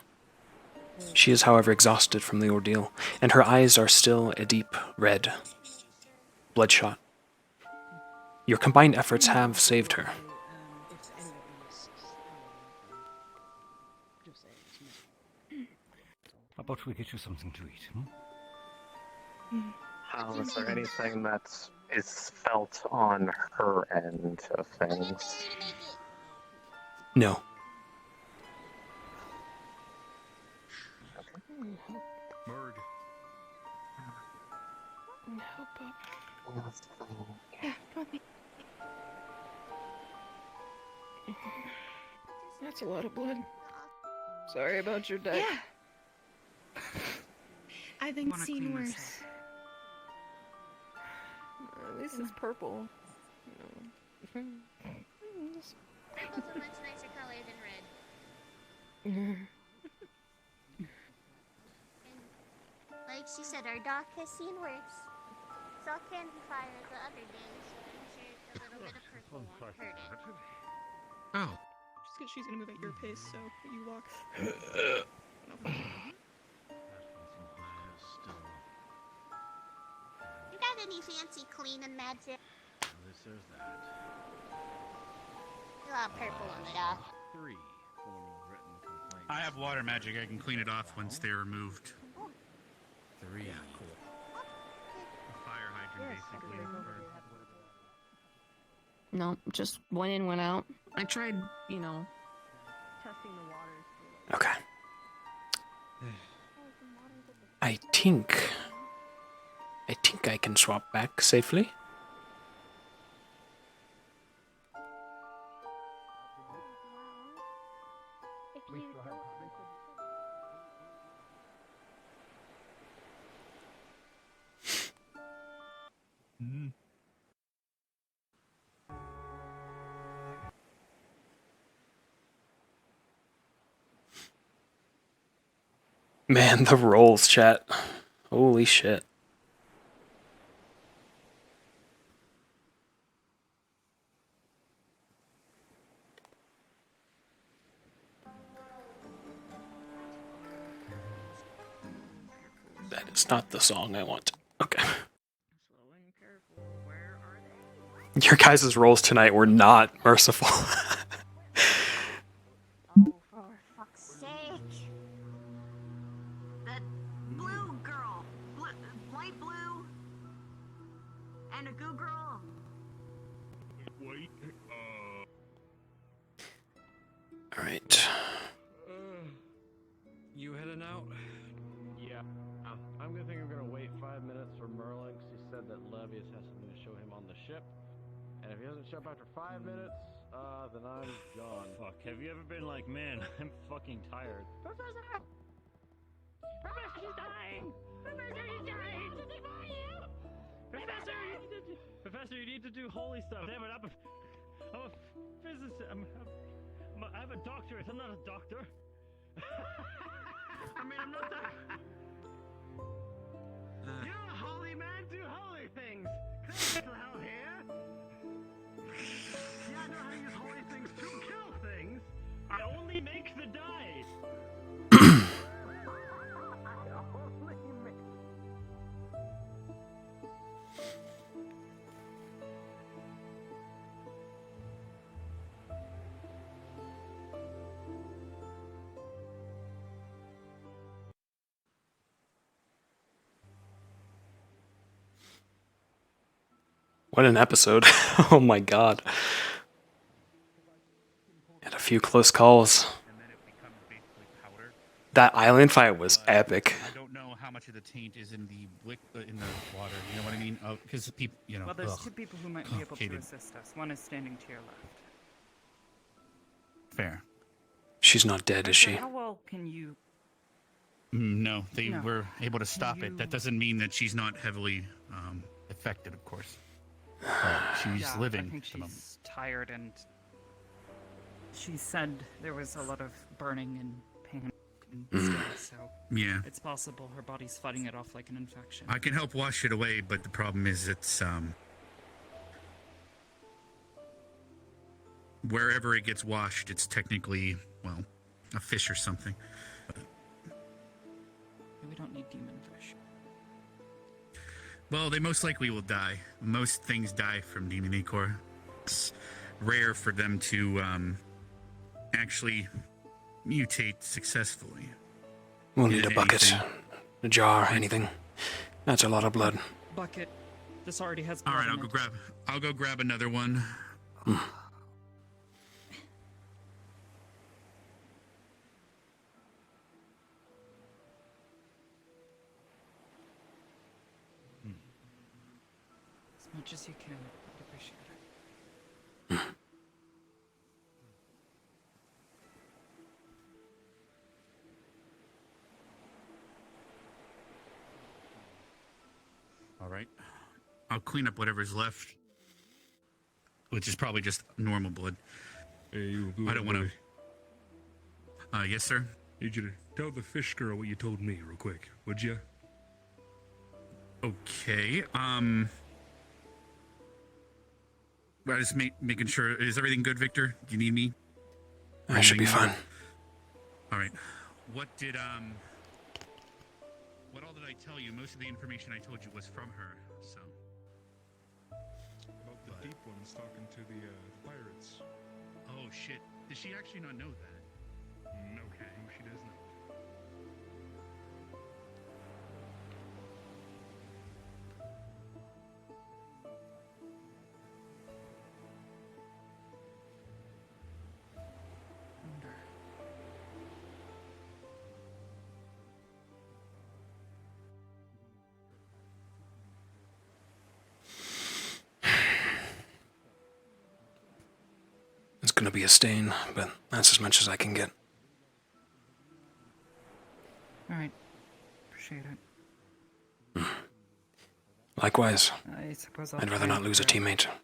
She is, however, exhausted from the ordeal, and her eyes are still a deep red, bloodshot. Your combined efforts have saved her. How about we get you something to eat? Is there anything that is felt on her end of things? No. Murd. Help up. Yeah, come with me. That's a lot of blood. Sorry about your deck. Yeah. I've been seen worse. At least it's purple. Purple's a much nicer color than red. Like she said, our doc has seen worse. Saw candy fire the other day, so I'm sure a little bit of purple won't hurt it. Oh. Just because she's gonna move at your pace, so you walk. You got any fancy cleaning magic? This is that. You got purple on the dock. 3 formal written complaints. I have water magic. I can clean it off once they're removed. 3. A fire hydrant, basically. No, just went in, went out. I tried, you know, Testing the waters. Okay. I think I can swap back safely. Man, the rolls, chat. Holy shit. That is not the song I want. Okay. Your guys' rolls tonight were not merciful. For fuck's sake. That blue girl. White blue. And a goo girl. Wait. Alright. You heading out? Yeah. I'm gonna think I'm gonna wait 5 minutes for Merlin, 'cause he said that Levius has something to show him on the ship. And if he doesn't show up after 5 minutes, then I'm gone. Fuck, have you ever been like, man, I'm fucking tired? Professor! Professor, she's dying! Professor, she's dying! Professor, you need to do holy stuff. Damn it, I'm a physicist. I have a doctorate. I'm not a doctor. I mean, I'm not that. You're a holy man. Do holy things. Can I mental health here? Yeah, I know how to use holy things to kill things. I only make the die. What an episode. Oh my god. Had a few close calls. That island fight was epic. I don't know how much of the taint is in the in the water. You know what I mean? Because people, you know. Well, there's ugh. two people who might be able to Complicated. assist us. One is standing to your left. Fair. She's not dead, is she? How well can you... No, they No. were able to stop it. That doesn't mean that she's not heavily affected, of course. She's Yeah, living I think at the moment. she's tired, and she said there was a lot of burning and pain and stuff, so Yeah. it's possible her body's fighting it off like an infection. I can help wash it away, but the problem is it's wherever it gets washed, it's technically, well, a fish or something. We don't need demon fish. Well, they most likely will die. Most things die from demon ichor. It's rare for them to actually mutate successfully. We'll need a Anything. bucket, a jar, anything. That's a lot of blood. Bucket. This already has All blood right, in it. I'll go grab another one. As much as you can. I'd appreciate it. All right. I'll clean up whatever's left, which is probably just normal blood. Hey, you go I don't want away. to. Yes, sir. Need you to tell the fish girl what you told me real quick, would you? Okay. Well, just making sure. Is everything good, Victor? Do you need me? I should be fine. All right. What all did I tell you? Most of the information I told you was from her, so. About the deep ones talking to the pirates. Oh, shit. Does she actually not know that? No, she does not. It's gonna be a stain, but that's as much as I can get. Alright. Appreciate it. Likewise. I suppose I'll I'd rather try not lose a and figure teammate. out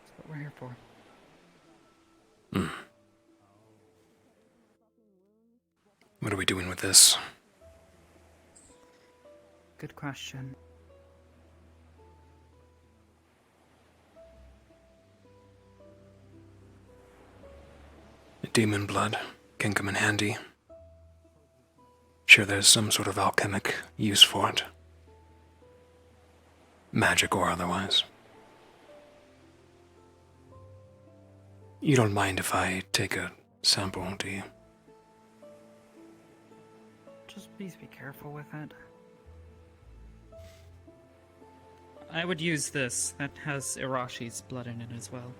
That's what we're here for. What are we doing with this? Good question. Demon blood can come in handy. Sure, there's some sort of alchemic use for it. Magic or otherwise. You don't mind if I take a sample, do you? Just please be careful with it. I would use this. That has Irashi's blood in it as well.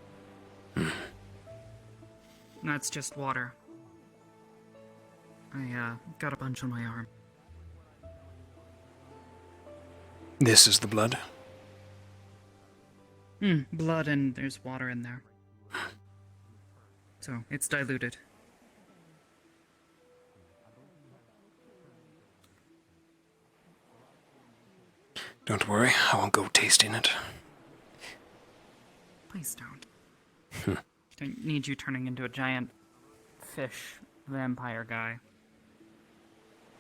That's just water. I got a bunch on my arm. This is the blood? Blood and there's water in there. So, it's diluted. Don't worry, I won't go tasting it. Please don't. Don't need you turning into a giant fish vampire guy.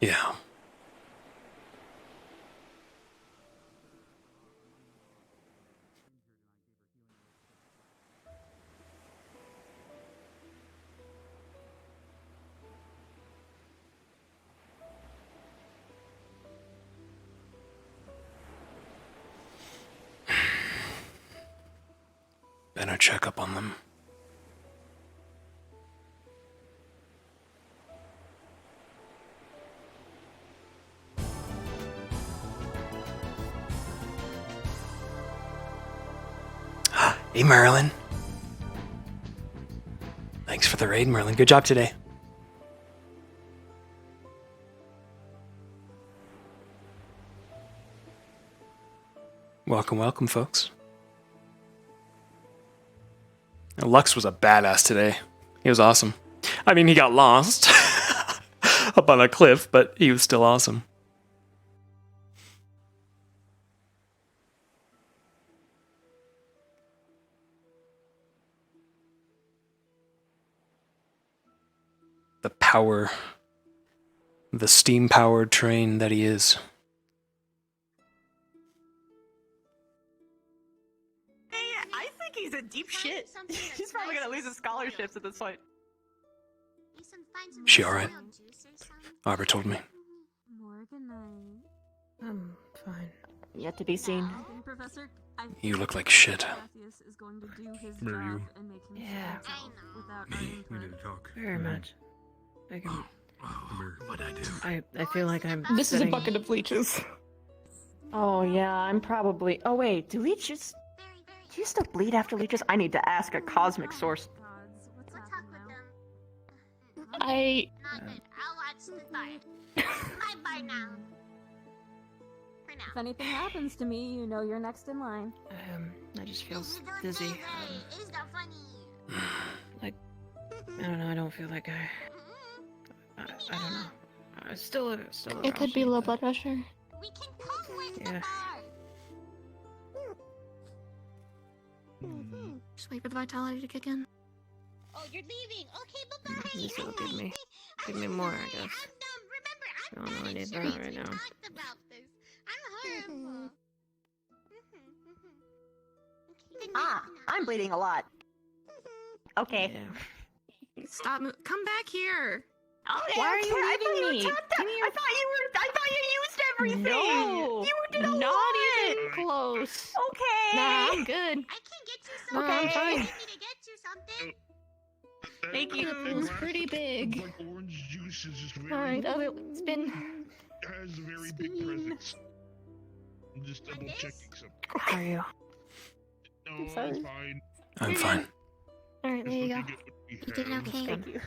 Yeah. Better check up on them. Hey, Merlin. Thanks for the raid, Merlin. Good job today. Welcome, welcome, folks. Lux was a badass today. He was awesome. I mean, he got lost up on a cliff, but he was still awesome. The power, the steam-powered train that he is. I think he's in deep shit. He's probably gonna lose his scholarships at this point. She alright? Arbor told me. I'm fine. Yet to be seen. Professor, You look like shit. is going to do his Where are you? job and make him Yeah. without We need to talk. Very much. I can. What'd I do? I feel like I'm. This is a sitting- bucket of leeches. Oh yeah, I'm probably. Oh wait, do leeches? Do you still bleed after leeches? I need to ask a cosmic source. I. I'll watch the fire. Bye now. If anything happens to me, you know you're next in line. I just feel dizzy. It's not funny. Like, I don't know. I don't feel like I don't know. I still. It could be low blood pressure. We can come with Yeah. Just wait for the vitality to kick in. Oh, you're leaving. Okay, bye-bye. This will give me more, I guess. I don't know. I need that right now. Ah, I'm bleeding a lot. Okay. Stop. Come back here. Okay, Why are okay, you I thought leaving you me? were tapped out. I thought you used everything. No, You did a not lot. even close. Okay. Nah, I'm good. I can get you No, something. I'm fine. You need to get you something. Thank you. It was pretty big. Like orange juice is just really. Alright, it's been. Has a very big presence. I'm just double checking something. How are you? No, I'm sorry. I'm fine. I'm fine. Alright, there you go. You did okay. Thank you.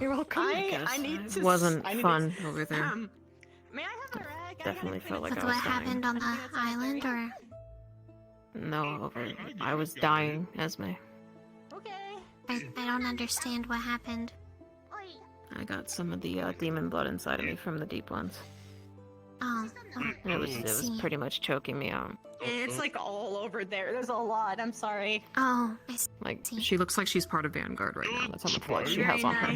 You're welcome. I need to. Wasn't I need fun to, over there. May I have a rag? Definitely felt like That's I what was dying. happened on the island, or? No, over. I was dying, Esme. I don't understand what happened. I got some of the demon blood inside of me from the deep ones. Oh, And it was pretty much choking me out. It's like all over there. There's a lot. I'm sorry. Oh, I see. Like, she looks like she's part of Vanguard right now. That's how much blood she Very has on her.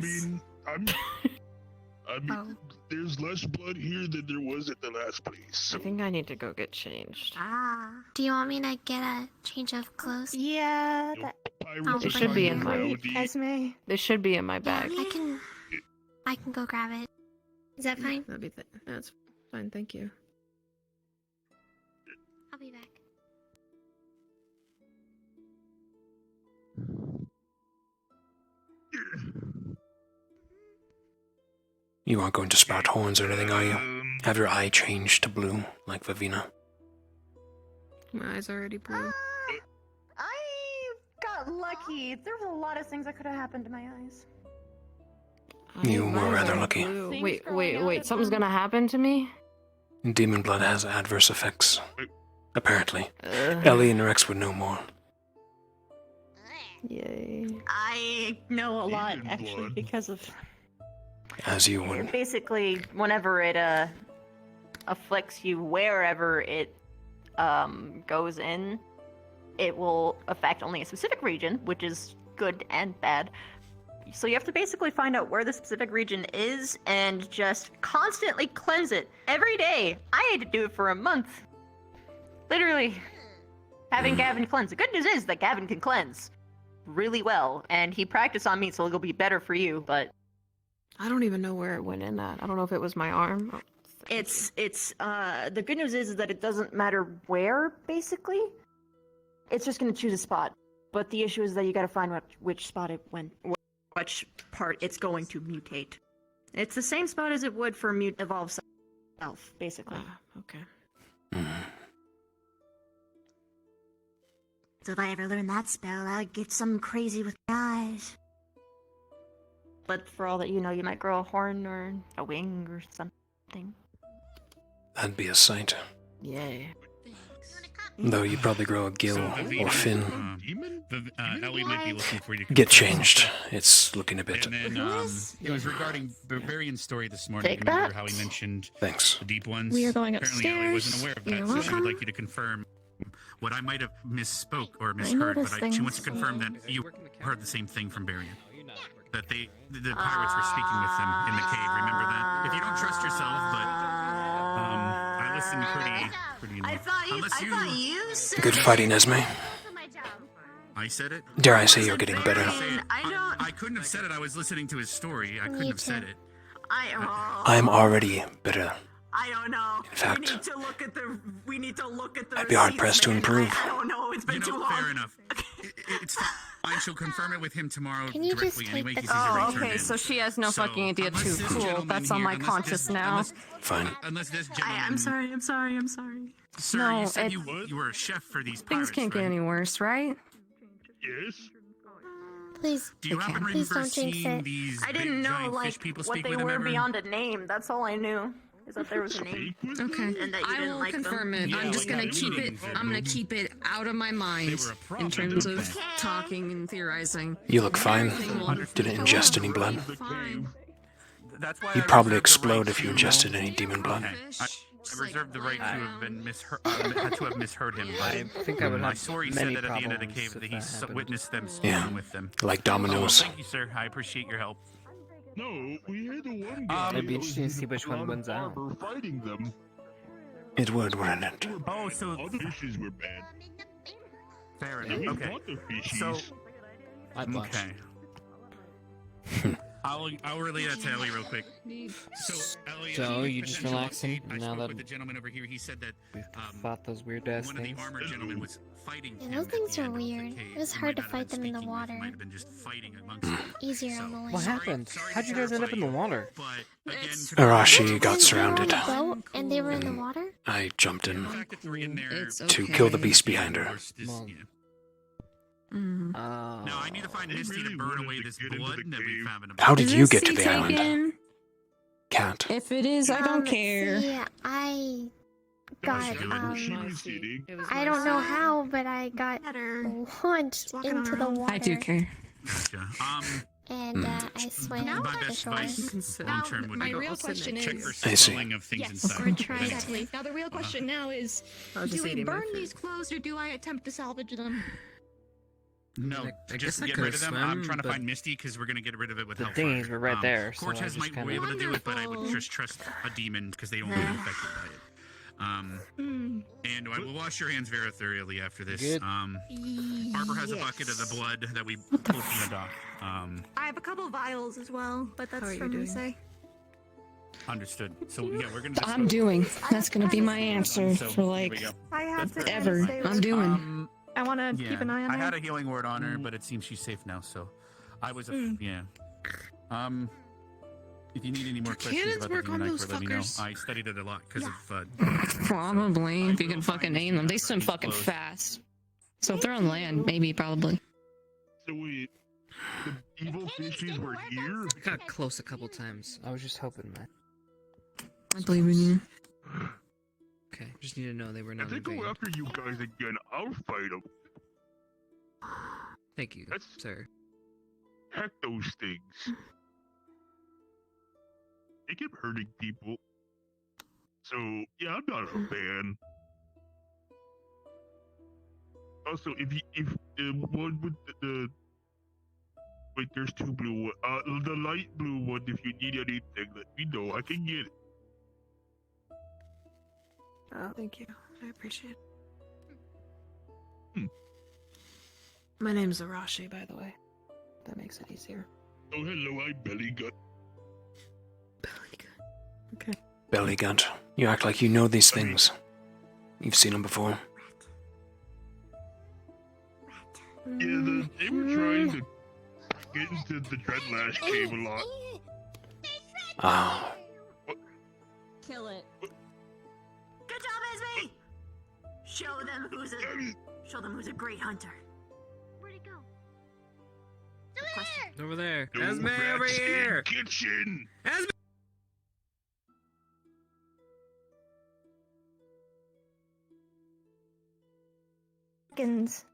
I mean, there's less blood here than there was at the last place. I think I need to go get changed. Ah. Do you want me to get a change of clothes? Yeah. It should be in my. Esme. This should be in my bag. I can go grab it. Is that fine? That's fine. Thank you. I'll be back. You aren't going to sprout horns or anything, are you? Have your eye changed to blue, like Vivina. My eyes already blue. I got lucky. There's a lot of things that could have happened to my eyes. You were rather lucky. Wait. Something's gonna happen to me? Demon blood has adverse effects. Apparently. Ellie and Rex would know more. Yay. I know a lot, actually, because of... As you would. Basically, whenever it afflicts you, wherever it goes in, it will affect only a specific region, which is good and bad. So you have to basically find out where the specific region is and just constantly cleanse it every day. I had to do it for a month. Literally. Having Gavin cleanse. The good news is that Gavin can cleanse really well, and he practiced on me, so it'll be better for you, but... I don't even know where it went in at. I don't know if it was my arm. The good news is that it doesn't matter where, basically. It's just gonna choose a spot. But the issue is that you gotta find which spot it went, which part it's going to mutate. It's the same spot as it would for evolve self, basically. Okay. So if I ever learn that spell, I'd get something crazy with my eyes. But for all that you know, you might grow a horn or a wing or something. That'd be a sight. Yeah. Though you'd probably grow a gill or fin. Ellie might be looking for you. to Get confirm changed. It's looking a bit. And then it was regarding Barbarian's story this morning. Take Remember that. how he mentioned Thanks. the deep ones? We are going Apparently Ellie wasn't aware of that, You're so she would welcome. like you to confirm what I might have misspoke or misheard, notice but she wants to things. confirm that you heard the same thing from Barian. That the pirates were speaking with them in the cave. Remember that? If you don't trust yourself, but I listened pretty. I thought you said Good fighting, Esme. I said it. Dare I say you're getting better. I couldn't have said it. I was listening to his story. I couldn't have said it. I'm already better. I don't know. In fact, we need to look at the I'd be hard-pressed to improve. I don't know. It's been too long. Fair enough. It's fine. She'll confirm it with him tomorrow Can you just directly. take Anyway, the- he sees it Oh, returned okay, in. so she has no fucking idea unless too. this Cool, gentleman that's on my unless conscience this- now. Fine. Unless this gentleman. I'm sorry. Sir, No, you said it- you were a chef for these Things pirates, can't get right? any worse, right? Yes. Please, Do you happen to please remember don't jinx seeing it. these I big, didn't know giant like fish people what speak they with him were ever? beyond a name. That's all I knew. Is that there was a name. Okay. And that you I didn't will like confirm them. it. Yeah, I'm just like gonna that keep it. meeting. I'm gonna keep it out of my mind were a problem, in terms didn't of they? talking and theorizing. You look fine. Everything will- Didn't ingest any blood. Fine. That's why You'd I probably reserved the explode right if you to- ingested any demon blood. Okay. I reserved the right to have been misheard him. I think I would My have story many said that at the end of the problems cave if that that he happened. witnessed them Yeah. speaking with them. Like Oh, dominoes. thank you, sir. I appreciate your help. No, we had the one guy. It'd be that was interesting to see in which the one wins out. harbor fighting them. It would, wouldn't it? Oh, so Other fishes were bad. fair And we enough. Okay. fought the fishies. So okay. I'll relay that to Ellie real quick. So Ellie, So, if you just potential relaxing update, I now spoke that with the gentleman over here. He said that we've fought those weird ass one of the things. armored gentlemen was fighting Yeah, him those at things the are end of the weird. cave. It was He hard to might not have fight been them in the speaking with, water. Might have been just fighting amongst them. Easier on the What land. happened? Sorry How'd you to guys end up in the terrify you, water? But again, Arashi got surrounded. They were on a boat and they were in the water? I jumped in the fact that they're in there It's to okay. kill the beast behind her. Well, Mhm. Now I need to find Misty to burn away this blood that we found in a How did Is you this get to seat the island? taken? Cat. If it is, I don't care. See, I got, She was sitting. I don't know how, but I got launched into the water. I do care. Gotcha. And I swam My to the best shore. advice long term would my be real to question check is- for I see. swelling of things Yes, inside. exactly. Now the real question now is, I was just do we eating my burn food. these clothes or do I attempt to salvage them? No, I just guess I get could've rid of them. I'm swam, trying to but find Misty because we're gonna get rid of it with the Hellfire. thingies were right there, so I Cortez just might kinda- be able to do it, but I would Wonderful. just trust a demon because they won't be affected by it. And I will wash your hands very thoroughly after this. Good. Barbara has a bucket of the blood that we pulled from the dock. I have a couple vials as well, but How that's are you for me doing? to say. Understood. So yeah, we're gonna. I'm doing. That's gonna be my answer So, for here like we go. I have to ever. stay I'm with- doing. I want to Yeah, keep an eye on I her. had a healing word on her, but it seems she's safe now. So, I was yeah. If you need any more questions cannons about the work on demon those knife, let me know. fuckers? I studied it a lot because of. Probably, if you can fucking name them. They swim fucking fast. So if they're on land, maybe, probably. So wait, the evil fishies were here? I got close a couple times. I was just hoping, man. I believe in you. Okay, just need to know they were If not they go invaded. after you guys again, I'll fight them. Thank you, That's- sir. Heck those things. They keep hurting people. So, yeah, I'm not a fan. Also, if the one with the wait, there's two blue one. The light blue one. If you need anything, let me know. I can get it. Oh, thank you. I appreciate it. Hmm. My name's Arashi, by the way. That makes it easier. Oh, hello, I'm Bellygut. Okay. Bellygut, you act like you know these things. You've seen them before. Yeah, they were trying to get into the Dreadlash cave a lot. Ah. Kill it. Good job, Esme! Show them who's a great hunter. Where'd it go? It's over there. No Esme, rats over in here. kitchen. Esme. Chickens.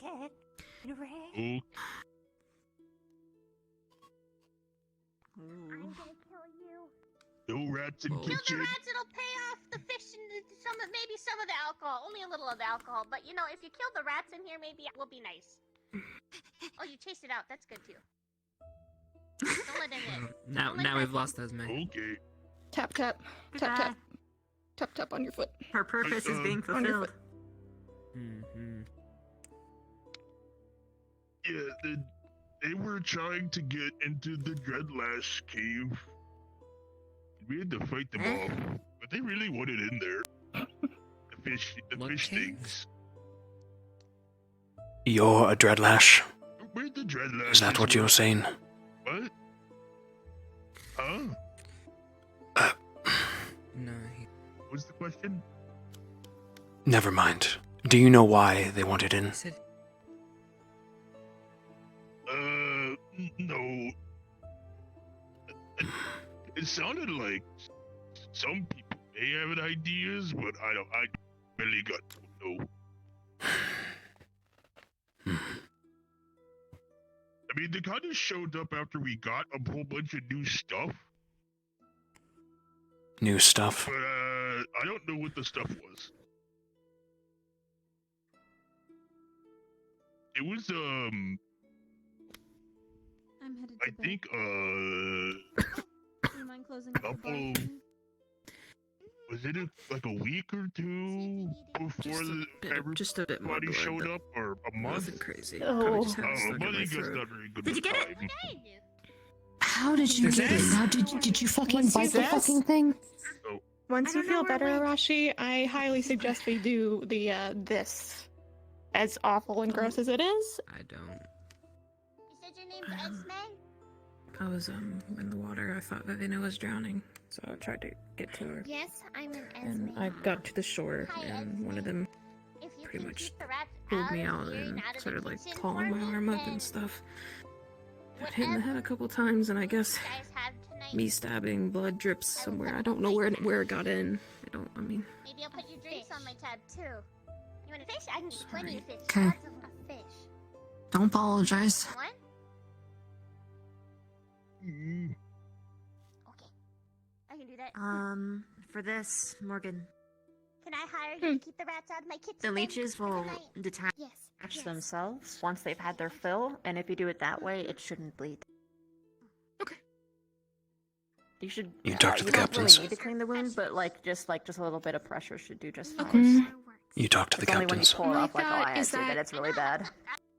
Get ready. Oh. I'm gonna kill you. No rats in Kill the kitchen. rats, it'll pay off the fish and maybe some of the alcohol. Only a little of the alcohol, but you know, if you kill the rats in here, maybe it will be nice. Oh, you chased it out. That's good too. Don't let him in. Now we've lost Esme. Okay. Tap tap. Tap tap. Tap tap on your foot. Her purpose is being On your fulfilled. foot. Mm-hmm. Yeah, they were trying to get into the Dreadlash cave. We had to fight them off, but they really wanted in there. The fish things. You're a Dreadlash. Where the Dreadlash? Is that what you're saying? What? Huh? No. What's the question? Never mind. Do you know why they wanted in? No. It sounded like some people may have ideas, but I really got to know. I mean, they kind of showed up after we got a whole bunch of new stuff. New stuff? But, I don't know what the stuff was. It was, I'm headed I to bed. think, Do you mind closing up the bar for me? was it like a week or two before Just a bit more everybody blood, showed but up, or a month? Nothing crazy. Oh. Probably just had it Oh, stuck in my Buddy gets throat. not very good. Did you get it? How did you get it? How did you fucking bite the fucking thing? Once you feel better, Arashi, I highly suggest we do the this. As awful and gross as it is. I don't. You said your name's Esme? I was in the water. I thought Viviana was drowning, so I tried to get to her. Yes, I'm an Esme. And I got to the shore, and one of them If you pretty can much keep the rats pulled me of out here and out of started the like kitchen clawing for my me, arm up then and stuff. Got hit in the head a couple times, and I guess you guys have tonight. me stabbing, blood drips somewhere. I don't know where it got in. I mean, Maybe I'll put your drinks on my tab too. You want a fish? I can get plenty of fish. Okay. Lots of fish. Don't apologize. What? Okay. I can do that. For this, Morgan, Can I hire you to keep the rats out of my kitchen? the leeches will detach Yes. themselves once they've had their fill, and if you do it that way, it shouldn't bleed. Okay. You should. You talk to the captains. You don't really need to clean the wound, but just a little bit of pressure should do just fine. Okay. You talk to the It's only when you captains. pull it off like, oh, thought I had is to, that it's really bad.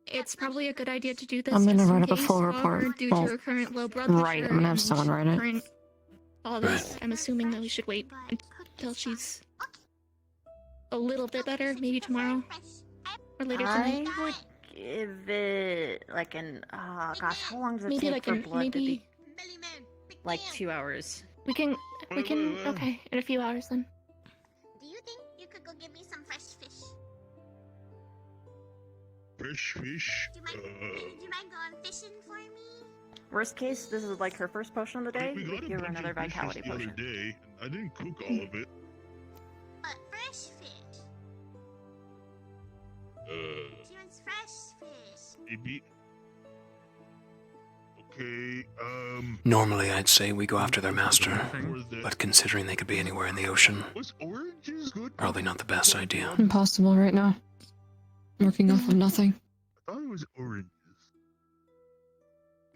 It's probably a good idea to do this. I'm gonna just in write up a case, full however, report. Due Well, to her current low blood right, pressure I'm gonna have and someone write it. current- all this, I'm assuming that we should wait until she's a little bit better, maybe tomorrow or later tonight. I would give it like gosh, how long does it Maybe take like for an blood to maybe be? Like 2 hours. we can okay in a few hours then. Do you think you could go get me some fresh fish? Fresh fish? Do you mind going fishing for me? Worst case, this is like her first potion of the day. We We got a give her bunch another of fishes vitality the other potion. day, and I didn't cook all of it. But fresh fish. She wants fresh fish. Maybe. Okay, Normally, I'd say we go after their master, but considering they could be anywhere in the ocean, was oranges good? probably not the best idea. Impossible right now. Working off of nothing. I thought it was oranges.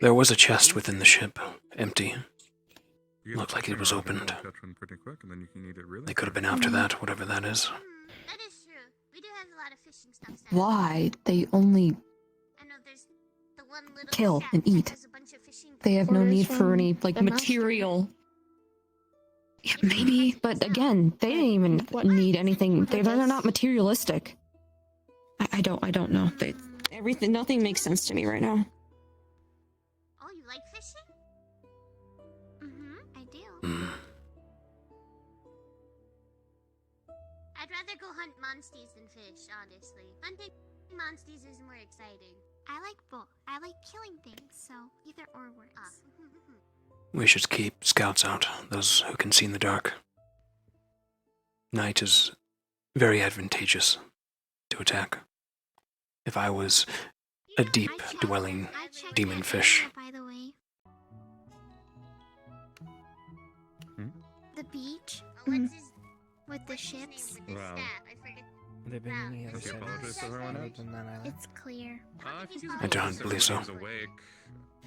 There was a chest within the ship, empty. Looked like it was opened. Pretty quick, and then you can eat it really They could have been after that, whatever that is. That is true. We do have a lot of fishing stuff. Why? They only I know there's the one little kill shack and that eat. has a bunch of fishing They have no orders need for from any, like, the master. material. Yeah, maybe, but again, they didn't even need anything. They're not materialistic. I don't know. Nothing makes sense to me right now. Oh, you like fishing? I do. I'd rather go hunt monsties than fish, honestly. Hunting monsties is more exciting. I like both. I like killing things, so either or works. We should keep scouts out, those who can see in the dark. Night is very advantageous to attack. If I was a deep-dwelling demon fish. By the way. The beach with the ships. Wow. Have they been any other Does he apologize to settings everyone other else? than that island? It's clear. I don't believe so. He's awake.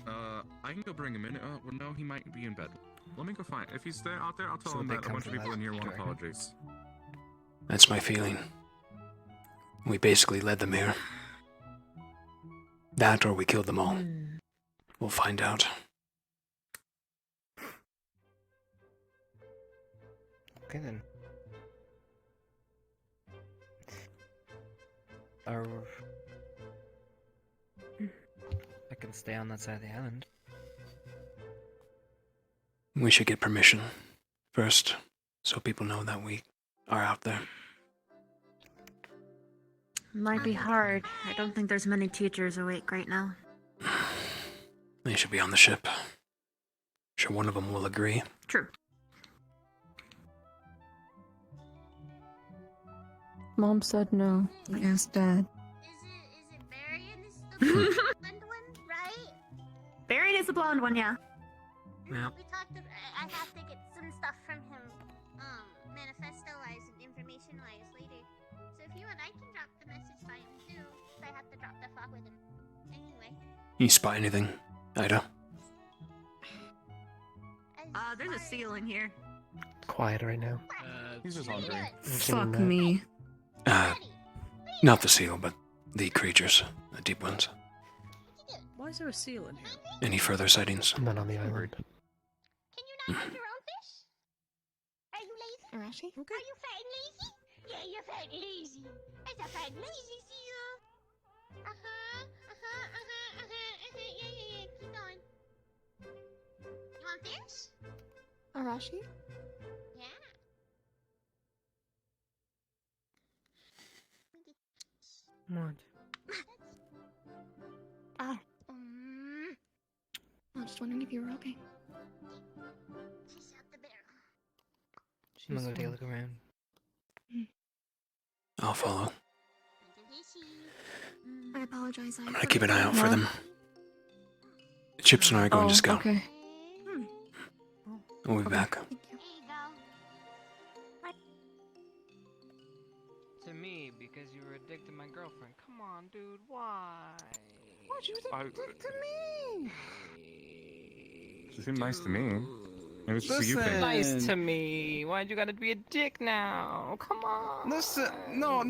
I can go bring him in. Well, no, he might be in bed. Let me go find. If he's there out there, I'll tell So him they that a come bunch of from people that in here want direction? apologies. That's my feeling. We basically led them here. That or we killed them all. We'll find out. Okay then. Or I can stay on that side of the island. We should get permission first, so people know that we are out there. Might be hard. I don't think there's many teachers awake right now. They should be on the ship. Sure, one of them will agree. True. Mom said no. I asked Dad. Buried is the blonde one, yeah. Yeah. We talked about, I have to get some stuff from him, manifesto-wise and information-wise later. So if you want, I can drop the message by him too. So I have to drop stuff off with him. Anyway. You spot anything, Ida? There's a seal in here. Quiet right now. He's just hungry. Fuck me. Not the seal, but the creatures, the deep ones. Why is there a seal in here? Any further sightings? None on the island. Can you not get your own fish? Are you lazy? Arashi? Okay. Are you fat and lazy? Yeah, you're fat and lazy. That's a fat and lazy seal. Yeah. Keep going. You want fish? Arashi? Yeah. What? Ah. I was just wondering if you were okay. Fish out the barrel. I'm gonna go take a look around. I'll follow. I apologize. I'm gonna keep an eye out for them. Chips and I are going to scout. Okay. We'll be back. To me, because you were addicted to my girlfriend. Come on, dude, why? Why'd you addicted to me? She seemed nice to me. Maybe it's just a you thing. Nice to me. Why'd you gotta be a dick now? Come on. Listen, no.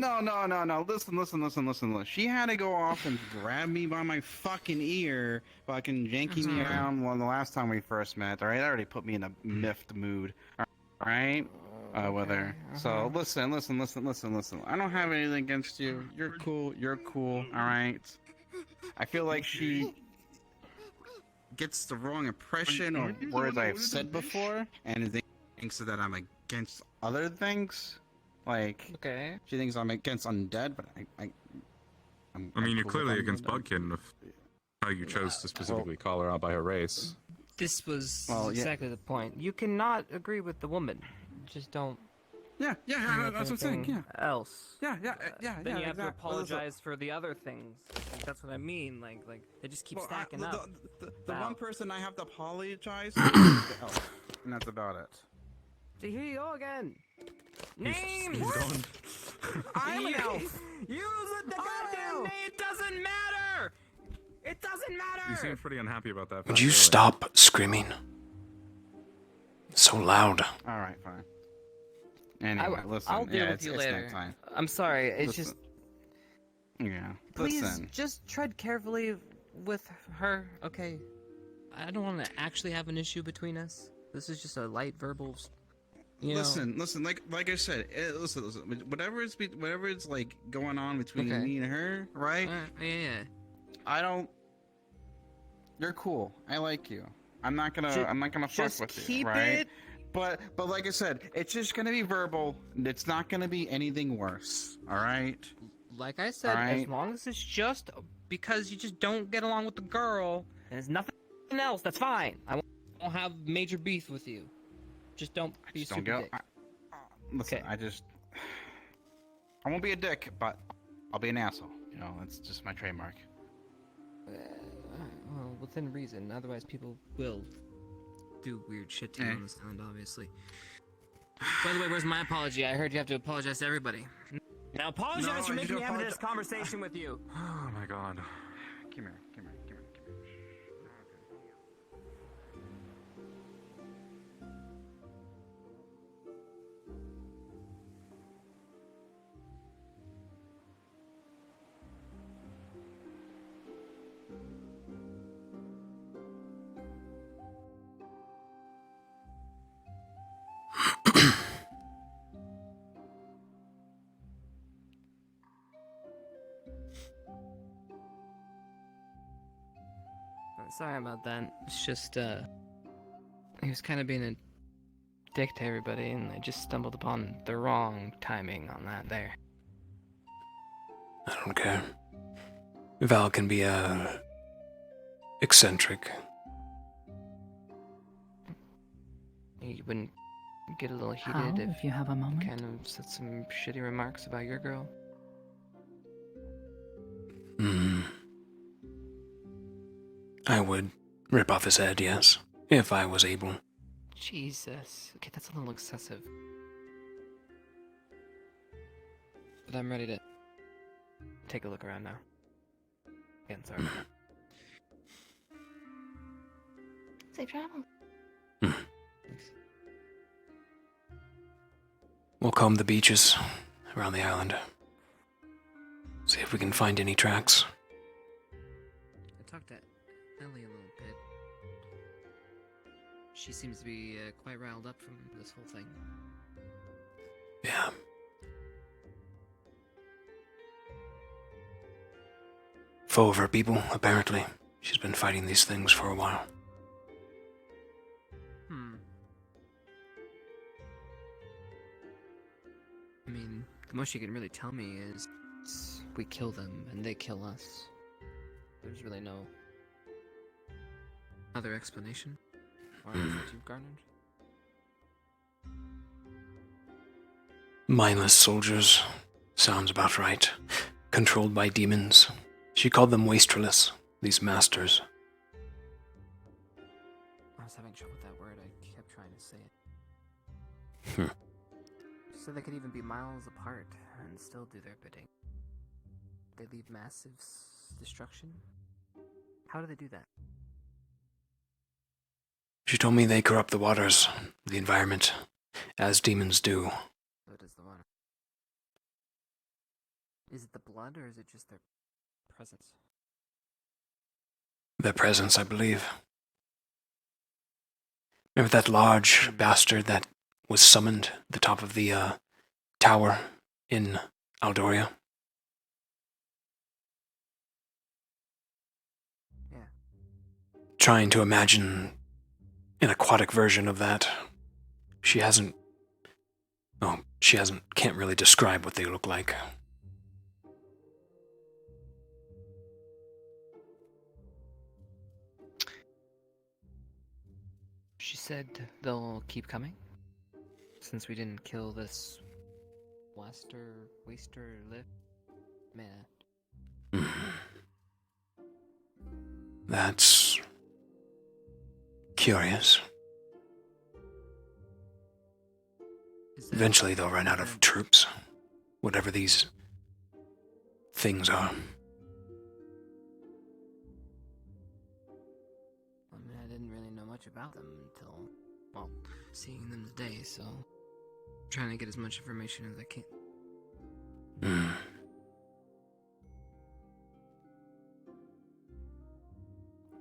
Listen. She had to go off and grab me by my fucking ear, fucking janky me around the last time we first met. All right, that already put me in a miffed mood. All right, with her. So listen. I don't have anything against you. You're cool. All right. I feel like she gets the wrong impression or words I've said before, and thinks that I'm against other things. Like, okay, she thinks I'm against undead, but I mean, you're clearly against Bugkin with how you chose to specifically call her out by her race. This was exactly the point. You cannot agree with the woman. Just don't. Yeah, that's what I'm saying. Yeah. Else. Yeah. Then you have to exactly. apologize for the other things. Like, that's what I mean. Like they just keep stacking up. The one person I have to apologize to is the elf, and that's about it. So here you go again. He's Names. gone. I'm an elf. Use the goddamn doesn't matter. You seem pretty unhappy about that. Would fact you earlier. stop screaming? So loud. All right, fine. Anyway, listen. I'll deal yeah, with it's, you it's later. nighttime. I'm sorry. It's Listen. just. Yeah. Please, Listen. just tread carefully with her, okay? I don't want to actually have an issue between us. This is just a light verbal. You Listen. Like I said, listen. Whatever it's like going on between Okay. me and her, right? Yeah. I don't. You're cool. I like you. I'm not gonna fuck just with you, keep right? it- But like I said, it's just gonna be verbal. It's not gonna be anything worse. All right. Like I said, Alright. as long as it's just because you just don't get along with the girl, and it's nothing else, that's fine. I won't have major beef with you. Just don't be Just super don't go. dick. Listen, Okay. I won't be a dick, but I'll be an asshole. You know, that's just my trademark. Well, within reason. Otherwise, people will do weird shit to you on this island, obviously. By the way, where's my apology? I heard you have to apologize to everybody. Now apologize No, for you making me don't have apologize. this conversation with you. Oh my god. Come here. Sorry about that. It's just, he was kind of being a dick to everybody, and I just stumbled upon the wrong timing on that there. I don't care. Val can be eccentric. You wouldn't get a little heated How, if you have a moment? kind of said some shitty remarks about your girl. I would rip off his head, yes, if I was able. Jesus. Okay, that's a little excessive. But I'm ready to take a look around now. Again, sorry. Safe travel. We'll comb the beaches around the island. See if we can find any tracks. I talked to Ellie a little bit. She seems to be quite riled up from this whole thing. Yeah. Foe of her people, apparently. She's been fighting these things for a while. I mean, the most you can really tell me is we kill them and they kill us. There's really no other explanation. Or else that you've garnered. Mindless soldiers. Sounds about right. Controlled by demons. She called them wastreless, these masters. I was having trouble with that word. I kept trying to say it. Hmm. So they could even be miles apart and still do their bidding. They leave massive destruction. How do they do that? She told me they corrupt the waters, the environment, as demons do. So does the water. Is it the blood or is it just their presence? Their presence, I believe. Remember that large bastard that was summoned at the top of the tower in Aldoria? Yeah. Trying to imagine an aquatic version of that. Can't really describe what they look like. She said they'll keep coming? Since we didn't kill this waster lip man. That's curious. Eventually they'll run out of troops, whatever these things are. about them until, well, seeing them today, so I'm trying to get as much information as I can.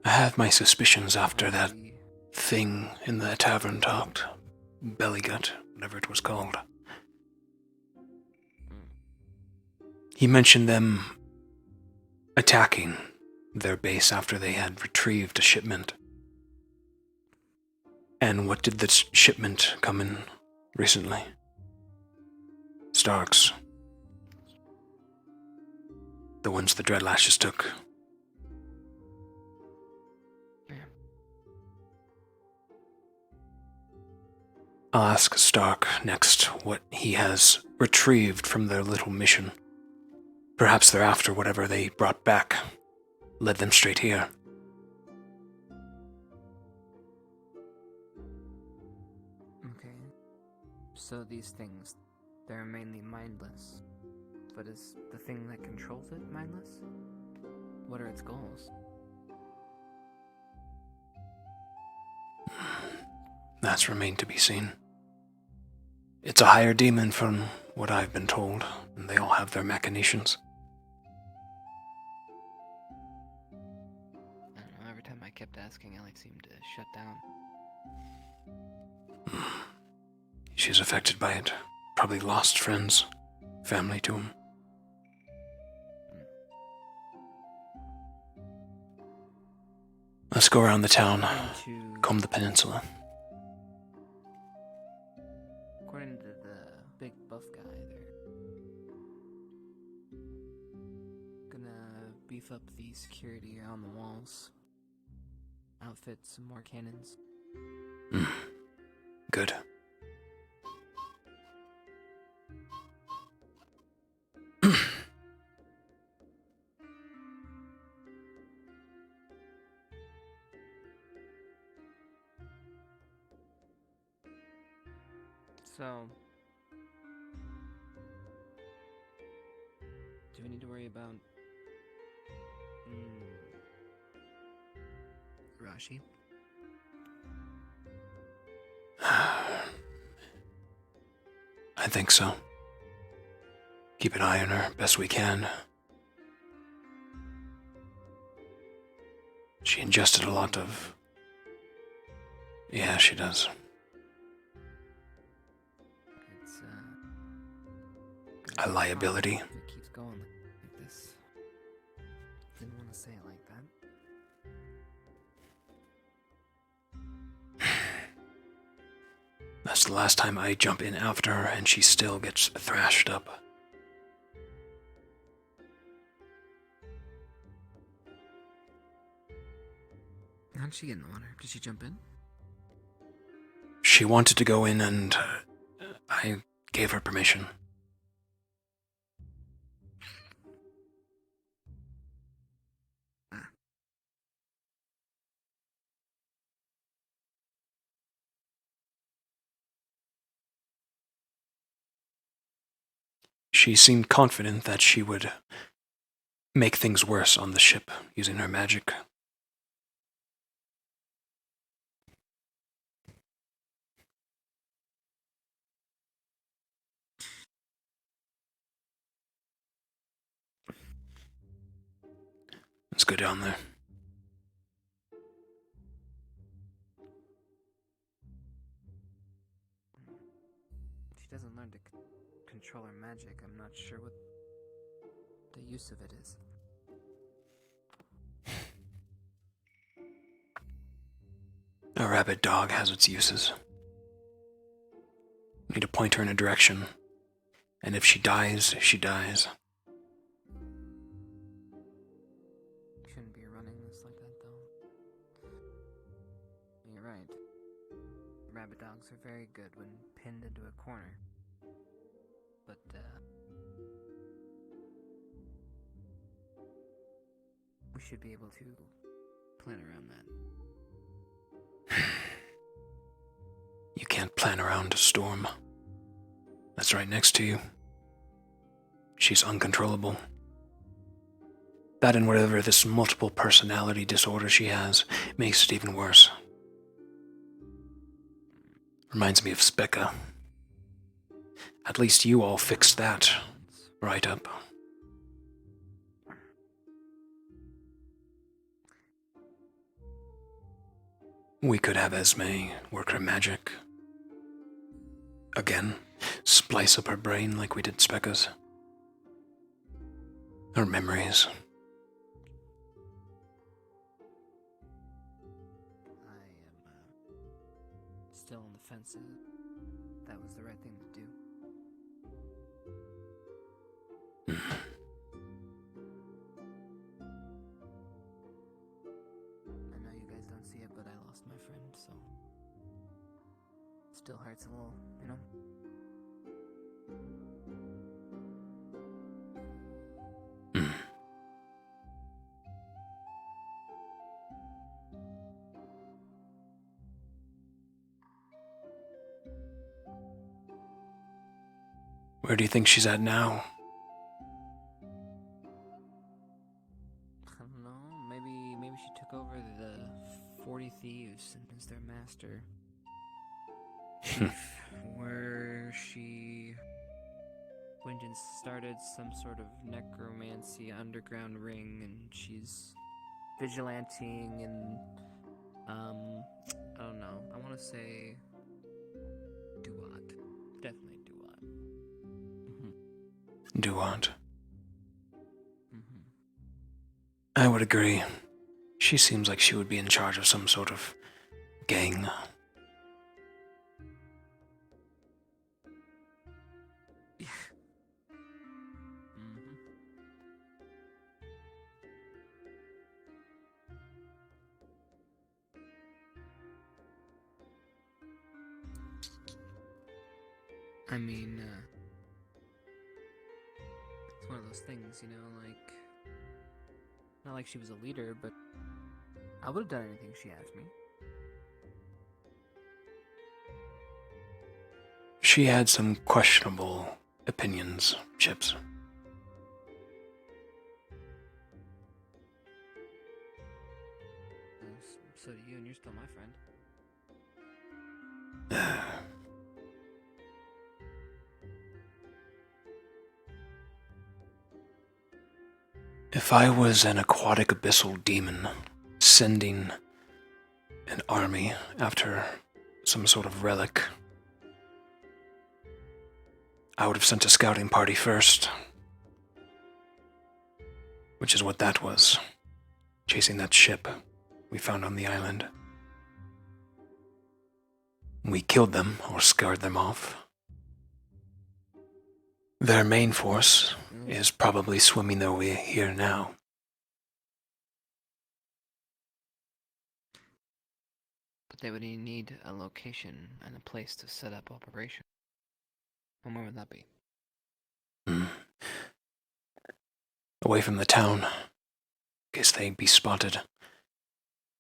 I have my suspicions after that thing in the tavern talked. Bellygut, whatever it was called. He mentioned them attacking their base after they had retrieved a shipment. And what did this shipment come in recently? Starks. The ones the Dreadlashes took. I'll ask Stark next what he has retrieved from their little mission. Perhaps they're after whatever they brought back. Led them straight here. Okay. So these things, they're mainly mindless. But is the thing that controls it mindless? What are its goals? That's remained to be seen. It's a higher demon from what I've been told, and they all have their machinations. I don't know, every time I kept asking, Alex seemed to shut down. She's affected by it. Probably lost friends, family to him. Let's go around the town, comb the peninsula. According to the big buff guy, they're gonna beef up the security around the walls, outfit some more cannons. Good. So, do we need to worry about Rashi? I think so. Keep an eye on her best we can. She ingested a lot of... Yeah, she does. It's, A liability. If it keeps going like this. Didn't want to say it like that. That's the last time I jump in after her and she still gets thrashed up. How'd she get in the water? Did she jump in? She wanted to go in and I gave her permission. She seemed confident that she would make things worse on the ship using her magic. Let's go down there. If she doesn't learn to control her magic, I'm not sure what the use of it is. A rabid dog has its uses. Need to point her in a direction, and if she dies, she dies. Shouldn't be running this like that, though. You're right. Rabbit dogs are very good when pinned into a corner. But, we should be able to plan around that. You can't plan around a storm. That's right next to you. She's uncontrollable. That and whatever this multiple personality disorder she has makes it even worse. Reminds me of Specca. At least you all fixed that right up. We could have Esme work her magic. Again, splice up her brain like we did Specca's. Her memories. Still on the fence. That was the right thing to do. I know you guys don't see it, but I lost my friend, so still hurts a little, you know? Where do you think she's at now? I don't know. Maybe she took over the 40 Thieves and is their master. Where she went and started some sort of necromancy underground ring, and she's vigilanting and I don't know. I want to say Duat. Definitely Duat. Duat. I would agree. She seems like she would be in charge of some sort of gang. I mean, it's one of those things, you know, like, not like she was a leader, but I would have done anything she asked me. She had some questionable opinions, Chips. So do you, and you're still my friend. If I was an aquatic abyssal demon sending an army after some sort of relic, I would have sent a scouting party first. Which is what that was. Chasing that ship we found on the island. We killed them or scared them off. Their main force is probably swimming their way here now. But they would need a location and a place to set up operation. And where would that be? Away from the town. Guess they'd be spotted.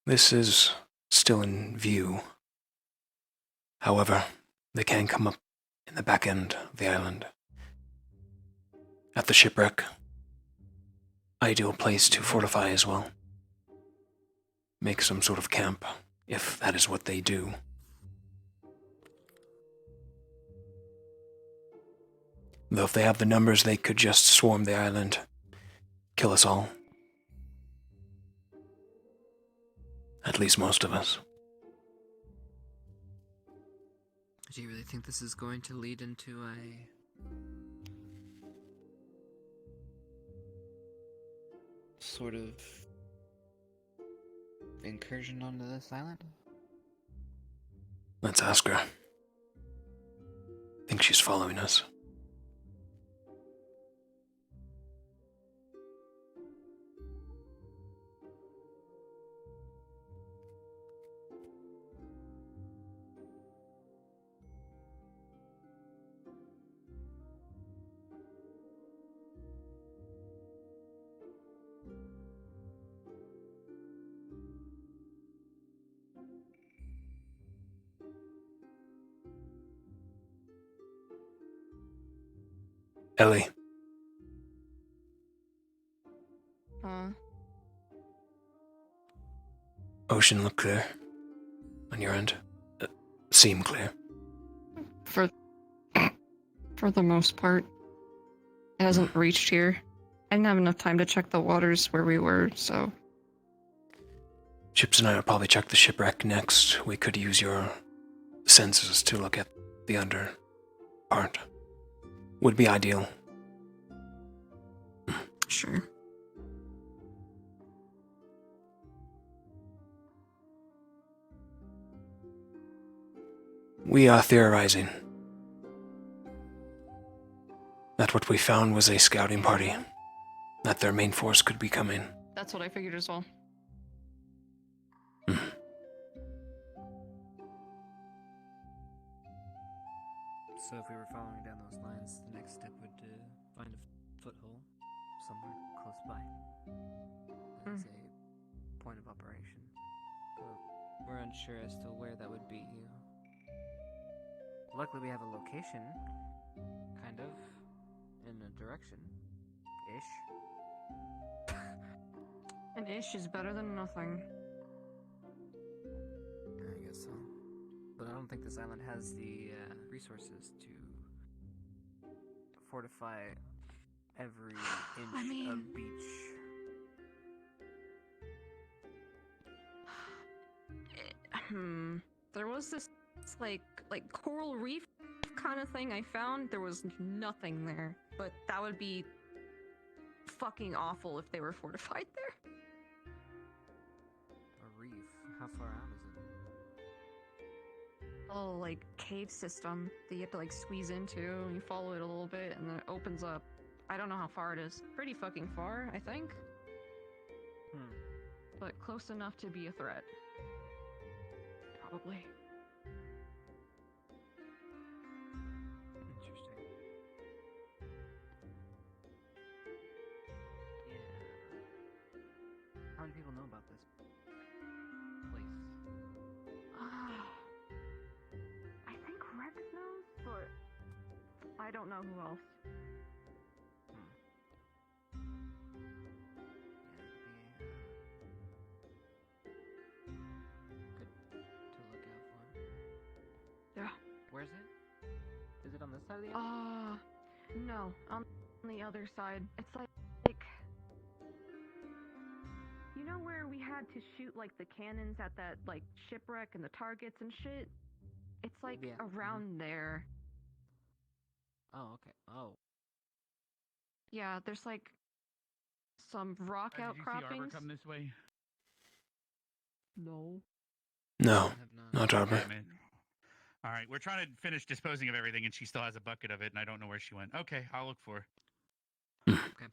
This is still in view. However, they can come up in the back end of the island. At the shipwreck. Ideal place to fortify as well. Make some sort of camp, if that is what they do. Though if they have the numbers, they could just swarm the island. Kill us all. At least most of us. Do you really think this is going to lead into a sort of incursion onto this island? Let's ask her. Think she's following us. Ellie. Ocean look clear. On your end. Seem clear. for the most part. It hasn't reached here. I didn't have enough time to check the waters where we were, so... Chips and I will probably check the shipwreck next. We could use your senses to look at the under part. Would be ideal. Sure. We are theorizing that what we found was a scouting party, that their main force could be coming. That's what I figured as well. So if we were following down those lines, the next step would find a foothold somewhere close by. As a point of operation. But we're unsure as to where that would be. Luckily we have a location, kind of, in a direction, ish. An ish is better than nothing. I guess so. But I don't think this island has the resources to fortify every inch of beach. There was this like coral reef kind of thing I found. There was nothing there, but that would be fucking awful if they were fortified there. A reef? How far out is it? Oh, like cave system that you have to like squeeze into, and you follow it a little bit, and then it opens up. I don't know how far it is. Pretty fucking far, I think. But close enough to be a threat. Probably. Interesting. Yeah. How many people know about this place? I think Rex knows, but I don't know who else. Yeah. Where's it? Is it on this side of the island? No, on the other side. It's like you know where we had to shoot like the cannons at that like shipwreck and the targets and shit? It's like around there. Oh, okay. Oh. Yeah, there's like some rock outcroppings. Did you see Arbor come this way? No. No, not Arbor. Damn it. All right, we're trying to finish disposing of everything, and she still has a bucket of it, and I don't know where she went. Okay, I'll look for her. Okay.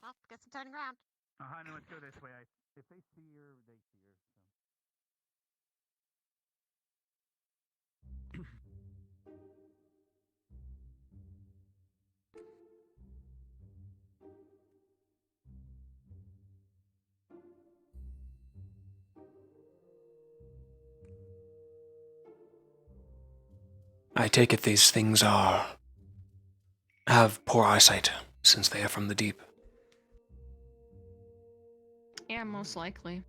Well, get some turning around. Honey, let's go this way. If they see her, they see her. I take it these things have poor eyesight, since they are from the deep. Yeah, most likely.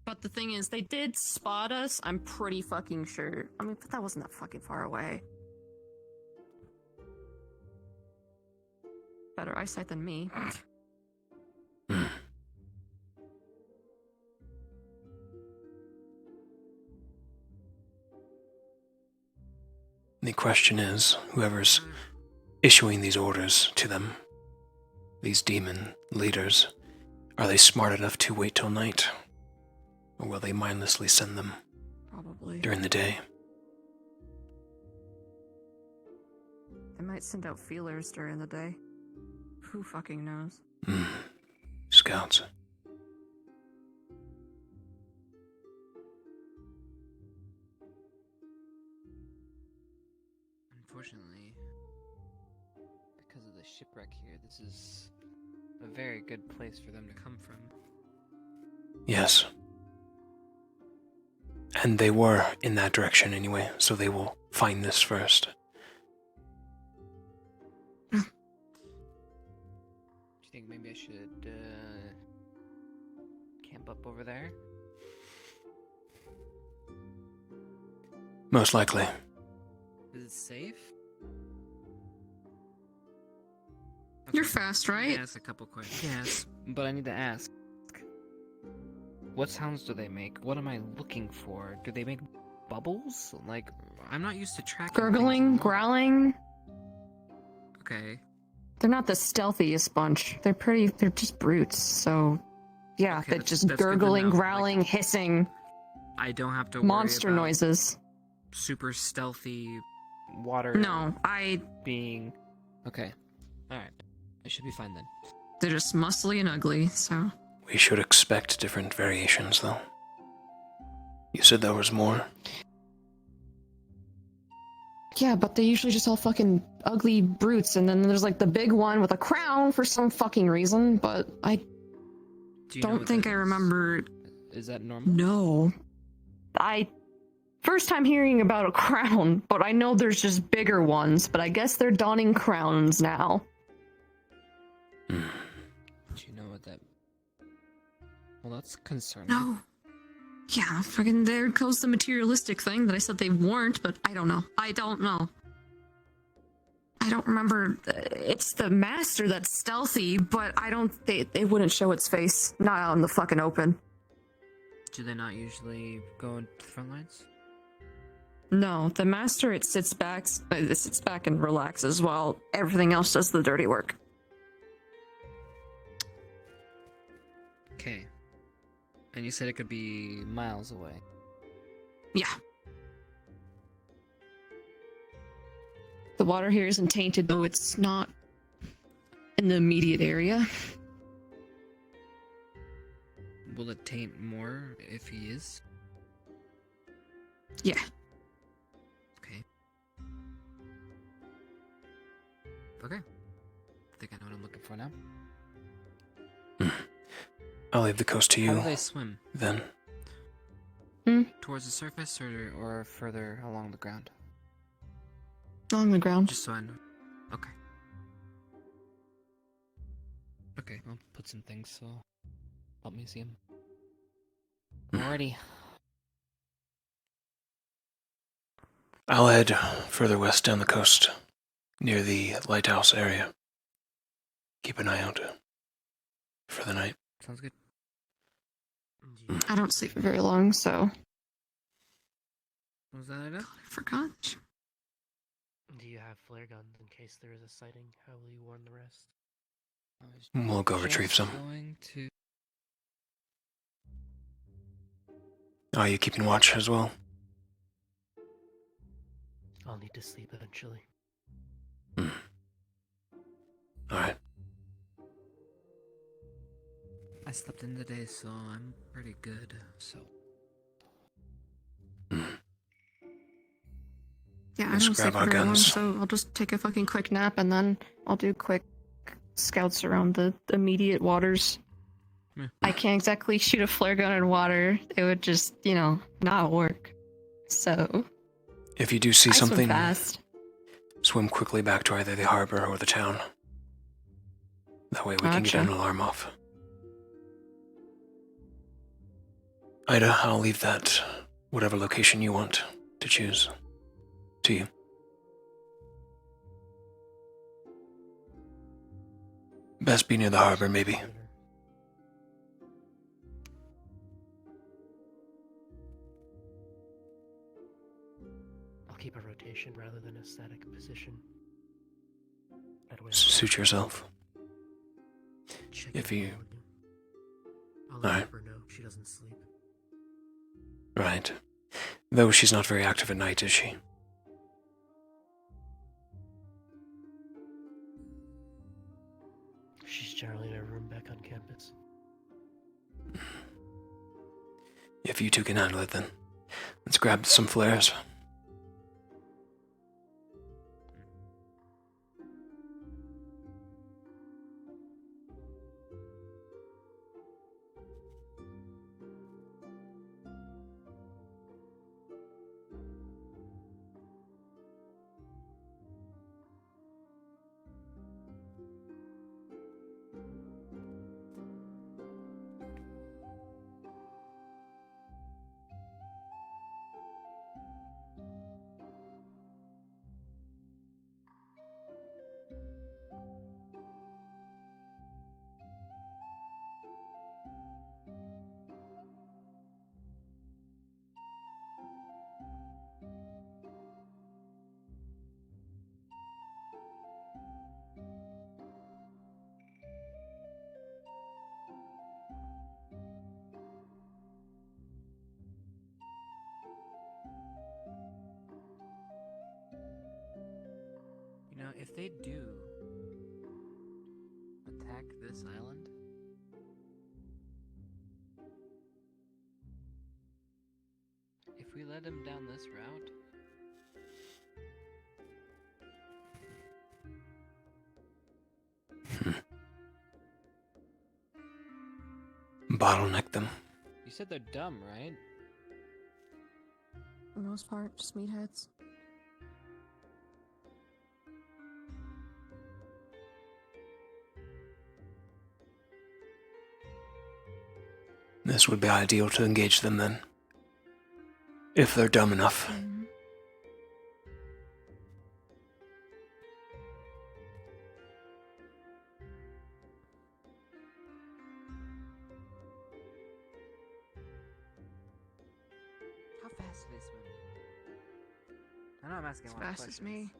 But the thing is, they did spot us, I'm pretty fucking sure. I mean, but that wasn't that fucking far away. Better eyesight than me. The question is, whoever's issuing these orders to them, these demon leaders, are they smart enough to wait till night? Or will they mindlessly send them Probably. during the day? They might send out feelers during the day. Who fucking knows? Scouts. Unfortunately, because of the shipwreck here, this is a very good place for them to come from. Yes. And they were in that direction anyway, so they will find this first. Do you think maybe I should camp up over there? Most likely. it safe? You're fast, right? Yes, a couple questions. Yes, but I need to ask. What sounds do they make? What am I looking for? Do they make bubbles? Like, I'm not used to tracking things Gurgling, in water. growling. Okay. They're not the stealthiest bunch. They're just brutes. So, yeah, Okay, they're that's just good to gurgling, know. growling, hissing, I don't have to worry monster about noises. super stealthy water No, being... Okay. Alright. I should be fine then. They're just muscly and ugly, so... We should expect different variations, though. You said there was more? Yeah, but they're usually just all fucking ugly brutes, and then there's like the big one with a crown for some fucking reason, but I Do you know don't what think that I is? remember... Is that normal? No. First time hearing about a crown, but I know there's just bigger ones, but I guess they're donning crowns now. Do you know what that... Well, that's concerning. No. Yeah, fucking there goes the materialistic thing that I said they weren't, but I don't know. I don't remember. It's the master that's stealthy, but they wouldn't show its face. Not out in the fucking open. Do they not usually go into the front lines? No, the master, it sits back and relaxes while everything else does the dirty work. Okay. And you said it could be miles away. Yeah. The water here isn't tainted, though it's not in the immediate area. Will it taint more if he is? Yeah. Okay. Okay. I think I know what I'm looking for now. I'll leave the coast to you. How do they swim? Then. Towards the surface or further along the ground? Along the ground. Just so I know. Okay. Okay, I'll put some things so help me see them. Alrighty. I'll head further west down the coast, near the lighthouse area. Keep an eye out for the night. Sounds good. I don't sleep for very long, so... Was that it? I forgot. Do you have flare guns in case there is a sighting? How will you warn the rest? We'll go retrieve some. Going to... Are you keeping watch as well? I'll need to sleep eventually. Alright. I slept in today, so I'm pretty good, so... Yeah, I Let's don't sleep grab our for very long, guns. so I'll just take a fucking quick nap, and then I'll do quick scouts around the immediate waters. Yeah. I can't exactly shoot a flare gun in water. It would just, not work. So... If you do see I swim something, fast. swim quickly back to either the harbor or the town. That way we can get Gotcha. an alarm off. Ida, I'll leave that, whatever location you want to choose, to you. Best be near the harbor, maybe. I'll keep a rotation rather than a static position. That way Suit yourself. check If in you... on you. I'll let Alright. her know she doesn't sleep. Right. Though she's not very active at night, is she? She's generally in her room back on campus. If you two can handle it, then let's grab some flares. they do attack this island, if we led them down this route, Bottleneck them. you said they're dumb, right? For the most part, just meatheads. This would be ideal to engage them then. If they're dumb enough. How fast do they swim? I know I'm asking As a lot of fast as questions. me.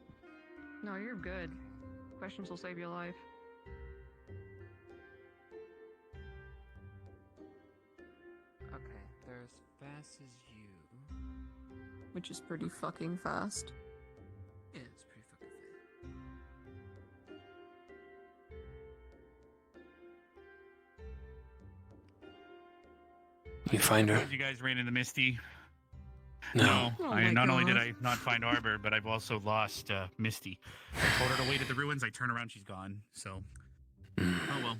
No, you're good. Questions will save your life. Okay, they're as fast as you. Which is pretty fucking fast. Yeah, it's pretty fucking You find her? You guys ran into Misty? No. Oh I my not only did God. I not find Arbor, but I've also lost Misty. I told her to wait at the ruins. I turn around, she's gone. So, oh well.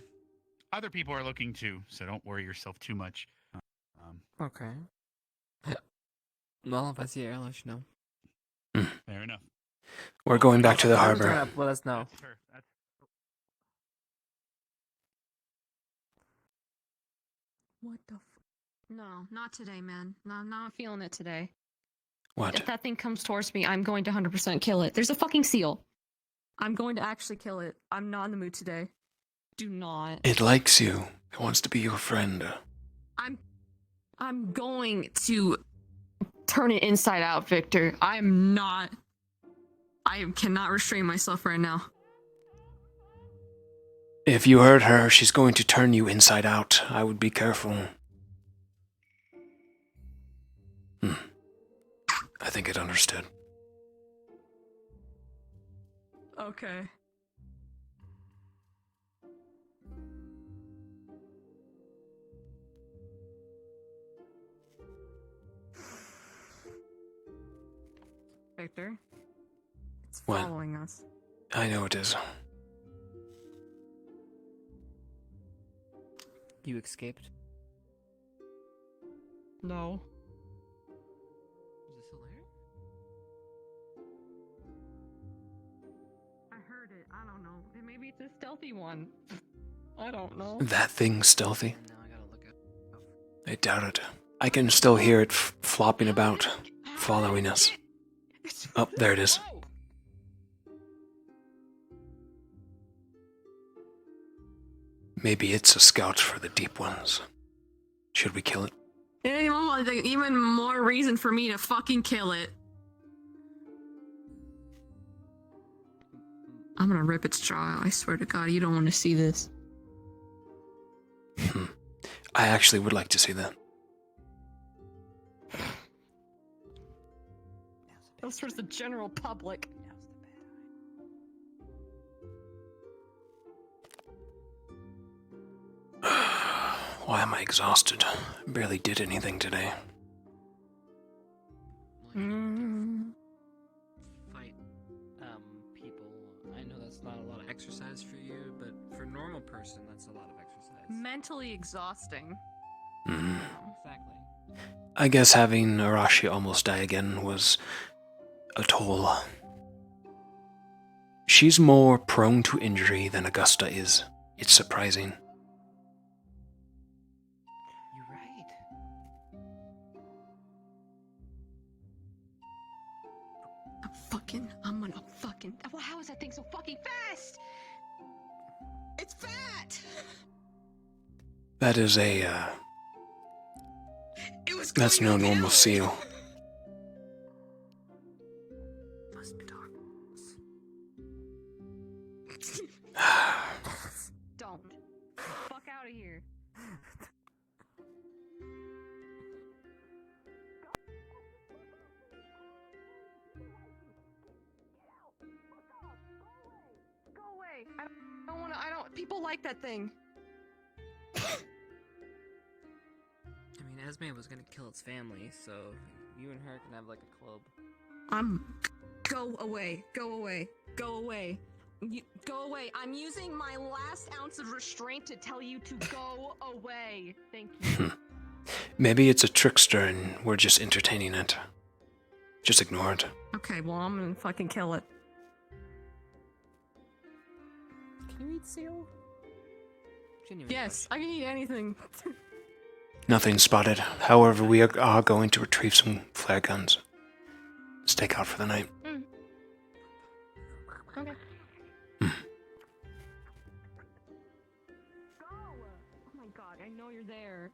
Other people are looking too, so don't worry yourself too much. Okay. Well, if I see her, I'll let you know. Fair enough. We're going back to the Turn harbor. up, let us know. What the No, not today, man. No, I'm not feeling it today. What? If that thing comes towards me, I'm going to 100% kill it. There's a fucking seal. I'm going to actually kill it. I'm not in the mood today. Do not. It likes you. It wants to be your friend. I'm going to turn it inside out, Victor. I'm not. I cannot restrain myself right now. If you hurt her, she's going to turn you inside out. I would be careful. I think it understood. Okay. Victor, it's What? following us. I know it is. You escaped? No. Is it still there? I heard it. I don't know. Maybe it's a stealthy one. I don't know. That thing's stealthy? Now I gotta look at. I doubt it. I can still hear it flopping about, following us. Oh, there it is. Maybe it's a scout for the deep ones. Should we kill it? Even more reason for me to fucking kill it. I'm gonna rip its jaw out. I swear to God, you don't want to see this. I actually would like to see that. That was towards the general public. Why am I exhausted? I barely did anything today. Fight people. I know that's not a lot of exercise for you, but for a normal person, that's a lot of exercise. Mentally exhausting. Exactly. I guess having Arashi almost die again was a toll. She's more prone to injury than Augusta is. It's surprising. You're right. I'm gonna fucking. Well, how is that thing so fucking fast? It's fat! That is a, that's no normal seal. Must be dark. Don't. Fuck out of here. I don't want to. I don't. People like that thing. I mean, Esme was gonna kill its family, so you and her can have like a club. Go away. Go away. Go away. Go away. I'm using my last ounce of restraint to tell you to go away. Thank you. Maybe it's a trickster and we're just entertaining it. Just ignore it. Okay, well, I'm gonna fucking kill it. Can you eat seal? Yes, I can eat anything. Nothing spotted. However, we are going to retrieve some flare guns. Stake out for the night. Okay. Hmm. Oh my god, I know you're there.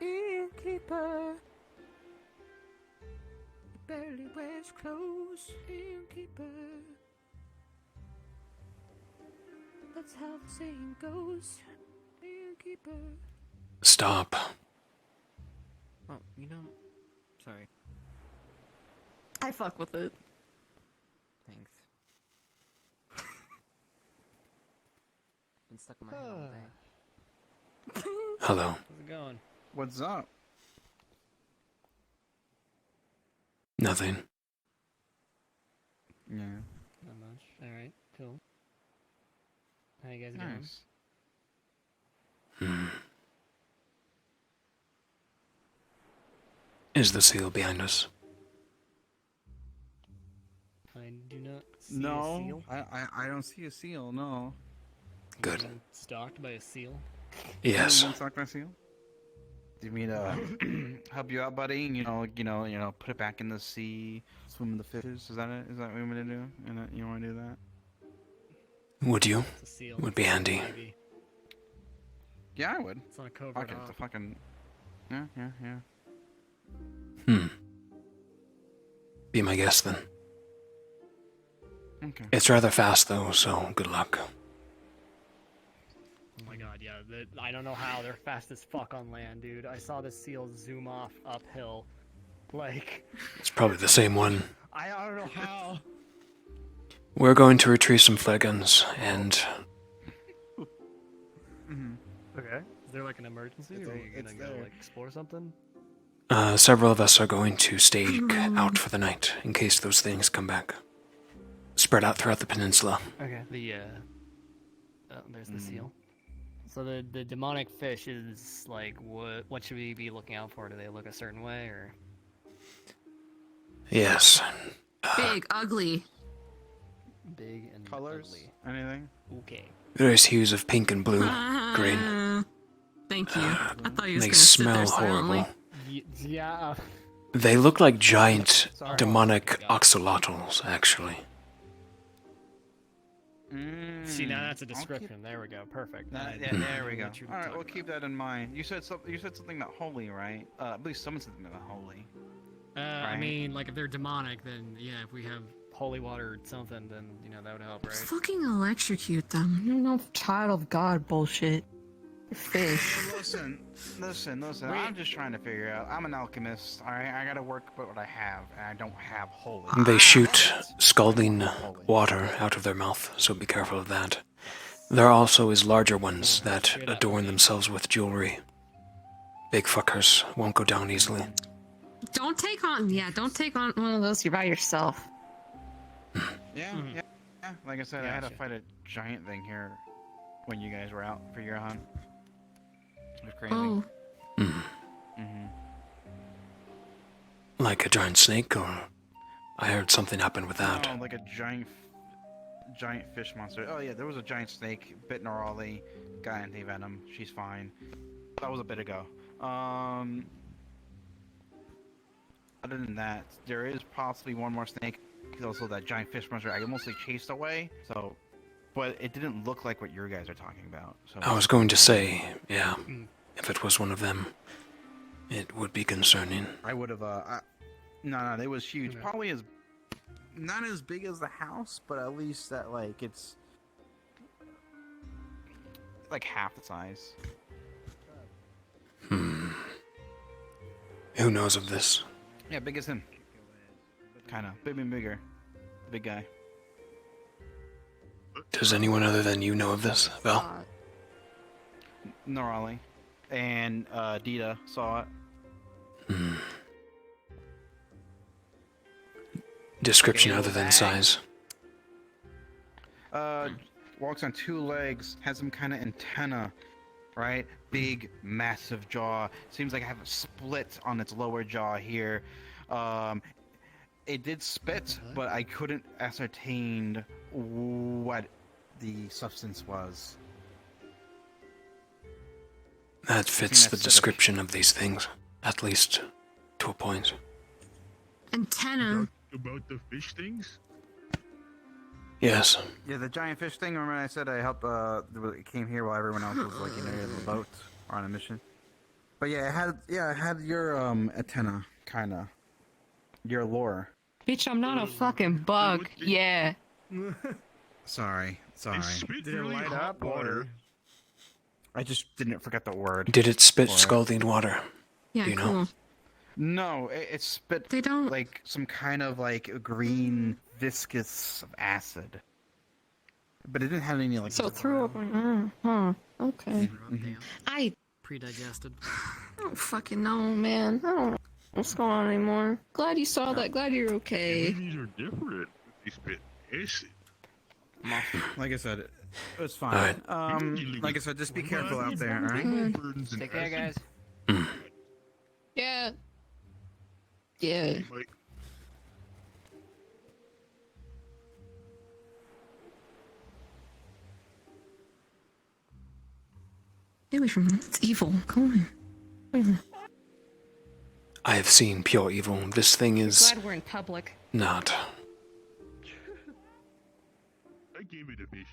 Innkeeper, barely wears clothes. Innkeeper, that's how the saying goes. Innkeeper. Stop. Oh, you know, sorry. I fuck with it. Thanks. Been stuck in my head all day. Hello. How's it going? What's up? Nothing. Yeah. Not much. Alright, cool. How you guys doing? Nice. Hmm. Is the seal behind us? I do not see a No, seal. I don't see a seal. No. Good. Being stalked by a seal? Yes. You stalked by a seal? Do you mean help you out, buddy? You know, put it back in the sea, swim with the fishes. Is that it? Is that what you want me to do? You want to do that? Would you? It's a seal. Would be handy. Maybe. Yeah, I would. It's on a covert Fuck it, op. the fucking. Yeah. Hmm. Be my guest then. Okay. It's rather fast though, so good luck. Oh my god, yeah. I don't know how. They're fast as fuck on land, dude. I saw the seal zoom off uphill. Like... It's probably the same one. I don't know how. We're going to retrieve some flare guns and Okay. Is there like an emergency? Or are you gonna go like explore something? several of us are going to stake out for the night in case those things come back. Spread out throughout the peninsula. Okay. There's the seal. So the demonic fish is like what should we be looking out for? Do they look a certain way or? Yes. Big, ugly. Big and Colors? ugly. Anything? Okay. Various hues of pink and blue, green. Thank you. I thought you was They gonna sit there smell silently. horrible. Yeah. They look like giant demonic axolotls, actually. See, now that's a description. There we go. Perfect. Yeah, there we go. All right, we'll keep that in mind. You said something about holy, right? I believe someone said something about holy. I mean, like if they're demonic, then yeah, if we have holy water or something, then that would help, right? Fucking electrocute them. No child of God bullshit. Fish. Listen. I'm just trying to figure out. I'm an alchemist, all right? I gotta work with what I have, and I don't have holy. They shoot scalding water out of their mouth, so be careful of that. There also is larger ones that adorn themselves with jewelry. Big fuckers won't go down easily. Don't take on one of those. You're by yourself. Yeah. Like I said, I had to fight a giant thing here when you guys were out for your hunt. It was crazy. Oh. Like a giant snake, or I heard something happened with that. No, like a giant fish monster. Oh yeah, there was a giant snake bit Norali, got anti-venom. She's fine. That was a bit ago. Other than that, there is possibly one more snake. Also, that giant fish monster I mostly chased away. So, but it didn't look like what you guys are talking about. So I was going to say, yeah, if it was one of them, it would be concerning. I would have. No, it was huge. Probably not as big as the house, but at least that it's like half the size. Who knows of this? Yeah, big as him. Kinda. Bigger. Big guy. Does anyone other than you know of this, Val? Norali. And Dita saw it. Hmm. Description other than size. Walks on 2 legs, has some kind of antenna, right? Big, massive jaw. Seems like I have a split on its lower jaw here. It did spit, but I couldn't ascertain what the substance was. That fits the description of these things, at least to a point. Antenna. About the fish things? Yes. Yeah, the giant fish thing. Remember I said I helped, it came here while everyone else was like, in the boat or on a mission. But yeah, it had your, antenna, kinda. Your lure. Bitch, I'm not a fucking bug. Yeah. Sorry. Did it light up or? I just didn't forget the word. Did it spit for scalding water? Yeah, Do you cool. know? No, it spit. They don't like some kind of like green viscous acid, but it didn't have any like. So threw up. Okay. I Pre-digested. don't fucking know, man. I don't know what's going on anymore. Glad you saw that. Glad you're okay. These are different. They spit acid. Like I said, it's fine. Alright. Like I said, just be careful out there, alright? Take care, guys. Yeah. Yeah. Get away from him. It's evil. Come on. I have seen pure evil. This thing is Glad we're in public. not. I gave it a fish.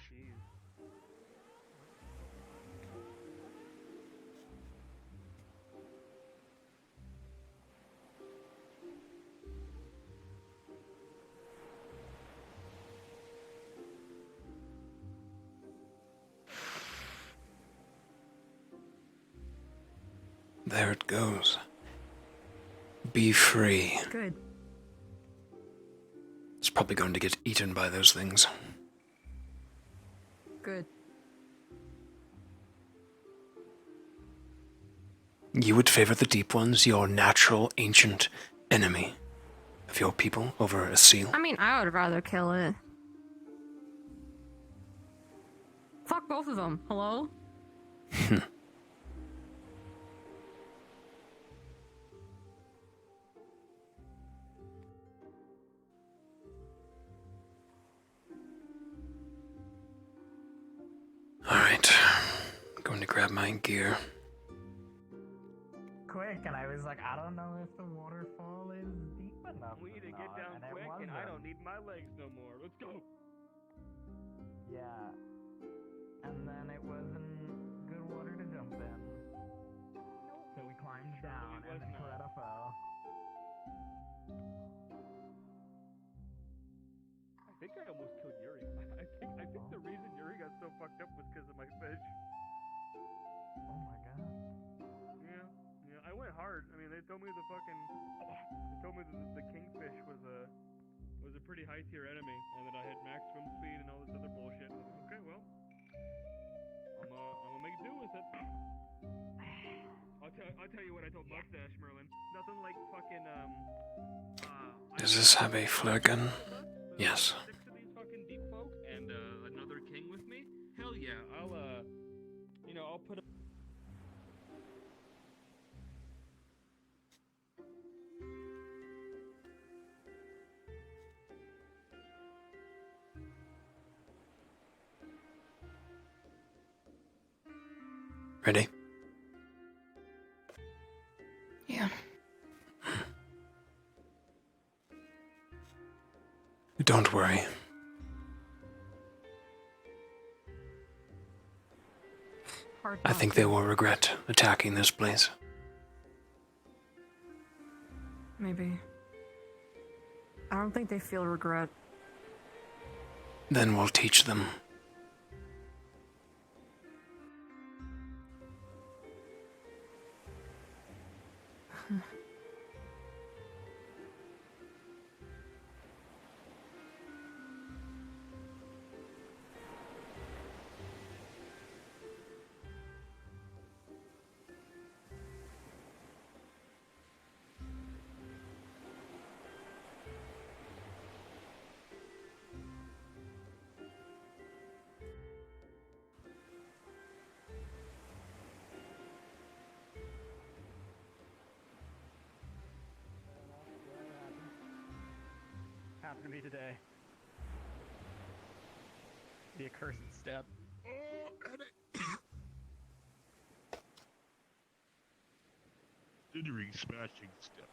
There it goes. Be free. Good. It's probably going to get eaten by those things. Good. You would favor the deep ones, your natural ancient enemy of your people, over a seal? I mean, I would rather kill it. Fuck both of them. Hello? Alright. Going to grab my gear. Quick, and I was like, I don't know if the waterfall is deep enough. We need to get down quick, and I don't need my legs no more. Let's go. Yeah. And then it wasn't good water to jump in. So we climbed down, and then Coretta fell. I think I almost killed Yuri. I think the reason Yuri got so fucked up was because of my fish. Oh my god. Yeah, I went hard. I mean, they told me the kingfish was a pretty high tier enemy, and that I had max swim speed and all this other bullshit. Okay, well, I'm gonna make do with it. I'll tell you what I told Mustache Merlin. Nothing like fucking Does this have a flare gun? Yes. 6 of these fucking deep folk and another king with me. Hell yeah, I'll put. Ready? Yeah. Don't worry. I think they will regret attacking this place. Maybe. I don't think they feel regret. Then we'll teach them. after me today. The accursed step. Considering smashing stuff.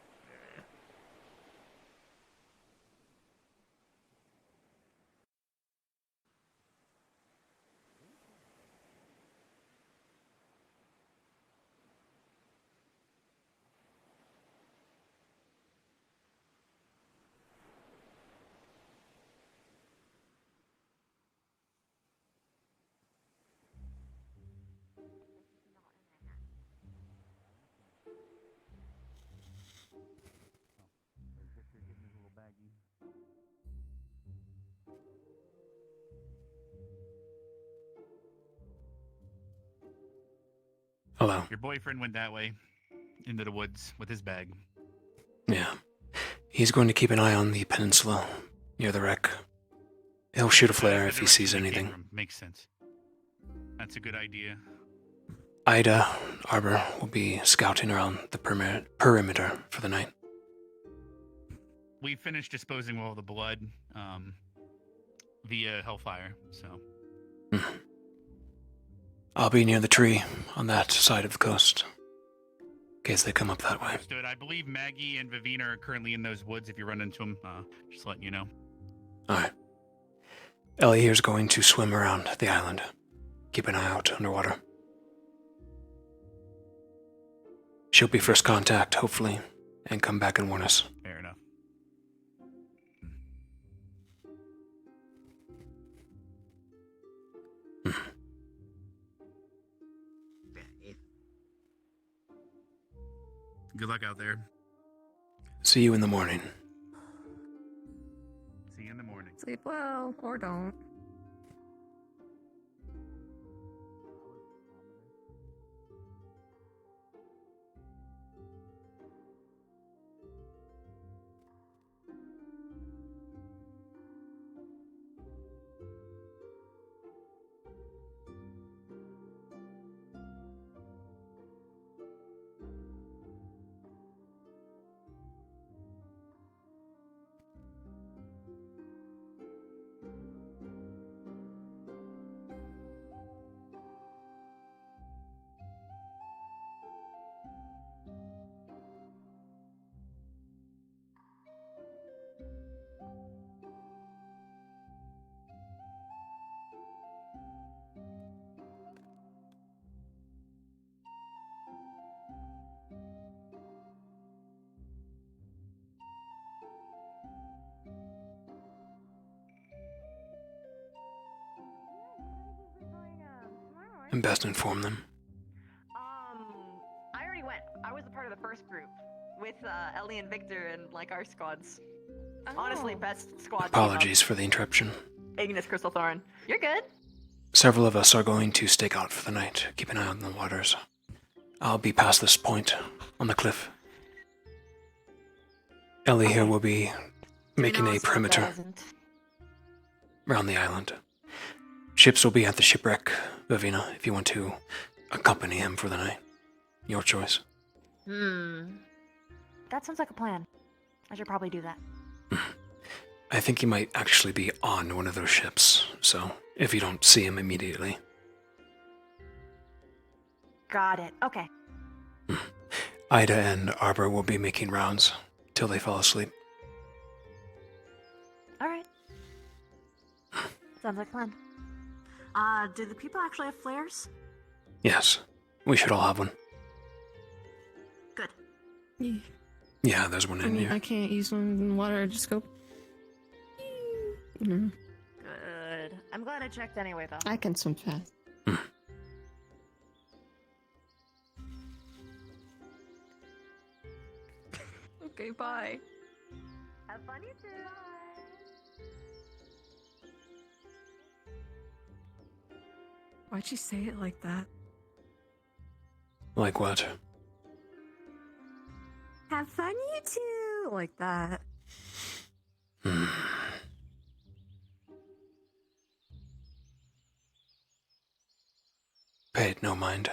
Hello. Your boyfriend went that way, into the woods with his bag. Yeah. He's going to keep an eye on the peninsula near the wreck. He'll shoot a flare if he sees anything. Makes sense. That's a good idea. Ida, Arbor will be scouting around the perimeter for the night. We finished disposing of all the blood via Hellfire, so. I'll be near the tree on that side of the coast, in case they come up that way. Understood. I believe Maggie and Vivina are currently in those woods. If you run into them, just letting you know. Alright. Ellie here's going to swim around the island. Keep an eye out underwater. She'll be first contact, hopefully, and come back and warn us. Fair enough. Good luck out there. See you in the morning. See you in the morning. Sleep well, or don't. And best inform them. I already went. I was a part of the first group with Ellie and Victor and like our squads. Honestly, best squad. Apologies for the interruption. Ignis Crystal Thorn. You're good. Several of us are going to stake out for the night. Keep an eye on the waters. I'll be past this point on the cliff. Ellie here will be making a perimeter around the island. Ships will be at the shipwreck, Vivina, if you want to accompany him for the night. Your choice. That sounds like a plan. I should probably do that. I think he might actually be on one of those ships, so if you don't see him immediately. Got it. Okay. Ida and Arbor will be making rounds till they fall asleep. All right. Sounds like a plan. Do the people actually have flares? Yes, we should all have one. Good. Yeah, there's one in here. I can't use one in the water. I just go. Good. I'm glad I checked anyway, though. I can swim fast. Okay, bye. Have fun, you too. Why'd you say it like that? Like what? Have fun, you two! Like that. Pay it no mind.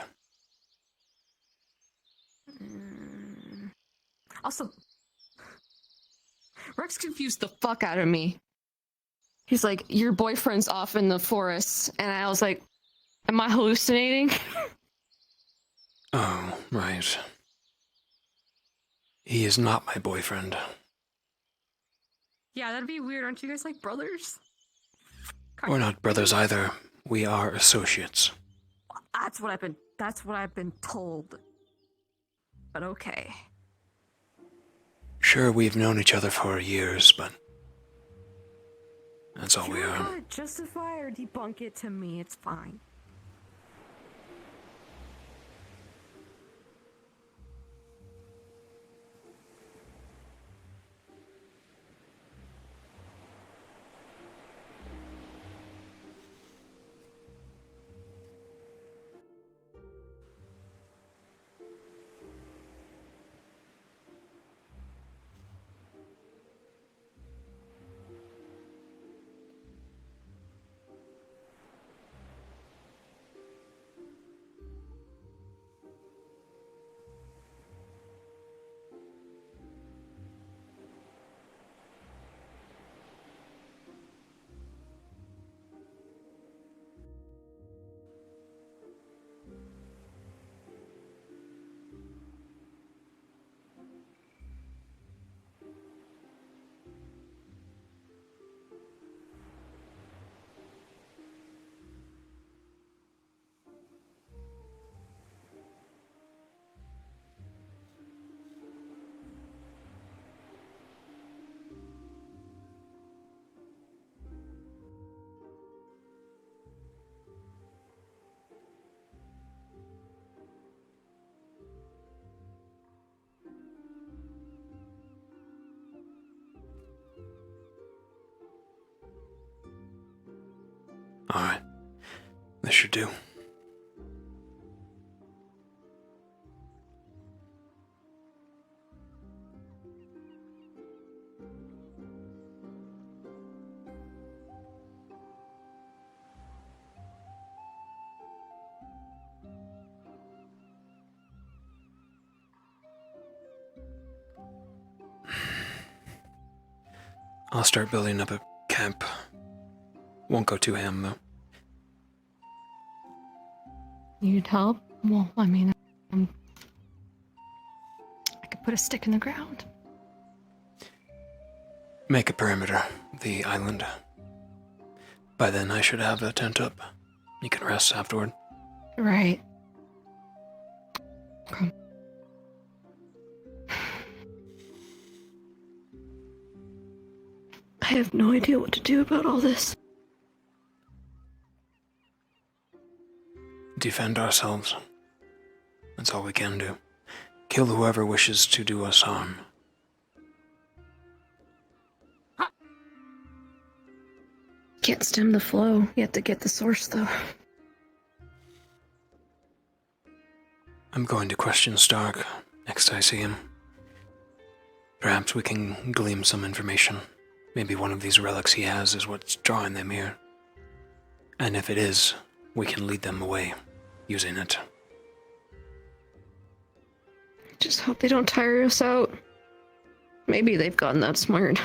Also, Rex confused the fuck out of me. He's like, your boyfriend's off in the forest. And I was like, am I hallucinating? Oh, right. He is not my boyfriend. Yeah, that'd be weird. Aren't you guys like brothers? We're not brothers either. We are associates. That's what I've been told. But okay. Sure, we've known each other for years, but that's all we You are. gotta justify or debunk it to me. It's fine. Alright. This should do. I'll start building up a camp. Won't go too ham, though. Need help? Well, I mean, I could put a stick in the ground. Make a perimeter of the island. By then, I should have a tent up. You can rest afterward. Right. Okay. I have no idea what to do about all this. Defend ourselves. That's all we can do. Kill whoever wishes to do us harm. Can't stem the flow. You have to get the source, though. I'm going to question Stark next I see him. Perhaps we can glean some information. Maybe one of these relics he has is what's drawing them here. And if it is, we can lead them away using it. Just hope they don't tire us out. Maybe they've gotten that smart.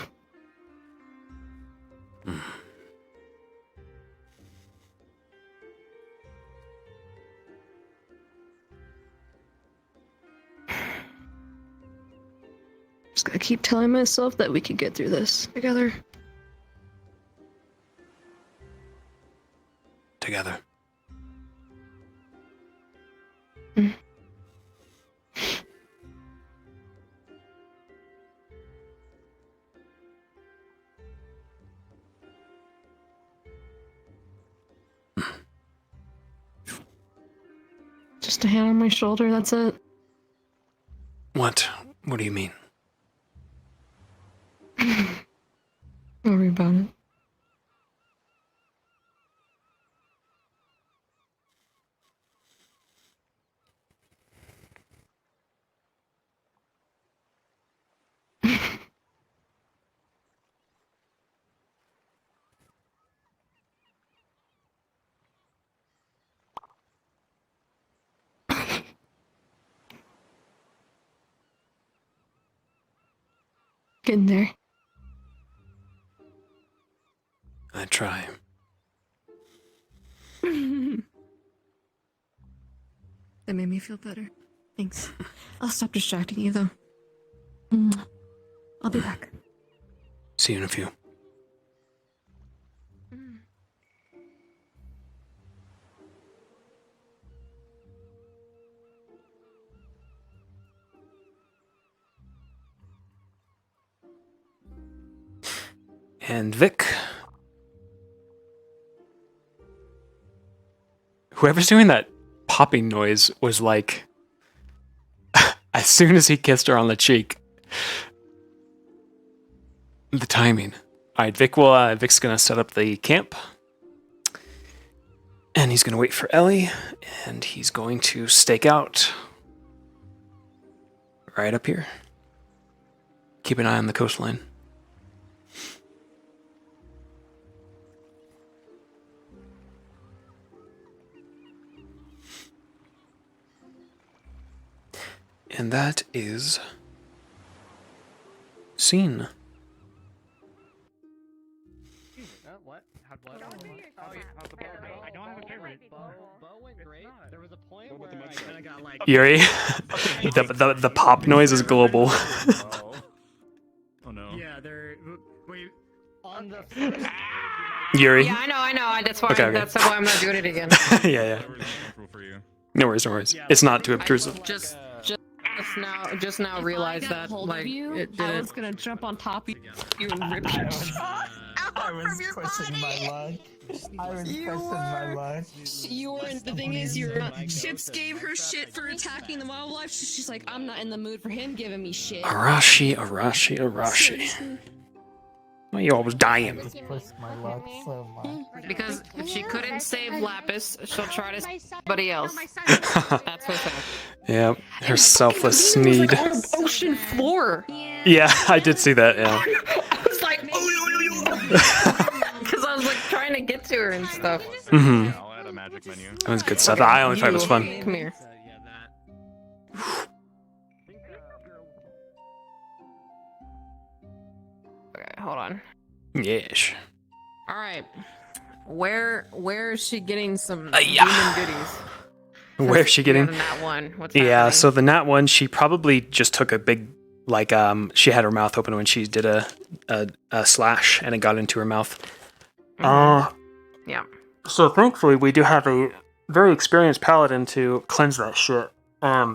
Just gotta keep telling myself that we can get through this together. Together. Just a hand on my shoulder, that's it. What? What do you mean? Don't worry about it. Getting there. I try. That made me feel better. Thanks. I'll stop distracting you, though. I'll be back. See you in a few. And Vic. Whoever's doing that popping noise was like, as soon as he kissed her on the cheek. The timing. Alright, Vic's gonna set up the camp. And he's gonna wait for Ellie. And he's going to stake out right up here. Keep an eye on the coastline. And that is scene. What? How'd what? I don't have a favorite. Bo went great. There was a point where I kind of got like... Yuri, the pop noise is global. Oh no. Yeah, they're... Wait, on the... Yuri. Yeah, I know. That's why. Okay. That's why I'm not doing it again. yeah. No worries. It's not too obtrusive. Just now realized that like it didn't. I was gonna jump on top of you and rip you. I was pushing my luck. I was pushing my luck. The thing is, Ships gave her shit for attacking the wildlife. She's like, I'm not in the mood for him giving me shit. Arashi. Why are you always dying? My luck so much. Because if she couldn't save Lapis, she'll try to save somebody else. That's what's happening. Yeah, her selfless need. On the ocean floor. Yeah, I did see that, yeah. I was like, because I was like trying to get to her and stuff. Mm-hmm. I'll add a magic menu. That was good stuff. The island fight was fun. Come here. Okay, hold on. Yes. All right. Where is she getting some Yeah. demon goodies? Where's she getting? Nat one. What's Yeah, happening? so the Nat one, she probably just took a big, like, she had her mouth open when she did a slash and it got into her mouth. Yeah. So thankfully, we do have a very experienced paladin to cleanse that shit.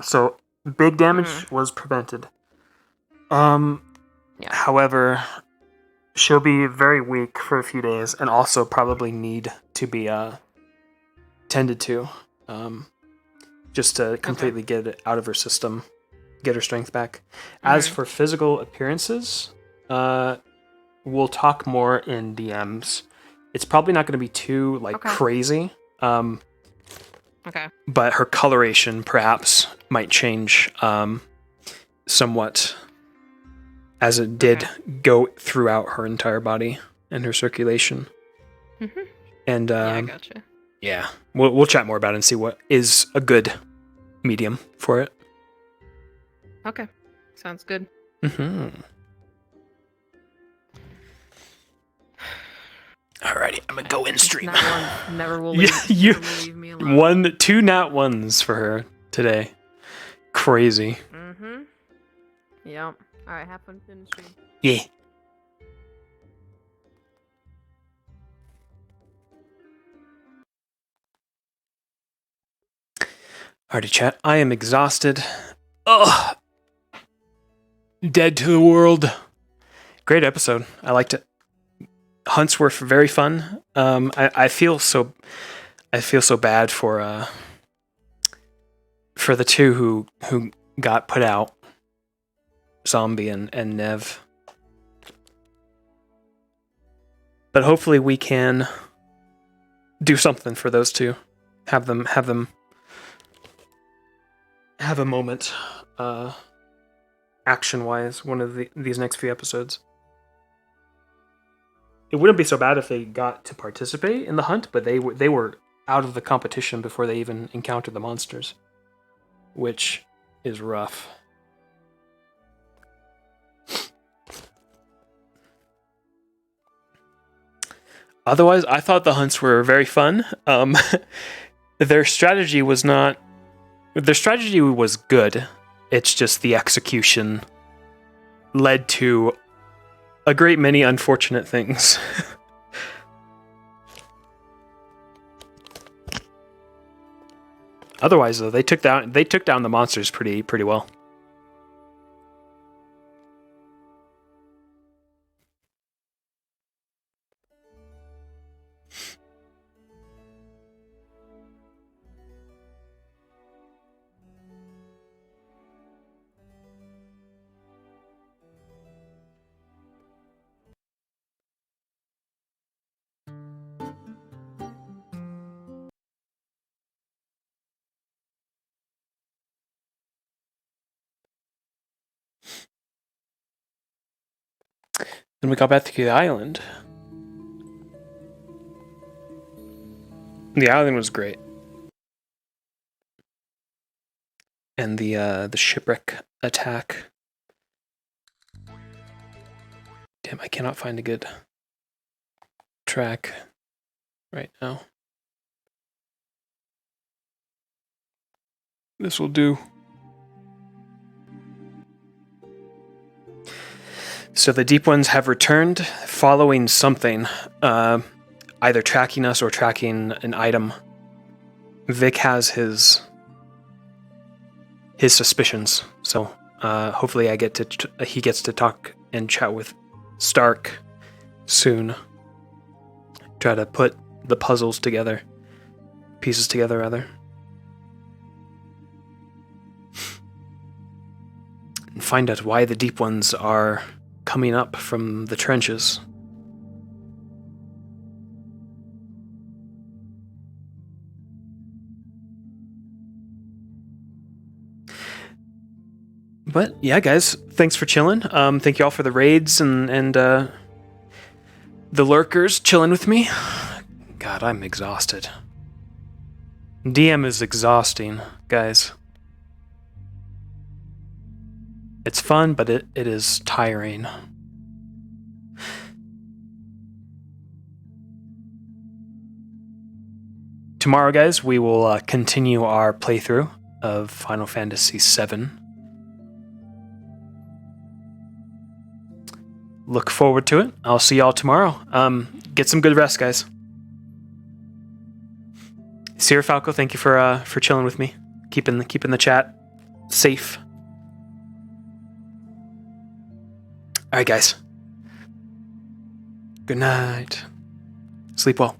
So big damage was prevented. However, she'll be very weak for a few days and also probably need to be tended to. Just to completely get it out of her system, get her strength back. As for physical appearances, we'll talk more in DMs. It's probably not going to be too crazy. Okay. But her coloration perhaps might change somewhat, as it did go throughout her entire body and her circulation. And Yeah, I gotcha. yeah, we'll chat more about it and see what is a good medium for it. Okay. Sounds good. Alrighty, I'm gonna go in stream. Nat one never will Yeah, leave, never leave me alone. 2 Nat 1s for her today. Crazy. Yep. All right. Have fun in the stream. Yeah. Alrighty, chat. I am exhausted. Ugh. Dead to the world. Great episode. I liked it. Hunts were very fun. I feel so bad for the two who got put out. Zombie and Nev. But hopefully we can do something for those two. Have them have a moment action-wise one of these next few episodes. It wouldn't be so bad if they got to participate in the hunt, but they were out of the competition before they even encountered the monsters, which is rough. Otherwise, I thought the hunts were very fun. Their strategy was not. Their strategy was good. It's just the execution led to a great many unfortunate things. Otherwise, though, they took down the monsters pretty well. Then we got back to the island. The island was great. And the shipwreck attack. Damn, I cannot find a good track right now. This will do. So the deep ones have returned following something, either tracking us or tracking an item. Vic has his suspicions, so hopefully he gets to talk and chat with Stark soon. Try to put the pieces together rather. And find out why the deep ones are coming up from the trenches. But yeah, guys, thanks for chilling. Thank you all for the raids and the lurkers chilling with me. God, I'm exhausted. DM is exhausting, guys. It's fun, but it is tiring. Tomorrow, guys, we will continue our playthrough of Final Fantasy VII. Look forward to it. I'll see y'all tomorrow. Get some good rest, guys. Sierra Falco, thank you for chilling with me, keeping the chat safe. All right, guys. Good night. Sleep well.